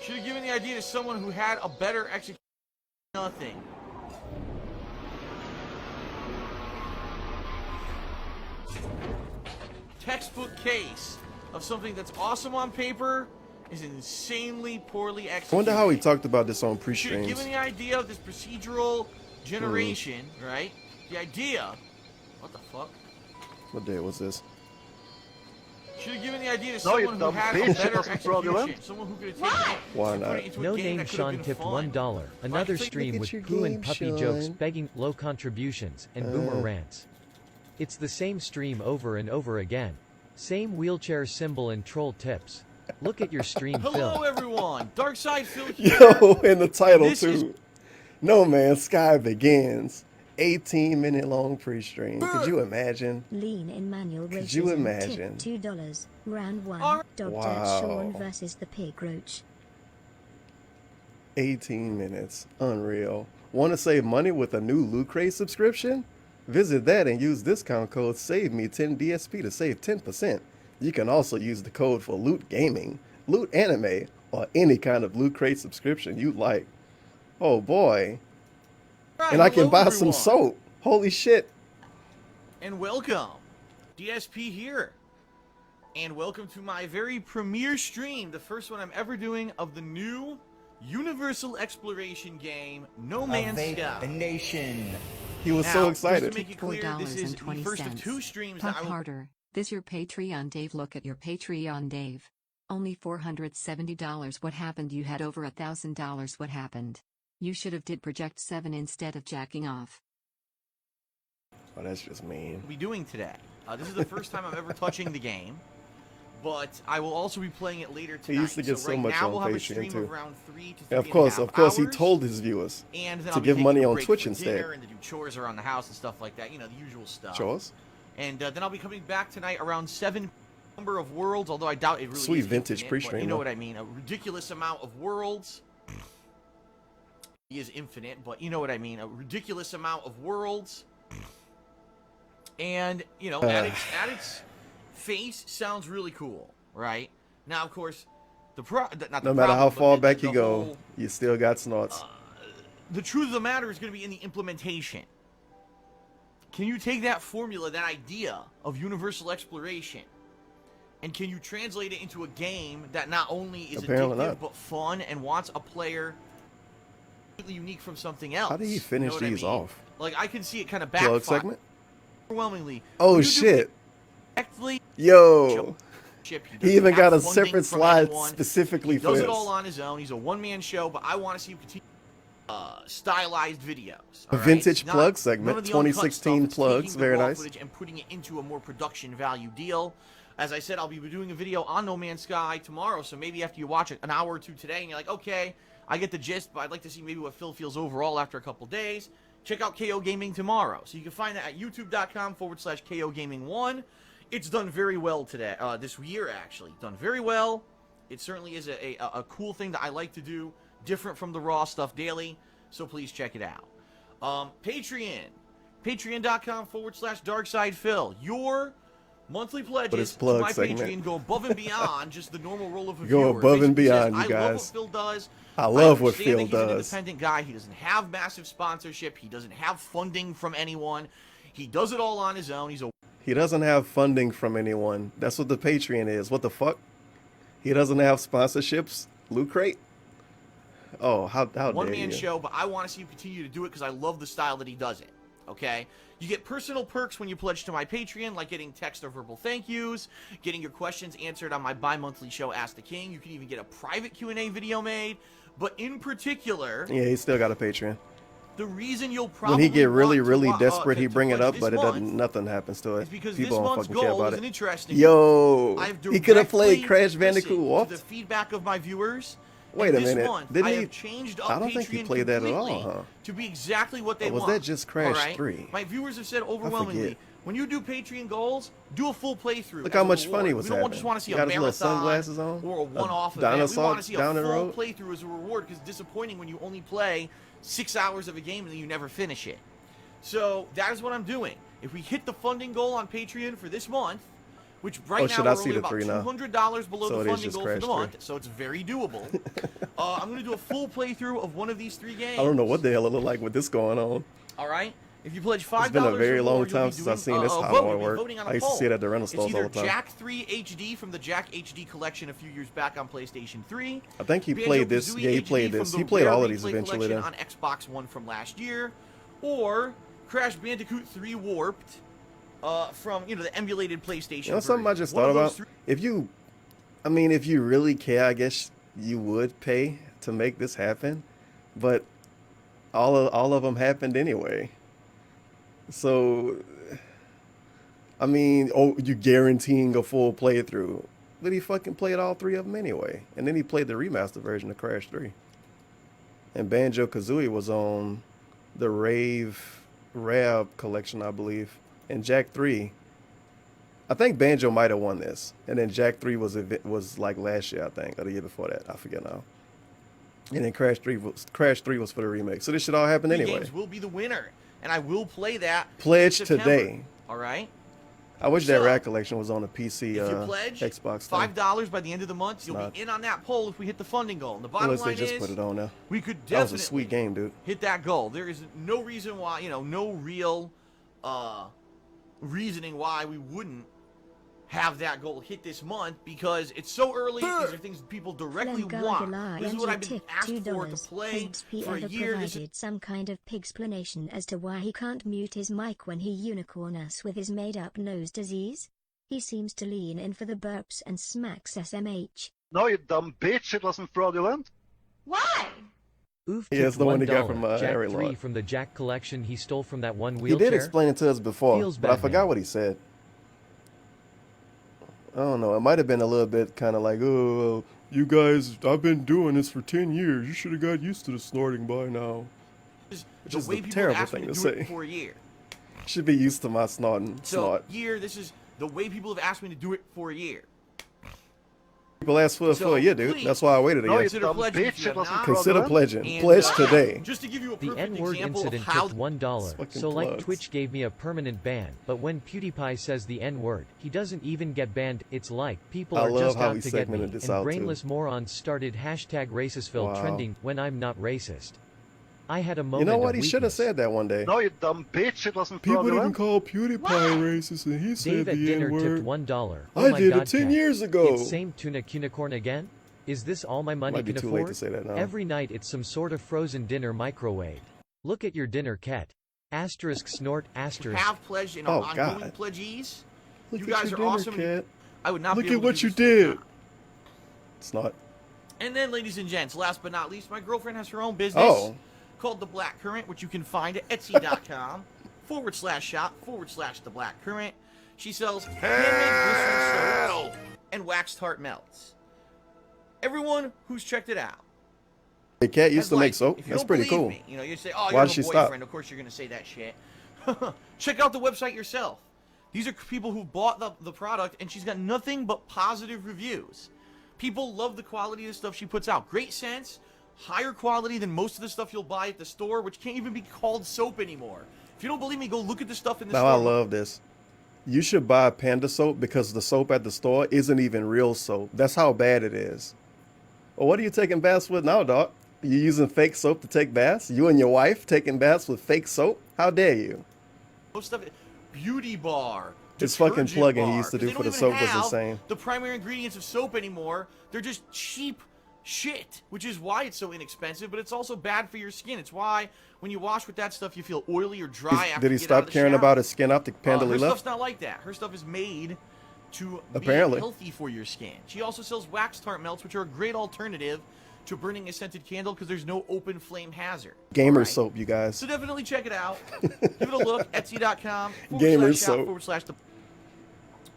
Should have given the idea to someone who had a better execution. Nothing. Textbook case of something that's awesome on paper is insanely poorly executed. I wonder how he talked about this on Should have pre-streams. given the idea of this procedural generation, right? The idea. What the fuck? What day was this? Should have given the idea to No, you someone who dumb had bitch. a It better wasn't fraudulent. execution. Someone who could have taken it Why and not? put it into a No game name that could have Sean been tipped fun. $1. Another Look stream at with your poo and game, puppy Sean. jokes, begging low contributions, and boomer rants. It's the same stream over and over again. Same wheelchair symbol and troll tips. Look at your stream, Hello, Phil. everyone. Darkside Phil here. Yo, in the title This too. is- No Man Sky Begins. 18-minute long pre-stream. Could you imagine? Lean in manual Could racism. you imagine? Tip $2. Round 1. Dr. Wow. Sean versus the pig roach. 18 minutes. Unreal. Want to save money with a new Loot Crate subscription? Visit that and use discount code SAVEME10DSP to save 10%. You can also use the code for Loot Gaming, Loot Anime, or any kind of Loot Crate subscription you like. Oh boy. Right, And I can hello, buy some everyone. soap. Holy shit. And welcome. DSP here. And welcome to my very premiere stream, the first one I'm ever doing of the new Universal Exploration game, No Man's Sky. Nation. He was Now, so just to excited. make it clear, this is the first of 2 $4.20. streams Puff that I will... harder. This your Patreon Dave. Look at your Patreon Dave. Only $470. What happened? You had over $1,000. What happened? You should have did Project 7 instead of jacking off. Oh, that's just mean. be doing today. This is the first time I'm ever touching the game, but I will also be playing it later tonight. He used to get so right much now on we'll have a Patreon stream too. of around 3 to 3 Yeah, of course, he hours, told his viewers and then to I'll be give taking money a on break Twitch for instead. dinner and to do chores around the house and stuff like that. You know, the usual stuff. Chores? And then I'll be coming back tonight around 7 number of worlds, although I doubt it really Sweet is vintage infinite, but pre-stream, You know though. what I mean? A ridiculous amount of worlds. He is infinite, but you know what I mean. A ridiculous amount of worlds. And, you know, at its face, sounds really cool, right? Now, of course, not the No matter how problem, far but back the you go, whole- you still got snorts. the truth of the matter is going to be in the implementation. Can you take that formula, that idea of universal exploration, and can you translate it into a game that not only is Apparently addictive not. but fun and wants a player completely unique from something else? How did he finish You know what I these mean? off? Like, I can see it kind of Plug backfire segment? overwhelmingly. Oh You do shit. correctly, Yo. He even got a funding separate from slide anyone. specifically He for does this. it all on his own. He's a one-man show, but I want to see him continue stylized videos. A all right? vintage It's not- plug none segment, of the uncut 2016 stuff. It's plugs, taking the very raw nice. footage and putting it into a more production value deal. As I said, I'll be doing a video on No Man's Sky tomorrow, so maybe after you watch it an hour or two today and you're like, okay, I get the gist, but I'd like to see maybe what Phil feels overall after a couple days, check out KO Gaming tomorrow. So you can find that at youtube.com/KO Gaming 1. It's done very well today, this year actually. Done very well. It certainly is a cool thing that I like to do, different from the raw stuff daily, so please check it out. Patreon. Patreon.com/DarksidePhil. Your monthly pledges to plug my segment. Patreon go above and beyond just the normal role of a Go viewer. above and Basically says, beyond, you I love what guys. Phil does. I love what understand Phil that he's an does. independent guy. He doesn't have massive sponsorship. He doesn't have funding from anyone. He does it all on his own. He doesn't have funding from anyone. That's what the Patreon is. What the fuck? He doesn't have sponsorships? Loot Crate? Oh, how dare one-man you. show, but I want to see him continue to do it because I love the style that he does it. Okay? You get personal perks when you pledge to my Patreon, like getting text or verbal thank yous, getting your questions answered on my bi-monthly show, Ask the King. You can even get a private Q&A video made. But in particular, Yeah, he still got a Patreon. the reason you'll probably When he get really, want to really wa- desperate, to he bring it pledge up, this but it month doesn't. Nothing happens to it. because People this don't month's fucking care goal about is it. an interesting Yo, I've he could have played directly Crash Bandicoot listened Warped. to the feedback of my viewers. Wait and a this minute, month, didn't I he? have changed up I don't think he Patreon played that at all, completely huh? to be exactly what they Or was want. that just Crash all right? 3? My viewers have said overwhelmingly, forget. when you do Patreon goals, do a full playthrough. Look as how a much reward. fun he was We don't having. just want to see He a got his little marathon sunglasses on, or a one-off a event. We dinosaur want to see a down the full road. playthrough as a reward because it's disappointing when you only play 6 hours of a game and then you never finish it. So that is what I'm doing. If we hit the funding goal on Patreon for this month, which right now should we're I see only the about 3 now? $200 below So the it is funding just goal for Crash the 3. month, so it's very doable. I'm going to do a full playthrough of one of these 3 games. I don't know what the hell it looked like with this going on. All right? If you pledge $5 It's been a very or long more, time you'll be since I've doing seen this a how vote. it You'll be work. voting on a I used to poll. see it at the rental It's stores all either the time. Jack 3 HD from the Jack HD collection a few years back on PlayStation 3. I think he Banjo played this. Kazooie Yeah, he HD played from this. the He played all Rare of these Replay eventually collection then. on Xbox One from last year, or Crash Bandicoot 3 Warped from the emulated PlayStation. You know something I just version. thought One of about? those If you really care, I guess you would pay to make this happen. But all of them happened anyway. So, you guaranteeing a full playthrough. But he fucking played all 3 of them anyway. And then he played the remaster version of Crash 3. And Banjo-Kazooie was on the Rab collection, I believe. And Jack 3, I think Banjo might have won this. And then Jack 3 was like last year, I think, or the year before that. I forget now. And then Crash 3 was for the remake. So this should all happen three anyway. games will be the winner, and I will play that. Pledge in September. today. All right. I wish that Rad collection was on the PC, If you pledge Xbox thing. $5 by the end of the month, you'll not. be in on that poll if we hit the funding goal. And the bottom Unless they line just is, put it on now. we could That was definitely a sweet game, dude. hit that goal. There is no reason why, no real reasoning why we wouldn't have that goal hit this month because it's so early. These are things people directly want. This is what I've been asked for to play Has P for a ever year. This is provided some kind of pigsplanation as to why he can't mute his mic when he unicorn us with his made-up nose disease? He seems to lean in for the burps and smacks SMH. No, you dumb bitch, it wasn't fraudulent. Why? Oof, Yeah, it's tipped the one he got $1. from Jack Harry 3 Lord. from the Jack collection he stole from that one He wheelchair. did explain it to us before, Feels but I bad, forgot man. what he said. I don't know. It might have been a little bit kind of like, oh, you guys, I've been doing this for 10 years. You should have got used to the snorting by now. Which the is way a people terrible asked me thing to to do say. it for a year. Should be used to my snorting. So Snort. this is the way people have asked me to do it for a year. People asked for a year, dude. please, That's why I waited a year. Consider pledging if you have not. Consider pledging. And, Pledge today. Just to give you a The perfect N-word example of incident how took $1, fucking so like plugs. Twitch gave me a permanent ban, but when PewDiePie says the N-word, he doesn't even get banned. It's like people I are love just how out he to get me, segmented this and out, too. brainless morons started #RacistVille Wow. trending when I'm not racist. I had a moment You know what? of He should have weakness. said that one day. No, you dumb bitch, it wasn't People even fraudulent. call PewDiePie racist, and he said Dave at the dinner tipped N-word. $1. I Oh my did it God, 10 Cat. years ago. It's same tuna unicorn again? Is this all my money Might be can too afford? late to say that now. Every night it's some sort of frozen dinner microwave. Look at your dinner, Cat. Asterisk snort, asterisk. have pledged and Oh, are ongoing God. pledgees. Look You at guys your are dinner, awesome. Cat. I would not Look be able at what to you do this did. It's not. And then, ladies and gents, last but not least, my girlfriend has her own business called The Black Current, which you can find at etsy.com/shop/The Black Current. She sells handmade glycerin soap and waxed heart melts. Everyone who's checked it out. The cat used to make soap. If you That's don't pretty believe cool. me, you know, you say, "Oh, Why'd you're she a stop? boyfriend." Of course, you're gonna say that shit. Check out the website yourself. These are people who bought the product, and she's got nothing but positive reviews. People love the quality of the stuff she puts out. Great scents, higher quality than most of the stuff you'll buy at the store, which can't even be called soap anymore. If you don't believe me, go look at the stuff in the Now store. I love this. You should buy Panda soap because the soap at the store isn't even real soap. That's how bad it is. Well, what are you taking baths with now, Doc? You using fake soap to take baths? You and your wife taking baths with fake soap? How dare you? Most stuff, Beauty Bar. His fucking detergent plug-in he bar, used to 'cause do they for don't the even soap was have insane. The primary ingredients of soap anymore. They're just cheap shit, which is why it's so inexpensive, but it's also bad for your skin. It's why when you wash with that stuff, you feel oily or dry after Did he you get out stop of the caring shower. about his skin after Panda Her left? stuff's not like that. Her stuff is made to Apparently. be healthy for your skin. She also sells waxed heart melts, which are a great alternative to burning a scented candle because there's no open flame hazard. Gamer soap, you guys. So definitely check it out. Give it a look. Etsy.com Gamer /shop/.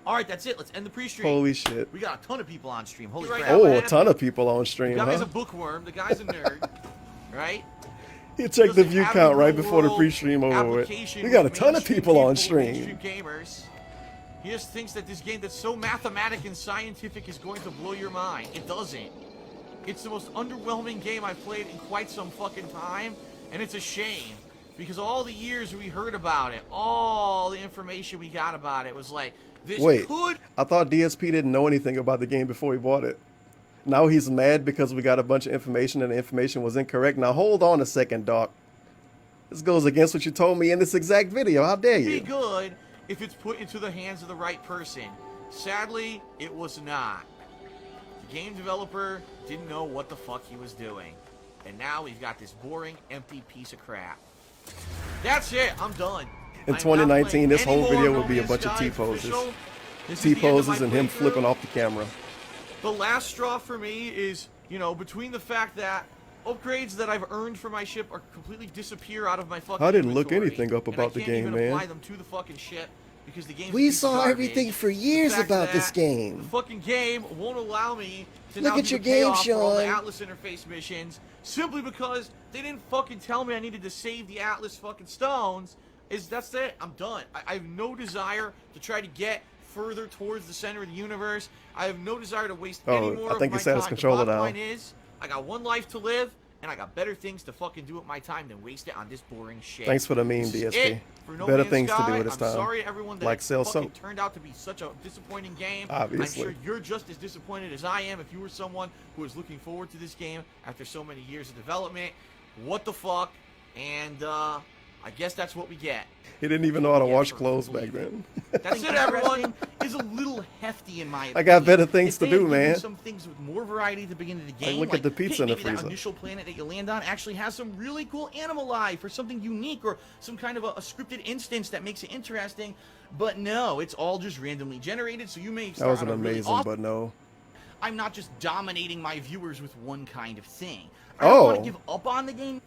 All right, that's it. Let's end the pre-stream. Holy shit. We got a ton of people on stream. Holy Oh, crap. a ton of people on stream, The guy's huh? a bookworm. The guy's a nerd. Right? You checked the view count right before the world pre-stream over with. application We got a with ton of people on mainstream stream. gamers. He just thinks that this game that's so mathematic and scientific is going to blow your mind. It doesn't. It's the most underwhelming game I've played in quite some fucking time, and it's a shame. Because all the years we heard about it, all the information we got about it was like, this Wait, could... I thought DSP didn't know anything about the game before he bought it. Now he's mad because we got a bunch of information and the information was incorrect. Now hold on a second, Doc. This goes against what you told me in this exact video. How dare be you? good if it's put into the hands of the right person. Sadly, it was not. The game developer didn't know what the fuck he was doing. And now we've got this boring, empty piece of crap. That's it. I'm done. In I'm not 2019, playing this whole any more video would No be a Man's bunch of Sky T-poses. official. This is the end of my T-poses and him playthrough. flipping off the camera. The last straw for me is, you know, between the fact that upgrades that I've earned for my ship are completely disappear out of my fucking I didn't look inventory, anything up and about I the can't game, even man. apply them to the fucking ship because the game's a We piece of saw garbage. everything for The years fact about this that game. The fucking game won't allow me to Look now at do your the game, payoff for all the Sean. Atlas interface missions simply because they didn't fucking tell me I needed to save the Atlas fucking stones. That's it. I'm done. I have no desire to try to get further towards the center of the universe. I have no desire to waste any more I think of he my set his time. controller The bottom down. line is, I got one life to live, and I got better things to fucking do with my time than waste it on this boring shit. Thanks for the meme, This is DSP. it for No Better Man's things to Sky. do with his I'm time. sorry to everyone that Like it sell fucking soap. turned out to be such a disappointing game. Obviously. I'm sure you're just as disappointed as I am if you were someone who was looking forward to this game after so many years of development. What the fuck? And I guess that's what we get. He didn't even know how to wash clothes back then. That's it, everyone. Is a little hefty in my opinion. I got better things If to they do, had given man. Some things with more variety at the beginning of the Like, game. look at the pizza hey, in the maybe that freezer. initial planet that you land on actually has some really cool animal life or something unique or some kind of a scripted instance that makes it interesting. But no, it's all just randomly generated. So you may That start was on an a really amazing, awesome. but no. I'm not just dominating my viewers with one kind of thing. I don't want Oh. to give up on the game.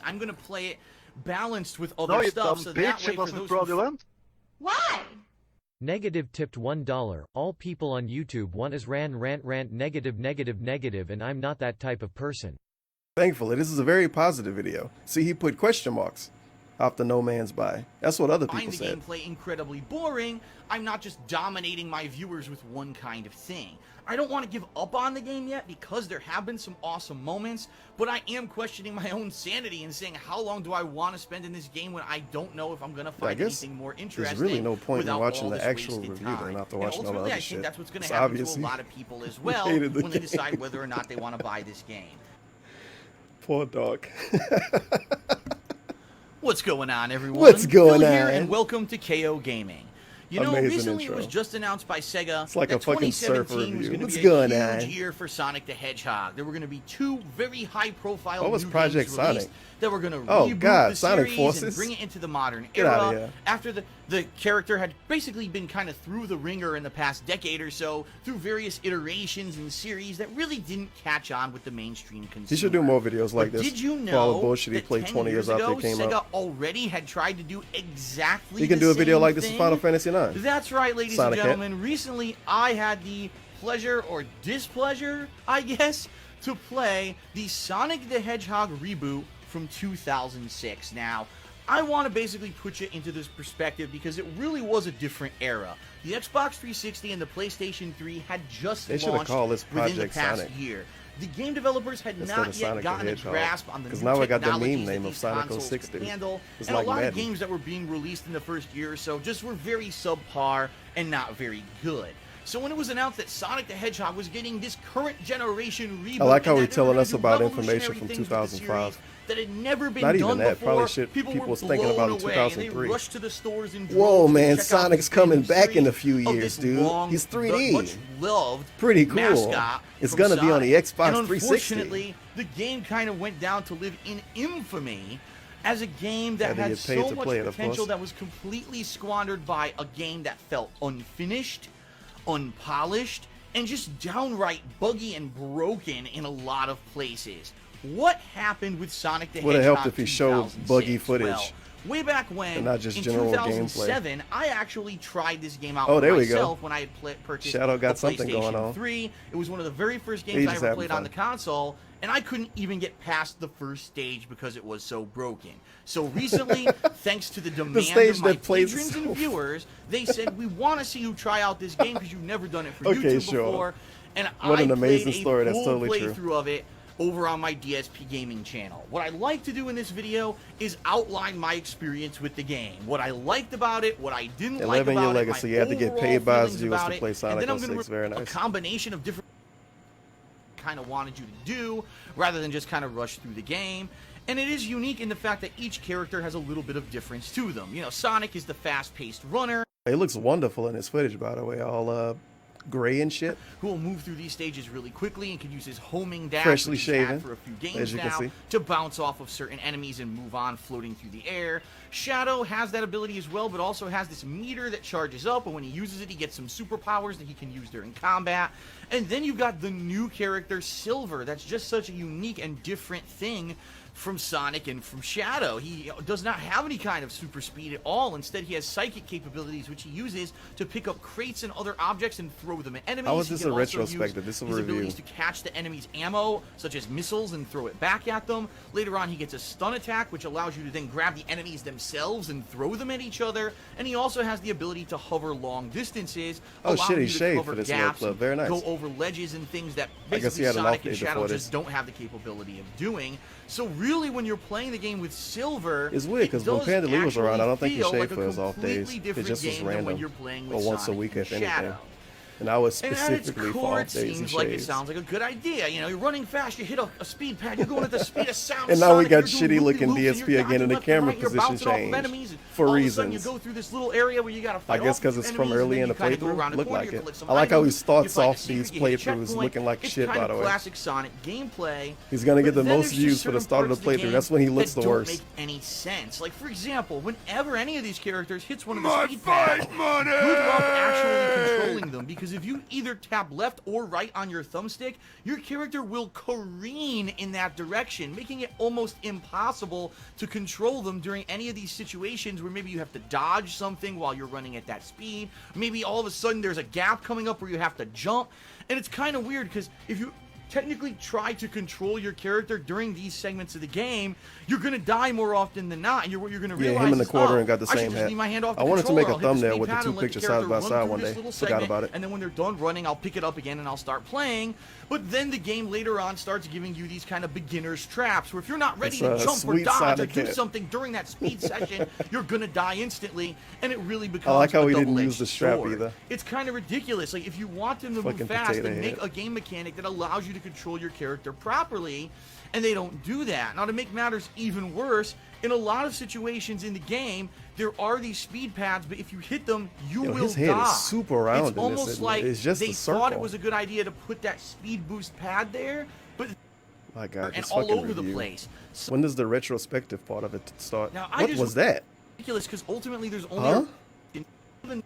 I'm gonna play it balanced with other No, you stuff. dumb So bitch, that way, it for wasn't those fraudulent. Why? Negative tipped $1. All people on YouTube want is rant negative and I'm not that type of person. Thankfully, this is a very positive video. See, he put question marks after No Man's By. That's what other people find the said. gameplay incredibly boring. I'm not just dominating my viewers with one kind of thing. I don't want to give up on the game yet because there have been some awesome moments, but I am questioning my own sanity and saying how long do I want to spend in this game when I don't know if I'm going to find guess anything more interesting. There's really no point in without watching all the this actual wasted review time. then after And watching all the ultimately, other I shit. think that's what's going to It's happen obvious to a he lot of people as well hated the when they game. decide whether or not they want to buy this game. Poor dog. What's going on, everyone? What's going Phil here, on? and welcome to KO Gaming. You know, Amazing recently intro. it was just announced by Sega It's like that a fucking surfer 2017 was review. going to What's be a going huge on? year for Sonic the Hedgehog. There were going to be two very high-profile What was new Project games released Sonic? that were going to Oh, reboot God, the Sonic series Forces? and bring it into the modern Get era. outta here. After the the character had basically been kind of through the ringer in the past decade or so, through various iterations and series that really didn't catch on with the mainstream consumer. He should do more videos like this. Did you For all the know bullshit he that played 10 20 years years after ago, it came Sega out? already had tried to do exactly He can the do a video same like this in thing? Final Fantasy IX. That's right, ladies Sonic and Hat. gentlemen. Recently, I had the pleasure or displeasure, I guess, to play the Sonic the Hedgehog reboot from 2006. Now, I want to basically put you into this perspective because it really was a different era. The Xbox 360 and the PlayStation 3 had just They should have launched called this within the Project past Sonic. year. The game developers had Instead not of yet Sonic the gotten a Hedgehog. grasp on the 'Cause new now we got the technologies meme name that of these Sonic consoles 06, could dude. handle, It's and like a lot of Madden. games that were being released in the first year or so just were very subpar and not very good. So when it was announced that Sonic the Hedgehog was getting this current generation reboot, I like how and he's that they were telling gonna us do about information revolutionary from things with the 2005. series that had never been Not even done that, before, probably shit people people were was thinking blown about in away, and 2003. they rushed to the stores and Whoa, droves to man, check out Sonic's this coming new back in a series few of years, this dude. long, He's 3D. much loved Pretty cool. mascot It's from gonna be on the Sonic. Xbox And 360. unfortunately, the game kind of went down to live in infamy as a game that Had to had get paid so to much play it, of potential course. that was completely squandered by a game that felt unfinished, unpolished, and just downright buggy and broken in a lot of places. What happened with Sonic the Would Hedgehog have helped if he showed 2006? buggy footage. Well, way back when, and not just in general 2007, I actually tried this game out Oh, for there we go. myself when I had purchased Shadow got the something going PlayStation on. 3. It was one of the very first He's games I just ever having played fun. on the console, and I couldn't even get past the first stage because it was so broken. So recently, thanks to the demand stage of my that plays patrons so- and viewers, they said, we want to see you try out this game because you've never done it for Okay, YouTube sure. before. And What an I amazing played story. a That's full totally true. playthrough of it over on my DSP Gaming channel. What I like to do in this video is outline my experience with the game. What I liked about it, what I didn't like 11 about year it, legacy. my You have to get overall paid by feelings Zeus about to it, play and Sonic then I'm gonna 06. Very a nice. combination of different kind of wanted you to do rather than just kind of rush through the game. And it is unique in the fact that each character has a little bit of difference to them. You know, Sonic is the fast-paced runner. It looks wonderful in his footage, by the way. All gray and shit. Who will move through these stages really quickly and can use his homing dash, Freshly which he's had shaven, for a few games as you can now, see. to bounce off of certain enemies and move on floating through the air. Shadow has that ability as well, but also has this meter that charges up, and when he uses it, he gets some superpowers that he can use during combat. And then you've got the new character, Silver. That's just such a unique and different thing from Sonic and from Shadow. He does not have any kind of super speed at all. Instead, he has psychic capabilities, which he uses to pick up crates and other objects and throw them at enemies. How is He this can a also retrospective? use This is a his review. abilities to catch the enemy's ammo, such as missiles, and throw it back at them. Later on, he gets a stun attack, which allows you to then grab the enemies themselves and throw them at each other. And he also has the ability to hover long distances, Oh, allowing shit, he you to shaved cover for this little gaps clip. and Very nice. go over ledges and things that I guess he basically had an Sonic off and day Shadow before just this. don't have the capability of doing. So really, when you're playing the game with Silver, It's weird because when does Panda Lee was around, I don't think he feel shaved like a for his off days. completely It different just was game than when random, you're playing or with once a Sonic week and if anything. Shadow. And I was And at its specifically for core, off it days he seems like it shaves. sounds like a good idea. You know, you're running fast, you hit a speed pad, you're going at the speed of sound. And now we Sonic, got you're doing shitty looking loop-de-loops, and DSP you're again and the dodging left and camera right, you're position bouncing off of changed enemies, and for all of a sudden reasons. you go through this little area where you got to fight I guess off because these it's from enemies, early and in the then you kinda go playthrough. around a Look corner, like you it. collect some I like how he items, you starts find a off secret, these you hit a playthroughs checkpoint. looking like It's shit, kind by of the way. classic Sonic gameplay. He's gonna get but the then most there's views just for the certain start of the parts of playthrough. game That's when he looks that the don't worst. make any sense. Like, for example, whenever any of these characters hits one of the My speed pads, fight money! good luck actually controlling them, because if you either tap left or right on your thumbstick, your character will careen in that direction, making it almost impossible to control them during any of these situations where maybe you have to dodge something while you're running at that speed. Maybe all of a sudden there's a gap coming up where you have to jump. And it's kind of weird because if you technically try to control your character during these segments of the game, you're going to die more often than not. And what you're going to realize Yeah, him and the is, quarter oh, and got the I should same just hat. leave my hand off the I wanted to make a controller, I'll hit the thumbnail speed with the pad two and let the pictures character side by run side through one this day. little Forgot segment, about it. and then when they're done running, I'll pick it up again and I'll start playing. But then the game later on starts giving you these kind of beginner's traps where if you're not ready It's to a jump or sweet dodge or Sonic do hat. something during that speed session, you're gonna die instantly, and it really becomes I like how a he didn't double-edged use the strap sword. either. It's kind of ridiculous. Like, if you want them to move Fucking fast, potato then make head. a game mechanic that allows you to control your character properly, and they don't do that. Now, to make matters even worse, in a lot of situations in the game, there are these speed pads, but if you hit them, you Yo, will his head die. is super round in It's this, almost isn't it? like It's just they a thought it circle. was a good idea to put that speed boost pad there, but My God, and this all fucking over the review. place. When does the retrospective part of it start? Now, I What just- was that? Ridiculous, because ultimately there's only Huh? the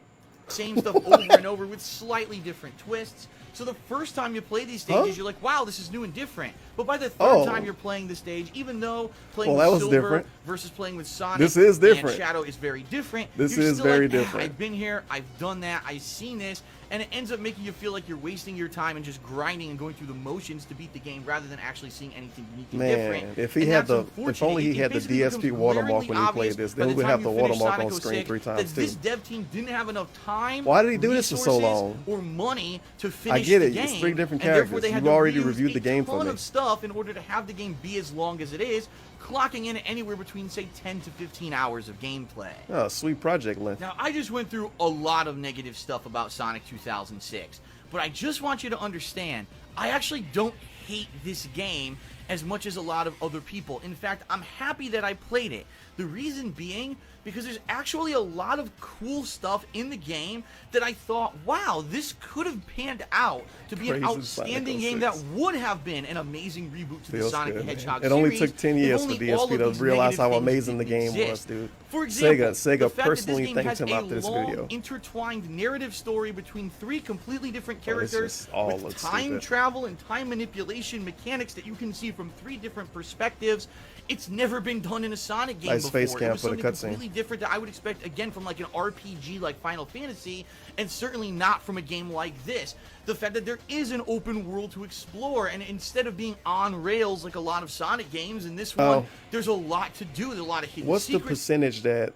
same stuff over and over with slightly different twists. So the first time you play these stages, you're like, wow, this is new and different. But by the third time you're playing the stage, even though playing with Silver versus playing with Sonic and Shadow is very different, This you're is still very like, different. I've been here, I've done that, I've seen this, and it ends up making you feel like you're wasting your time and just grinding and going through the motions to beat the game rather than actually seeing anything unique and different. If he had if only he had the DSP watermark when he played this, then we would have the watermark on screen 3 times too. This dev team didn't have enough time. Why did he do this for so long? Or money to finish I get the it. game. It's 3 different and therefore characters. they had You to already reuse reviewed the game a for ton me. of stuff in order to have the game be as long as it is, clocking in anywhere between say 10 to 15 hours of gameplay. Oh, sweet project length. Now, I just went through a lot of negative stuff about Sonic 2006, but I just want you to understand, I actually don't hate this game as much as a lot of other people. In fact, I'm happy that I played it. The reason being, because there's actually a lot of cool stuff in the game that I thought, wow, this could have panned out to be an outstanding game that would have been an amazing reboot to the Sonic the Hedgehog series. It only took 10 years for DSP to realize how amazing the game was, dude. For example, Sega personally thanked him after this video. Intertwined narrative story between 3 completely different characters all with time travel and time manipulation mechanics that you can see from 3 different perspectives. It's never been done in a Sonic game before. Face cam it was for the something cutscene. completely different that I would expect again from like an RPG like Final Fantasy, and certainly not from a game like this. The fact that there is an open world to explore, and instead of being on rails like a lot of Sonic games, in this one, there's a lot to do. There's a lot of hidden What's secrets. the percentage that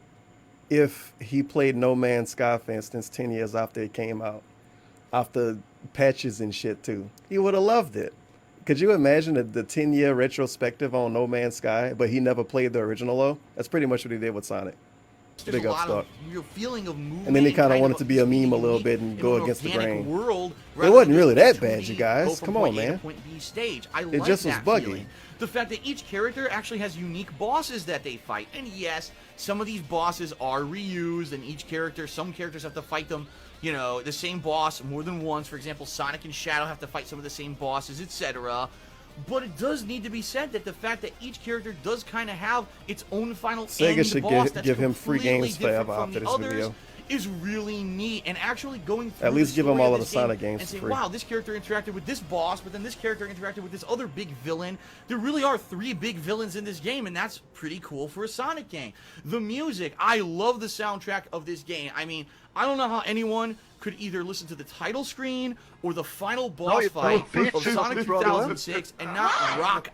if he played No Man's Sky, for instance, 10 years after it came out, after patches and shit too, he would have loved it? Could you imagine the 10-year retrospective on No Man's Sky, but he never played the original though? That's pretty much what he did with Sonic. There's Big a lot upstart. of your feeling of movement, And then he kind of wanted to be a meme a little bit and go against the grain. It wasn't really that bad, you guys. Come on, man. Point B stage. I It like just was that buggy. feeling. The fact that each character actually has unique bosses that they fight, and yes, some of these bosses are reused, and each character, some characters have to fight them, you know, the same boss more than once. For example, Sonic and Shadow have to fight some of the same bosses, etc. But it does need to be said that the fact that each character does kind of have its own final Sega should boss that's give him free completely games different forever from after the this others video. is really neat. And actually going through At least the give him story all of this the Sonic game games and for say, free. wow, this character interacted with this boss, but then this character interacted with this other big villain. There really are 3 big villains in this game, and that's pretty cool for a Sonic game. The music, I love the soundtrack of this game. I mean, I don't know how anyone could either listen to the title screen or the final boss fight of Sonic 2006 and not rock.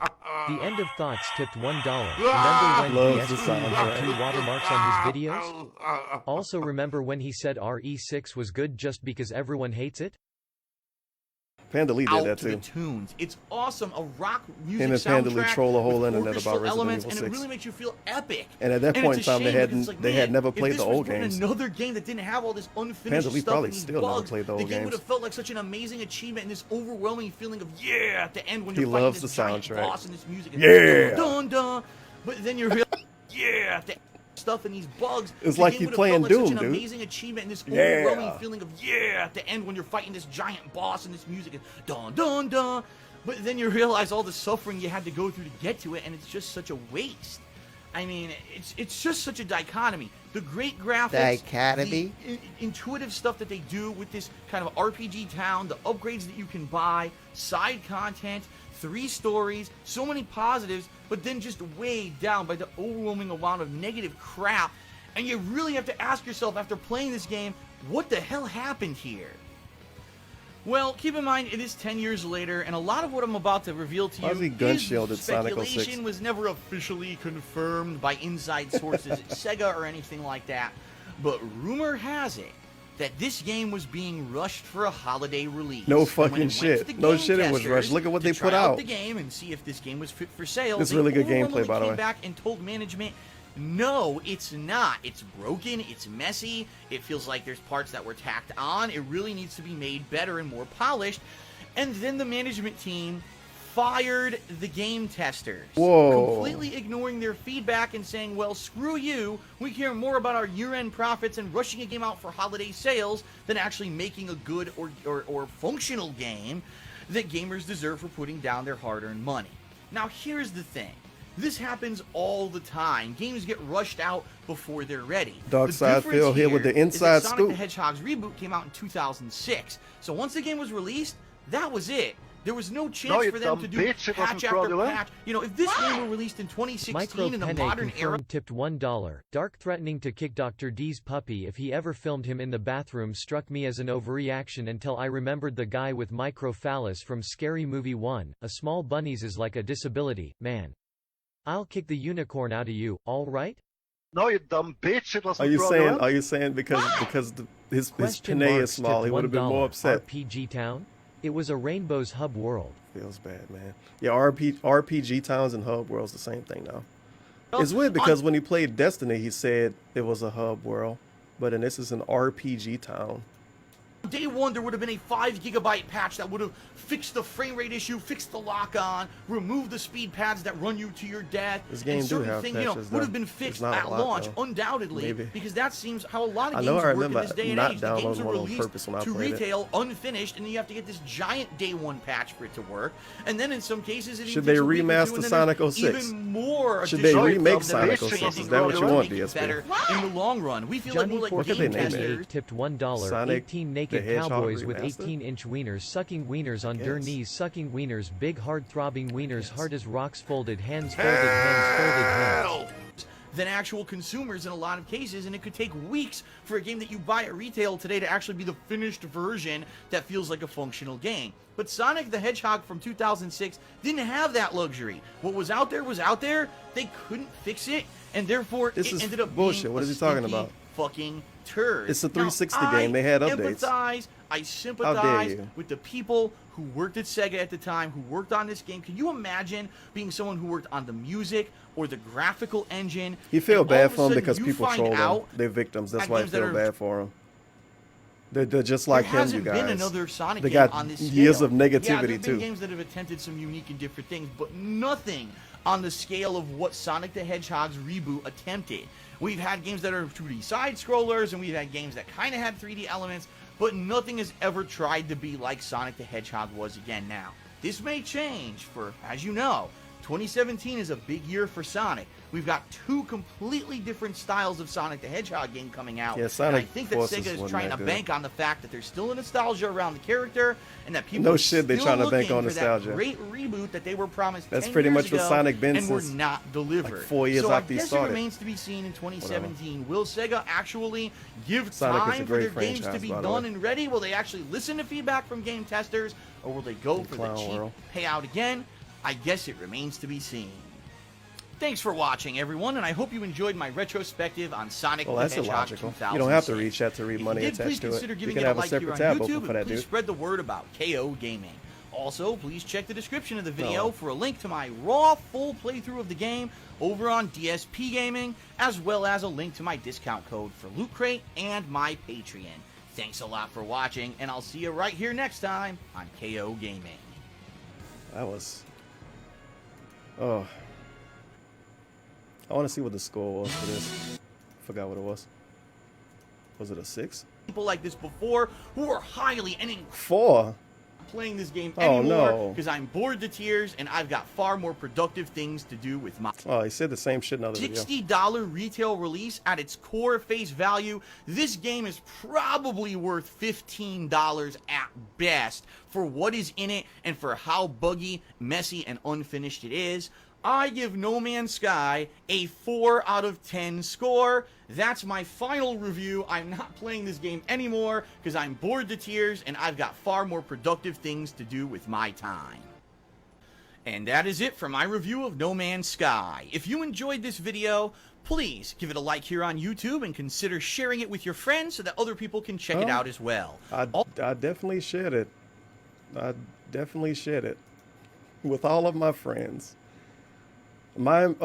The end of thoughts tipped $1. Remember when Loves the DSP soundtrack. had 2 watermarks on his videos? Also remember when he said RE6 was good just because everyone hates it? Panda Lee did Out that to the too. tunes. It's awesome. A rock music Him and Panda Lee soundtrack troll the whole with internet orchestral about Resident elements, Evil and it 6. really makes you feel epic. And at that And point it's in a time, they shame because hadn't it's like, they had man, never if played this the was old doing games. Another game that didn't have all this unfinished Panda Lee stuff probably and these still never bugs, played the old game would games. have felt like such an amazing achievement and this overwhelming feeling of yeah at the end when He you're fighting loves this the giant soundtrack. boss and this music. And Yeah. dun, dun. But then you realize yeah at the end, stuff and these bugs. It's the like game you would have playing felt like Doom, such an dude. amazing achievement and this Yeah. overwhelming feeling of yeah at the end when you're fighting this giant boss and this music and dun dun dun. But then you realize all the suffering you had to go through to get to it, and it's just such a waste. I mean, it's just such a dichotomy. The great graphics, Dichotomy? the intuitive stuff that they do with this kind of RPG town, the upgrades that you can buy, side content, 3 stories, so many positives, but then just weighed down by the overwhelming amount of negative crap. And you really have to ask yourself after playing this game, what the hell happened here? Well, keep in mind, it is 10 years later, and a lot of what I'm about to reveal to Why is he you gun is shielded Sonic 06? speculation, was never officially confirmed by inside sources at Sega or anything like that. But rumor has it that this game was being rushed for a holiday release. No And when fucking it went to shit. the No game shit it was testers rushed. Look at what to they try put out. the game and see if this game was fit for sale. It's they really good gameplay, overwhelmingly by the came way. back and told management, no, it's not. It's broken. It's messy. It feels like there's parts that were tacked on. It really needs to be made better and more polished. And then the management team fired the game testers. Whoa. Completely ignoring their feedback and saying, well, screw you. We care more about our year-end profits and rushing a game out for holiday sales than actually making a good or functional game that gamers deserve for putting down their hard-earned money. Now, here's the thing. This happens all the time. Games get rushed out before they're ready. Dark The Side difference Phil here with the is that inside Sonic scoop. the Hedgehog's reboot came out in 2006. So once the game was released, that was it. There was no chance you for them dumb to do bitch, it wasn't patch after fraudulent. patch. You know, if this game were released in 2016 Micro in the Penne modern era, confirmed tipped $1. Dark threatening to kick Dr. D's puppy if he ever filmed him in the bathroom struck me as an overreaction until I remembered the guy with microphallus from Scary Movie 1. A small bunnies is like a disability, man. I'll kick the unicorn out of you, alright? No, you dumb bitch, it wasn't Are you saying? fraudulent. Are you saying because his Question penne is marks small, he tipped would have been $1. more upset? RPG Town? It was a Rainbow's Hub World. Feels bad, man. Yeah, RPG Towns and Hub World's the same thing now. It's weird because when he played Destiny, he said it was a Hub World, but then this is an RPG Town. day one, there would have been a 5 GB patch that would have fixed the frame rate issue, fixed the lock-on, removed the speed pads that run you to your death. This game and do certain have things, patches, would though. have been It's fixed not a at lot, launch, though. undoubtedly, Maybe. because that seems how a lot of I games know I work in remember this day and not age. The downloading games are one on released purpose when I to played it. retail unfinished, and then you have to get this giant day one patch for it to work. And then in some cases, it Should even they takes a week or two, remaster and then Sonic there's 06? Even more Should they additional remake stuff that Sonic makes 06? it Is that what you want, make it DSP? better in the long run. We feel like Johnny we're like 14 game testers. tipped $1. Sonic 18 the naked Hedgehog cowboys with remastered? 18-inch wieners sucking wieners on their guess. knees sucking wieners big hard throbbing wieners hard as rocks folded hands folded hands. Than actual consumers in a lot of cases, and it could take weeks for a game that you buy at retail today to actually be the finished version that feels like a functional game. But Sonic the Hedgehog from 2006 didn't have that luxury. What was out there, they couldn't fix it, and therefore This it is ended up bullshit. being What a is he talking stinky about? Fucking turd. It's a 360 Now, game. They had updates. I How sympathize dare you. with the people who worked at Sega at the time, who worked on this game. Can you imagine being someone who worked on the music or the graphical engine? You feel and all bad of a for him sudden because you people find troll them. out They're victims. That's at why I games that feel are- bad for them. They're just like there him, you hasn't been guys. another Sonic They game got on this years scale. of Yeah, negativity there have too. been games that have attempted some unique and different things, but nothing on the scale of what Sonic the Hedgehog's reboot attempted. We've had games that are 2D side-scrollers, and we've had games that kind of had 3D elements, but nothing has ever tried to be like Sonic the Hedgehog was again now. This may change for, as you know, 2017 is a big year for Sonic. We've got 2 completely different styles of Sonic the Hedgehog game coming out. Yeah, Sonic and I think that Forces Sega is wasn't trying that to good. bank on the fact that there's still a nostalgia around the character, and that people No are shit, they still trying to bank looking on for that nostalgia. great reboot that they were promised That's 10 pretty years much what ago, Sonic been and were since, not delivered. like, 4 years so after he I guess started. it remains to be seen in 2017. Will Sega actually give Sonic is a time for great their games to franchise, be by the done way. and ready? Will they actually listen to feedback from game testers, or will they go for the Clown cheap World. payout again? I guess it remains to be seen. Thanks for watching, everyone, and I hope you enjoyed my retrospective on Sonic Well, the that's Hedgehog illogical. 2006. You don't have to read chat to read If money you did, please attached to it. consider You giving can it a have a like here separate on tab YouTube, open for and that, please dude. spread the word about KO Gaming. Also, please check the description of the video No. for a link to my raw full playthrough of the game over on DSP Gaming, as well as a link to my discount code for Loot Crate and my Patreon. Thanks a lot for watching, and I'll see you right here next time on KO Gaming. That was. Oh. I want to see what the score was for this. Forgot what it was. Was it a 6? People like this before who are highly and 4? playing this game Oh, anymore no. because I'm bored to tears and I've got far more productive things to do with my Oh, he said the same shit in another video. $60 retail release at its core face value. This game is probably worth $15 at best for what is in it and for how buggy, messy, and unfinished it is. I give No Man's Sky a 4 out of 10 score. That's my final review. I'm not playing this game anymore because I'm bored to tears and I've got far more productive things to do with my time. And that is it for my review of No Man's Sky. If you enjoyed this video, please give it a like here on YouTube and consider sharing it with your friends so that other people can check it Oh. out as well. I definitely shared it. I definitely shared it with all of my friends. You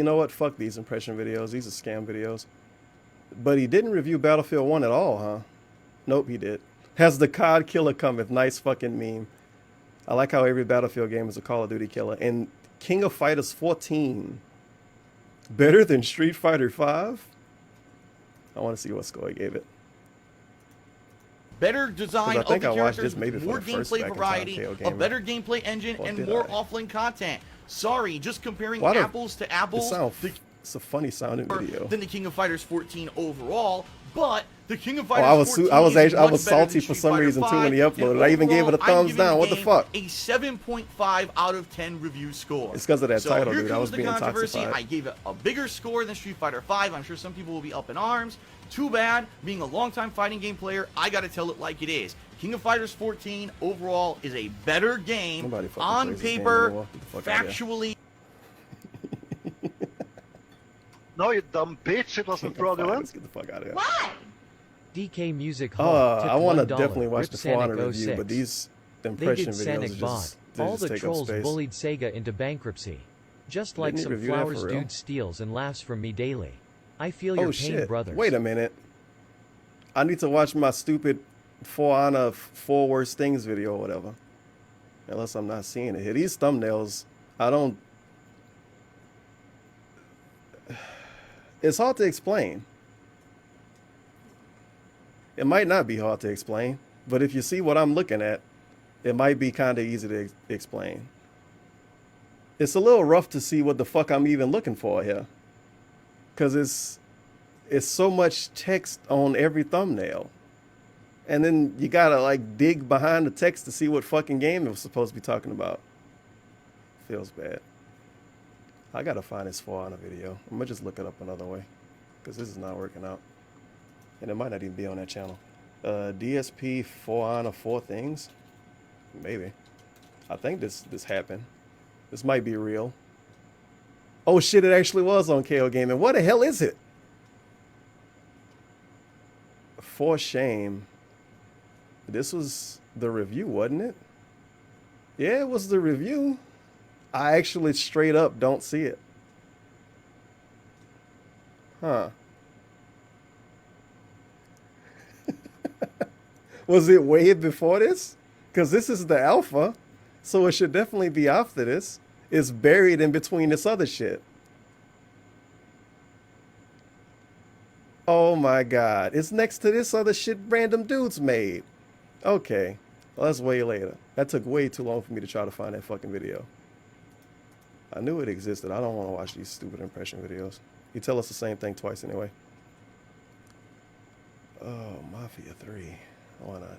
know what? Fuck these impression videos. These are scam videos. But he didn't review Battlefield 1 at all, huh? Nope, he did. Has the COD killer cometh? Nice fucking meme. I like how every Battlefield game is a Call of Duty killer. And King of Fighters 14. Better than Street Fighter 5? I want to see what score he gave it. Better design 'Cause I think of I the watched characters, this maybe for more the first gameplay back in time variety, KO a Gamer. better gameplay engine, Or and did more I? offline content. Sorry, just comparing Why the- apples to apples. It's a funny sounding video. Than the King of Fighters 14 overall, but the King of Oh, Fighters I was 14 I was is actually, I much was better salty than for Street some Fighter reason too 5, when he and uploaded. I even gave it a overall, I'm thumbs giving down. the What the game fuck? A 7.5 out of 10 review score. It's 'cause of that so title, here dude. I comes was the being controversy. toxified. I gave it a bigger score than Street Fighter 5. I'm sure some people will be up in arms. Too bad. Being a longtime fighting game player, I gotta tell it like it is. King of Fighters 14 overall is a better game Nobody fucking on plays this game paper, anymore. Get the fuck outta here. factually. No, you dumb bitch, it wasn't fraudulent. Let's get the fuck out of here. Why? DK Music Hall tipped I want to $1. definitely watch Rip the For Honor Sanic review, 06. but these They impression did videos Sanic are bot. just, they All just the take up trolls space. bullied Sega into bankruptcy. Just like Didn't he some review that for flowers real? dude steals and laughs from me daily. I feel your Oh pain, shit! brothers. Wait a minute. I need to watch my stupid For Honor 4 worst things video or whatever. Unless I'm not seeing it here. These thumbnails, I don't. It's hard to explain. It might not be hard to explain, but if you see what I'm looking at, it might be kind of easy to explain. It's a little rough to see what the fuck I'm even looking for here. Because it's so much text on every thumbnail. And then you gotta like dig behind the text to see what fucking game it was supposed to be talking about. Feels bad. I gotta find this For Honor video. I'm gonna just look it up another way. Because this is not working out. And it might not even be on that channel. DSP For Honor 4 things? Maybe. I think this happened. This might be real. Oh shit, it actually was on KO Gaming. What the hell is it? For shame. This was the review, wasn't it? Yeah, it was the review. I actually straight up don't see it. Huh. Was it way before this? Because this is the alpha, so it should definitely be after this. It's buried in between this other shit. Oh my god. It's next to this other shit random dudes made. Okay. Well, that's way later. That took way too long for me to try to find that fucking video. I knew it existed. I don't want to watch these stupid impression videos. You tell us the same thing twice anyway. Oh, Mafia 3. Why not?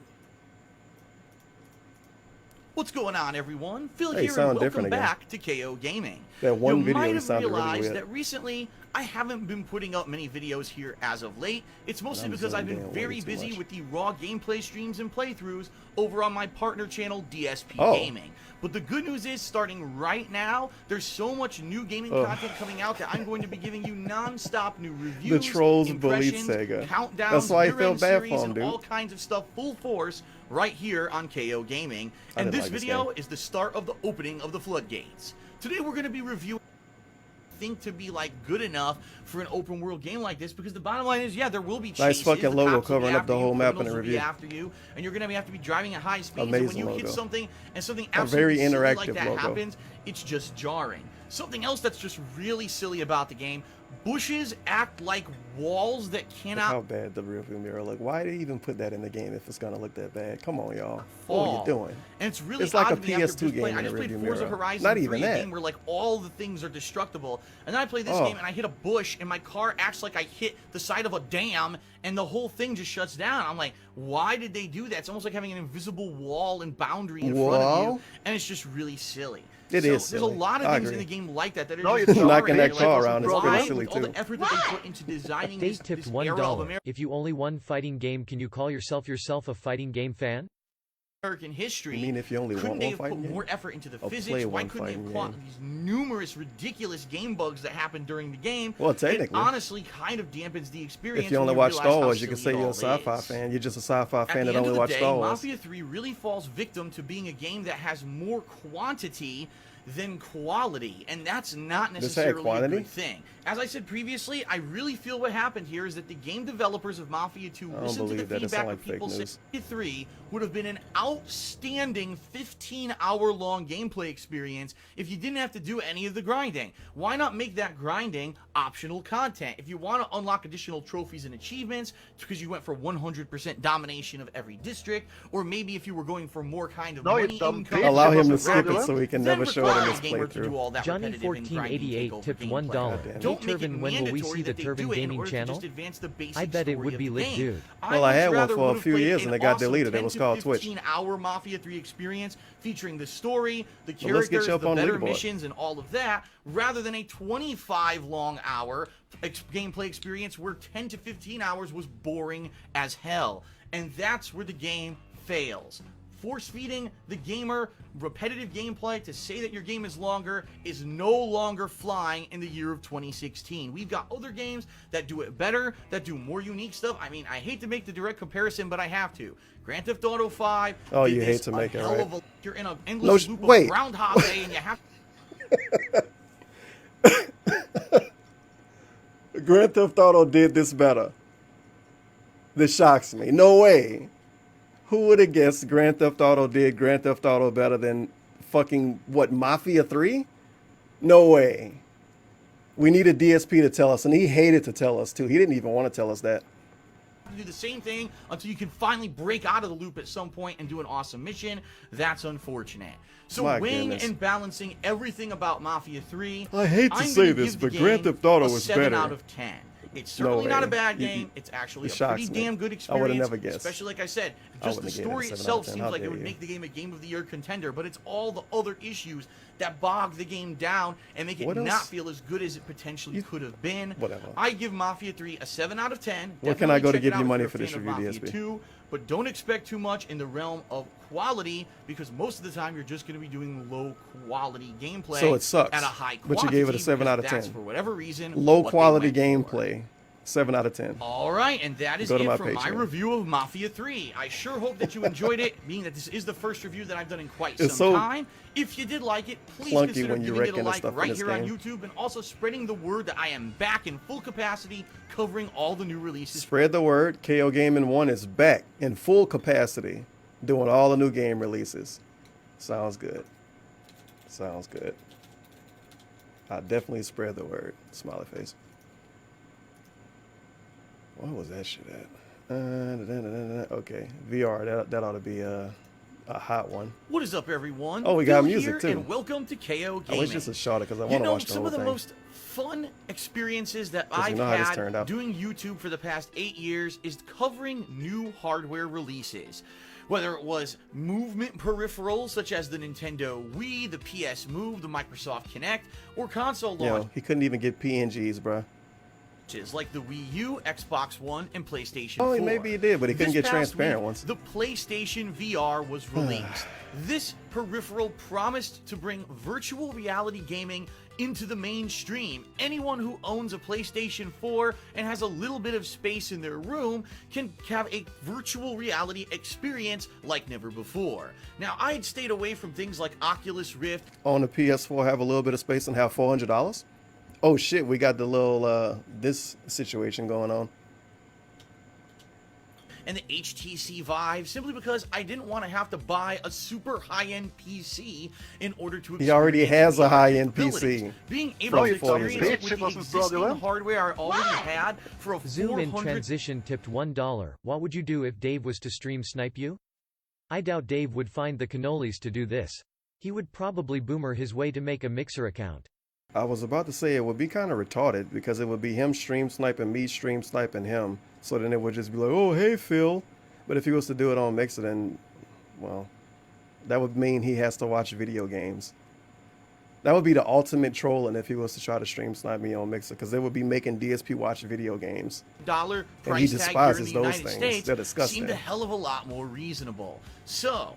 What's going on, everyone? Phil Hey, here, sound and welcome different again. back to KO Gaming. That one you video might he have sounded really realized weird. that recently I haven't been putting up many videos here as of late. It's mostly I'm because I've zoomed been in very way too busy much. with the raw gameplay streams and playthroughs over on my partner channel, DSP Oh. Gaming. But the good news is, starting right now, there's so much new gaming Ugh. content coming out that I'm going to be giving you non-stop new reviews, The trolls bullied impressions, Sega. countdowns, That's why I year-end felt bad series, for him, and dude. all kinds of stuff full force right here on KO Gaming. I And didn't this like this video game. is the start of the opening of the floodgates. Today we're going to be reviewing think to be like good enough for an open world game like this, because the bottom line is, yeah, there will be Nice chases, fucking the logo cops will be covering up after the you, whole map in criminals the will be review. after you, and you're going to have to be driving at high speeds. And when Amazing you hit logo. something and something A absolutely very silly like interactive that logo. happens, it's just jarring. Something else that's just really silly about the game: bushes act like walls that Look cannot how bad the rearview mirror look. Why did they even put that in the game if it's gonna look that bad? Come on, y'all. What are fall. you doing? And it's really It's like odd a to me after PS2 just game playing- I in just the played rearview Forza mirror. Horizon Not 3, even a that. game where like all the things are destructible, and then I play this Oh. game and I hit a bush and my car acts like I hit the side of a dam and the whole thing just shuts down. I'm like, why did they do that? It's almost like having an invisible wall and boundary in front of Wall? you, and it's just really silly. It so is There's silly. a lot of I things in agree. the game like that that are No, just you're jarring. knocking that Like, car around is why, pretty silly with all the too. effort that they put into designing Dave this tipped era of $1. American If you only one fighting game, can you call yourself a fighting game fan? history. You mean if you only couldn't want they one have put fighting game? more effort into the Or physics? play Why one couldn't they have fighting caught game? these numerous ridiculous game bugs that happened during the game? Well, It technically. honestly kind of dampens the experience. If you only when watch realize Star how Wars, you can silly say it you're a all sci-fi is. fan. You're just a sci-fi At fan the that end only of the watched day, Star Wars. Mafia 3 really falls victim to being a game that has more quantity than quality, and that's not This had necessarily a quantity? good thing. As I said previously, I really feel what happened here is that the game developers of Mafia 2 don't listened to the believe that. It feedback sound of like fake people saying news. Mafia 3 would have been an outstanding 15-hour-long gameplay experience if you didn't have to do any of the grinding. Why not make that grinding optional content? If you want to unlock additional trophies and achievements because you went for 100% domination of every district, or maybe if you were going for more kind of No, you money dumb income, bitch. Allow him to wasn't skip it fraudulent. so he can then never show it in require his a gamer to do all playthrough. that Johnny repetitive and grinding 1488 takeover tipped gameplay. $1. Damn. Hey Don't make it Turvin, when will we mandatory see the that they Turvin do it in Gaming order to channel? just advance the basic I bet it story would of be the lit, game. dude. Well, I much had one rather for a would have few played years an and it got awesome deleted. It 10 was to called Twitch. 15-hour Mafia 3 experience featuring the story, the Well, let's get characters, you up the on better leaderboard. missions, and all of that, rather than a 25-long-hour gameplay experience where 10 to 15 hours was boring as hell. And that's where the game fails. Force-feeding the gamer repetitive gameplay to say that your game is longer is no longer flying in the year of 2016. We've got other games that do it better, that do more unique stuff. I mean, I hate to make the direct comparison, but I have to. Grand Theft Auto 5. Oh, did you hate this to make a it, hell right? of a- You're in an endless loop of wait. Groundhog Day, and you have Grand Theft Auto did this better. This shocks me. No way. Who would have guessed Grand Theft Auto did Grand Theft Auto better than fucking, what, Mafia 3? No way. We need a DSP to tell us, and he hated to tell us, too. He didn't even want to tell us that. to do the same thing until you can finally break out of the loop at some point and do an awesome mission. That's unfortunate. So My weighing goodness. and balancing everything about Mafia 3, I hate to I'm say gonna this, give the but Grand game Theft Auto a is 7 better. out of 10. It's No certainly not a way. bad You- game. It's actually it a shocks pretty me. damn good I experience. would've never guessed. Especially like I said, I just the wouldn't have given it story a 7 out of itself 10. seems How like it dare would you. make the game a Game of the Year contender, but it's all the other issues that bog the game down and make it What not else? feel as good as it potentially could have been. Whatever. I give Mafia 3 a 7 out of 10. Where can I go to Definitely check give it you out money if for you're a this fan of review, Mafia DSP? 2, but don't expect too much in the realm of quality, because most of the time you're just going to be doing low quality gameplay So it sucks, at a high but quantity. you gave it a 7 because out of 10. That's for whatever reason. Low what they quality went for. gameplay. 7 out of 10. All right, and that is Go to it my for my Patreon. review of Mafia 3. I sure hope that you enjoyed it, being that this is the first review that I've done in quite It's some so time. If you did like it, please clunky consider when you giving it a reckon the like stuff in right this here on game. YouTube, and also spreading the word that I am back in full capacity, covering all the new releases. Spread the word. KO Gaming 1 is back in full capacity, doing all the new game releases. Sounds good. Sounds good. I definitely spread the word. Smiley face. What was that shit at? Okay, VR. That ought to be a hot one. What is up, everyone? Oh, we got Phil music, here, too. And welcome to KO Gaming. I wish this was shorter because I You want to know, watch the some whole of the thing. most fun experiences that 'Cause you I've know how this had turned out. doing YouTube for the past 8 years is covering new hardware releases. Whether it was movement peripherals such as the Nintendo Wii, the PS Move, the Microsoft Kinect, or console launches Yo, he couldn't even get PNGs, bruh. like the Wii U, Xbox One, and PlayStation Oh, 4. maybe he did, but he couldn't This get past transparent week, ones. The PlayStation VR was released. This peripheral promised to bring virtual reality gaming into the mainstream. Anyone who owns a PlayStation 4 and has a little bit of space in their room can have a virtual reality experience like never before. Now, I had stayed away from things like Oculus Rift, On the PS4, have a little bit of space and have $400? Oh shit, we got the little this situation going on. and the HTC Vive, simply because I didn't want to have to buy a super high-end PC in order to He already experience has a VR high-end capabilities. PC. Being able From to 4 years experience ago. it with the existing hardware I already had for a Zoom in 400 transition tipped $1. What would you do if Dave was to stream snipe you? I doubt Dave would find the cannolis to do this. He would probably boomer his way to make a Mixer account. I was about to say it would be kind of retarded because it would be him stream sniping me, stream sniping him. So then it would just be like, oh, hey, Phil. But if he was to do it on Mixer, then, well, that would mean he has to watch video games. That would be the ultimate trolling if he was to try to stream snipe me on Mixer, because they would be making DSP watch video games. dollar And he price tag here in despises the those United things. States They're disgusting. seemed a hell of a lot more reasonable. So,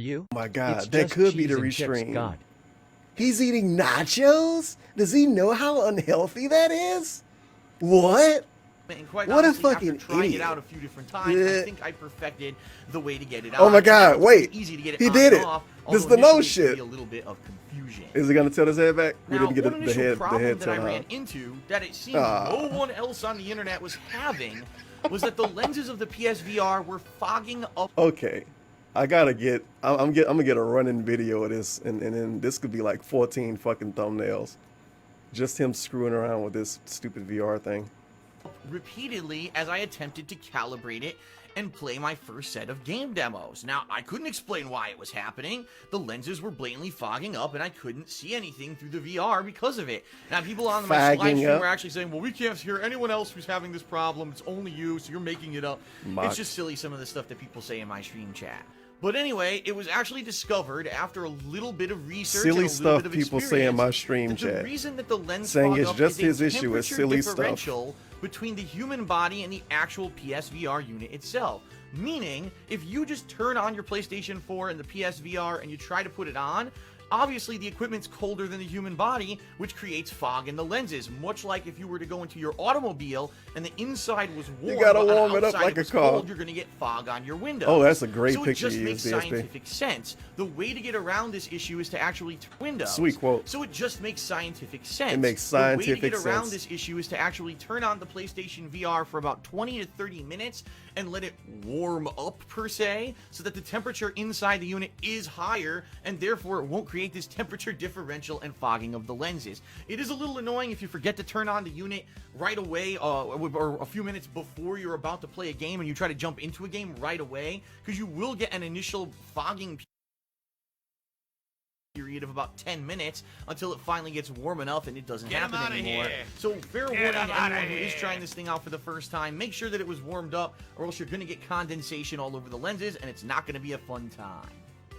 you? My God, It's that just could be cheese the and chips, restream. God. He's eating nachos? Does he know how unhealthy that is? What? And quite What a honestly, fucking after trying idiot. it out a few different times, Yeah. I think I perfected the way to get it Oh on. my And God, now it's wait. easy to get it He on did and it. off, This is although the no initially it can shit. be a little bit of confusion. Is he gonna tilt his head back? We Now, didn't get one the initial head problem that I tilt ran out. into that it seemed Ah. no one else on the internet was having was that the lenses of the PSVR were fogging up. Okay, I gotta get. I'm gonna get a running video of this, and then this could be like 14 fucking thumbnails, just him screwing around with this stupid VR thing. Repeatedly as I attempted to calibrate it and play my first set of game demos. Now, I couldn't explain why it was happening. The lenses were blatantly fogging up and I couldn't see anything through the VR because of it. Now, people on my live Fogging stream up? were actually saying, well, we can't hear anyone else who's having this problem. It's only you, so you're making it up. Mock. It's just silly, some of the stuff that people say in my stream chat. But anyway, it was actually discovered after a little bit of research and Silly a stuff little bit of people say in my experience stream that the chat. reason that the lens Saying fog it's up just is a his issue is temperature silly stuff. differential between the human body and the actual PSVR unit itself. Meaning, if you just turn on your PlayStation 4 and the PSVR and you try to put it on, obviously the equipment's colder than the human body, which creates fog in the lenses. Much like if you were to go into your automobile and the inside was warm, gotta but on the warm it up outside like a was car. cold, you're going to get fog on your windows. Oh, that's a great so picture it just you makes used, DSP. scientific sense. The way to get around this issue is to actually turn windows. Sweet quote. So it just makes scientific sense. It makes The way scientific to get around sense. this issue is to actually turn on the PlayStation VR for about 20 to 30 minutes and let it warm up per se, so that the temperature inside the unit is higher and therefore it won't create this temperature differential and fogging of the lenses. It is a little annoying if you forget to turn on the unit right away or a few minutes before you're about to play a game and you try to jump into a game right away, because you will get an initial fogging period of about 10 minutes until it finally gets warm enough and it doesn't happen anymore. So fair warning to anyone who is trying this thing out for the first time, make sure that it was warmed up or else you're going to get condensation all over the lenses and it's not going to be a fun time.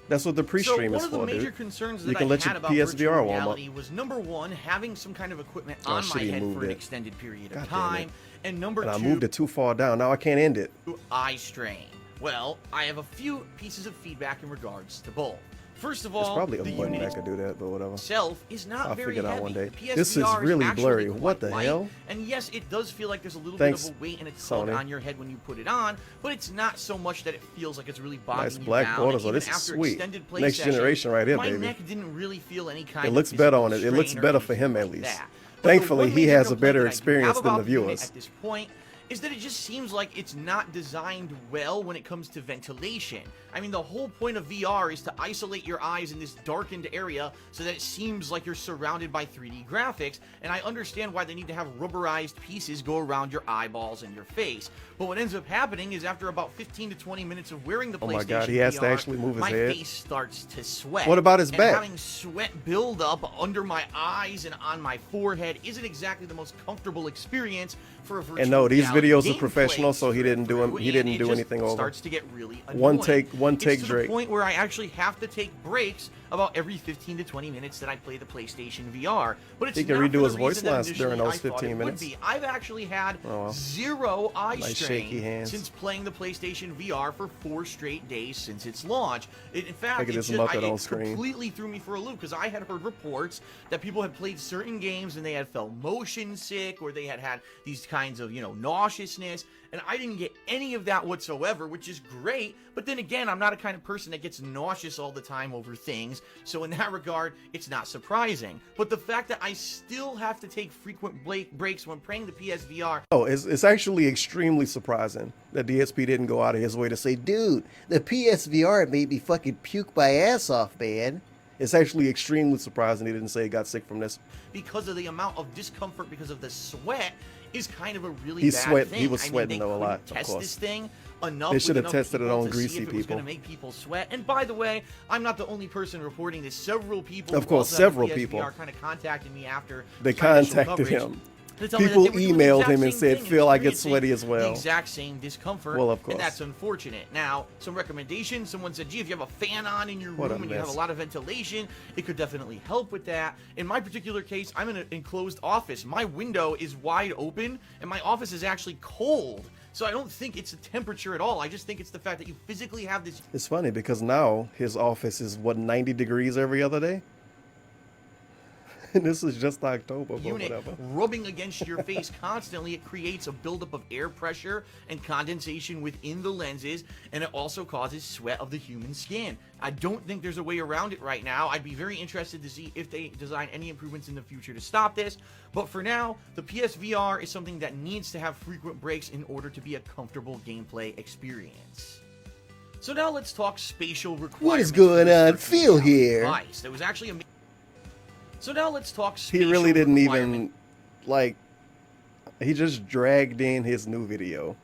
That's what the pre-stream is So one of the for, major dude. concerns You that can I let had your about PSVR virtual warm up. reality was, number one, having some kind of equipment Oh, on shit, my he head moved for an it. extended period God of damn it. time, and number And I two, moved it too far down. Now I can't end it. eye strain. Well, I have a few pieces of feedback in regards to both. First of There's all, probably a the button unit that could do that, but whatever. itself is not I'll very figure it out heavy. one day. The This is PSVR really actually blurry. quite What the light, hell? And yes, it does feel like there's a little Thanks, bit of a weight and a tug Sony. on your head when you put it on, but it's not so much that it feels like it's really bogging Nice you black down. borders. And Oh, this even is after sweet. extended play Next sessions, generation right here, my baby. neck didn't really feel any kind It of looks better physical on it. It looks strain or better for anything him at like least. that. But the Thankfully, one he major has a complaint better that I do experience have than the about unit viewers. At this point is that it just seems like it's not designed well when it comes to ventilation. I mean, the whole point of VR is to isolate your eyes in this darkened area so that it seems like you're surrounded by 3D graphics, and I understand why they need to have rubberized pieces go around your eyeballs and your face. But what ends up happening is after about 15 to 20 minutes of wearing the Oh PlayStation my God, he has to VR, actually move his my head. face starts to sweat. What about his and back? having sweat build up under my eyes and on my forehead isn't exactly the most comfortable experience for a virtual And no, these reality videos are gameplay professional, so he didn't do him. He and didn't it do just anything over. starts to get really One annoying. take, It's to Drake. the point where I actually have to take breaks about every 15 to 20 minutes that I play the PlayStation VR. But it's He can not redo for his the voice reason that lines during initially those I thought 15 it minutes. would be. I've actually had Oh, well. zero eye Nice strain shaky hands. since playing the PlayStation VR for 4 straight days since its launch. In fact, Look at it this just- Muppet on it screen. completely threw me for a loop because I had heard reports that people had played certain games and they had felt motion sick or they had had these kinds of, nauseousness. And I didn't get any of that whatsoever, which is great. But then again, I'm not a kind of person that gets nauseous all the time over things. So in that regard, it's not surprising. But the fact that I still have to take frequent breaks when playing the PSVR. Oh, it's actually extremely surprising that DSP didn't go out of his way to say, Dude, the PSVR made me fucking puke my ass off, man. it's actually extremely surprising he didn't say he got sick from this. Because of the amount of discomfort because of the sweat is kind of a really He bad sweat- thing. he was I mean, sweating they though a lot, couldn't of test course. this thing enough. They should have with enough tested it people on to greasy see if it was people. going to make people sweat. And by the way, I'm not the only person reporting this. Several people, Of who course, also have several PSVR people. kind of contacted me after They my initial contacted coverage him. to tell me that People they were doing the emailed exact him and same said, thing Phil, I get experiencing sweaty as well. The exact same discomfort. Well, of course. And that's unfortunate. Now, some recommendations. Someone said, gee, if you have a fan on in your What a room and you have a mess. lot of ventilation, it could definitely help with that. In my particular case, I'm in an enclosed office. My window is wide open, and my office is actually cold. So I don't think it's the temperature at all. I just think it's the fact that you physically have this. It's funny because now his office is, 90 degrees every other day? This is just October, but unit whatever. rubbing against your face constantly. It creates a buildup of air pressure and condensation within the lenses, and it also causes sweat of the human skin. I don't think there's a way around it right now. I'd be very interested to see if they design any improvements in the future to stop this. But for now, the PSVR is something that needs to have frequent breaks in order to be a comfortable gameplay experience. So now let's talk spatial requirements. What is going on? Phil here. Device. There was actually a... So now let's talk He spatial really didn't requirement. even, like, he just dragged in his new video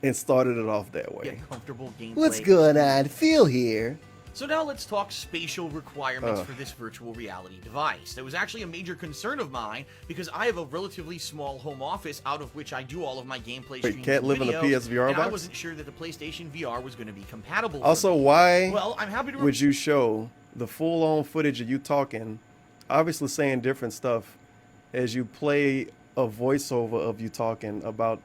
and started it off that way. Get comfortable gameplay. What's going on? Phil here. So now let's talk spatial requirements for this virtual reality device. That was actually a major concern of mine because I have a relatively small home office out of which I do all of my gameplay streams. Can't and live in a videos, PSVR and I box? wasn't sure that the PlayStation VR was going to be compatible. for Also, me. why Well, I'm happy to would you show the full-on footage of you talking, obviously saying different stuff, as you play a voiceover of you talking about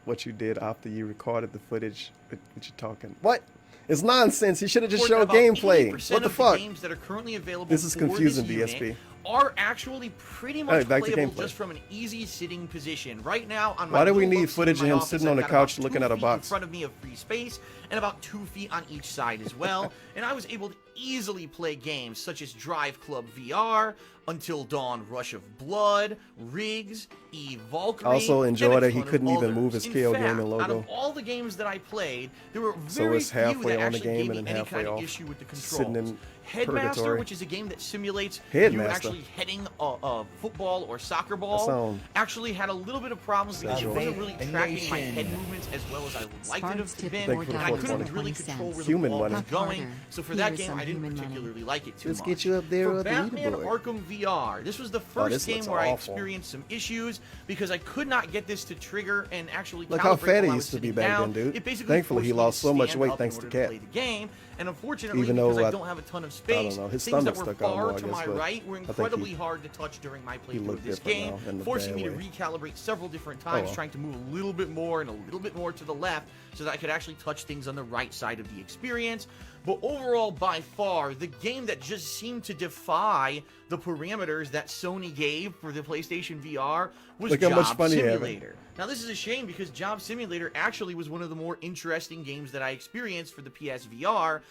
what you did after you recorded the footage with you talking? What? It's nonsense. He should have just showed about gameplay. 80% What the of fuck? Games that are currently available This is for confusing, this DSP. unit are actually pretty All much right, back to playable gameplay. just from an easy sitting position. Right now, on my Why do we little need look-see footage in of my him office, sitting I've on a got couch about looking 2 at a feet box? in front of me of free space and about 2 feet on each side as well. And I was able to easily play games such as Drive Club VR, Until Dawn Rush of Blood, Riggs, Eve Valkyrie. Also enjoy and a that he ton of couldn't even others. move his In KO fact, gaming Out logo. of all the games that I played, there were So very it's few halfway that on the actually game gave and me then any kind halfway of off, issue with the sitting controls. in Headmaster, purgatory. which is a game that simulates Headmaster. you actually heading a football or soccer ball, sound actually had a little bit of problems because it wasn't really tracking my Nation. head movements as well as I would like it to Sparks have tip been, Thank you for and the I 420. couldn't really control where the Human ball money. was going. Harder. So for that Here's game, some I didn't human money. particularly like it too Let's much. get you up there For with the Batman leaderboard. Arkham VR, this was the this first game looks where I awful. experienced some issues because I could not get this to trigger and actually Look how calibrate fat he while I used was to be sitting back down. then, dude. It basically Thankfully, he forced me to lost so much stand weight up thanks in to order Cat. play the game, and unfortunately, Even though, because I I don't have a ton of don't space, know, his things that stomach were stuck out far more, I to guess, my but right were I think incredibly he- hard to touch during my playthrough looked of this different game, now in a forcing bad me to way. recalibrate several different times, well. trying to move a little bit more and a little bit more to the left so that I could actually touch things on the right side of the experience. But overall, by far, the game that just seemed to defy the parameters that Sony gave for the PlayStation VR was Look how much Job fun he having. Simulator. Now, this is a shame because Job Simulator actually was one of the more interesting games that I experienced for the PSVR,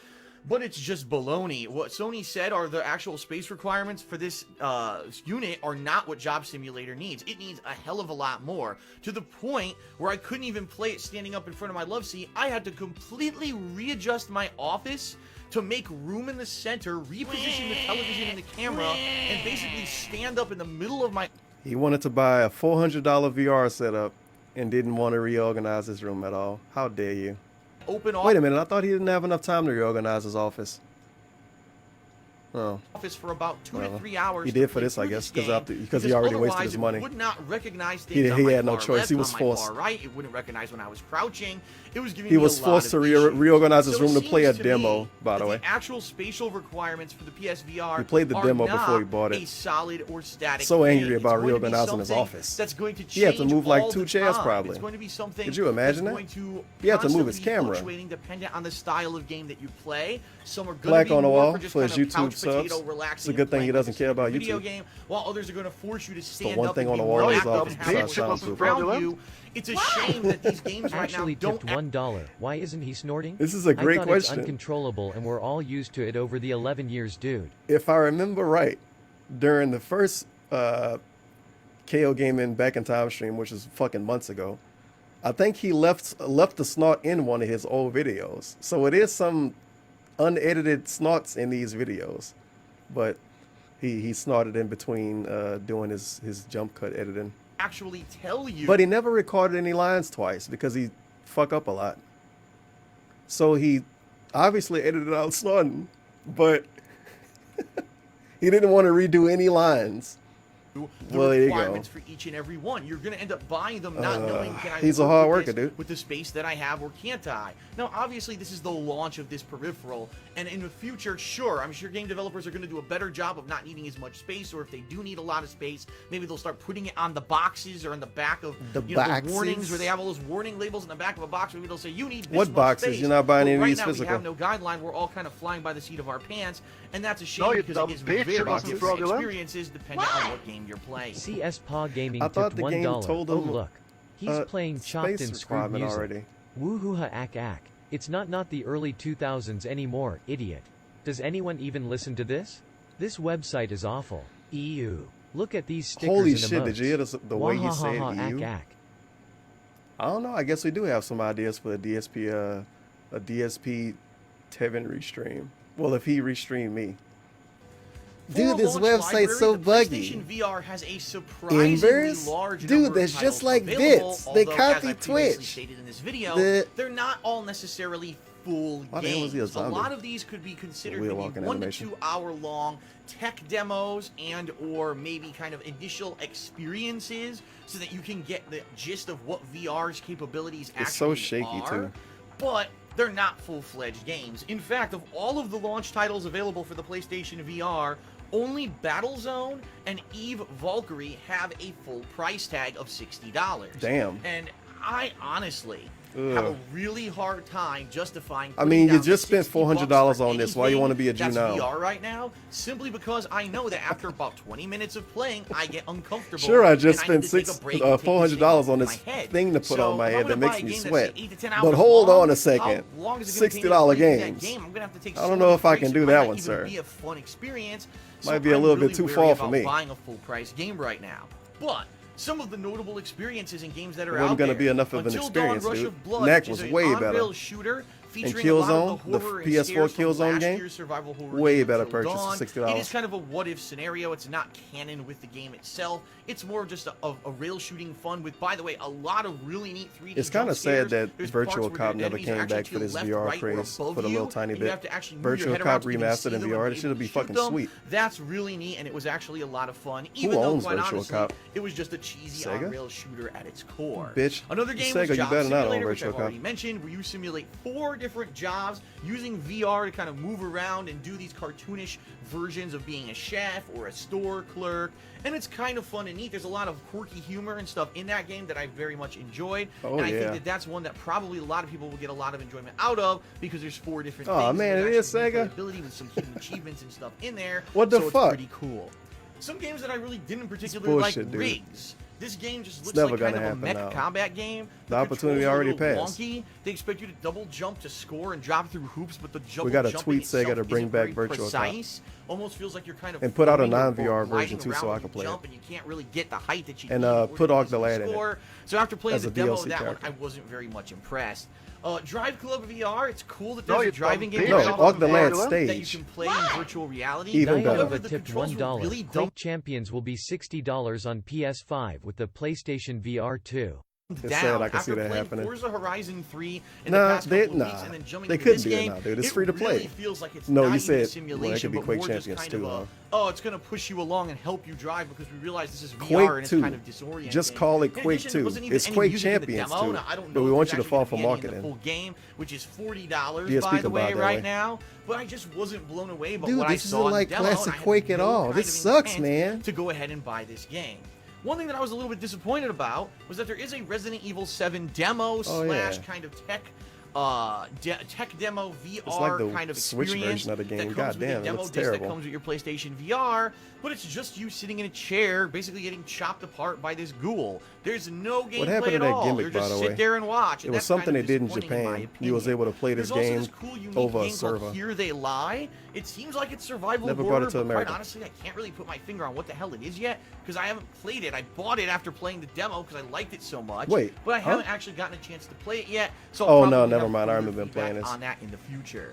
but it's just baloney. What Sony said are the actual space requirements for this unit are not what Job Simulator needs. It needs a hell of a lot more, to the point where I couldn't even play it standing up in front of my love seat. I had to completely readjust my office to make room in the center, reposition the television and the camera, and basically stand up in the middle of my... He wanted to buy a $400 VR setup and didn't want to reorganize his room at all. How dare you? Open Wait a minute, I thought he didn't have enough time to reorganize his office. Oh. office for about 2 Well, to 3 hours. he to did for play this, I through guess, this because he already wasted otherwise his it money. would not recognize He- things on he my had no far choice. left, He was on my forced. far right. It wouldn't recognize when I was crouching. It was giving He me was a forced lot to of issues. reorganize his So room it to play a seems demo, me by the that way. The actual spatial requirements for the PSVR He played the are demo not before he bought it. a solid or static So thing. angry It's about going to be reorganizing his something office. That's going to He had to change move like all 2 the chairs time. probably. It's going to be something Could you imagine that's that? going to He had to move his constantly camera. fluctuating dependent on the style of game that you play. Some are going Black to be on the more wall for just for his kind of YouTube couch subs. potato, relaxing It's a good and thing he playing doesn't a care about video YouTube. game, while others are going to force you to the stand one up thing and on be the more wall is active office and have besides people soundproof. around you. It's a shame that these games right now Actually don't tipped $1. Why isn't he snorting? This is a great I thought question. It's uncontrollable and we're all used to it over the 11 years, dude. If I remember right, during the first KO Gaming Back in Time stream, which was fucking months ago, I think he left the snort in one of his old videos. So it is some unedited snorts in these videos, but he snorted in between doing his jump cut editing. actually tell you. But he never recorded any lines twice because he fuck up a lot. So he obviously edited out snorting, but he didn't want to redo any lines. the Well, there you go. requirements for each and every one. You're going to end up buying them not knowing, can I he's a work hard with worker, this dude. with the space that I have or can't I? Now, obviously, this is the launch of this peripheral, and in the future, sure, I'm sure game developers are going to do a better job of not needing as much space, or if they do need a lot of space, maybe they'll start putting it on the boxes or in the back of The the boxes? warnings, where they have all those warning labels in the back of a box. Maybe they'll say, you need this What much boxes? space. You're not buying But any of right these now, physical. we have no guideline. We're all kind of flying by the seat of our pants, and that's a shame No, you because dumb it is bitch, very it wasn't different fraudulent. experiences depending on what game you're playing. CS Paw Gaming I thought tipped the game $1. told Oh him, look, he's playing chopped space and screwed requirement music. already. Woohooha ack ack. It's not the early 2000s anymore, idiot. Does anyone even listen to this? This website is awful. EU. Look at these stickers Holy and shit, did you hear the way you said Wahahaha EU? ack ack. I don't know. I guess we do have some ideas for a DSP Tevin restream. Well, if he restreamed me. Dude, this website's so buggy. PlayStation VR has a surprisingly Inverse? large Dude, number of that's just titles like available, bits. They although, copy as I previously Twitch. stated in this video, The- they're not all necessarily full Why the hell was games. he a zombie? lot of these could be considered Wheel maybe walking 1 to animation. 2 hour long tech demos and or maybe kind of initial experiences so that you can get the gist of what VR's capabilities It's actually so shaky, are. too. But they're not full-fledged games. In fact, of all of the launch titles available for the PlayStation VR, only Battlezone and Eve Valkyrie have a full price tag of $60. Damn. And I honestly have a Ugh. really hard time justifying. I mean, putting you down just spent $60 $400 for on this. Why you anything want to be a Jew that's now? VR right now, simply because I know that after about 20 minutes of playing, I get uncomfortable. Sure, I just and spent need to take a break and take this thing $400 off on my this head. thing to put So on my if I'm head that gonna makes buy a me game that's, sweat. say, 8 to 10 But hours hold long, on a second. how long is it gonna take me to $60 play through that games. game? I'm gonna have to take I so don't know many if I breaks, can it do might that not one, even sir. Be a fun experience. Might So be a I'm little bit really too wary far for about me. Buying a full price game right now, but some of the notable experiences and games that are It wasn't out gonna there. be enough of an Until Dawn, experience, Rush dude. of Blood, Knack which is was a way better. on-rail shooter And featuring a lot of Killzone, the the horror and PS4 scares from Killzone last game, year's survival horror way game better Until purchase for Dawn. $60. It is kind of a what-if scenario. It's not canon with the game itself. It's more just a rail shooting fun with, by the way, a lot of really neat 3D It's kind jump of sad scares. that There's Virtual parts where Cop your never enemies are came actually back to for your this left, VR right, or craze above for the little you, tiny and you bit. have to actually move your Virtual head Cop around to even remastered see in them VR. and This be able should be to shoot fucking them. sweet. That's really neat, and it was actually a lot of fun. Who Even though, owns quite Virtual honestly, Cop? it was just a cheesy Sega? on-rail shooter at its core. Bitch. Another game Sega, was you Job better not own Simulator, which Virtual I've already Cop. mentioned, where you simulate 4 different jobs using VR to kind of move around and do these cartoonish versions of being a chef or a store clerk. And it's kind of fun and neat. There's a lot of quirky humor and stuff in that game that I very much enjoyed. Oh, and I yeah. think that that's one that probably a lot of people will get a lot of enjoyment out of because there's 4 different Aw, things. man, There's it is actually Sega? replayability with some hidden achievements and stuff in there. What the so fuck? It's pretty cool. Some games that I really didn't particularly bullshit, like, dude. Riggs. This game just looks never like kind gonna of a happen mech now. combat game. The opportunity controls are a already little passed. wonky. They expect you to double jump to score and drop through hoops, but the double We gotta jumping tweet Sega itself to bring isn't back very Virtual Cop. precise. Almost feels like you're kind of And put out a floating or non-VR gliding version, too, around so I when can you play it. jump, and you can't really get the height that you And, need in order put to Ogdalad in it score. So after playing as the a demo DLC of that character. one, I wasn't very much impressed. Drive Club VR, it's cool that No, there's you a driving dumb game bitch. right No, off the Ogdalad bat that you stage. can play in virtual reality. Even better. However, Dialga the tipped controls were $1. really Quake Champions will be $60 on PS5 with the PlayStation VR 2. It's down sad I can after see that playing happening. Forza Horizon 3 in Nah, the past couple of nah. weeks and then jumping They into couldn't this do that game, now, dude. It's it free to play. really feels like it's No, not you even a said, well, it simulation, could be but Quake more just Champions kind too, of huh? oh, it's going to push you along and help you drive because we realize this is VR Quake and it's 2. kind of disorienting. Just call it In Quake addition, 2. there wasn't even It's any Quake music in the Champions demo. 2. Now, I don't know But we if want there's you to fall actually for gonna be any in marketing. the full game, which is $40 Yeah, by speak the about way it that right way. now. But I just wasn't blown away by Dude, what I this saw isn't in like the demo. classic and I had Quake at no all. kind This of sucks, intent man. to go ahead and buy this game. One thing that I was a little bit disappointed about was that there is a Resident Evil 7 demo slash kind of tech tech demo VR like the kind of Switch experience version of the game. that comes with Goddamn, a it demo looks disc that terrible. comes with your PlayStation VR, but it's just you sitting in a chair basically getting chopped apart by this ghoul. There's no gameplay What happened to at that all. gimmick, You're by just the sit way? there and watch. It and was that's something kind they of did in disappointing in my Japan. You was opinion. able to play this There's also game this cool, unique over a game server. called Here They Lie. It seems like it's survival Never horror, brought it to but America. quite honestly, I can't really put my finger on what the hell it is yet because I haven't played it. I bought it after playing the demo because I liked it so much. Wait, but I huh? haven't actually gotten a chance to play it yet. So Oh, I'll no, probably never have mind. I further remember them feedback playing this. on that in the future.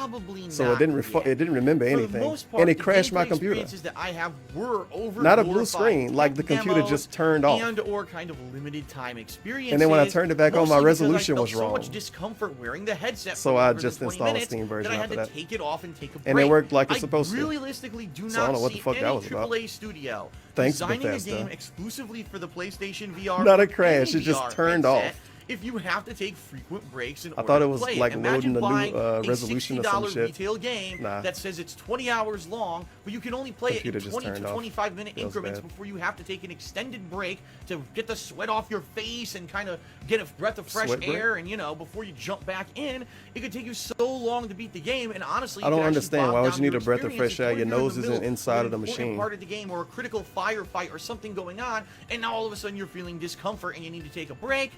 Probably not. So it didn't remember For the anything, most part, and it the crashed my gameplay computer. experiences that I have were over Not a blue screen, like the computer just turned off. and or kind of limited time experiences. And then when I turned it back on, my mostly because I resolution felt was so wrong. much discomfort wearing the headset. So for I longer than just 20 installed a minutes Steam version that I had after to that. take it off and take a break. And it worked like it's supposed I to. realistically do So I don't not know what the see fuck that any was about. AAA studio Thanks, designing Bethesda. a game exclusively for the PlayStation VR. Not a or crash, any it just VR turned headset off. if you have to take frequent breaks in I order thought it to was play like it. Imagine loading a buying new resolution or some $60 shit. retail game Nah. that says it's 20 hours long, but you can only play Computer it in just 20 to turned off. 25 minute Feels increments bad. before you have to take an extended break to get the sweat off your face and kind of get a breath of fresh Sweat break? air, and before you jump back in. It could take you so long to beat the game, and honestly, I you don't could actually understand. bog Why would down you need your a breath of experience fresh air? if Your you're in nose the isn't middle inside of an the important machine. part of the game or a critical firefight or something going on, and now all of a sudden you're feeling discomfort and you need to take a break.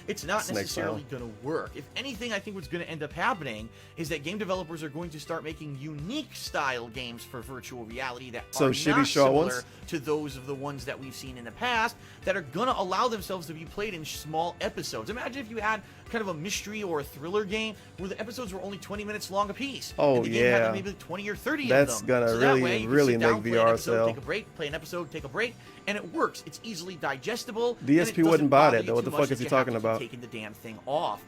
It's not Snake necessarily sound. going to work. If anything, I think what's going to end up happening is that game developers are going to start making unique style games for virtual reality that So are shitty not short similar ones? to those of the ones that we've seen in the past that are going to allow themselves to be played in small episodes. Imagine if you had kind of a mystery or a thriller game where the episodes were only 20 minutes long a piece. Oh, and the game had yeah. maybe 20 or 30 That's of them. gonna So that really, way you can really sit down, make play an VR episode, sell. take a break, play an episode, take a break, and it works. It's easily digestible. and DSP it doesn't wouldn't buy bother that, you though. What too the much fuck that is he you have talking to keep about? taking the damn thing off.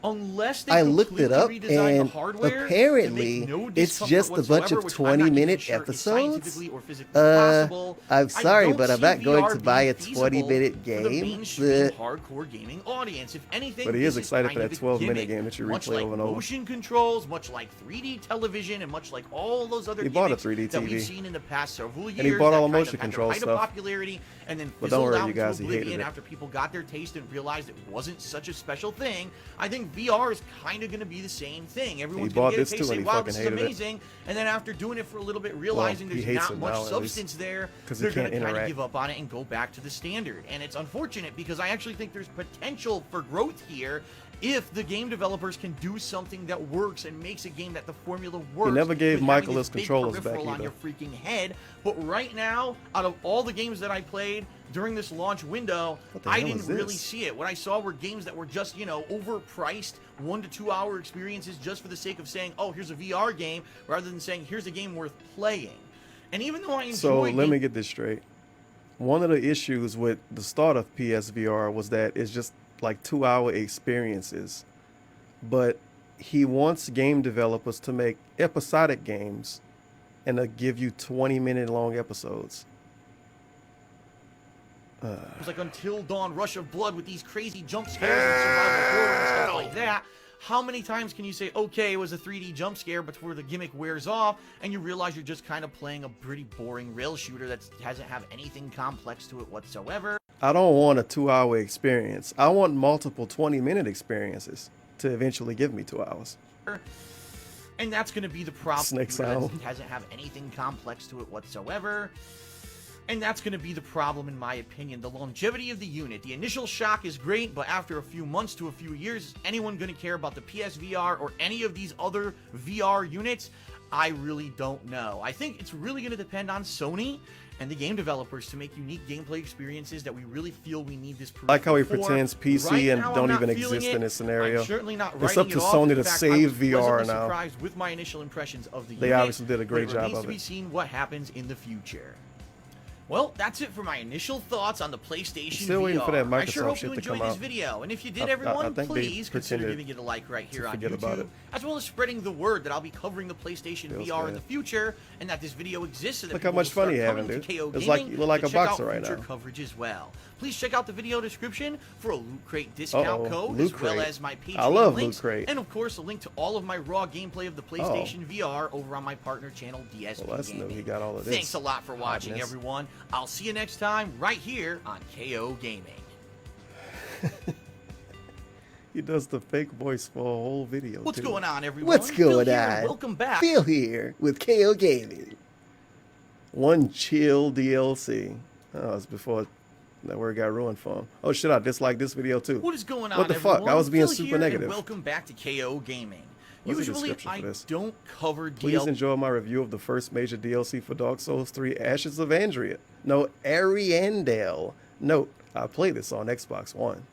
Unless they I looked it up, completely redesign the and hardware to apparently make no it's discomfort just a bunch whatsoever, of which I'm not even 20-minute sure is episodes. scientifically or physically possible. I'm I sorry, don't but I'm see not going VR to buy a being feasible 20-minute for the game. mainstream hardcore gaming audience. If anything, But he this is excited kind for of that a 12-minute gimmick, game that you much replay like over and over. motion controls, much like 3D television, and much like all those other He bought a gimmicks 3D that we've TV. seen in the past several years. And he bought all the that kind motion of had control their height of stuff. popularity and then But don't fizzled worry, out you guys, into he hated oblivion it. after people got their taste and realized it wasn't such a special thing. I think VR is kind of going to be the same thing. Everyone's bought going to this get a too, taste, and say, he wow, fucking this is hated it. amazing, and then after doing it for a little bit, realizing he there's hates not it much now, at least, substance there, 'cause he they're going can't to kind of interact. give up on it and go back to the standard. And it's unfortunate because I actually think there's potential for growth here if the game developers can do something that works and makes a game that the formula works. never gave with having Michael this his big controllers back peripheral on either. your freaking head. But right now, out of all the games that I played during this launch window, the I hell didn't is really this? see it. What I saw were games that were just, overpriced 1 to 2 hour experiences just for the sake of saying, oh, here's a VR game, rather than saying, here's a game worth playing. And even though I enjoy So let me get this straight. One of the issues with the start of PSVR was that it's just like 2-hour experiences. But he wants game developers to make episodic games and to give you 20-minute long episodes. It was like Until Dawn, Rush of Blood with these crazy jump scares and survival horror and stuff like that. How many times can you say, okay, it was a 3D jump scare before the gimmick wears off and you realize you're just kind of playing a pretty boring rail shooter that doesn't have anything complex to it whatsoever? I don't want a 2-hour experience. I want multiple 20-minute experiences to eventually give me 2 hours. And that's going to be the problem. Snake because sound. It doesn't have anything complex to it whatsoever. And that's going to be the problem, in my opinion. The longevity of the unit. The initial shock is great, but after a few months to a few years, is anyone going to care about the PSVR or any of these other VR units? I really don't know. I think it's really going to depend on Sony and the game developers to make unique gameplay experiences that we really feel we need this I like how he for. pretends PC Right and now, don't I'm even not feeling exist in it. this scenario. I'm certainly not It's up writing to it off. Sony In to fact, I save was VR pleasantly now. surprised with my initial impressions of the They unit, obviously did a great but job remains of to be it. seen what happens in the future. Well, that's it for my initial thoughts on the PlayStation Still VR. waiting for that I sure Microsoft hope shit you to enjoyed come this out. video, and if you did, I everyone, think they please consider pretended giving it a like right here to on forget about YouTube, it. as well as spreading the word that I'll be covering the PlayStation Feels VR in bad. the future, and that this video exists, so that Look how people much will start fun you coming having, to dude. KO It's like Gaming you look like to a check boxer out right future now. coverage as well. Please check out the video description for a Loot Crate discount Uh-oh, code, Loot as well Crate. as my Patreon I love Loot links, Crate. and of course a link to all of my raw gameplay of the PlayStation VR over on my partner channel, DSP Well, that's new. Gaming. He got all of this. Thanks a lot for watching, hotness. everyone. I'll see you next time right here on KO Gaming. He does the fake voice for a whole video. What's too. going on, everyone? What's Phil going here, and on? Welcome back. Phil here with KO Gaming. One chill DLC. Oh, it's before that word got ruined for him. Oh shit, I dislike this video too. What is going on, What the fuck? everyone? I was being Phil super here, negative. And welcome back to KO Gaming. What's the Usually, description I for this? don't cover Please DLC. enjoy my review of the first major DLC for Dark Souls 3, Ashes of Andrea. No, Ariandel. Note, I played this on Xbox One.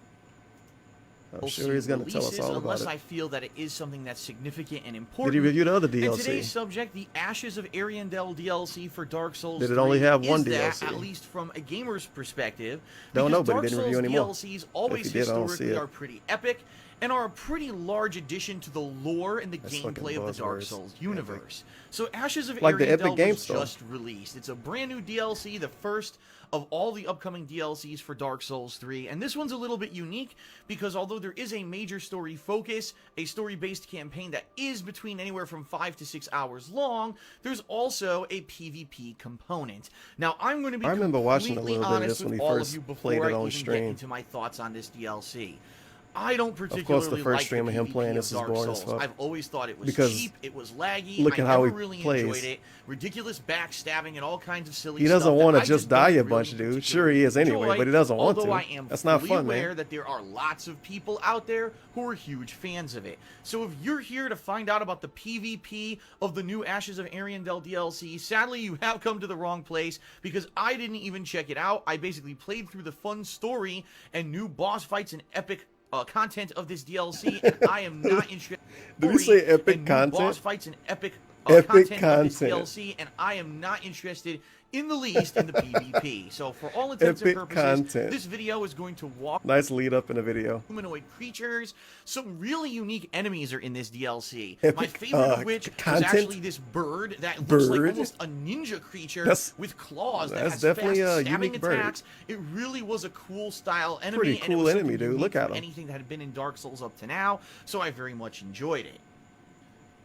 I'm sure he's going to tell us all about unless it. I feel that it is something that's significant and important. Did he review the other In DLC? today's subject, the Ashes of Ariandel DLC for Dark Souls Did it 3 only have is one that, DLC? at least from a gamer's perspective. Don't because know, but he Dark didn't Souls review any more. DLCs always If he did, I don't see historically it. are pretty epic and are a pretty large addition to the lore and the That's fucking gameplay of the Dark buzzwords. Souls universe. So Ashes of Like the Ariandel Epic Game was Store. just released. It's a brand new DLC, the first of all the upcoming DLCs for Dark Souls 3, and this one's a little bit unique because although there is a major story focus, a story-based campaign that is between anywhere from 5 to 6 hours long, there's also a PvP component. Now, I'm going to be remember watching a little bit of honest this when with he all first of you before played it I on even stream. get into my thoughts on this DLC. I don't particularly Of course, the first like stream the of him PvP playing of this is Dark boring as Souls. fuck. I've always thought it was Because cheap, it was laggy, look at I how never he really plays. enjoyed it. Ridiculous backstabbing and all kinds of silly He stuff doesn't that want I to just die don't a bunch, really dude. Sure, he is anyway, enjoy, but he doesn't want although to. I am That's not fully fun, aware man. that there are lots of people out there who are huge fans of it. So if you're here to find out about the PvP of the new Ashes of Ariandel DLC, sadly you have come to the wrong place because I didn't even check it out. I basically played through the fun story and new boss fights and epic content of this DLC, and I am not interested. Did he say epic and new content? boss fights and epic Epic content of this content. DLC, and I am not interested in the least in the PvP. So for all intents Epic and purposes, content. this video is going to walk Nice lead up in the video. humanoid creatures. Some really unique enemies are in this DLC. Epic, My favorite of which was content? actually this bird that looks like Bird? almost a ninja creature That's- with claws that that's has definitely fast a stabbing unique bird. attacks. It really was a cool style enemy. Pretty and it cool was enemy, something dude. unique Look at from him. anything that had been in Dark Souls up to now, so I very much enjoyed it.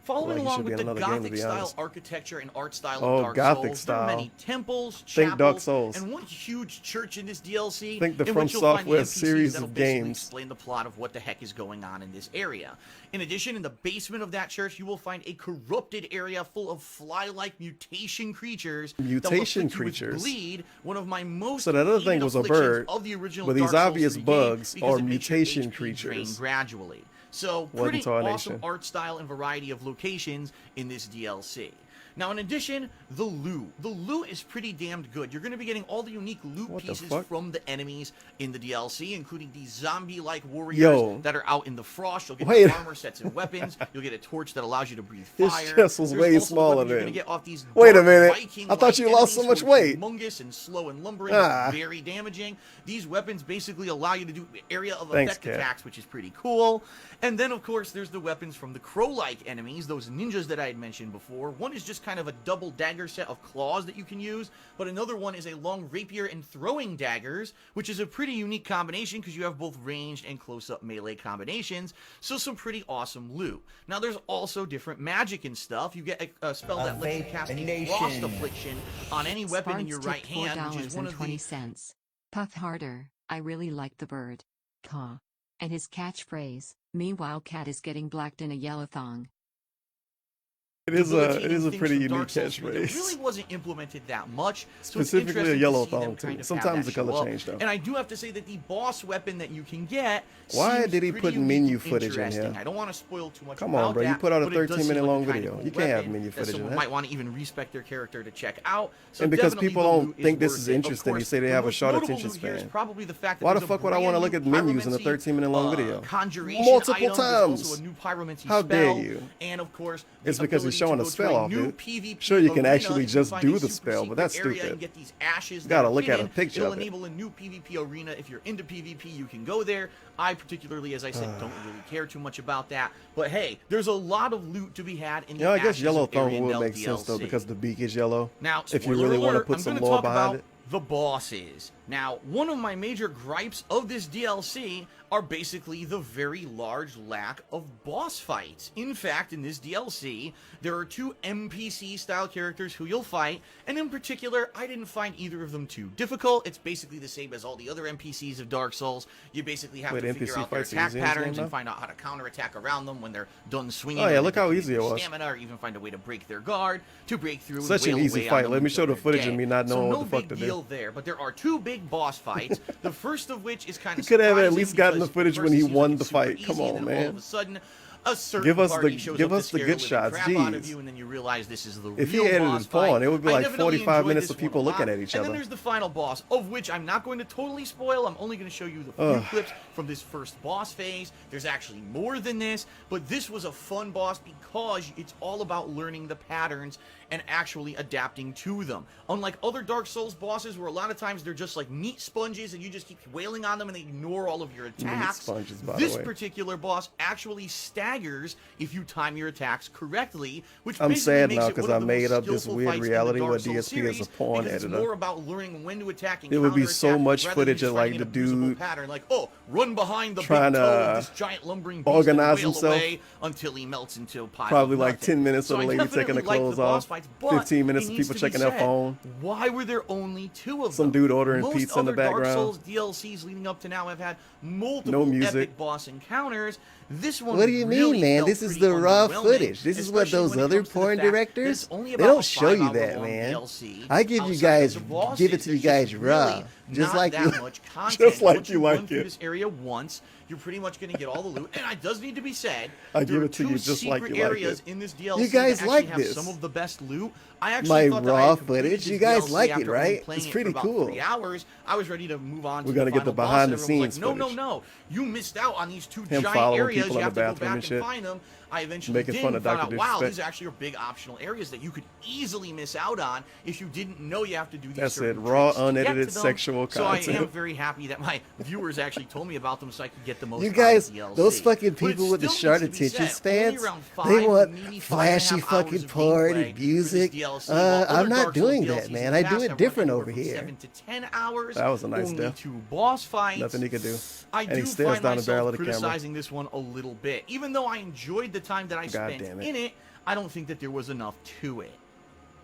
Following Like he along should be with in the another game, to Gothic be style honest. architecture and art style Oh, of Dark Gothic Souls, there are style. many temples, Think Dark chapels, Souls. and one huge church in this DLC. Think the in From which you'll find the Software NPCs series that'll of basically games. explain the plot of what the heck is going on in this area. In addition, in the basement of that church, you will find a corrupted area full of fly-like mutation creatures. that will Mutation afflict you with creatures? Bleed, one of my most So that other thing hated was a afflictions bird, of the original but these Dark Souls obvious 3 game, bugs because are it makes your mutation HP drain creatures. gradually. So Welcome pretty to our awesome nation. art style and variety of locations in this DLC. Now, in addition, the loot. The loot is pretty damned good. You're going to be getting all the unique loot What the pieces fuck? from the enemies in the DLC, including these zombie-like warriors Yo. that are out in the frost. You'll get Wait. armor sets and weapons. You'll get a torch that allows you to breathe His fire. chest was There's way also a smaller weapon you're then. gonna get off these Wait a dark minute. Viking-like I thought you lost so enemies much who are weight. humongous and slow and lumbering, Ah. very damaging. These weapons basically allow you to do area of Thanks, effect Kat. attacks, which is pretty cool. And then, of course, there's the weapons from the crow-like enemies, those ninjas that I had mentioned before. One is just kind of a double dagger set of claws that you can use, but another one is a long rapier and throwing daggers, which is a pretty unique combination because you have both ranged and close-up melee combinations, so some pretty awesome loot. Now, there's also different magic and stuff. You get a spell that lets you cast a frost affliction on any weapon in your right hand, which is one of the... $4.20. Puff harder, I really like the bird. Caw. And his catchphrase, meanwhile cat is getting blacked in a yellow thong. It is debilitating a things pretty from unique Dark Souls 3 that catchphrase. really wasn't implemented that much. So it's Specifically a interesting yellow to see them thong, too. kind of Sometimes have the that color show up. changed, though. And I do have to say that the boss weapon that you can get Why seems did he pretty put unique menu and footage in interesting. here? I don't want to spoil too much Come about on, bro. You that, put out a but it does 13-minute seem like long a kind video. of cool You can't have weapon menu that footage in someone that. might want to even respect their character to check out. So And because definitely people the don't loot is think this worth is it. Of interesting, you course, say they the have a most short notable attention loot here is span. probably the fact that Why the there's a fuck would I want to look at brand new menus in a pyromancy, 13-minute long video? Conjuration Multiple item. There's times. also a new pyromancy How dare spell, you? and of course, It's the because he's ability showing to a go to spell off, new dude. PvP Sure, you can arena actually and just find do a the super spell, but that's secret area stupid. and get these ashes You gotta that are look at a hidden. picture It'll of it. enable a new PvP arena. If you're into PvP, you can go there. I particularly, as I said, don't really care too much about that. But hey, there's a lot of loot to be had in the Yeah, I guess Ashes yellow of thong would Ariandel make sense though DLC. because the beak is yellow. Now, if you spoiler really want to alert, put I'm some gonna lore talk behind about it. the bosses. Now, one of my major gripes of this DLC are basically the very large lack of boss fights. In fact, in this DLC, there are 2 NPC-style characters who you'll fight, and in particular, I didn't find either of them too difficult. It's basically the same as all the other NPCs of Dark Souls. You basically have Wait, to figure NPC out their fights are attack easy in this game patterns and now? find out how to counterattack around them when they're done swinging. Oh, yeah, and look then how to easy get it their was. Stamina, or even find a way to break their guard, to break through Such and an wail easy away fight. on Let them me show until the footage they're of me dead. not knowing so what the fuck no to big deal do. there, but there are 2 big boss fights. The first of which is kind He of could have at surprising least gotten the because footage at when first he it seems won like the it's super fight. Come easy, on, and then all man. of a sudden, a certain Give us party the- shows give up us to the scare good the living shots, crap out of jeez. you, and then you realize this is the If he real edited boss porn, fight. it would be I like definitely 45 enjoyed minutes this of people one a looking lot. at each And other. then there's the final boss, of which I'm not going to totally spoil. I'm only going to show you the few Ugh. clips from this first boss phase. There's actually more than this, but this was a fun boss because it's all about learning the patterns and actually adapting to them. Unlike other Dark Souls bosses, where a lot of times they're just like meat sponges and you just keep wailing on them and they ignore all of your attacks. sponges, by the This way. particular boss actually stabs daggers if you time your attacks correctly, which I'm basically sad makes now it because one I of the made most up this skillful weird fights in the reality Dark where Souls DSP series is a porn because editor. It's more about learning when to attack and There would be counterattack so much rather footage than of just like finding the an abusable dude pattern, like, oh, run behind the trying big to, toe of this giant lumbering beast organize and wail himself. away until he melts into a pile Probably of like nothing. 10 minutes So of the I lady taking definitely her like the clothes boss off, fights, but 15 minutes it of needs people to be checking their said, phone. Why were there only 2 of them? Some dude ordering Most pizza in the other Dark background. Souls DLCs leading up to now have had multiple No music. epic boss encounters. This one What do you really mean, man? felt This is pretty the raw underwhelming, footage. This is what especially those when it other comes to the porn fact that directors, it's only they about don't a show you 5-hour that, long man. DLC. I give you Outside of guys, the bosses, give it to you there's guys just raw, really just not like that you, much content. Just like Once you run like through it. this area once, you're pretty much going to get all the loot. And it does need to be said, I there give are it to 2 you just like secret you like areas it. in this DLC You guys that actually like have this. some of the best loot. I actually My thought that I raw had completed footage, this you guys DLC like it, after only right? playing It's it pretty for about cool. 3 hours. I was ready to move on We're to gonna the get the final boss, behind and the everyone was scenes like, no, footage. no, you missed out on these 2 Him giant following areas. people You in have the to go bathroom back and shit. and find them. I eventually Making did fun and of found Dr. out, wow, Disrespect. these actually are big optional areas that you could easily miss out on if you didn't know you have to do these That's it. certain Raw, tricks to get unedited to them. sexual So I content. am very happy that my viewers actually told me about them so I could get the most You out guys, of DLC. those fucking But it people with the still short needs to be attention said, only spans, around they 5, want maybe 5.5 flashy hours fucking of porn gameplay and for music. this DLC, while I'm other not Dark Souls doing that, DLCs man. in the I do past it have different run over anywhere from here. 7 to 10 hours. That was a nice only death. 2 boss fights. Nothing he could do. I And do he stares find down the barrel myself of the camera. criticizing this one a little bit. Even though I enjoyed the time that I God spent damn it. in it, I don't think that there was enough to it.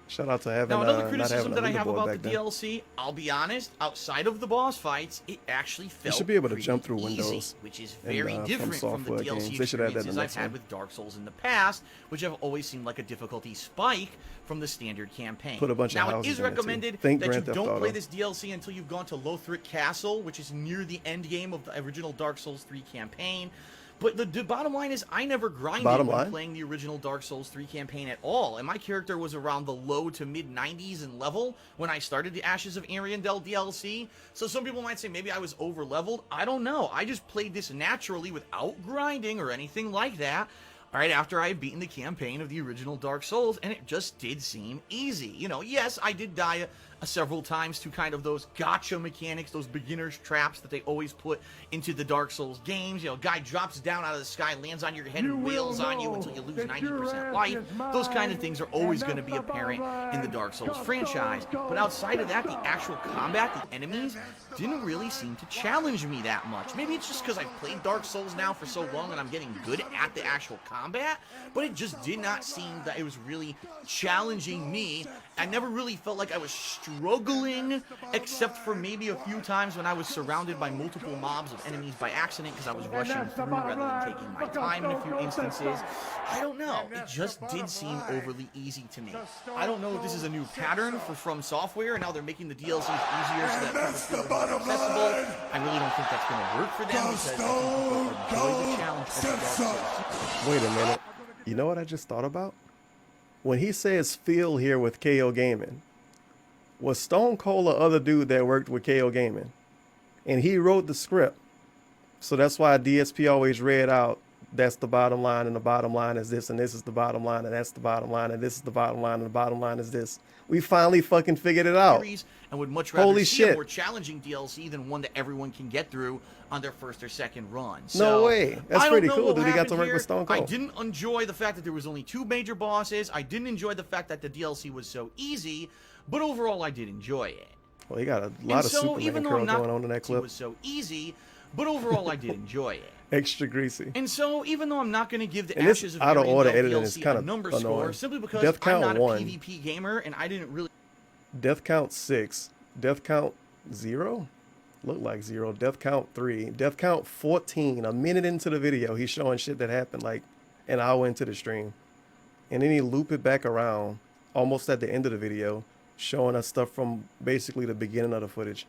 Shout out to having Now, another not criticism having that a I have leaderboard about back the then. DLC, I'll be honest, outside of the boss fights, it actually You felt should be able to pretty jump through easy, windows which is in, very from different from the software DLC games. They should add that in experiences the I've next had one. with Dark Souls in the past, which have always seemed like a difficulty spike from the standard campaign. Put a bunch of now, it houses is in it, too. recommended Think that you Grand Theft don't play Auto. this DLC until you've gone to Lothric Castle, which is near the end game of the original Dark Souls 3 campaign. But the bottom line is, I never grinded Bottom when line? playing the original Dark Souls 3 campaign at all, and my character was around the low to mid 90s in level when I started the Ashes of Ariandel DLC. So some people might say maybe I was over leveled. I don't know. I just played this naturally without grinding or anything like that. Right after I had beaten the campaign of the original Dark Souls, and it just did seem easy. You know, yes, I did die several times to kind of those gotcha mechanics, those beginner's traps that they always put into the Dark Souls games. You know, guy drops down out of the sky, lands on your head, and wails on you until you lose 90% life. Those kind of things are always going to be apparent in the Dark Souls franchise. But outside of that, the actual combat, the enemies, didn't really seem to challenge me that much. Maybe it's just because I've played Dark Souls now for so long and I'm getting good at the actual combat, but it just did not seem that it was really challenging me. I never really felt like I was struggling, except for maybe a few times when I was surrounded by multiple mobs of enemies by accident because I was rushing through rather than taking my time in a few instances. I don't know. It just did seem overly easy to me. I don't know if this is a new pattern for From Software and now they're making the DLCs easier so that people feel more accessible. I really don't think that's going to work for them because I think people enjoy the challenge of the Dark Souls. Wait a minute. You know what I just thought about? When he says Phil here with KO Gaming, was Stone Cold the other dude that worked with KO Gaming? And he wrote the script. So that's why DSP always read out, that's the bottom line, and the bottom line is this, and this is the bottom line, and that's the bottom line, and this is the bottom line, and the bottom line is this. We finally fucking figured it out. And would much rather Holy see a shit. more challenging DLC than one that everyone can get through on their first or second run. No So, way. That's I don't pretty know cool, what dude. He got to happened work here. with Stone I Cold. didn't enjoy the fact that there was only 2 major bosses. I didn't enjoy the fact that the DLC was so easy, but overall I did enjoy it. Well, he got a And lot of so, Superman even though curl I'm not going on in that it clip. was so easy, but overall I did enjoy it. Extra greasy. And so, even though I'm not going to give the And this Ashes of out of order Ariandel editing is DLC kind a of number annoying. score, simply because Death I'm count not 1. a PvP gamer and I didn't really Death count 6. Death count 0? Look like 0. Death count 3. Death count 14. A minute into the video, he's showing shit that happened like an hour into the stream. And then he loop it back around almost at the end of the video, showing us stuff from basically the beginning of the footage.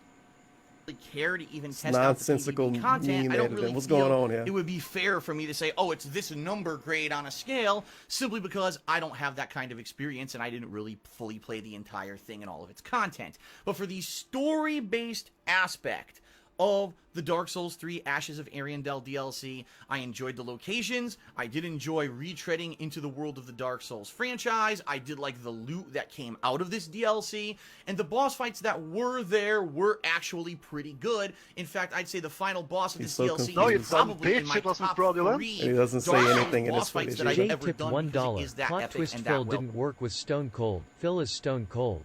care to even test nonsensical out the PvP content. meme I don't editing. really What's feel going on here? it would be fair for me to say, oh, it's this number grade on a scale, simply because I don't have that kind of experience and I didn't really fully play the entire thing and all of its content. But for the story-based aspect of the Dark Souls 3 Ashes of Ariandel DLC. I enjoyed the locations. I did enjoy retreading into the world of the Dark Souls franchise. I did like the loot that came out of this DLC. And the boss fights that were there were actually pretty good. In fact, I'd say the final boss of this DLC is probably in my top 3 he doesn't say Dark Souls anything in boss his fights footage. that I've Jay ever tipped done because it is $1. that Plot epic twist and Phil that well didn't work with Stone Cold. Phil is Stone Cold.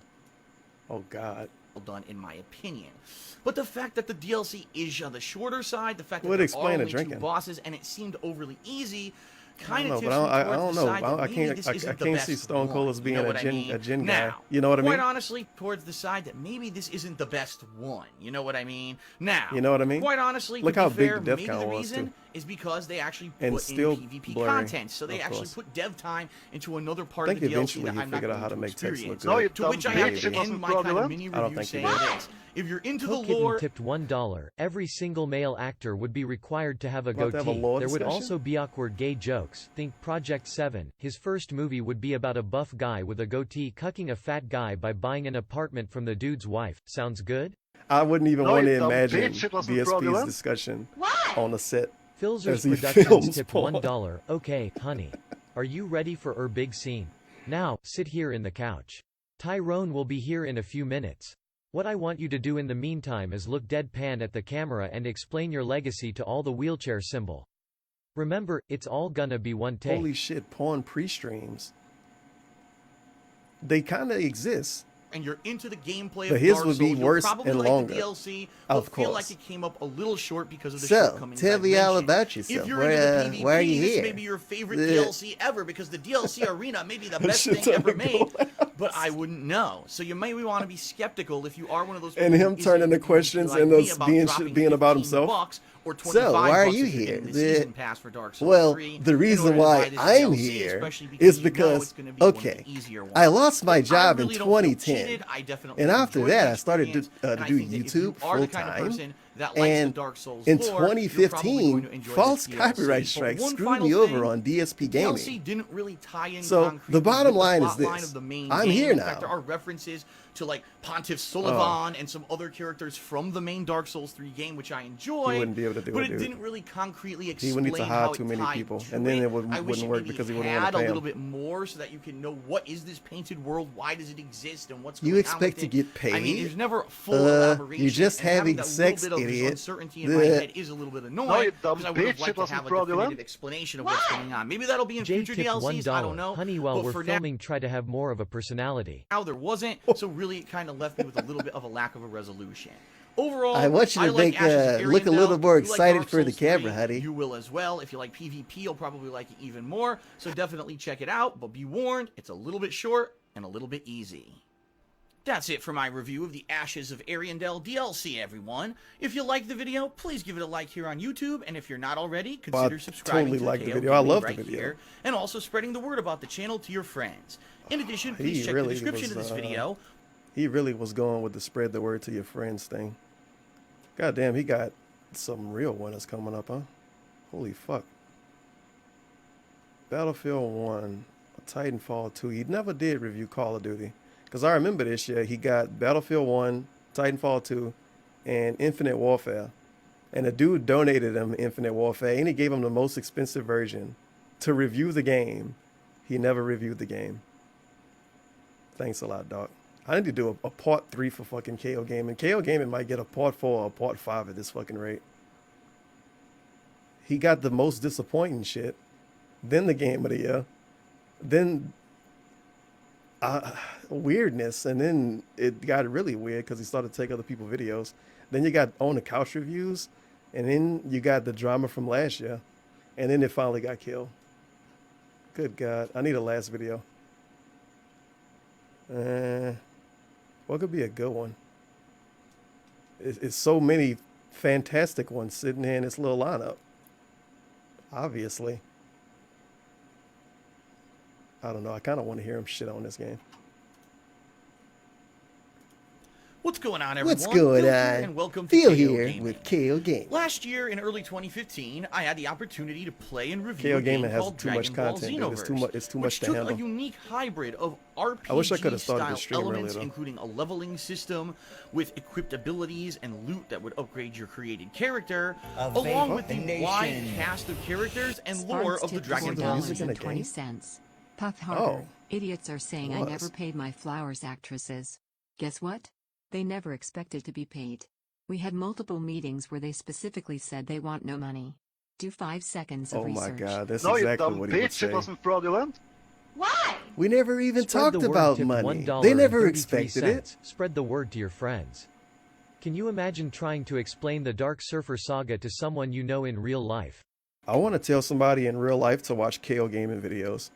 Oh God. done in my opinion. But the fact that the DLC is on the shorter side, the fact that Would there explain are the only 2 drinking. bosses and it seemed overly easy, kind I of don't tips know, me but I towards don't the know. side that maybe I this can't isn't the see best Stone Cold one, as being you know a what I gin mean? a gin Now, guy. You know what I mean? Quite honestly, towards the side that maybe this isn't the best one. You know what I mean? Now, You know what I mean? Quite honestly, Look to how be big fair, the death maybe count the was, reason too. is because they actually And put still in PvP blurry, content, so they of actually course. put dev time into another I part of think the DLC eventually that he I'm not figured out going how to to make text experience. look good. To which I have to end my kind of mini I don't review think he saying did. this. If you're into the Cook Kitten lore, tipped $1. Every single male actor would be required to have a About to have a goatee. law There would discussion? also be awkward gay jokes. Think Project 7. His first movie would be about a buff guy with a goatee cucking a fat guy by buying an apartment from the dude's wife. Sounds good? I wouldn't even No, want you to dumb imagine bitch, it wasn't BSP's fraudulent. discussion on the set. as Philzer's he Productions films tipped porn. $1. Okay, honey. Are you ready for our big scene? Now, sit here in the couch. Tyrone will be here in a few minutes. What I want you to do in the meantime is look deadpan at the camera and explain your legacy to all the wheelchair symbol. Remember, it's all gonna be one take. Holy shit, porn pre-streams. They kind of exist. and you're into the gameplay But of his Dark would be Souls, you'll worse probably and like longer. the DLC, but Of feel course. like it came up a little short because of the So, shortcomings tell I've me all mentioned. about yourself. If you're Why, into the PvP, why are you this here? may be your favorite The- DLC ever because the DLC arena may be the best Shit thing ever don't made, go but I wouldn't know. So you may want to be skeptical if you are one of those And people him who turning isn't the questions like and me us about being dropping being about 15 himself. bucks or So, 25 why are bucks you if you're here? getting the The- season pass for Dark Souls Well, 3 the in reason order to why buy this I'm DLC, here especially is you know because, it's gonna be one of okay, the easier ones. I lost my I job really in don't feel 2010. cheated. I definitely And after enjoyed that, the I started to experience, do and I think that if you YouTube are the full kind of time. person that likes the And Dark Souls in lore, you're probably going 2015, to enjoy false this DLC. copyright But strikes one screwed final me over thing, on DSP the DLC Gaming. didn't really tie in So, concretely the bottom with line the is plot line this. of the main I'm game. here In fact, now. there are references to like Pontiff Oh. Sulivan and some other characters from the main Dark Souls 3 game, which I enjoy. He wouldn't be able to do but it, it dude. didn't really concretely He explain would need to hire how too it many tied people, to and then it I wouldn't wish work maybe because he wouldn't had want to a pay little him. bit more so that you can know what is this painted world, why does it exist, and what's You going expect on to with get it. paid? I mean, there's never a full elaboration. You're just and having having that sex, little bit of this idiot. uncertainty in my head is a little bit annoying. No, you dumb because I would have bitch, liked it to wasn't have a fraudulent. definitive explanation of what's going on. Maybe that'll be in Jay future tipped DLCs. I don't $1. know. Honey, while but we're for now, filming, try to have more of a personality. there wasn't, so really it kind of left me with a little bit of a lack of a resolution. Overall, I want you to like make, Ashes of look a Ariandel. little more If you like excited Dark for the Souls camera, 3, honey. You will as well. If you like PvP, you'll probably like it even more. So definitely check it out, but be warned, it's a little bit short and a little bit easy. That's it for my review of the Ashes of Ariandel DLC, everyone. If you liked the video, please give it a like here on YouTube, and if you're not already, consider subscribing totally to liked the KO video. I Gaming love the right video. here, and also spreading the word about the channel to your friends. In addition, please He check really the description was, of this video. He really was going with the spread the word to your friends thing. God damn, he got some real winners coming up, huh? Holy fuck. Battlefield 1, Titanfall 2. He never did review Call of Duty. Because I remember this year, he got Battlefield 1, Titanfall 2, and Infinite Warfare. And the dude donated him Infinite Warfare, and he gave him the most expensive version to review the game. He never reviewed the game. Thanks a lot, Doc. I need to do a part 3 for fucking KO Gaming. KO Gaming might get a part 4 or a part 5 at this fucking rate. He got the most disappointing shit, then the game of the year, then weirdness, and then it got really weird because he started to take other people's videos. Then you got on the couch reviews, and then you got the drama from last year, and then it finally got killed. Good God, I need a last video. What could be a good one? It's so many fantastic ones sitting here in this little lineup. Obviously. I don't know. I kind of want to hear him shit on this game. What's going on, everyone? What's going Phil here, on? and welcome to Phil KO here Gaming. with KO Gaming. Last year, in early 2015, I had the opportunity to play and review KO a game Gaming has called too much Dragon Ball content, dude. Xenoverse, It's too which much to took handle. a unique hybrid of I wish I could have started the RPG-style stream earlier, elements, though. including a leveling system with equipped abilities and loot that would upgrade your created character, along with the wide cast of characters and lore Sparks of the tipped Dragon Ball Z. $4.20. Puff harder. Oh. Idiots are saying It I was. never paid my flowers actresses. Guess what? They never expected to be paid. We had multiple meetings where they specifically said they want no money. Do 5 seconds of Oh research. my god, that's No, you exactly dumb what he would bitch, say. it wasn't fraudulent. Why? We never even Spread the talked word, about tipped money. $1 They never and 33 expected it. cents. Spread the word to your friends. Can you imagine trying to explain the Dark Surfer saga to someone you know in real life? I want to tell somebody in real life to watch KO Gaming videos.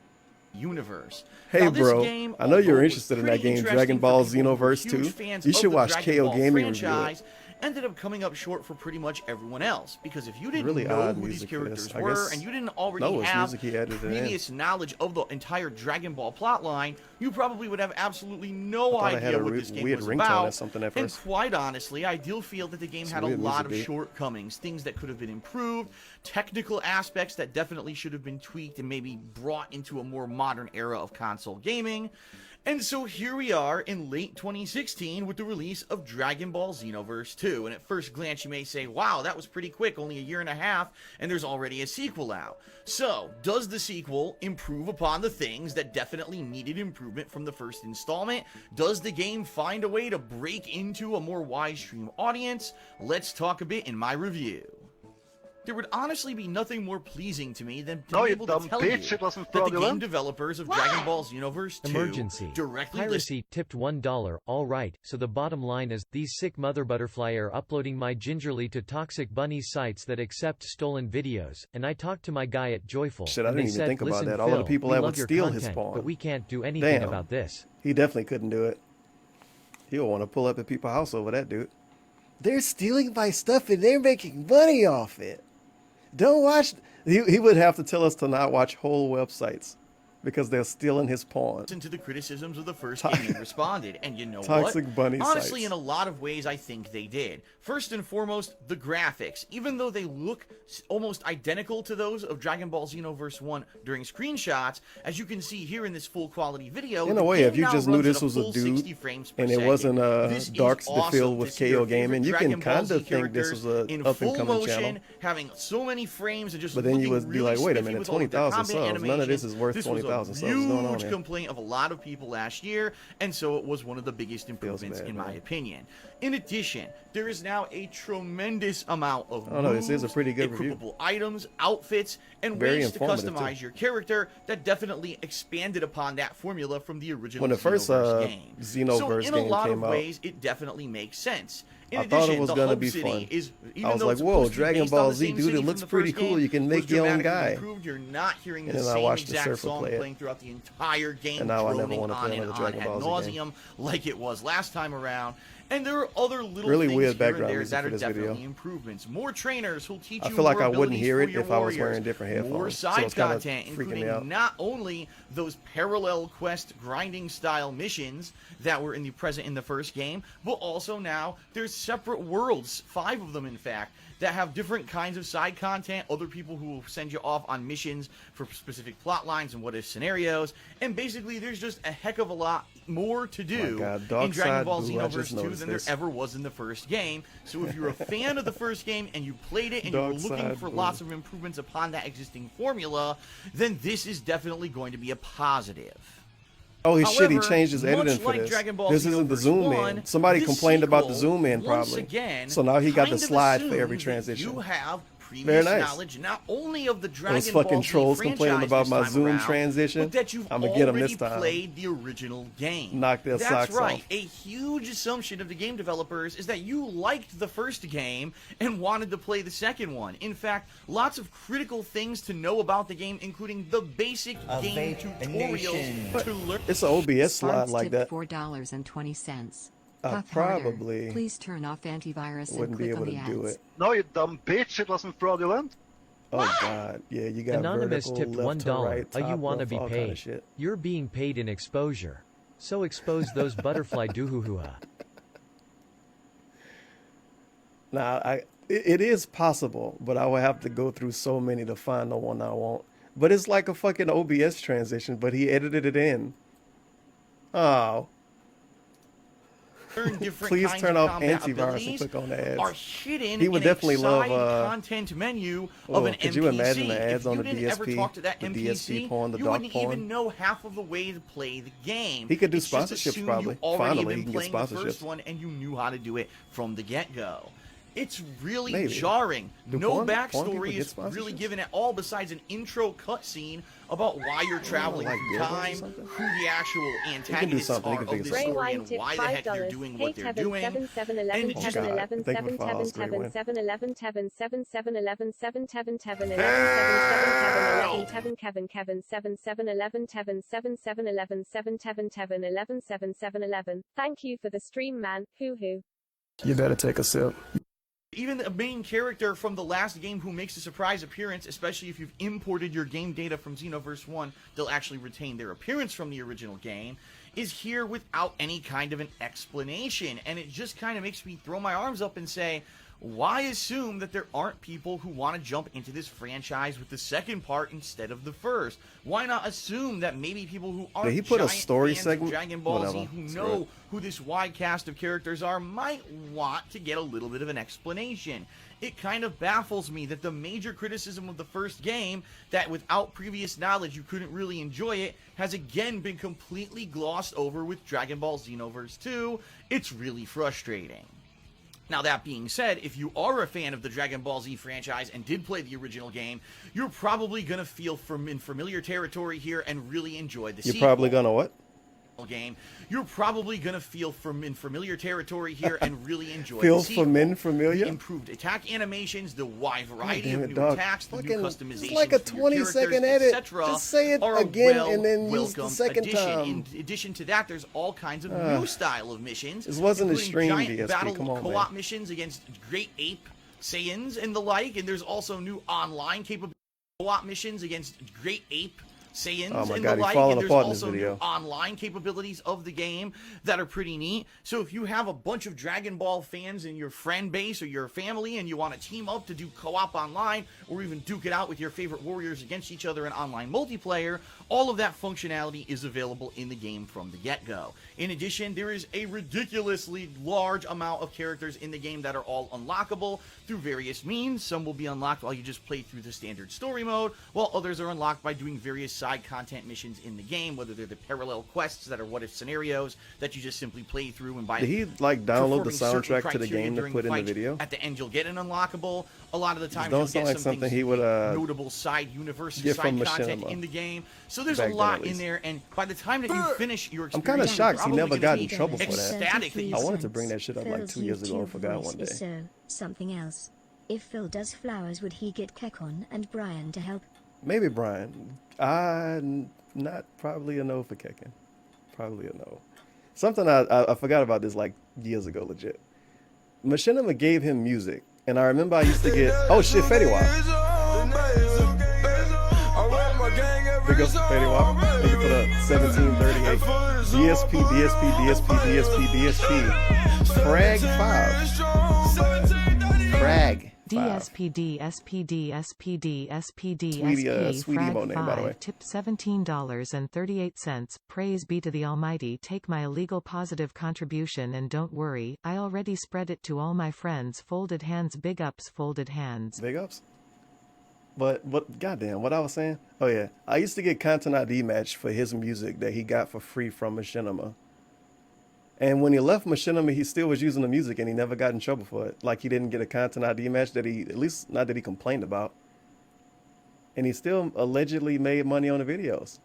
Universe. Hey Now, this bro, game, I know you're although it was interested in that pretty game, interesting Dragon for Ball people who were Xenoverse huge 2. fans You of should the watch Dragon KO Ball Gaming review it. franchise, ended up coming up short for pretty much everyone else, because if you didn't Really know odd who these music for this. characters I were guess and you didn't already Noah's have music he added it in. previous knowledge of the entire Dragon Ball plotline, you probably would have absolutely no I thought I had idea a what this game weird was ringtone about. or something at And first. quite honestly, I do feel that the game It's had a weird lot of music beat. shortcomings, things that could have been improved, technical aspects that definitely should have been tweaked and maybe brought into a more modern era of console gaming. And so here we are in late 2016 with the release of Dragon Ball Xenoverse 2. And at first glance you may say, wow, that was pretty quick, only a year and a half, and there's already a sequel out. So, does the sequel improve upon the things that definitely needed improvement from the first installment? Does the game find a way to break into a more wide stream audience? Let's talk a bit in my review. There would honestly be nothing more pleasing to me than to No, be you able dumb to tell bitch, you it wasn't that the game fraudulent. developers of Dragon Ball Xenoverse 2 Emergency. directly Piracy tipped $1. Alright, so the bottom line is, these sick mother butterfly are uploading my gingerly to Toxic Bunny sites that accept stolen videos, and I talked to my guy at Joyful. Shit, I and didn't they even said, think about "Listen, that. All of the Phil, people we that love would your steal his content, spawn. but we can't do anything Damn. about this." He definitely couldn't do it. He'll want to pull up at people's house over that dude. They're stealing my stuff and they're making money off it. Don't watch. He would have to tell us to not watch whole websites because they're stealing his pawn. listened to the criticisms of the first game and responded. And you know Toxic what? Bunny Honestly, sites. in a lot of ways, I think they did. First and foremost, the graphics. Even though they look almost identical to those of Dragon Ball Xenoverse 1 during screenshots, as you can see here in this full quality video, In the a way, game if you now just runs knew at this was a full dude 60 frames per and it second. wasn't This is Darks awesome the Field to with see KO your Gaming, favorite you Dragon can Ball kind Z of think this characters was in a up and full coming motion, channel. having so many frames and just But then you looking would be really like, wait a spiffy minute, with all the 20,000 combat subs. None of this animations. is worth This was a 20,000 subs. What's going on huge here? complaint of a lot of people last year, and so it was one of the biggest improvements bad, in my man. opinion. In addition, there is now a tremendous amount of Oh, no, this is a moves, pretty good review. equipable items, outfits, and Very ways to informative, customize too. your character that definitely expanded upon that formula from the original When the first Xenoverse game. Xenoverse So in a game lot came of out, ways, it definitely makes sense. In I addition, thought it was the gonna Hub be City fun. is, even I was though like, it's whoa, supposed to be Dragon based on Ball the Z, same dude, city it from looks the pretty first cool. game, You can was make your own dramatically guy. improved. You're not hearing And the then I same watched the exact Surfer song play it. playing throughout the entire game, And now I never droning wanna play on and another on Dragon ad Ball Z game. nauseum like it was last time around. And there are other little Really things weird here and background there music that for are this definitely video. improvements. More trainers who'll teach I you feel like more I wouldn't abilities hear for it your if I was warriors. wearing different headphones, More so side it's kinda content, freaking me including out. not only those parallel quest grinding style missions that were present in the first game, but also now there's separate worlds, 5 of them in fact, that have different kinds of side content, other people who will send you off on missions for specific plot lines and what if scenarios, and basically there's just a heck of a lot more to do God, in Dark Dragon Side Ball Blue, I just Xenoverse 2 noticed than this. there ever was in the first game. So if you're a fan of the first game and you played it and you were Dark looking Side for Blue. lots of improvements upon that existing formula, then this is definitely going to be a positive. Oh, his shit, he However, changed his editing much for like this. Dragon Ball This isn't the Xenoverse zoom 1, in. Somebody this complained about the sequel, zoom in once probably. again, So now he got the kind of slide for every assumes that transition. You have Very previous nice. knowledge not only of the Dragon Those fucking Ball Z trolls complaining franchise about this my time zoom around, transition. but that you've I'ma get 'em already this time. played the original game. Knock their That's socks right. off. A huge assumption of the game developers is that you liked the first game and wanted to play the second one. In fact, lots of critical things to know about the game, including the basic game tutorials to learn. It's an OBS slide Sparks like tipped that. $4.20. I Puff harder. probably Please turn off antivirus and wouldn't be click able on the to do ads. it. No, you dumb bitch, it wasn't fraudulent. Oh god, yeah, you got Anonymous vertical, tipped left to $1. right, You top, wanna left, be all paid. kinda shit. You're being paid in exposure. So expose those butterfly doohoo-hoo-ha. Nah, it is possible, but I would have to go through so many to find the one I want. But it's like a fucking OBS transition, but he edited it in. Oh. Please turn off antivirus and click on the ads. Are hidden He would in definitely a love side content menu of an NPC. Could you imagine the ads on the If you didn't ever DSP, talk to that the NPC, DSP porn, the you dark wouldn't porn? even know half of the way to play the game. He could do It's just sponsorships assumed probably. You already Finally, he been can get playing the first sponsorships. one and you knew how to do it from the get-go. It's really Maybe. jarring. Do No porn people backstory get is really sponsorships? given at all besides an intro cutscene about why you're traveling like through Dildo or time, something? who the actual antagonists something. He are can of figure this something. story Ray and Wine tip why the heck they're $5. doing what Hate they're heaven doing. 7 7 11 And 7 just- 11 Thank you 7 for following 7 us, Ray 7 Wine. 7 11 7 7 7 11 7 7 7 11 7 7 11 Kevin Kevin Kevin 7 7 11 7 7 7 11 7 7 7 11 7 7 11. Thank you for the stream, man. Hoo hoo. You better take a sip. Even a main character from the last game who makes a surprise appearance, especially if you've imported your game data from Xenoverse 1, they'll actually retain their appearance from the original game, is here without any kind of an explanation. And it just kind of makes me throw my arms up and say, why assume that there aren't people who want to jump into this franchise with the second part instead of the first? Why not assume that maybe people who aren't Did he put a giant story fans of segment? Dragon Ball Z, Whatever. who Screw know it. who this wide cast of characters are, might want to get a little bit of an explanation. It kind of baffles me that the major criticism of the first game, that without previous knowledge you couldn't really enjoy it, has again been completely glossed over with Dragon Ball Xenoverse 2. It's really frustrating. Now, that being said, if you are a fan of the Dragon Ball Z franchise and did play the original game, you're probably going to feel in familiar territory here and really enjoy the You're sequel. probably gonna what? Game. You're probably going to feel in familiar territory here and really enjoy Feel the sequel. familiar? The improved attack animations, the wide variety damn of it, new dog. attacks, the new Fucking- customization, it's like a 20-second edit. Just say it again and then use the second time. In addition to that, there's all kinds of new style of missions. This wasn't a including stream, giant DSP. battle Come on, co-op man. missions against Great Ape Saiyans and the like, and there's also new online capabilities, co-op missions against Great Ape Saiyans Oh my and God, the he's like, falling and there's apart in this also new video. online capabilities of the game that are pretty neat. So if you have a bunch of Dragon Ball fans in your friend base or your family and you want to team up to do co-op online or even duke it out with your favorite warriors against each other in online multiplayer, all of that functionality is available in the game from the get-go. In addition, there is a ridiculously large amount of characters in the game that are all unlockable through various means. Some will be unlocked while you just play through the standard story mode, while others are unlocked by doing various side content missions in the game, whether they're the parallel quests that are what-if scenarios that you just simply play through and by Did he like download the performing certain soundtrack to the criteria game to during put in the fight, video? At the end, you'll get an unlockable. A lot of the time, Don't you'll sound get like something things, he would notable side universe, get side from content Machinima. in the game. So there's Back a then, lot at in least. there, and by the time that you finish your I'm experience, kind of you're shocked he probably never gonna got in be trouble for that. ecstatic that you I wanted to bring that shit up like Phil's 2 years ago and YouTube forgot voice one day. is so something else. If Phil does flowers, would he get Kekon and Brian to help? Maybe Brian. Not probably a no for Kekken. Probably a no. Something I forgot about this like years ago, legit. Machinima gave him music, and I remember I used to get shit, Fetty Wap. Big up Fetty Wap. Thank you for the 1738. DSP, DSP, DSP, DSP, DSP. Frag 5. Frag. DSPD SPD SPD SPD Sweetie, SP sweetie frag emote name, by the way. 5 tip $17.38. Praise be to the Almighty. Take my illegal positive contribution and don't worry, I already spread it to all my friends. Folded hands, big ups, folded hands. Big ups. But goddamn, what I was saying? Oh yeah, I used to get Content ID match for his music that he got for free from Machinima. And when he left Machinima, he still was using the music and he never got in trouble for it. Like he didn't get a Content ID match that he, at least not that he complained about. And he still allegedly made money on the videos.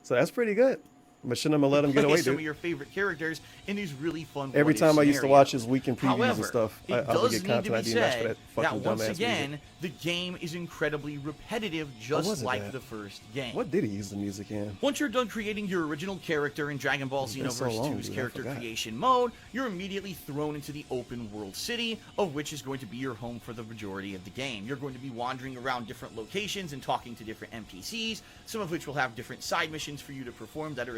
So that's pretty good. Machinima let him get away, some dude. of your favorite characters in these really fun Every what-if time I used to scenarios. watch his weekend previews However, and stuff, it I would does get need to Content be ID match for said that fucking that once dumbass again, music. the game is incredibly repetitive, What just was it like at? the first game. What did he use the music in? Once you're done creating your original character in Dragon Ball It's been so Xenoverse long, 2's dude, I character forgot. creation mode, you're immediately thrown into the open world city, of which is going to be your home for the majority of the game. You're going to be wandering around different locations and talking to different NPCs, some of which will have different side missions for you to perform that are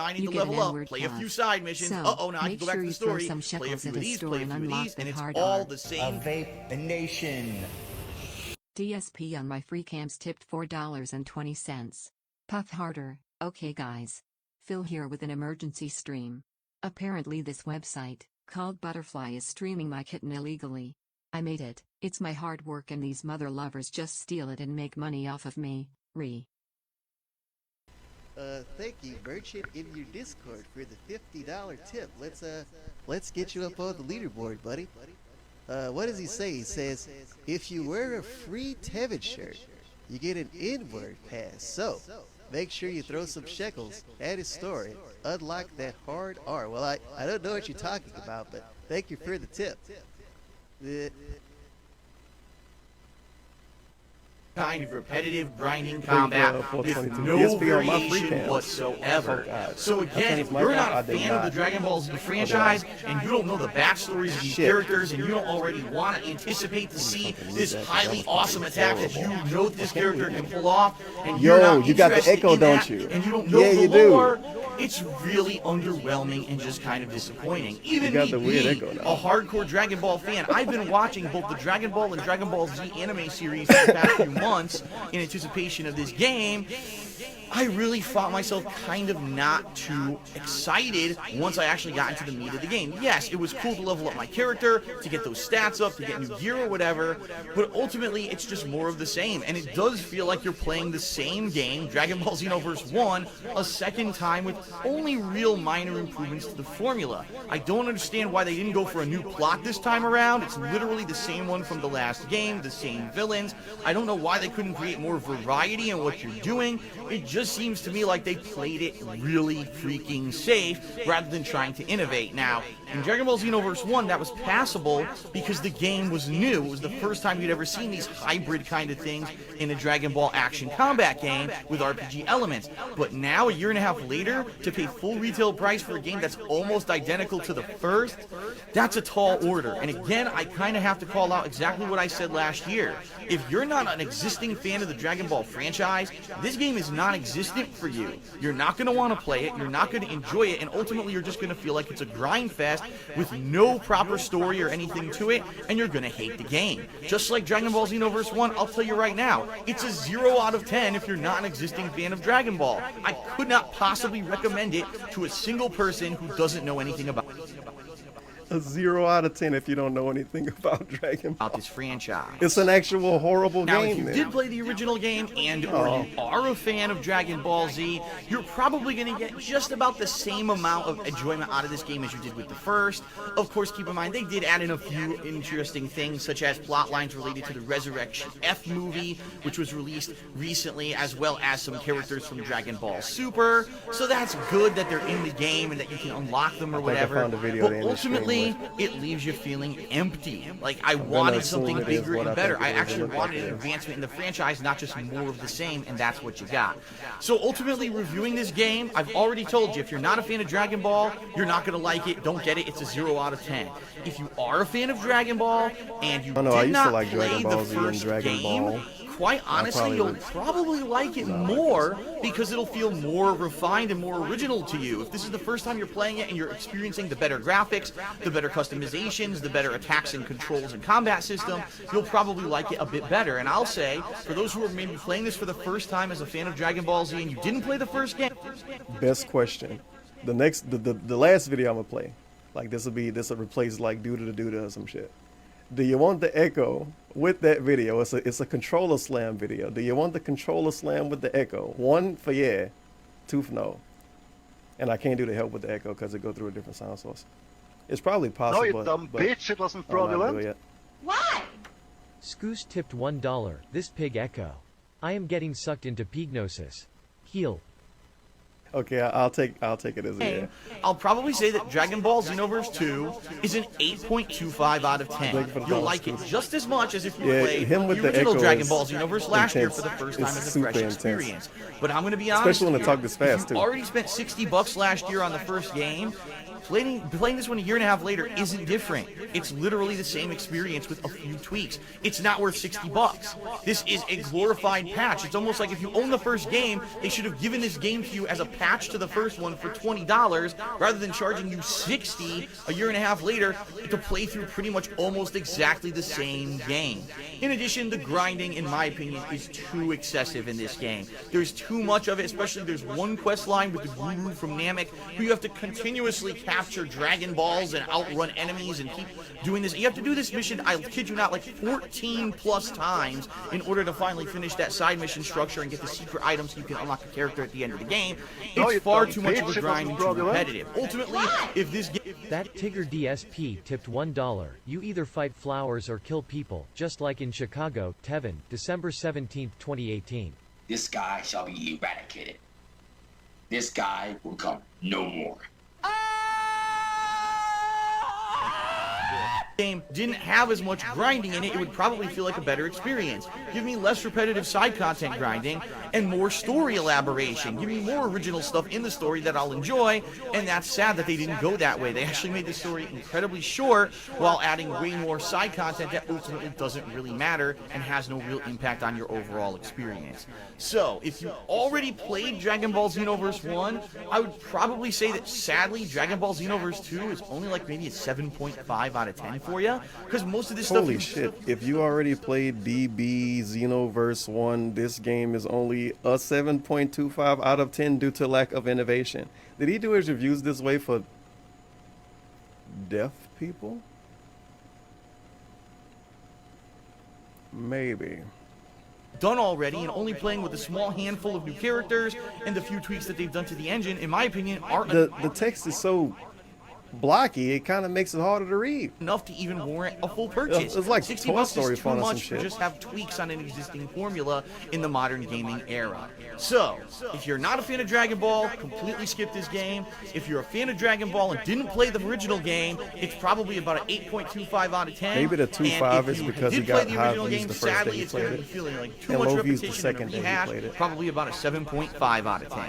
now I need You to get an level up, N-word play a pod. few side missions. So, Uh-oh, now I can make go back sure to the you throw story, some play a shekels few at of his these, store play a and few of unlock these, the and it's hard all R. the same. Vape Nation. DSP on my free cams tipped $4.20. Puff harder. Okay guys. Phil here with an emergency stream. Apparently this website, called Butterfly, is streaming my kitten illegally. I made it, it's my hard work and these mother lovers just steal it and make money off of me. Thank you, merchant in your Discord, for the $50 tip. Let's get you up on the leaderboard, buddy. What does he say? He says, if you wear a free Tevin shirt, you get an N-word pass. So, make sure you throw some shekels at his store and unlock that hard R. Well, I don't know what you're talking about, but thank you for the tip. Kind of repetitive grinding combat with no variation whatsoever. So again, if you're not a fan of the Dragon Ball Z franchise and you don't know the backstories of these characters and you don't already want to anticipate to see this highly awesome attack that you know this character can pull off, and you're not you got the interested echo, in don't that, you? and you don't know the lore, it's really underwhelming and just kind of disappointing. Even me being a hardcore Dragon Ball fan, I've been watching both the Dragon Ball and Dragon Ball Z anime series for the past few months in anticipation of this game. I really found myself kind of not too excited once I actually got into the meat of the game. Yes, it was cool to level up my character, to get those stats up, to get new gear or whatever, but ultimately it's just more of the same, and it does feel like you're playing the same game, Dragon Ball Xenoverse 1, a second time with only real minor improvements to the formula. I don't understand why they didn't go for a new plot this time around. It's literally the same one from the last game, the same villains. I don't know why they couldn't create more variety in what you're doing. It just seems to me like they played it really freaking safe rather than trying to innovate. Now, in Dragon Ball Xenoverse 1, that was passable because the game was new. It was the first time you'd ever seen these hybrid kind of things in a Dragon Ball action combat game with RPG elements. But now, a year and a half later, to pay full retail price for a game that's almost identical to the first, that's a tall order. And again, I kind of have to call out exactly what I said last year. If you're not an existing fan of the Dragon Ball franchise, this game is not existent for you. You're not going to want to play it, you're not going to enjoy it, and ultimately you're just going to feel like it's a grind fest with no proper story or anything to it, and you're going to hate the game. Just like Dragon Ball Xenoverse 1, I'll tell you right now, it's a 0 out of 10 if you're not an existing fan of Dragon Ball. I could not possibly recommend it to a single person who doesn't know anything about it. A 0 out of 10 if you don't know anything about Dragon Ball. About this franchise. It's an actual horrible now, game. Now, if you did play the original game and or you are a fan of Dragon Ball Z, you're probably going to get just about the same amount of enjoyment out of this game as you did with the first. Of course, keep in mind, they did add in a few interesting things, such as plot lines related to the Resurrection F movie, which was released recently, as well as some characters from Dragon Ball Super. So that's good that they're in the game and that you can unlock them or whatever. But ultimately, it leaves you feeling empty. Like, I wanted something bigger and better. I actually wanted an advancement in the franchise, not just more of the same, and that's what you got. So ultimately, reviewing this game, I've already told you, if you're not a fan of Dragon Ball, you're not going to like it. Don't get it. It's a 0 out of 10. If you are a fan of Dragon Ball, and you did not play the first game, quite honestly, you'll probably like it more because it'll feel more refined and more original to you. If this is the first time you're playing it and you're experiencing the better graphics, the better customizations, the better attacks and controls and combat system, you'll probably like it a bit better. And I'll say, for those who are maybe playing this for the first time as a fan of Dragon Ball Z and you didn't play the first game. Best question. The last video I'm gonna play, like this will replace like Duda or some shit. Do you want the echo with that video? It's a controller slam video. Do you want the controller slam with the echo? 1 for yeah, 2 for no. And I can't do the help with the echo because it go through a different sound source. It's probably possible. No, you dumb bitch, it wasn't fraudulent. Why? Scoos tipped $1. This pig echo. I am getting sucked into pignosis. Heal. Okay, I'll take it as a yeah. I'll probably say that Dragon Ball Xenoverse 2 is an 8.25 out of 10. You'll like it just as much as if you played the original Dragon Ball Xenoverse last year for the first time as a fresh experience. But I'm going to be honest, especially when they talk this fast too. You already spent $60 last year on the first game. Playing this one a year and a half later isn't different. It's literally the same experience with a few tweaks. It's not worth $60. This is a glorified patch. It's almost like if you own the first game, they should have given this game to you as a patch to the first one for $20 rather than charging you $60 a year and a half later to play through pretty much almost exactly the same game. In addition, the grinding, in my opinion, is too excessive in this game. There's too much of it, especially there's one quest line with the guru from Namek who you have to continuously capture Dragon Balls and outrun enemies and keep doing this. You have to do this mission, I kid you not, like 14 plus times in order to finally finish that side mission structure and get the secret items so you can unlock a character at the end of the game. It's far too much of a grind and too repetitive. Ultimately, if this game... That Tigger DSP tipped $1. You either fight flowers or kill people, just like in Chicago. Tevin, December 17, 2018. This guy shall be eradicated. This guy will come no more. Game didn't have as much grinding in it, it would probably feel like a better experience. Give me less repetitive side content grinding and more story elaboration. Give me more original stuff in the story that I'll enjoy, and that's sad that they didn't go that way. They actually made the story incredibly short while adding way more side content that ultimately doesn't really matter and has no real impact on your overall experience. So, if you already played Dragon Ball Xenoverse 1, I would probably say that sadly Dragon Ball Xenoverse 2 is only like maybe a 7.5 out of 10 for you, because most of this stuff... Holy shit, if you already played DB Xenoverse 1, this game is only a 7.25 out of 10 due to lack of innovation. Did he do his reviews this way for deaf people? Maybe. Done already and only playing with a small handful of new characters and the few tweaks that they've done to the engine, in my opinion, aren't... The text is so blocky, it kind of makes it harder to read. Enough to even warrant a full purchase. It's like 60 Toy bucks Story is too fun or some much to shit. just have tweaks on an existing formula in the modern gaming era. So, if you're not a fan of Dragon Ball, completely skip this game. If you're a fan of Dragon Ball and didn't play the original game, it's probably about an 8.25 out of 10. Maybe the 2.5 is because he got high original views game, the first day sadly, he it's played going to it, be feeling like too and much low views repetition the second and day he rehash, played it. probably about a 7.5 out of 10.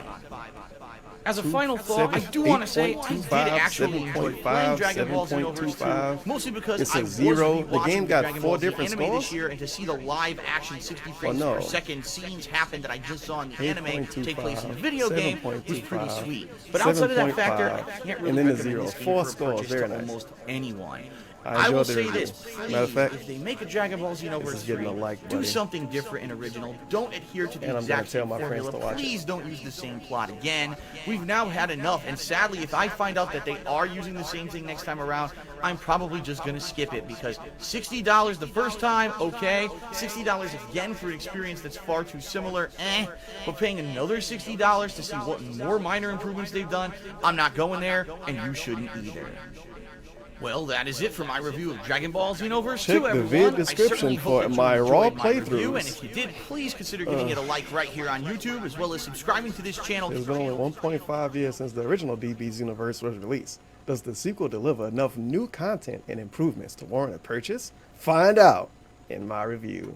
As a final thought, I do want to say I did actually enjoy playing Dragon Ball Xenoverse 2, mostly because It's I a was zero. The rewatching game got Dragon 4 Ball Z different anime scores? this year, and to see the live action 60 frames no. per second scenes happen that I just saw in the anime take place in the 8.25, video game was pretty 7.25, sweet. But outside of that factor, I 7.5, can't really and then the recommend zero. this game 4 for a scores, purchase very to nice. almost anyone. I will enjoyed the say review. this, please, Matter of fact, if they make a Dragon Ball Xenoverse is 3, getting a like, do buddy. something different and original. Don't adhere to the And I'm gonna exact tell same my friends formula. to watch it. Please don't use the same plot again. We've now had enough, and sadly, if I find out that they are using the same thing next time around, I'm probably just going to skip it, because $60 the first time, okay. $60 again for an experience that's far too similar, but paying another $60 to see what more minor improvements they've done, I'm not going there, and you shouldn't either. Well, that is it for my review of Dragon Ball Xenoverse 2, Check the everyone. vid I description certainly for hope that you my raw enjoyed my review, playthroughs. and if you did, please consider giving it a like right here on YouTube, as well as subscribing to this channel. It's been only 1.5 years since the original DB Xenoverse was released. Does the sequel deliver enough new content and improvements to warrant a purchase? Find out in my review.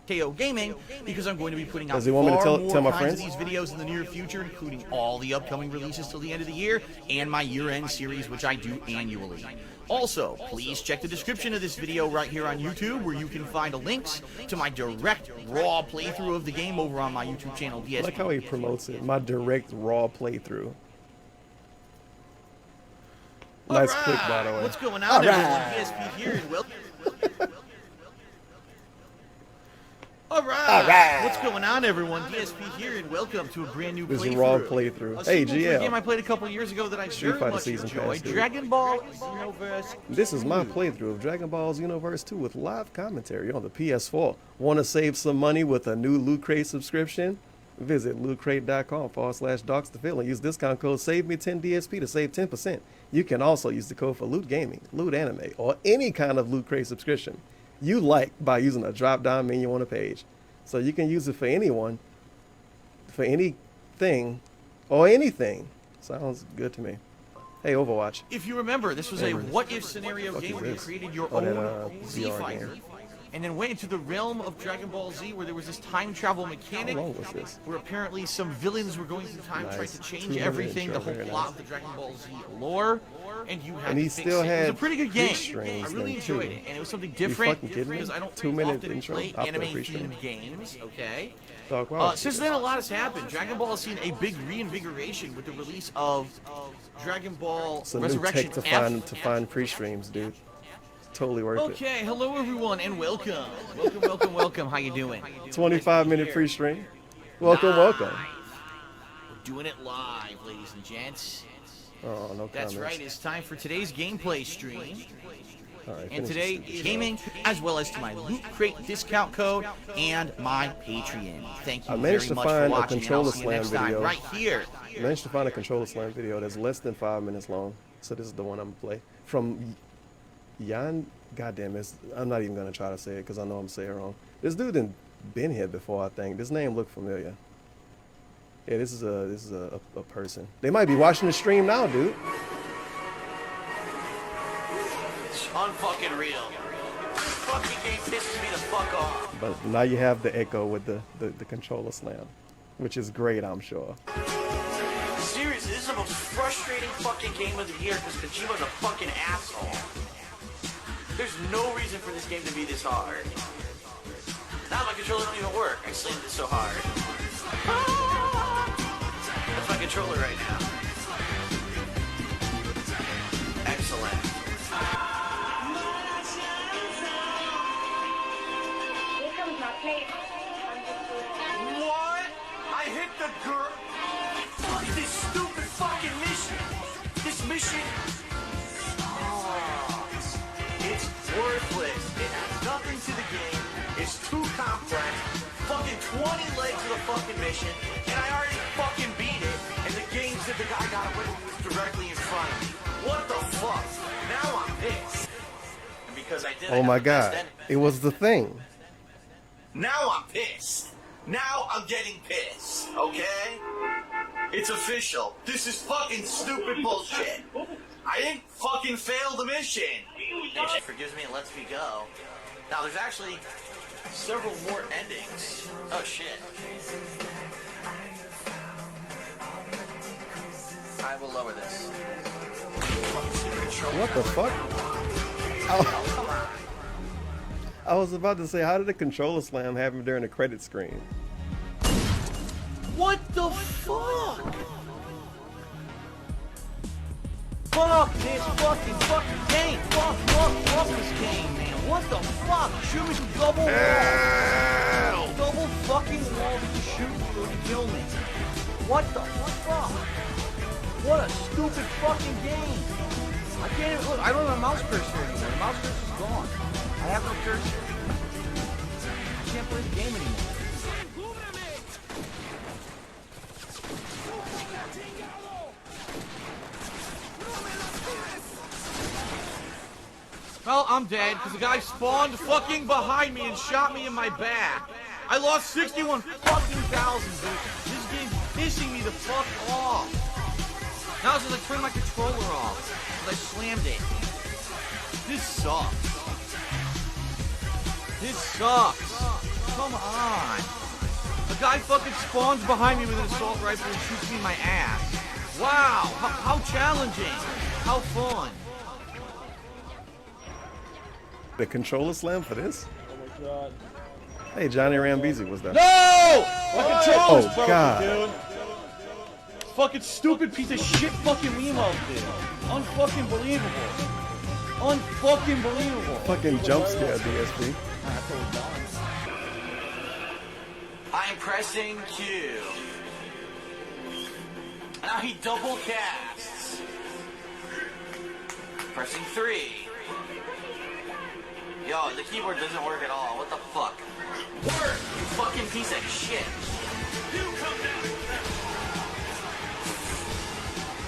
KO Gaming, because I'm going to be putting out Does he want me to far tell more my kinds of friends? these videos in the near future, including all the upcoming releases till the end of the year, and my year-end series, which I do annually. Also, please check the description of this video right here on YouTube, where you can find links to my direct, raw playthrough of the game over on my YouTube channel, I DSP. like how he promotes it. My direct raw playthrough. Nice click, by the way. What's going on, everyone? DSP here, and welcome. Alright! What's going on, everyone? DSP here, and welcome to a brand new This is playthrough. a raw playthrough. A Hey, sequel to a GL. game I played a couple years ago that I Street very Fighter much Season enjoyed. Pass, dude. Dragon Ball Xenoverse. This is my playthrough of Dragon Ball Xenoverse 2 with live commentary on the PS4. Want to save some money with a new Loot Crate subscription? Visit lootcrate.com/DocsToPhil and use discount code SAVEME10DSP to save 10%. You can also use the code for Loot Gaming, Loot Anime, or any kind of Loot Crate subscription you like by using a drop-down menu on the page. So you can use it for anyone, for anything, or anything. Sounds good to me. Hey, Overwatch. If you remember, this was a what-if scenario Fuck game is where you this? created your Oh, that, own Z VR fighter, game. and then went into the realm of Dragon Ball Z, where there was this time travel mechanic, How long was this? where apparently some villains were going through time trying Nice. to change 2 minute everything, the intro, whole very plot nice. of the Dragon Ball Z lore, and you had And to he fix still it. It was had a pretty good game. pre-strings I really then, too. enjoyed it, and it was something You different fucking kidding me? because I don't 2-minute often intro? play I'll play anime-themed pre-string. games. Okay. Dog, wow. Since then, a lot has happened. Dragon Ball has seen a big reinvigoration with the release of Dragon Ball It's a new Resurrection tech to F. find pre-streams, dude. Totally worth it. Okay, hello everyone, and welcome. Welcome. How you doing? 25-minute pre-stream. Welcome. We're doing it live, ladies and gents. Oh, no That's comments. right, it's time for today's gameplay stream. All right, And finish today, this. gaming, as well as to my Loot Crate discount code and my Patreon. Thank you I managed very to much for find a watching, and I'll Controller see you Slam next time video. right here. I managed to find a Controller Slam video that's less than 5 minutes long. So this is the one I'm gonna play from Jan. Goddamn, I'm not even gonna try to say it because I know I'm saying it wrong. This dude done been here before. I think this name looked familiar. Yeah, this is a person. They might be watching the stream now, dude. It's unfucking real. This fucking game pisses me the fuck off. But now you have the echo with the Controller Slam, which is great, I'm sure. Seriously, this is the most frustrating fucking game of the year because Kojima's a fucking asshole. There's no reason for this game to be this hard. Now my controller don't even work. I slammed it so hard. That's my controller right now. Excellent. What? I hit the girl. Fuck this stupid fucking mission. This mission. Oh, it's worthless. It has nothing to the game. It's too complex. Fucking 20 legs of the fucking mission, and I already fucking beat it. And the game said the guy got away with it was directly in front of me. What the fuck? Now I'm pissed. And because I did. Oh my God! It was the thing. Now I'm pissed. Now I'm getting pissed, okay? It's official. This is fucking stupid bullshit. I didn't fucking fail the mission. If she forgives me and lets me go. Now there's actually several more endings. Oh shit. I will lower this. What the fuck? I was about to say, how did the Controller Slam happen during the credit screen? What the fuck? Fuck this fucking game. Fuck this game, man. What the fuck? Shoot me some double walls. Double fucking walls to shoot me or to kill me. What the fuck? What a stupid fucking game. I can't even look. I don't have a mouse cursor anymore. The mouse cursor's gone. I have no cursor. I can't play the game anymore. Well, I'm dead because the guy spawned fucking behind me and shot me in my back. I lost 61 fucking thousand, dude. This game's pissing me the fuck off. Now it's just I turned my controller off because I slammed it. This sucks. This sucks. Come on. A guy fucking spawns behind me with an assault rifle and shoots me in my ass. Wow. How challenging. How fun. The Controller Slam for this? Oh my God. Hey, Johnny Rambeezy was there. No! My controller's Oh, broken, God. dude. Fucking stupid piece of shit fucking Wiimote, dude. Unfucking believable. Unfucking believable. Fucking jump scare, DSP. I'm pressing Q. Now he double casts. Pressing 3. Yo, the keyboard doesn't work at all. What the fuck? Work, you fucking piece of shit.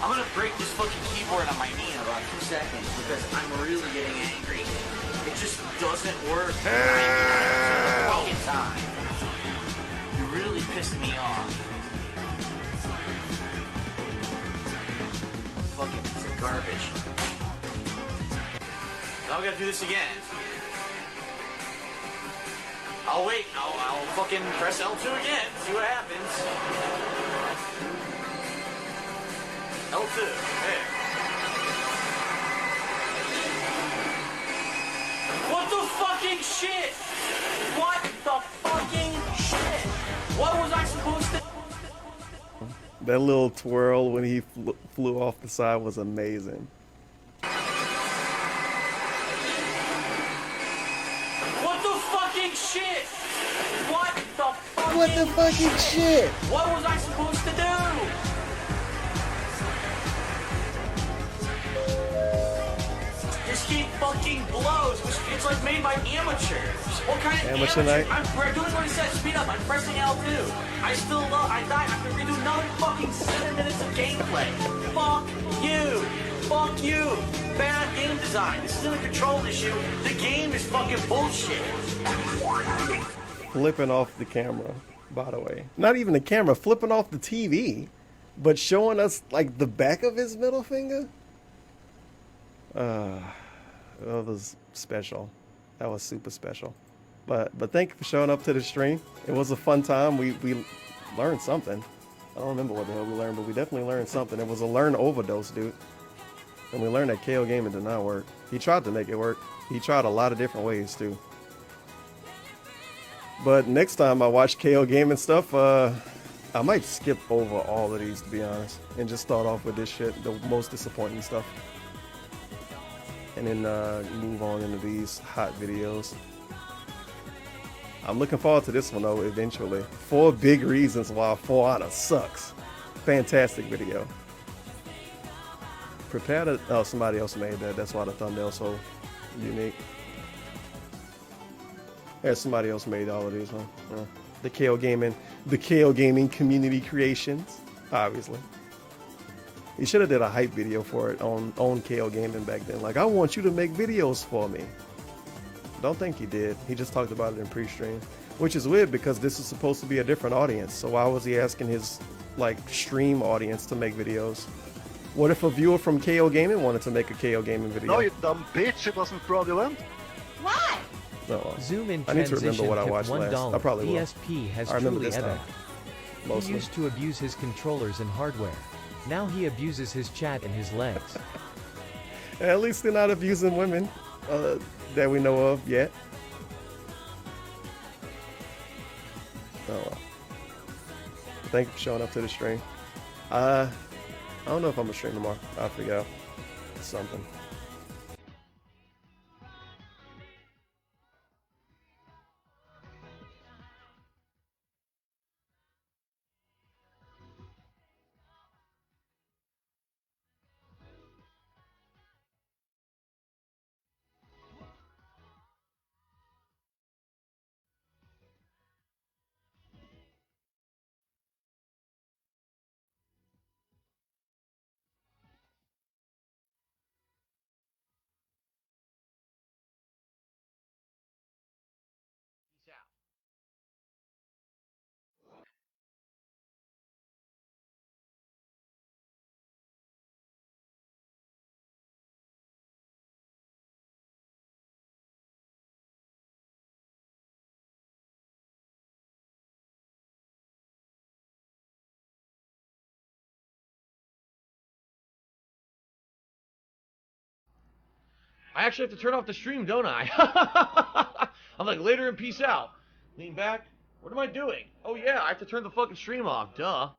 I'm gonna break this fucking keyboard on my knee in about 2 seconds because I'm really getting angry. It just doesn't work. Fucking time. You really pissed me off. Fucking piece of garbage. Now we gotta do this again. I'll wait. I'll fucking press L2 again. See what happens. L2. There. What the fucking shit? What the fucking shit? What was I supposed to... That little twirl when he flew off the side was amazing. What the fucking shit? What the fucking... What the fucking shit? What was I supposed to do? shit fucking blows. It's like made by amateurs. What kind of Amateur night? We're doing what it says. Speed up. I'm pressing L2. I still love. I died. I have to redo another fucking 7 minutes of gameplay. Fuck you. Fuck you. Bad game design. This isn't a control issue. The game is fucking bullshit. Flipping off the camera, by the way. Not even the camera, flipping off the TV, but showing us like the back of his middle finger. That was special. That was super special. But thank you for showing up to the stream. It was a fun time. We learned something. I don't remember what the hell we learned, but we definitely learned something. It was a learn overdose, dude. And we learned that KO Gaming did not work. He tried to make it work. He tried a lot of different ways too. But next time I watch KO Gaming stuff, I might skip over all of these, to be honest, and just start off with this shit, the most disappointing stuff. And then move on into these hot videos. I'm looking forward to this one though, eventually. 4 big reasons why For Honor sucks. Fantastic video. Prepare to, oh, somebody else made that. That's why the thumbnail's so unique. Yeah, somebody else made all of these, huh? Yeah. The KO Gaming community creations, obviously. He should have did a hype video for it on KO Gaming back then. Like, I want you to make videos for me. Don't think he did. He just talked about it in pre-stream, which is weird because this is supposed to be a different audience. So why was he asking his like stream audience to make videos? What if a viewer from KO Gaming wanted to make a KO Gaming video? No, you dumb bitch, it wasn't fraudulent. Why? No. Zoom in I need to remember transition what I tip watched last. $1. I probably will. ESP has I remember truly this time. He Mostly. used to abuse his controllers and hardware. Now he abuses his chat and his legs. At least they're not abusing women that we know of yet. Oh well. Thank you for showing up to the stream. I don't know if I'm gonna stream tomorrow. I'll figure out something. I actually have to turn off the stream, don't I? I'm like, later and peace out. Lean back. What am I doing? Oh yeah, I have to turn the fucking stream off. Duh.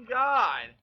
God.